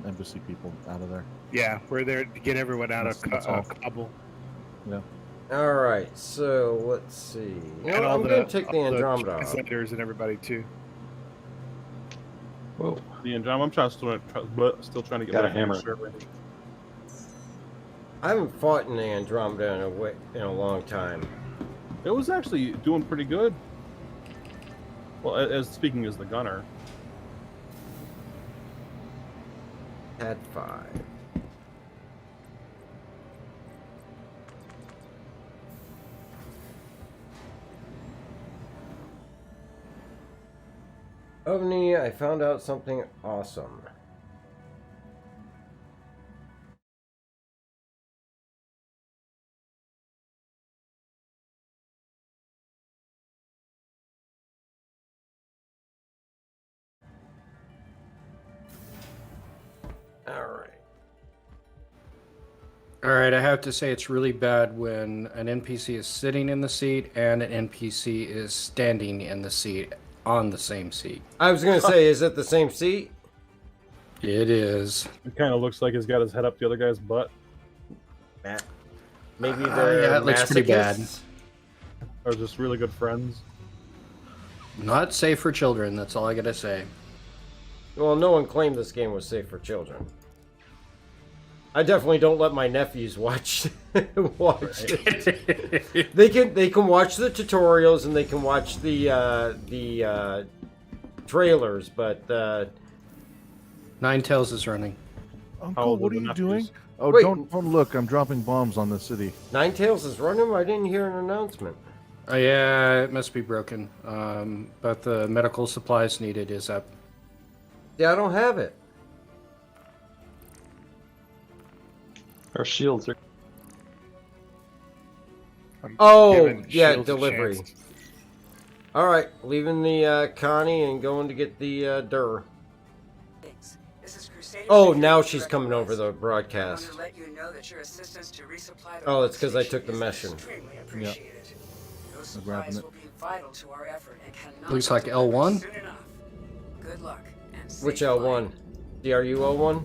embassy people out of there. Yeah, we're there to get everyone out of That's all. Kabul. Yeah. All right, so let's see. You And know, all I'm going to take the all Andromeda off. translators and everybody too. Whoa. The Andromeda, I'm still trying to get Got a my hammer. shirt ready. I haven't fought in the Andromeda in a long time. It was actually doing pretty good. Well, as speaking as the gunner. Had 5. Ovni, I found out something awesome. All right. All right, I have to say it's really bad when an NPC is sitting in the seat and an NPC is standing in the seat on the same seat. I was going to say, is it the same seat? It is. It kind of looks like he's got his head up the other guy's butt. Maybe yeah, they're it looks pretty bad. masochists? Or just really good friends. Not safe for children, that's all I gotta say. Well, no one claimed this game was safe for children. I definitely don't let my nephews watch it. They can watch the tutorials and they can watch the trailers, but Ninetales is running. Uncle, old what are are the you doing? nephews? Oh, Wait. don't look! I'm dropping bombs on the city. Ninetales is running. I didn't hear an announcement. Yeah, it must be broken. But the medical supplies needed is up. Yeah, I don't have it. Our shields are. I'm Oh, giving yeah, Shields a delivery. chance. All right, leaving the Connie and going to get the Dur. This is Crusader Oh, Security now she's Direct coming over the I want broadcast. to let you know that your assistance to resupply the Oh, it's 'cause I workstation took the is mission. extremely appreciated. Those I'm grabbing supplies it. will be vital to our effort and cannot Looks be like delivered L1. soon enough. Good luck and safe Which flying. L1? DRU L1?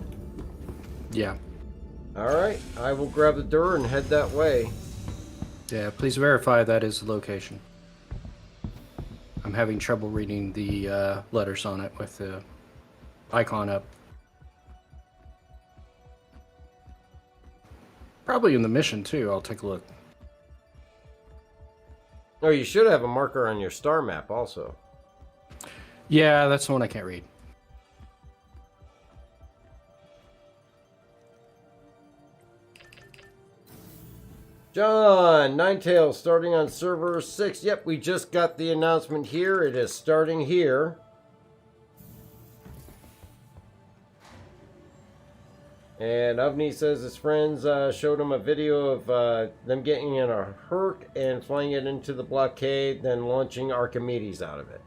Yeah. All right, I will grab the Dur and head that way. Yeah, please verify that is the location. I'm having trouble reading the letters on it with the icon up. Probably in the mission too. I'll take a look. Oh, you should have a marker on your star map also. Yeah, that's the one I can't read. John, Ninetales starting on server 6. Yep, we just got the announcement here. It is starting here. And Avni says his friends showed him a video of them getting in a Herc and flying it into the blockade, then launching Archimedes out of it.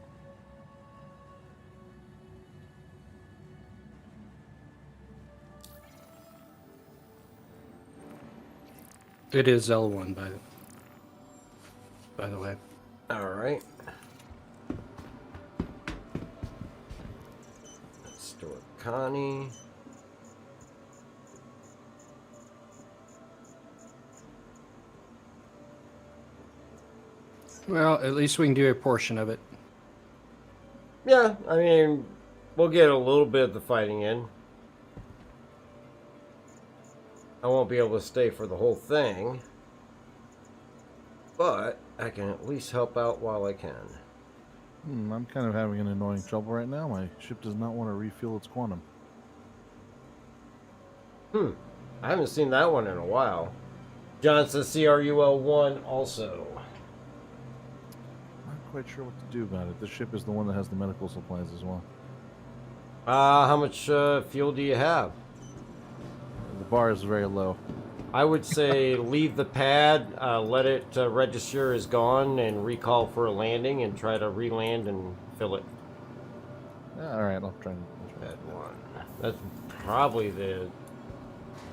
It is L1 by the way. All right. Let's store Connie. Well, at least we can do a portion of it. Yeah, I mean, we'll get a little bit of the fighting in. I won't be able to stay for the whole thing, but I can at least help out while I can. I'm kind of having an annoying trouble right now. My ship does not want to refuel its quantum. I haven't seen that one in a while. John says CRUL1 also. Not quite sure what to do about it. This ship is the one that has the medical supplies as well. How much fuel do you have? The bar is very low. I would say leave the pad, let it register as gone, and recall for a landing, and try to re-land and fill it. Yeah, all right, I'll try. Pad 1. That's probably the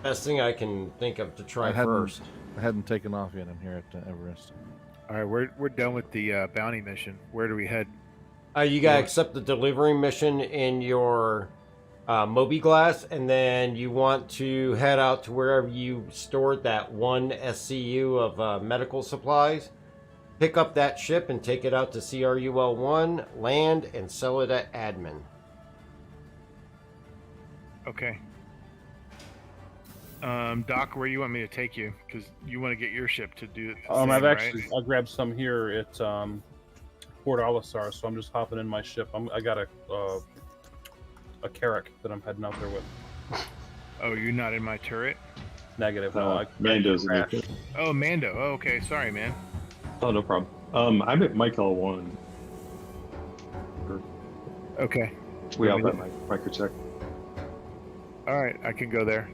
best thing I can think of to try first. I hadn't taken off yet. I'm here at Everest. All right, we're done with the bounty mission. Where do we head? You gotta accept the delivery mission in your Moby Glass, and then you want to head out to wherever you stored that one SCU of medical supplies. Pick up that ship and take it out to CRUL1, land, and sell it at admin. Okay. Doc, where you want me to take you? Because you want to get your ship to do it. I've actually I grabbed some here at Port Olisar, so I'm just hopping in my ship. I got a Carrack that I'm heading out there with. Oh, you're not in my turret? Negative. No, Mando's in there. Oh, Mando. Oh, okay. Sorry, man. Oh, no problem. I'm at Mike L1. Okay. We have that microcheck. All right, I can go there.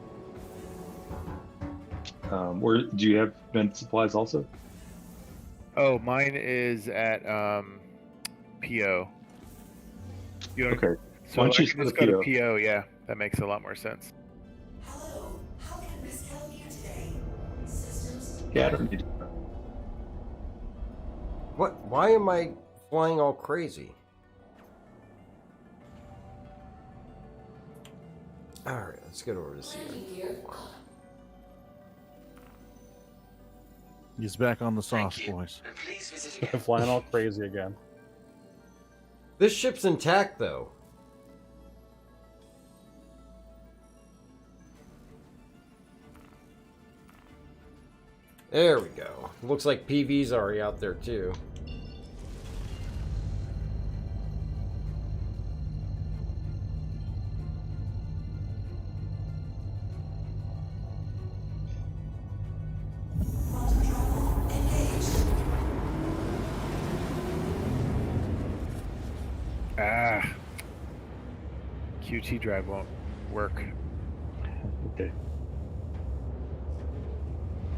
Where do you have vent supplies also? Oh, mine is at PO. You know, Okay. So Why I don't you can go just to go to PO? PO. Yeah, that makes a lot more sense. Hello, how can Miss help you today? Systems. Yeah, I don't need to. What? Why am I flying all crazy? Alright, let's get over to CRUL1. He's back on the sauce, boys. Flying all crazy again. This ship's intact, though. There we go. Looks like PV's already out there, too. QT drive won't work. Okay.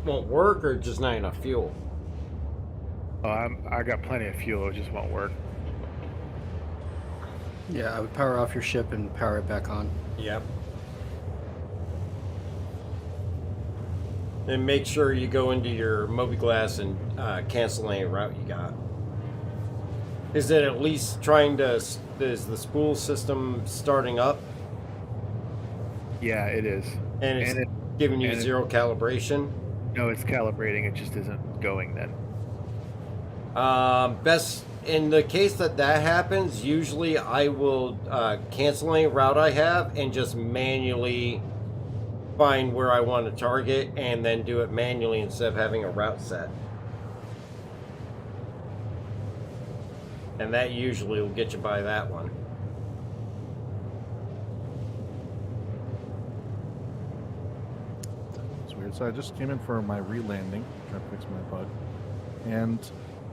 Won't work, or just not enough fuel? Oh, I got plenty of fuel. It just won't work. Yeah, I would power off your ship and power it back on. Yep. And make sure you go into your Moby Glass and cancel any route you got. Is it at least trying to... Is the spool system starting up? Yeah, it is. And it's giving you zero calibration? No, it's calibrating. It just isn't going then. Best... In the case that happens, usually I will cancel any route I have and just manually find where I want to target and then do it manually instead of having a route set. And that usually will get you by that one. It's weird. So I just came in for my re-landing, trying to fix my bug, and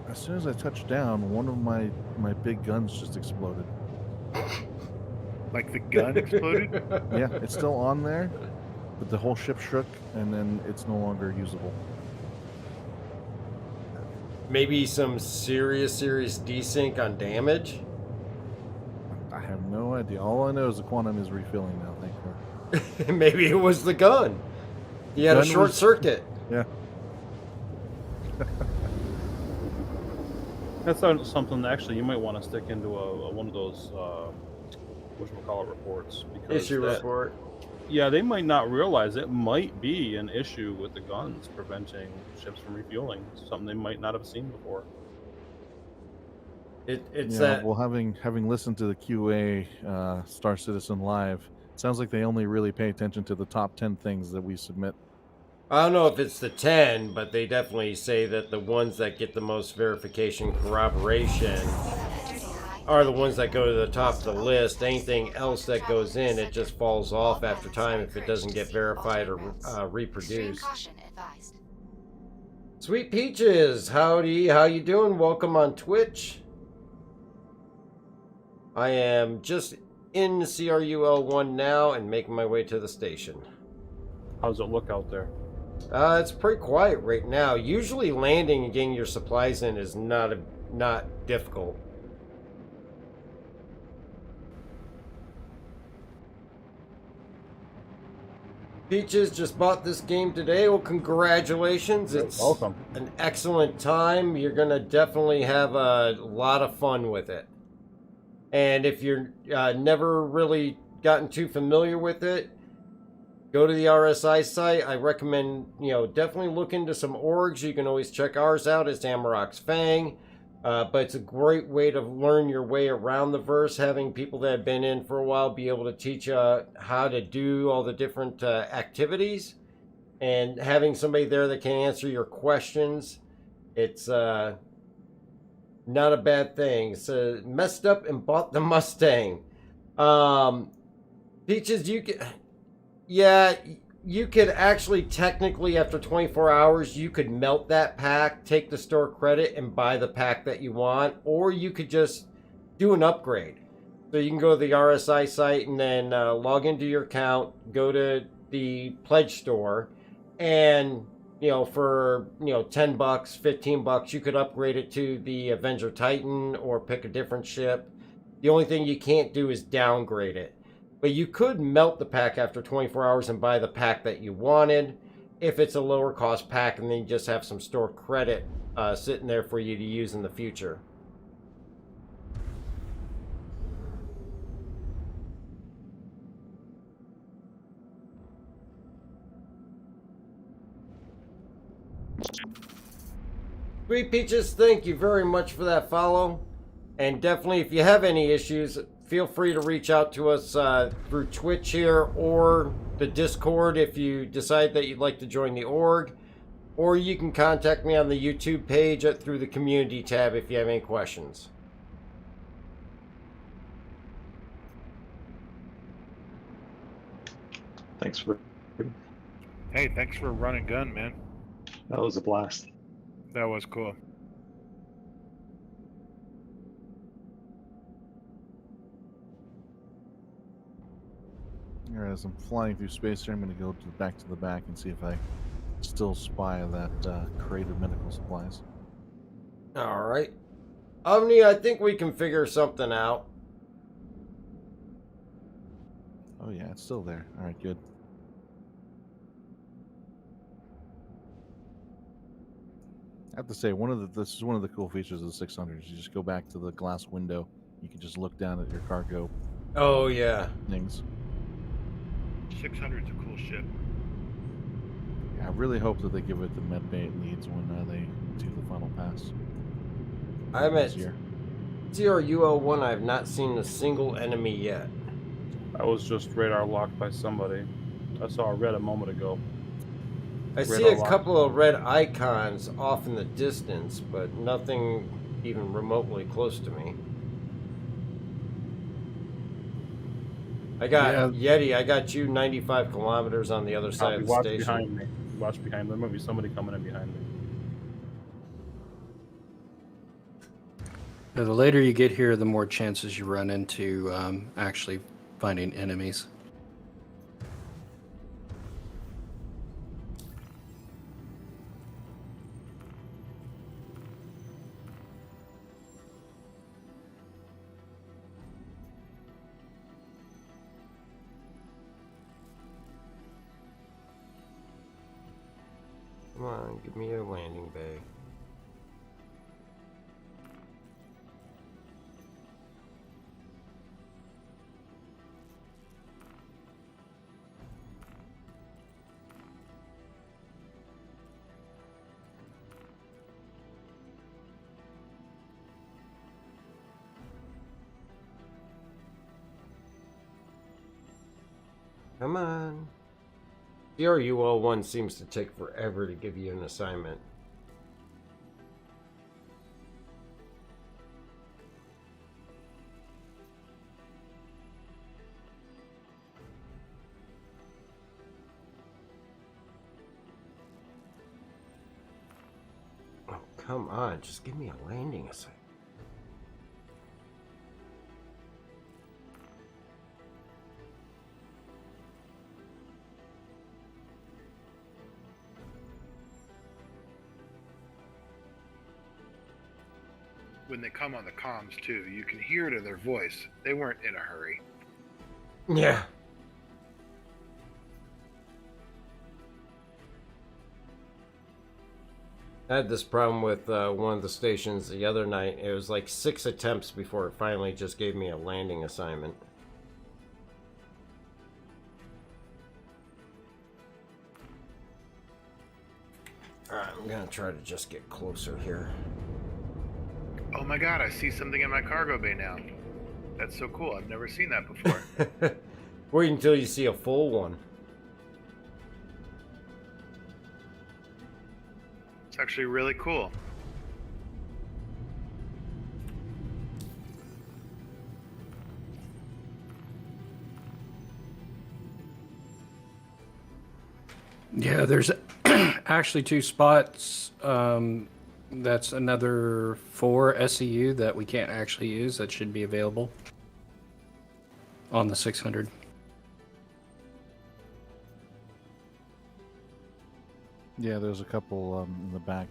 as soon as I touched down, one of my big guns just exploded. Like the gun exploded? Yeah, it's still on there, but the whole ship shook, and then it's no longer usable. Maybe some serious desync on damage. I have no idea. All I know is the quantum is refilling now. Thank you. Maybe it was the gun. He had a Gun short was- circuit. Yeah. That's something actually you might want to stick into one of those whatchamacallit reports. Because Issue report. Yeah, they might not realize it might be an issue with the guns preventing ships from refueling. Something they might not have seen before. It's Yeah, that. well, having listened to the QA Star Citizen Live, it sounds like they only really pay attention to the top 10 things that we submit. I don't know if it's the 10, but they definitely say that the ones that get the most verification corroboration are the ones that go to the top of the list. Anything else that goes in, it just falls off after time if it doesn't get verified or reproduced. Sweet Peaches, howdy, how you doing? Welcome on Twitch. I am just in CRUL1 now and making my way to the station. How's it look out there? It's pretty quiet right now. Usually landing and getting your supplies in is not difficult. Peaches just bought this game today. Well, congratulations. You're It's welcome. an excellent time. You're going to definitely have a lot of fun with it. And if you're never really gotten too familiar with it, go to the RSI site. I recommend, definitely look into some orgs. You can always check ours out. It's Amarok's Fang. But it's a great way to learn your way around the verse, having people that have been in for a while be able to teach you how to do all the different activities, and having somebody there that can answer your questions. It's not a bad thing. So messed up and bought the Mustang. Peaches, you could actually technically, after 24 hours, you could melt that pack, take the store credit, and buy the pack that you want. Or you could just do an upgrade. So you can go to the RSI site and then log into your account, go to the pledge store, and for $10, $15, you could upgrade it to the Avenger Titan or pick a different ship. The only thing you can't do is downgrade it. But you could melt the pack after 24 hours and buy the pack that you wanted if it's a lower cost pack, and then you just have some store credit sitting there for you to use in the future. Sweet Peaches, thank you very much for that follow. And definitely, if you have any issues, feel free to reach out to us through Twitch here or the Discord if you decide that you'd like to join the org. Or you can contact me on the YouTube page through the community tab if you have any questions. Thanks for. Hey, thanks for run and gun, man. That was a blast. That was cool. Here, as I'm flying through space here, I'm going to go back to the back and see if I still spy that crate of medical supplies. All right. Omni, I think we can figure something out. Oh yeah, it's still there. All right, good. I have to say, this is one of the cool features of the 600s. You just go back to the glass window. You can just look down at your cargo. Oh yeah. Things. 600's a cool ship. Yeah, I really hope that they give it the med bay it needs when they do the final pass. I'm at this year. CRUL1. I have not seen a single enemy yet. I was just radar locked by somebody. I saw a red a moment ago. I see a couple of red icons off in the distance, but nothing even remotely close to me. I got Yeti. I got you 95 kilometers on the other side of the Watch station. behind me. Watch behind me. There might be somebody coming in behind me. The later you get here, the more chances you run into actually finding enemies. on, give me a landing bay. Come on. CRUL1 seems to take forever to give you an assignment. Oh, come on. Just give me a landing assignment. When they come on the comms too, you can hear it in their voice. They weren't in a hurry. Yeah. I had this problem with one of the stations the other night. It was like 6 attempts before it finally just gave me a landing assignment. Alright, I'm gonna try to just get closer here. Oh my god, I see something in my cargo bay now. That's so cool. I've never seen that before. Wait until you see a full one. It's actually really cool. Yeah, there's actually 2 spots. That's another 4 SEU that we can't actually use that should be available on the 600. Yeah, there's a couple in the back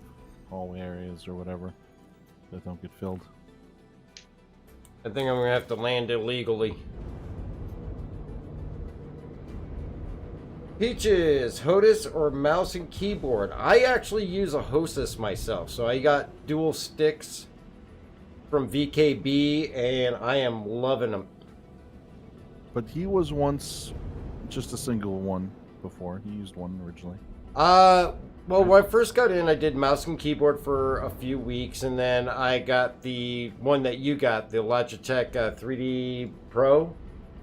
hallway areas or whatever that don't get filled. I think I'm gonna have to land illegally. Peaches, HOTAS or mouse and keyboard? I actually use a HOTAS myself, so I got dual sticks from VKB, and I am loving them. But he was once just a single one before. He used one originally. Well, when I first got in, I did mouse and keyboard for a few weeks, and then I got the one that you got, the Logitech 3D Pro.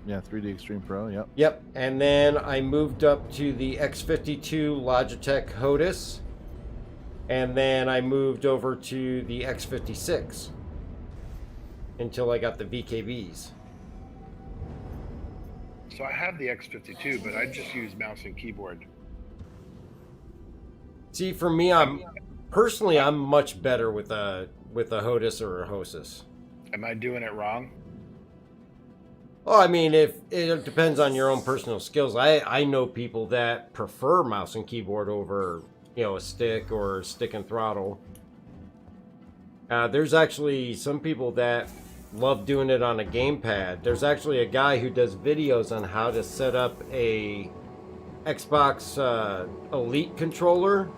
Yeah, 3D Extreme Pro, yep. Yep, and then I moved up to the X52 Logitech HOTAS, and then I moved over to the X56 until I got the VKBs. So I have the X52, but I just use mouse and keyboard. See, for me, I'm much better with a HOTAS or a HOSIS. Am I doing it wrong? Well, I mean, if it depends on your own personal skills. I know people that prefer mouse and keyboard over, a stick or stick and throttle. There's actually some people that love doing it on a gamepad. There's actually a guy who does videos on how to set up a Xbox Elite controller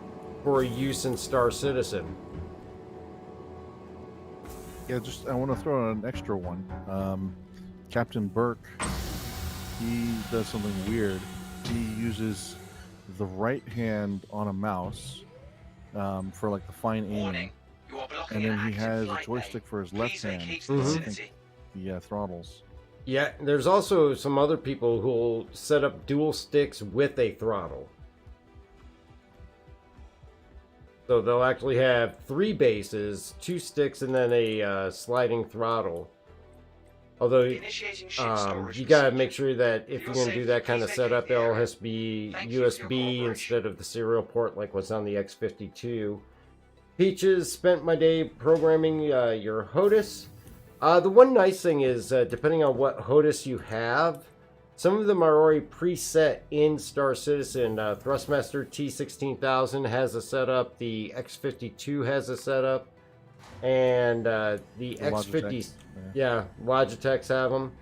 for use in Star Citizen. Yeah, I want to throw in an extra one. Captain Burke, he does something weird. He uses the right hand on a mouse for like the fine aiming, and then he has a joystick for his left hand. The throttles. Yeah, there's also some other people who'll set up dual sticks with a throttle. So they'll actually have 3 bases, 2 sticks, and then a sliding throttle. Although, you gotta make sure that if you're gonna do that kind of setup, it all has to be USB instead of the serial port like what's on the X52. Peaches, spent my day programming your HOTAS. The one nice thing is, depending on what HOTAS you have, some of them are already preset in Star Citizen. Thrustmaster T16000 has a setup, the X52 has a setup, and the X50, Logitechs have them.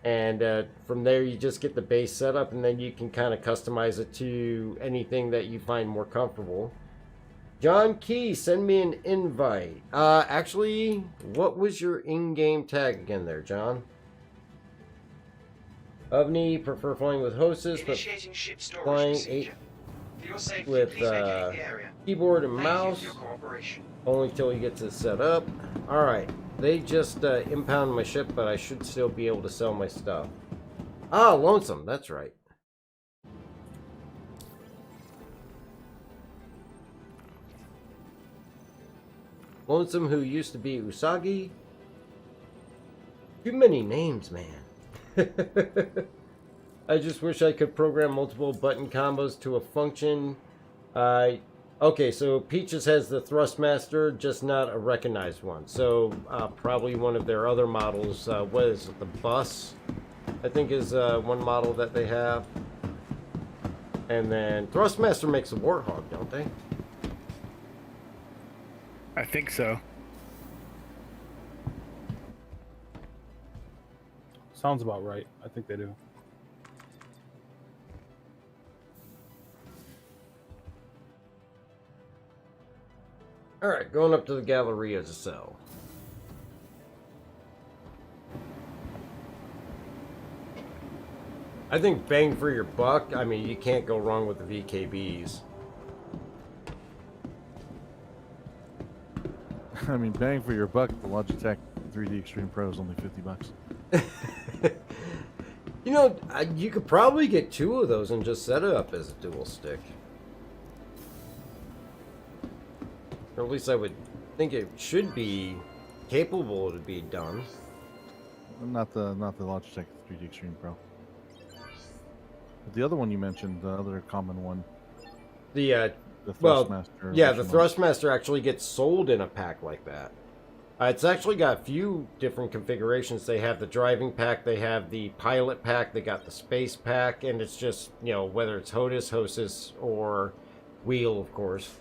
And from there you just get the base setup, and then you can kind of customize it to anything that you find more comfortable. John Key, send me an invite. Actually, what was your in-game tag again there, John? Ovni, prefer flying with hostess, but Initiating ship storage flying procedure. For your safety, with please vacate the area. keyboard and Thank you mouse. for your cooperation. Only till he gets it set up. Alright, they just impounded my ship, but I should still be able to sell my stuff. Ah, Lonesome, that's right. Lonesome, who used to be Usagi. Too many names, man. I just wish I could program multiple button combos to a function. Okay, so Peaches has the Thrustmaster, just not a recognized one. So probably one of their other models. What is it? The Bus, I think, is one model that they have. And then Thrustmaster makes a Warthog, don't they? I think so. Sounds about right. I think they do. Alright, going up to the Galleria to sell. I think bang for your buck, I mean, you can't go wrong with the VKBs. I mean, bang for your buck, the Logitech 3D Extreme Pro is only $50. You know, you could probably get 2 of those and just set it up as a dual stick. Or at least I would think it should be capable to be done. Not the Logitech 3D Extreme Pro. But the other one you mentioned, the other common one. The Thrustmaster. Well, yeah, the edition one. Thrustmaster actually gets sold in a pack like that. It's actually got a few different configurations. They have the driving pack, they have the pilot pack, they got the space pack, and it's just, you know, whether it's HOTAS, hostess, or wheel, of course.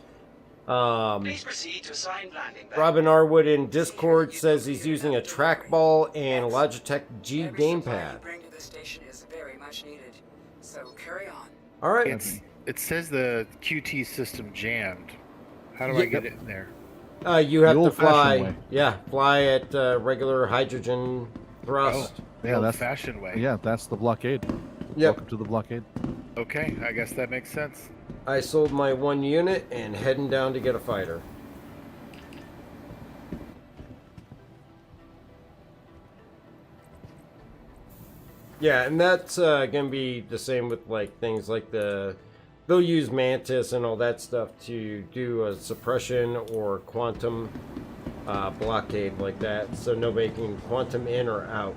Please proceed to assigned landing. Robin Arwood in Discord says he's using a trackball and a Logitech G gamepad. Bring to the station is very much needed. So carry on. All right. It says the QT system jammed. How do I get it in there? You have The to fly. old-fashioned way. Yeah, fly at regular hydrogen thrust. Yeah, that's old-fashioned way. Yeah, that's the blockade. Yep. Welcome to the blockade. Okay, I guess that makes sense. I sold my 1 unit and heading down to get a fighter. Yeah, and that's gonna be the same with like things like they'll use Mantis and all that stuff to do a suppression or quantum blockade like that, so nobody can quantum in or out.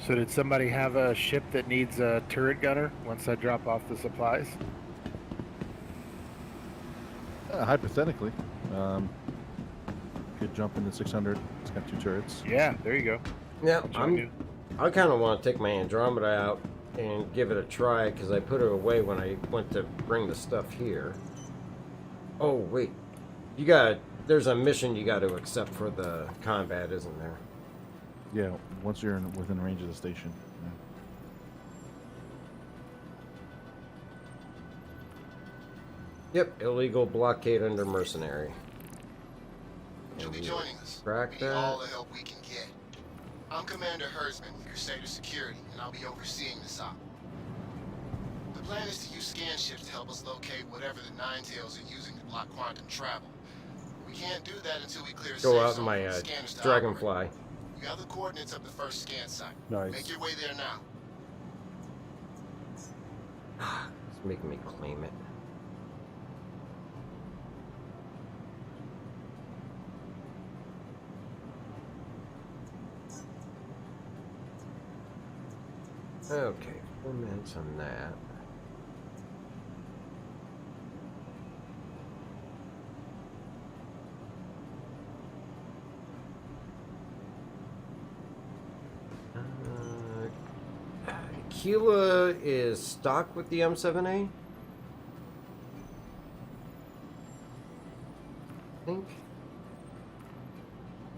So did somebody have a ship that needs a turret gunner once I drop off the supplies? Hypothetically, could jump into 600. It's got 2 turrets. Yeah, there you go. Yeah, Join you. I kind of want to take my Andromeda out and give it a try because I put it away when I went to bring the stuff here. Oh wait, there's a mission you got to accept for the combat, isn't there? Yeah, once you're within range of the station. Yep, illegal blockade under mercenary. You'll be joining us. Crack We need all that. the help we can get. I'm Commander Hertzman with Crusader Security, and I'll be overseeing this op. The plan is to use scan ships to help us locate whatever the Ninetales are using to block quantum travel. We can't do that until we clear Go safe out in zone my for the scanners to Dragonfly. operate. You have the coordinates of the first scan site. Nice. Make your way there now. It's making me claim it. Okay, 4 minutes on that. Aquila is stocked with the M7A? I think.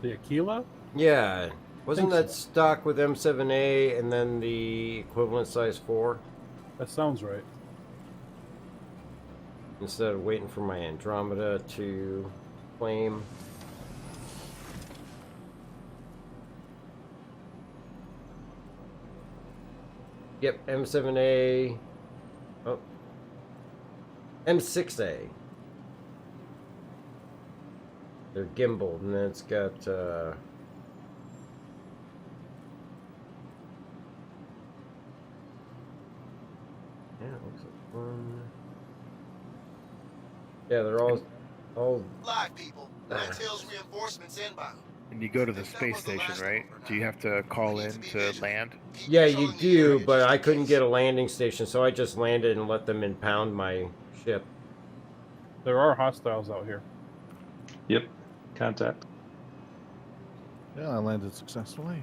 The Aquila? Yeah. Wasn't Think that stock with M7A and then the equivalent size 4? That sounds right. instead of waiting for my Andromeda to claim. Yep, M7A. Oh. M6A. They're gimbaled, and then it's got, yeah, it looks like one. Yeah, they're all Live, people. Nine Tails reinforcements inbound. And you go to the space station, right? Do you have to call in to land? Yeah, you do, but I couldn't get a landing station, so I just landed and let them impound my ship. There are hostiles out here. Yep. Contact. Yeah, I landed successfully.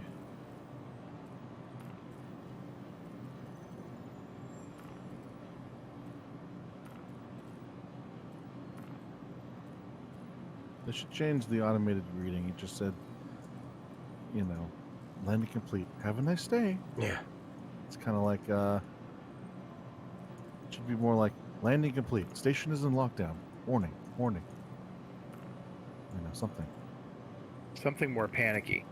They should change the automated greeting. It just said, you know, landing complete. Have a nice day. Yeah. It's kind of like, it should be more like landing complete. Station is in lockdown. Warning, warning. You know, something. Something more panicky.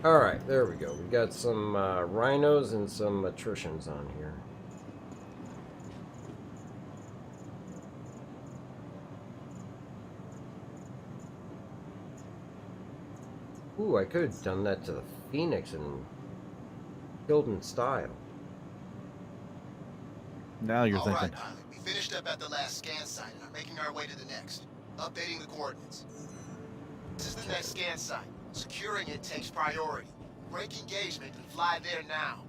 All right, there we go. We got some rhinos and some attritions on here. Ooh, I could have done that to the Phoenix and killed in style. Now you're All thinking. right, pilot. We finished up at the last scan site and are making our way to the next. Updating the coordinates. This is the next scan site. Securing it takes priority. Break engagement and fly there now.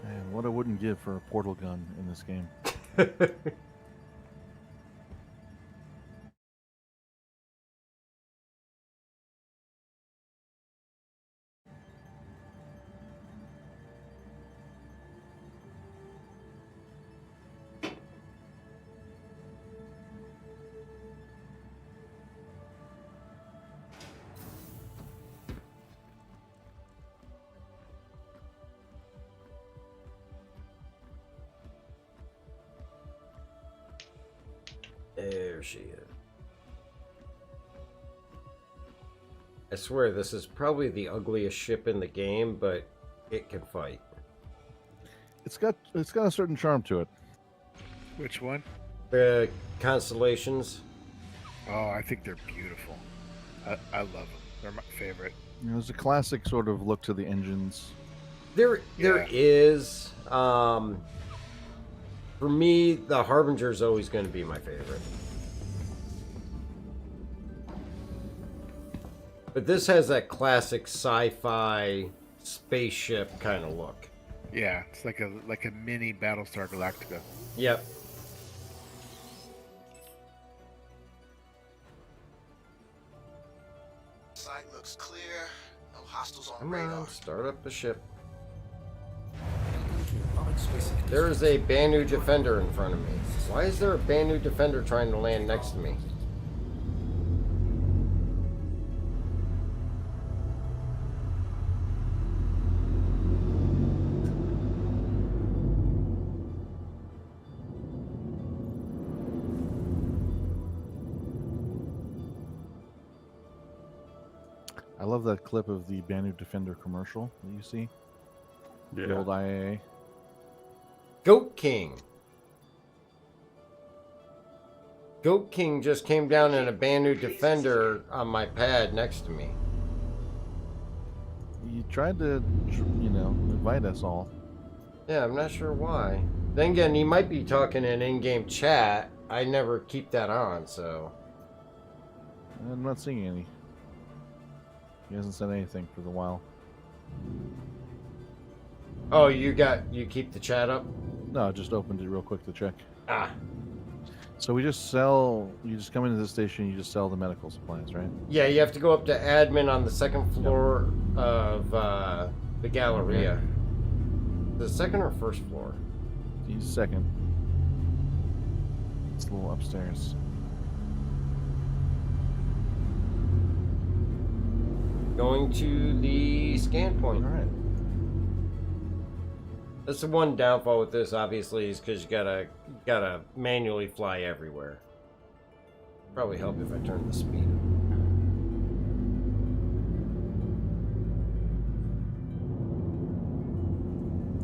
Man, what I wouldn't give for a portal gun in this game. There she is. I swear this is probably the ugliest ship in the game, but it can fight. It's got a certain charm to it. Which one? The Constellations. Oh, I think they're beautiful. I love them. They're my favorite. You know, there's a classic sort of look to the engines. There is. For me, the Harbinger is always going to be my favorite. But this has that classic sci-fi spaceship kind of look. Yeah, it's like a mini Battlestar Galactica. Yep. Site looks clear. No hostiles on Come radar. on, start up the ship. There is a Banu Defender in front of me. Why is there a Banu Defender trying to land next to me? I love that clip of the Banu Defender commercial that you see. The Yeah. old IAA. Goat King. Goat King just came down in a Banu Defender on my pad next to me. You tried to, you know, invite us all. Yeah, I'm not sure why. Then again, he might be talking in in-game chat. I never keep that on, so... I'm not seeing any. He hasn't said anything for a while. Oh, you keep the chat up? No, I just opened it real quick to check. Ah. So you just come into the station, you just sell the medical supplies, right? Yeah, you have to go up to admin on the second floor of the Galleria. Okay. The second or first floor? The second. It's a little upstairs. Going to the scan point. All right. That's the one downfall with this, obviously, is because you gotta manually fly everywhere. Probably help if I turn the speed up.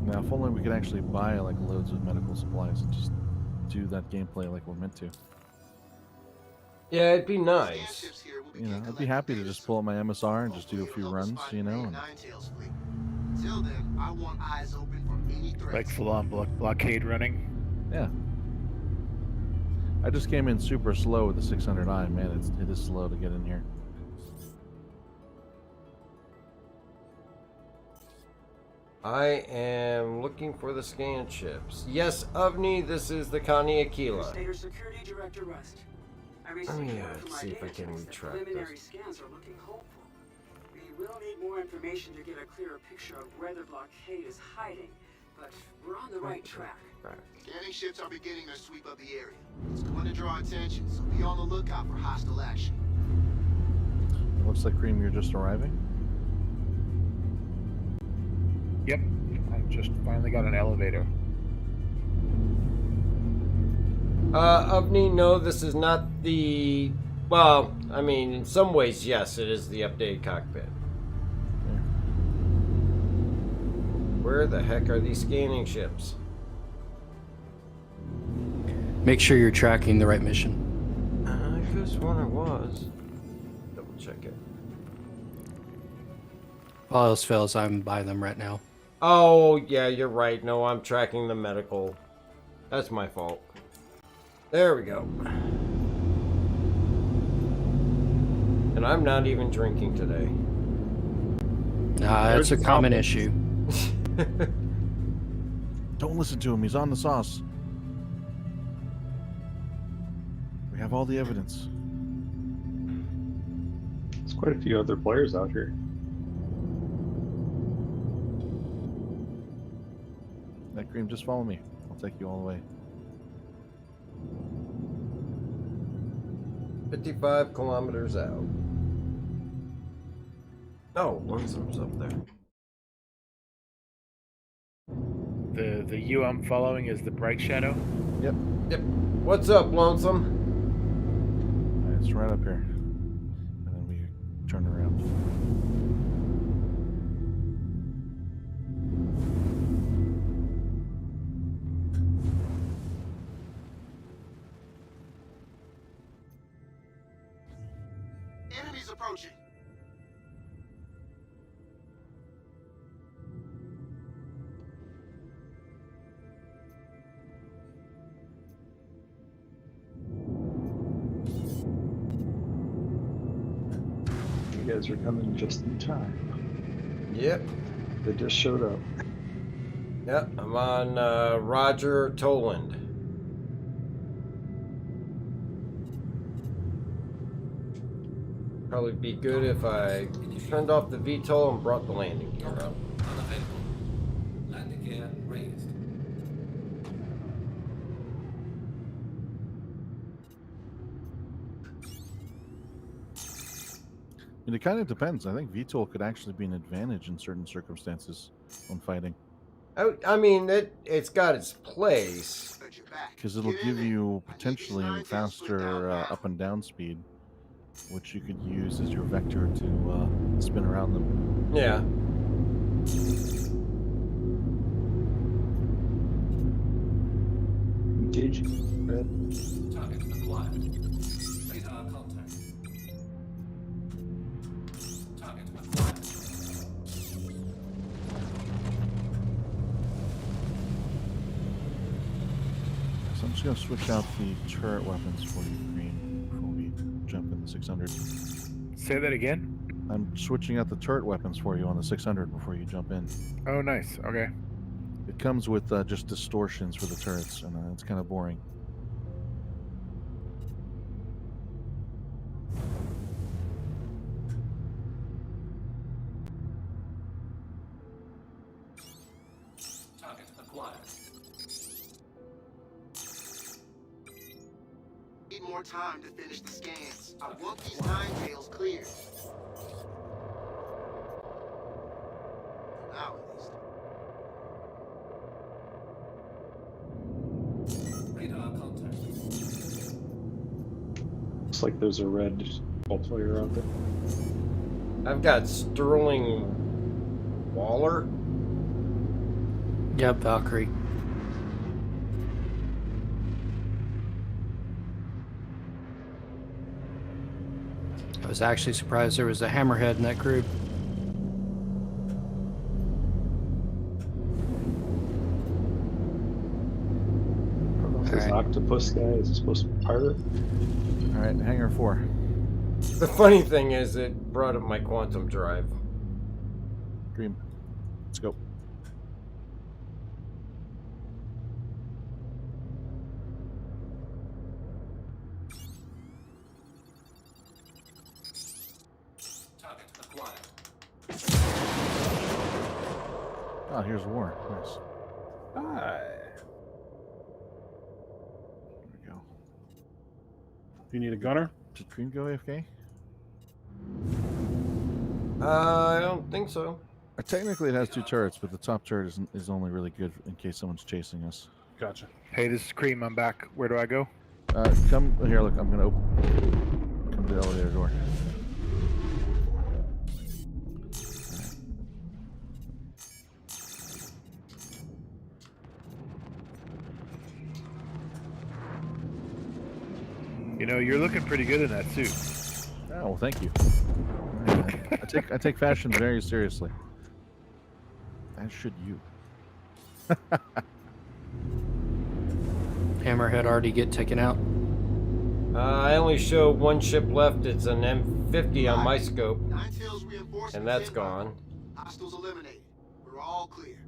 Now, if only we could actually buy like loads of medical supplies and just do that gameplay like we're meant to. Yeah, it'd be nice. You know, I'd be happy to just pull up my MSR and just do a few runs, you know. And... Till then, I want eyes open for any threats. Like full-on blockade running. Yeah. I just came in super slow with the 600i. Man, it is slow to get in here. I am looking for the scan ships. Yes, Avni, this is the Connie Aquila. Stater Security Director Rust. I Let received me word from my see if I data can techs that retract preliminary this. scans are looking hopeful. We will need more information to get a clearer picture of where the blockade is hiding, but we're on the right track. Scanning ships are beginning their sweep of the area. It's going to draw attention, so be on the lookout for hostile action. It looks like, Cream, you're just arriving. Yep, I just finally got an elevator. Avni, no, this is not the... Well, I mean, in some ways, yes, it is the updated cockpit. Where the heck are these scanning ships? Make sure you're tracking the right mission. I could have sworn I was. Double check it. All else fails, I'm by them right now. Oh, yeah, you're right. No, I'm tracking the medical. That's my fault. There we go. And I'm not even drinking today. Nah, that's a common issue. Don't listen to him. He's on the sauce. We have all the evidence. There's quite a few other players out here. That Cream, just follow me. I'll take you all the way. 55 kilometers out. Oh, Lonesome's up there. The U I'm following is the Bright Shadow. Yep. What's up, Lonesome? It's right up here. And then we turn around. Enemies approaching. You guys are coming just in time. Yep. They just showed up. Yep, I'm on Roger Toland. Probably be good if I turned off the VTOL and brought the landing gear up. Unavailable. Landing gear raised. And it kind of depends. I think VTOL could actually be an advantage in certain circumstances when fighting. I mean, it's got its place. Because it'll give you potentially faster up and down speed, which you could use as your vector to spin around them. Yeah. Engaging. Red. Target acquired. Radar contact. Target acquired. So I'm just going to switch out the turret weapons for you, Green, before we jump in the 600. Say that again? I'm switching out the turret weapons for you on the 600 before you jump in. Oh, nice. Okay. It comes with just distortions for the turrets, and it's kind of boring. Target acquired. more time to finish the scans. I want these nine tails cleared. For now, at least. Radar contact. Looks like there's a red multiplayer out there. I've got Sterling Waller. Yep, Valkyrie. I was actually surprised there was a hammerhead in that group. This octopus guy is supposed to be a pirate. All right, hangar 4. The funny thing is, it brought up my quantum drive. Dream. Let's go. Target acquired. Ah, here's war. Nice. Hi. There we go. Do you need a gunner? Did Dream go AFK? I don't think so. Technically, it has 2 turrets, but the top turret is only really good in case someone's chasing us. Gotcha. Hey, this is Cream. I'm back. Where do I go? Come here. Look, I'm gonna come to the elevator door. You know, you're looking pretty good in that suit. Oh, well, thank you. I take fashion very seriously. As should you. Hammerhead already get taken out. I only show one ship left. It's an M50 on my scope. Nine tails reinforcements And that's inbound. gone. Hostiles eliminated. We're all clear.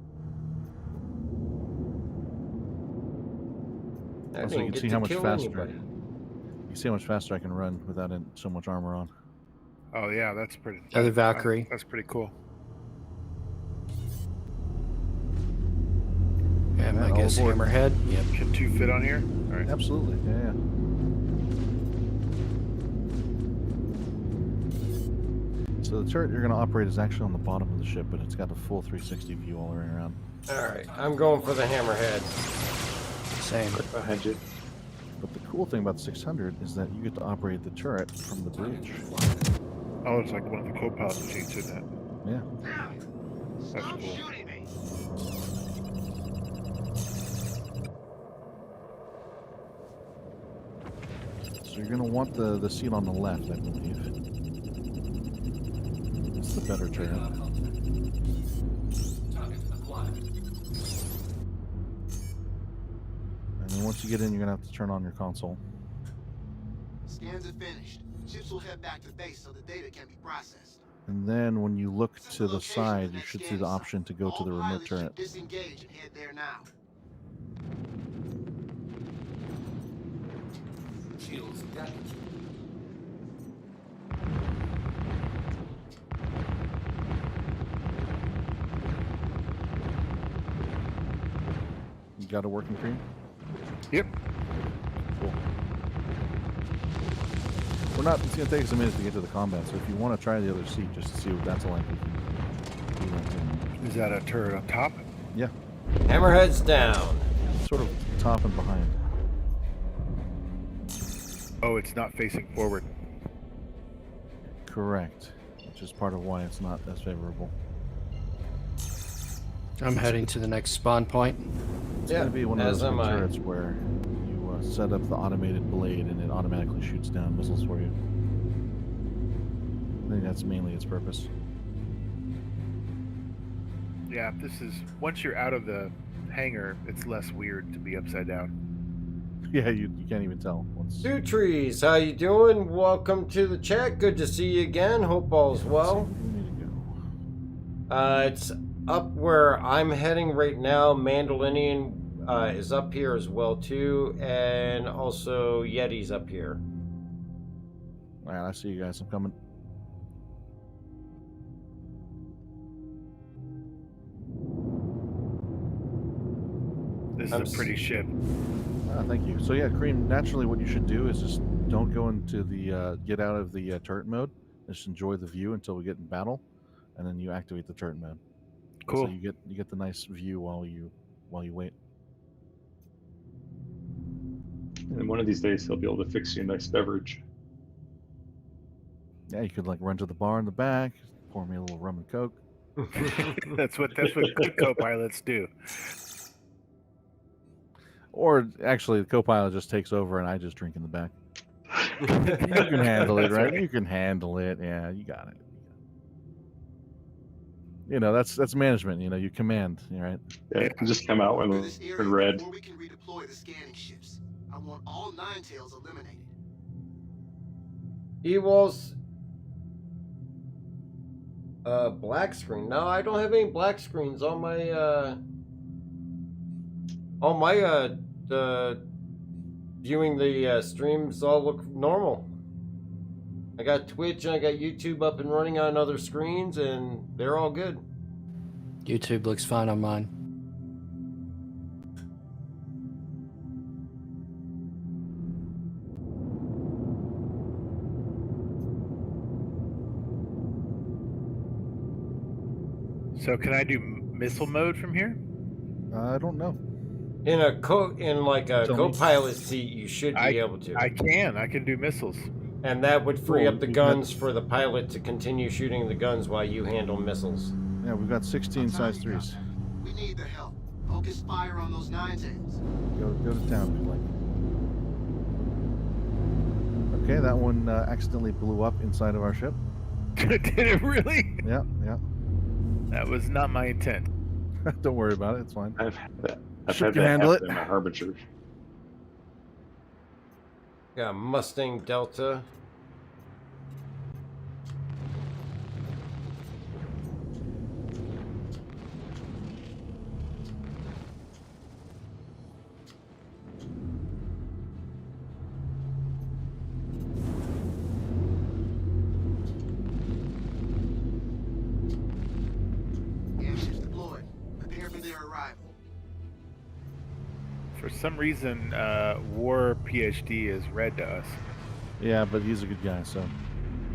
I Also, didn't you get can see to how much kill faster. anybody. You can see how much faster I can run without so much armor on. Oh yeah, that's pretty. Other Valkyrie. That's pretty cool. And Yeah, I all guess aboard. Hammerhead. Yep. Can 2 fit on here? All right. Absolutely. Yeah. So the turret you're going to operate is actually on the bottom of the ship, but it's got a full 360 view all the way around. Alright, I'm going for the hammerhead. Same. Behind you. But the cool thing about the 600 is that you get to operate the turret from the bridge. Oh, it's like one of the co-pilot machines, isn't it? Yeah. That's cool. Shooting me. So you're going to want the seat on the left, I believe. It's the better turret. Radar contact. Target acquired. And then once you get in, you're going to have to turn on your console. Scans are finished. Ships will head back to base so the data can be processed. And then when you look This is to the location of side, you next should see scan the site. option to go to All the remote pilots should turret. disengage and head there now. Shields damaged. You got a working cream? Yep. Cool. We're not. It's gonna take us a minute to get to the combat. So if you want to try the other seat just to see what that's like, you can do that too. Is that a turret up top? Yeah, Hammerhead's down. sort of top and behind. Oh, it's not facing forward. Correct. Which is part of why it's not as favorable. I'm heading to the next spawn point. It's Yeah, gonna be one of as those am I. turrets where you set up the automated blade and it automatically shoots down missiles for you. I think that's mainly its purpose. Yeah, this is once you're out of the hangar, it's less weird to be upside down. Yeah, you can't even tell. Once... Two Trees, how you doing? Welcome to the chat. Good to see you again. Hope all's well. We need to go. It's up where I'm heading right now. Mandalorian is up here as well too, and also Yeti's up here. All right, I see you guys. I'm coming. This I'm is a pretty ship. Thank you. So yeah, Cream. Naturally, what you should do is just don't go into the get out of the turret mode. Just enjoy the view until we get in battle, and then you activate the turret mode. Cool. So you get the nice view while you wait. And one of these days, he'll be able to fix you a nice beverage. Yeah, you could like run to the bar in the back, pour me a little rum and coke. That's what good co-pilots do. Or actually, the co-pilot just takes over and I just drink in the back. You can handle it, right? You can handle it. Yeah, you got it. You know, that's management. You know, you command, right? Yeah, it can just come out when This we're area in red. before we can redeploy the scanning ships. I want all Ninetales eliminated. Ewol's black screen. No, I don't have any black screens on my viewing the streams all look normal. I got Twitch and I got YouTube up and running on other screens and they're all good. YouTube looks fine on mine. So can I do missile mode from here? I don't know. In a Tell me. co-pilot seat, you should be able to. I can do missiles. And that would free Cool. up the We've got- guns for the pilot to continue shooting the guns while you handle missiles. Yeah, we've got 16 size 3s. We need the help. Focus fire on those Ninetales. Go to town, big like. Okay, that one accidentally blew up inside of our ship. Did it really? Yeah. That was not my intent. Don't worry about it. It's fine. I've had that. I've Ship had can that handle happen it. in my Harbinger. Got Mustang Delta. Airships deployed. Prepare for their arrival. For some reason, War PhD is red to us. Yeah, but he's a good guy, so.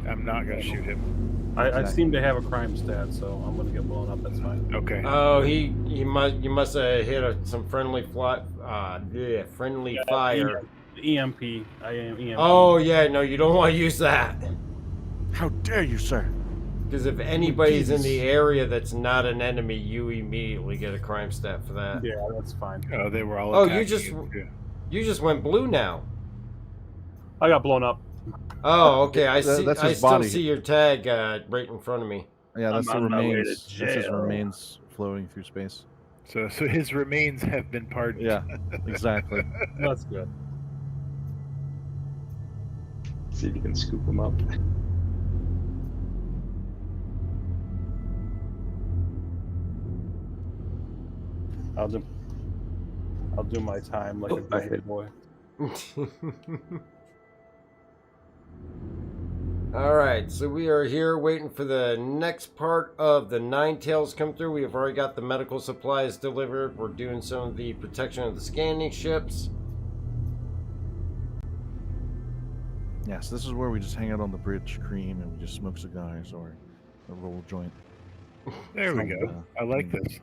I'm not gonna shoot him. I seem to have a crime stat, so I'm gonna get blown up. That's fine. Okay. Oh, you must have hit some friendly fire. EMP. I am EMP. Oh yeah, no, you don't want to use that. How dare you, sir? Because if anybody's in Jesus. the area that's not an enemy, you immediately get a crime stat for that. Yeah, that's fine. Oh, they were all. Oh, attacking you just went blue now. I got blown up. Oh, okay. I see. That's I his still body. see your tag right in front of me. Yeah, that's the I'm on my way to remains. That's his jail. remains floating through space. So his remains have been pardoned. Yeah, exactly. That's good. See if you can scoop them up. I'll do my time like a good boy. All right, so we are here waiting for the next part of the Ninetales come through. We have already got the medical supplies delivered. We're doing some of the protection of the scanning ships. Yes, this is where we just hang out on the bridge, Cream, and we just smoke cigars or roll a joint. There we And, go. I like and- this.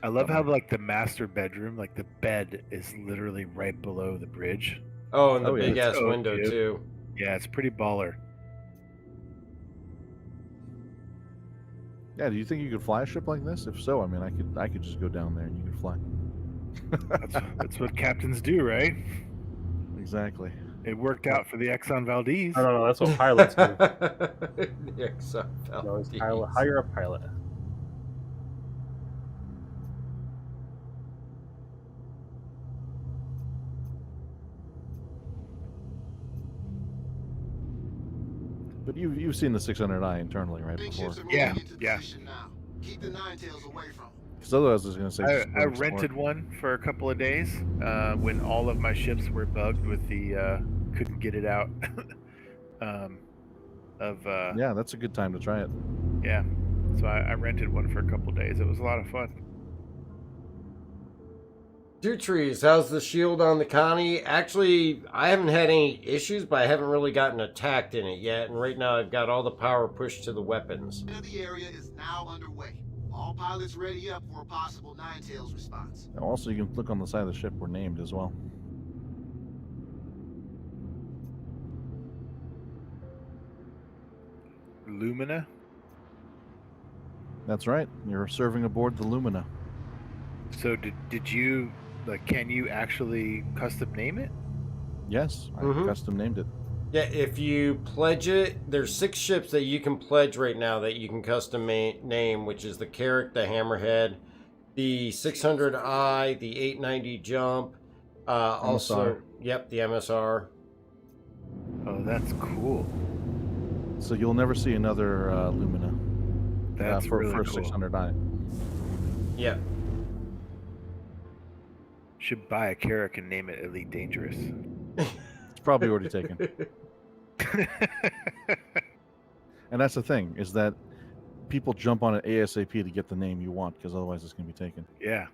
I love how like the master bedroom, like the bed is literally right below the bridge. Oh, and the Oh, yeah. big ass So window cute. too. Yeah, it's pretty baller. Yeah, do you think you could fly a ship like this? If so, I mean, I could just go down there and you could fly. That's what captains do, right? Exactly. It worked out for the Exxon Valdez. No, that's what pilots do. Yeah, so No, it's hire a pilot. But you've seen the 600i internally, right? Big Before. ships are moving Yeah, into yeah. position now. Keep the Ninetales away from them. Because otherwise, I was going to say. just I go explore. rented one for a couple of days when all of my ships were bugged with the couldn't get it out. Yeah, that's a good time to try it. Yeah, so I rented one for a couple of days. It was a lot of fun. Two trees. How's the shield on the Connie? Actually, I haven't had any issues, but I haven't really gotten attacked in it yet. And right now, I've got all the power pushed to the weapons. The area is now underway. All pilots ready up for a possible Ninetales response. Also, you can click on the side of the ship. We're named as well. Lumina. That's right. You're serving aboard the Lumina. So did you like? Can you actually custom name it? Yes, I custom named it. Yeah, if you pledge it, there's 6 ships that you can pledge right now that you can custom name, which is the Carrack, the Hammerhead, the 600i, the 890 Jump, also, yep, the MSR. Oh, that's cool. So you'll never see another Lumina. That's for really first cool. 600i. Yeah. Should buy a Carrack and name it Elite Dangerous. It's probably already taken. And that's the thing, is that people jump on it ASAP to get the name you want, because otherwise it's going to be taken. Yeah.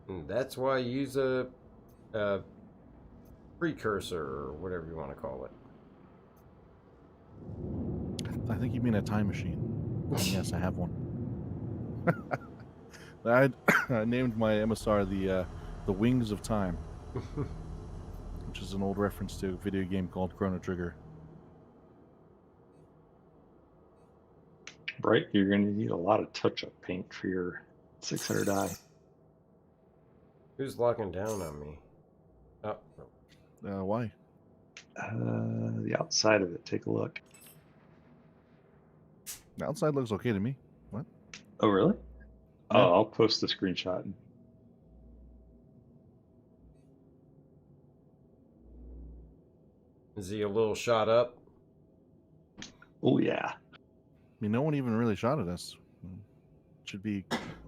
And that's why I use a precursor, or whatever you want to call it. I think you mean a time machine. And yes, I have one. I named my MSR the Wings of Time, which is an old reference to a video game called Chrono Trigger. Bright, you're going to need a lot of touch-up paint for your 600i. Who's locking down on me? Oh. Why? The outside of it, take a look. The outside looks okay to me. What? Oh, really? Yeah. Oh, I'll post the screenshot. Is he a little shot up? Oh, yeah. I mean, no one even really shot at us. Should be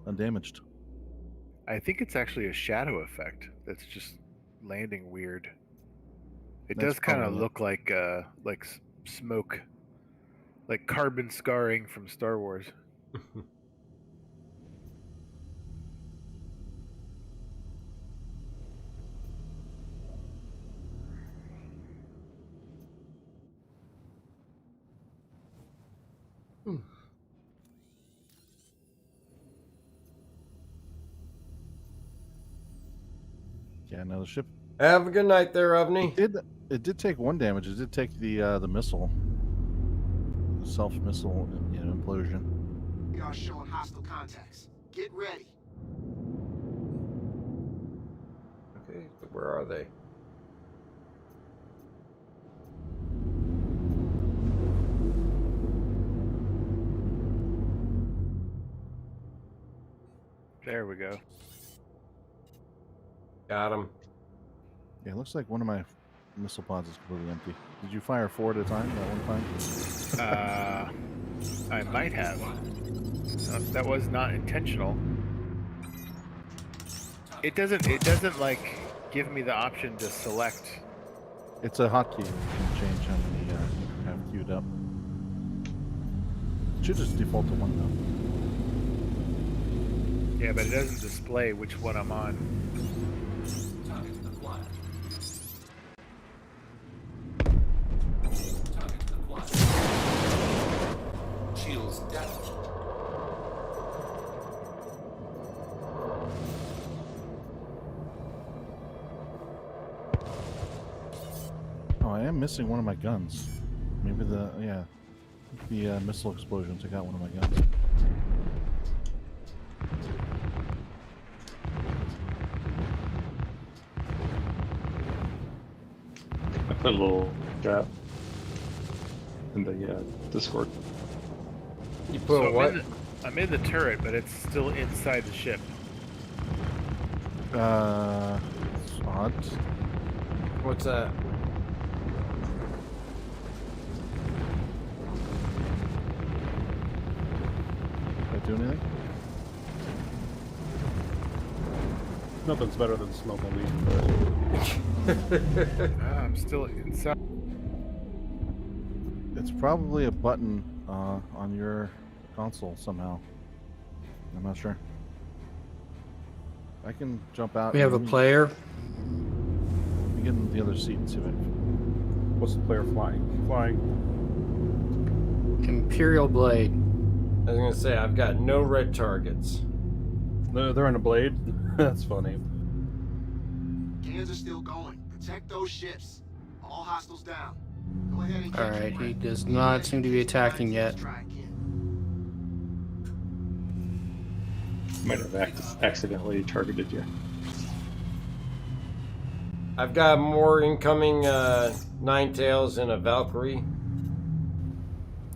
undamaged. I think it's actually a shadow effect that's just landing weird. It That's does kind of probably look like smoke, like carbon scarring from Star Wars. Yeah, another ship. Have a good night there, Ovni. It did take one damage. It did take the missile, the self missile, implosion. We are showing hostile contacts. Get ready. Okay, where are they? There we go. Got him. Yeah, it looks like one of my missile pods is completely empty. Did you fire 4 at a time at one time? I might have. That was not intentional. It doesn't like give me the option to select. It's a hotkey. You can change how many you have queued up. It should just default to 1 though. Yeah, but it doesn't display which one I'm on. Target acquired. Target acquired. Shields damaged. Oh, I am missing one of my guns. Maybe the missile explosion took out one of my guns. I put a little trap in the Discord. You put So a what? I'm in the turret, but it's still inside the ship. It's odd. What's that? Did I do anything? Nothing's better than smoking weed. I'm still inside. It's probably a button on your console somehow. I'm not sure. I can jump out. We have a player. Let me get in the other seat and see if I can. What's the player flying? Flying. Imperial Blade. I was gonna say I've got no red targets. They're in a blade. That's funny. Cans are still going. Protect those ships. All hostiles down. Go ahead and All right, he does not seem to be attacking yet. Might have accidentally targeted you. I've got more incoming Nine Tails and a Valkyrie.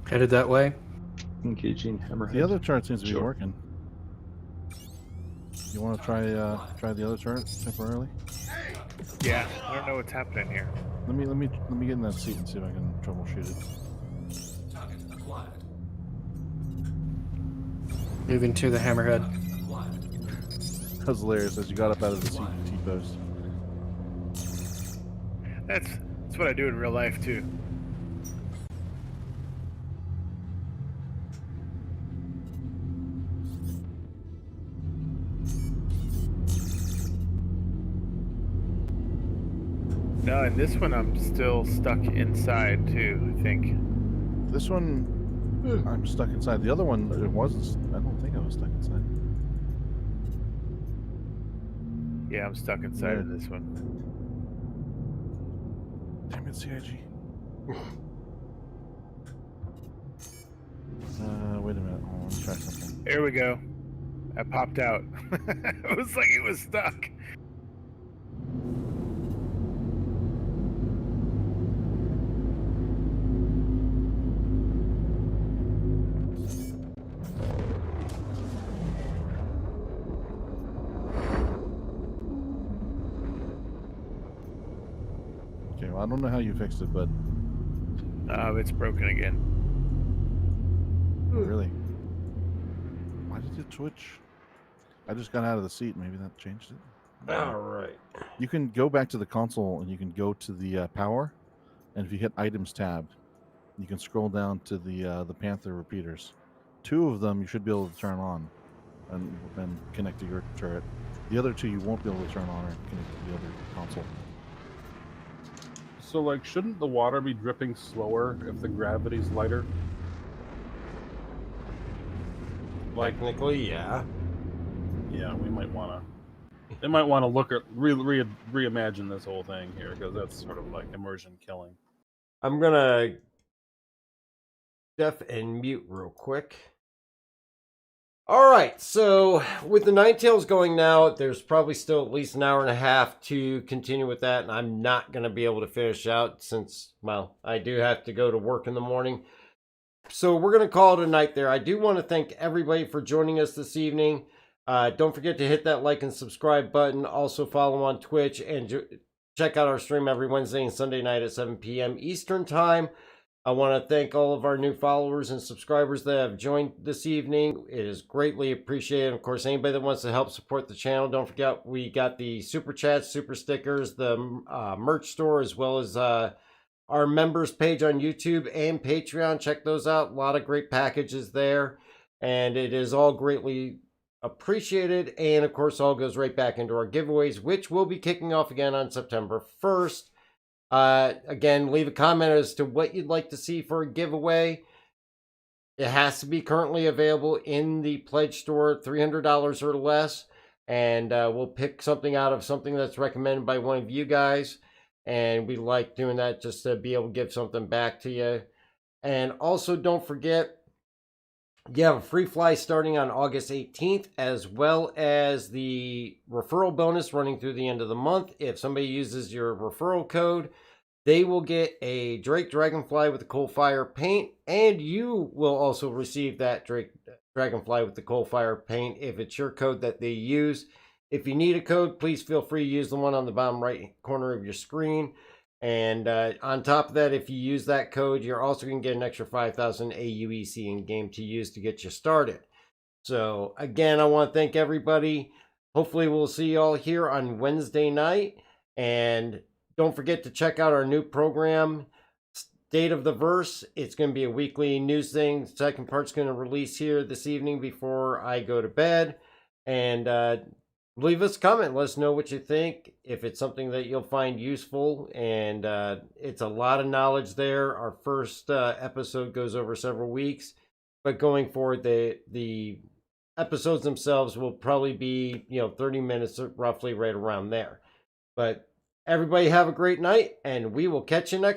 Headed that way. Engaging Hammerhead. The other turret seems to be working. You want to try the other turret temporarily? Yeah, I don't know what's happening here. Let me get in that seat and see if I can troubleshoot it. Moving to the Hammerhead. That was hilarious as you got up out of the seat and T-posed. That's what I do in real life too. No, and this one I'm still stuck inside too, I think. This one, I'm stuck inside. The other one, it wasn't. I don't think I was stuck inside. Yeah, I'm stuck inside of this one. Damn it, CIG. Wait a minute. Hold on, let me try something. There we go. I popped out. It was like it was stuck. Okay, well, I don't know how you fixed it, but It's broken again. really, why did it twitch? I just got out of the seat. Maybe that changed it. All right. You can go back to the console and you can go to the power, and if you hit items tab, you can scroll down to the Panther repeaters. 2 of them you should be able to turn on, and connect to your turret. The other 2 you won't be able to turn on or connect to the other console. So, like, shouldn't the water be dripping slower if the gravity's lighter? Like, technically, yeah. Yeah, we might want to. They might want to look at reimagine this whole thing here, because that's sort of like immersion killing. I'm gonna deaf and mute real quick. All right, so with the Nine Tails going now, there's probably still at least an hour and a half to continue with that, and I'm not going to be able to finish out since, well, I do have to go to work in the morning. So we're going to call it a night there. I do want to thank everybody for joining us this evening. Don't forget to hit that like and subscribe button. Also follow on Twitch and check out our stream every Wednesday and Sunday night at 7 p.m. Eastern Time. I want to thank all of our new followers and subscribers that have joined this evening. It is greatly appreciated. Of course, anybody that wants to help support the channel, don't forget we got the super chats, super stickers, the merch store, as well as our members page on YouTube and Patreon. Check those out. A lot of great packages there, and it is all greatly appreciated. And of course, all goes right back into our giveaways, which will be kicking off again on September 1st. Again, leave a comment as to what you'd like to see for a giveaway. It has to be currently available in the pledge store, $300 or less, and we'll pick something out of something that's recommended by one of you guys, and we like doing that just to be able to give something back to you. And also, don't forget, you have a free fly starting on August 18th, as well as the referral bonus running through the end of the month. If somebody uses your referral code, they will get a Drake Dragonfly with the Coalfire paint, and you will also receive that Drake Dragonfly with the Coalfire paint if it's your code that they use. If you need a code, please feel free to use the one on the bottom right corner of your screen. And on top of that, if you use that code, you're also going to get an extra 5,000 AUEC in game to use to get you started. So again, I want to thank everybody. Hopefully we'll see you all here on Wednesday night. And don't forget to check out our new program, State of the Verse. It's going to be a weekly news thing. The second part's going to release here this evening before I go to bed. And leave us a comment. Let us know what you think. If it's something that you'll find useful, and it's a lot of knowledge there. Our first episode goes over several weeks, but going forward, the episodes themselves will probably be 30 minutes roughly, right around there. But everybody have a great night, and we will catch you next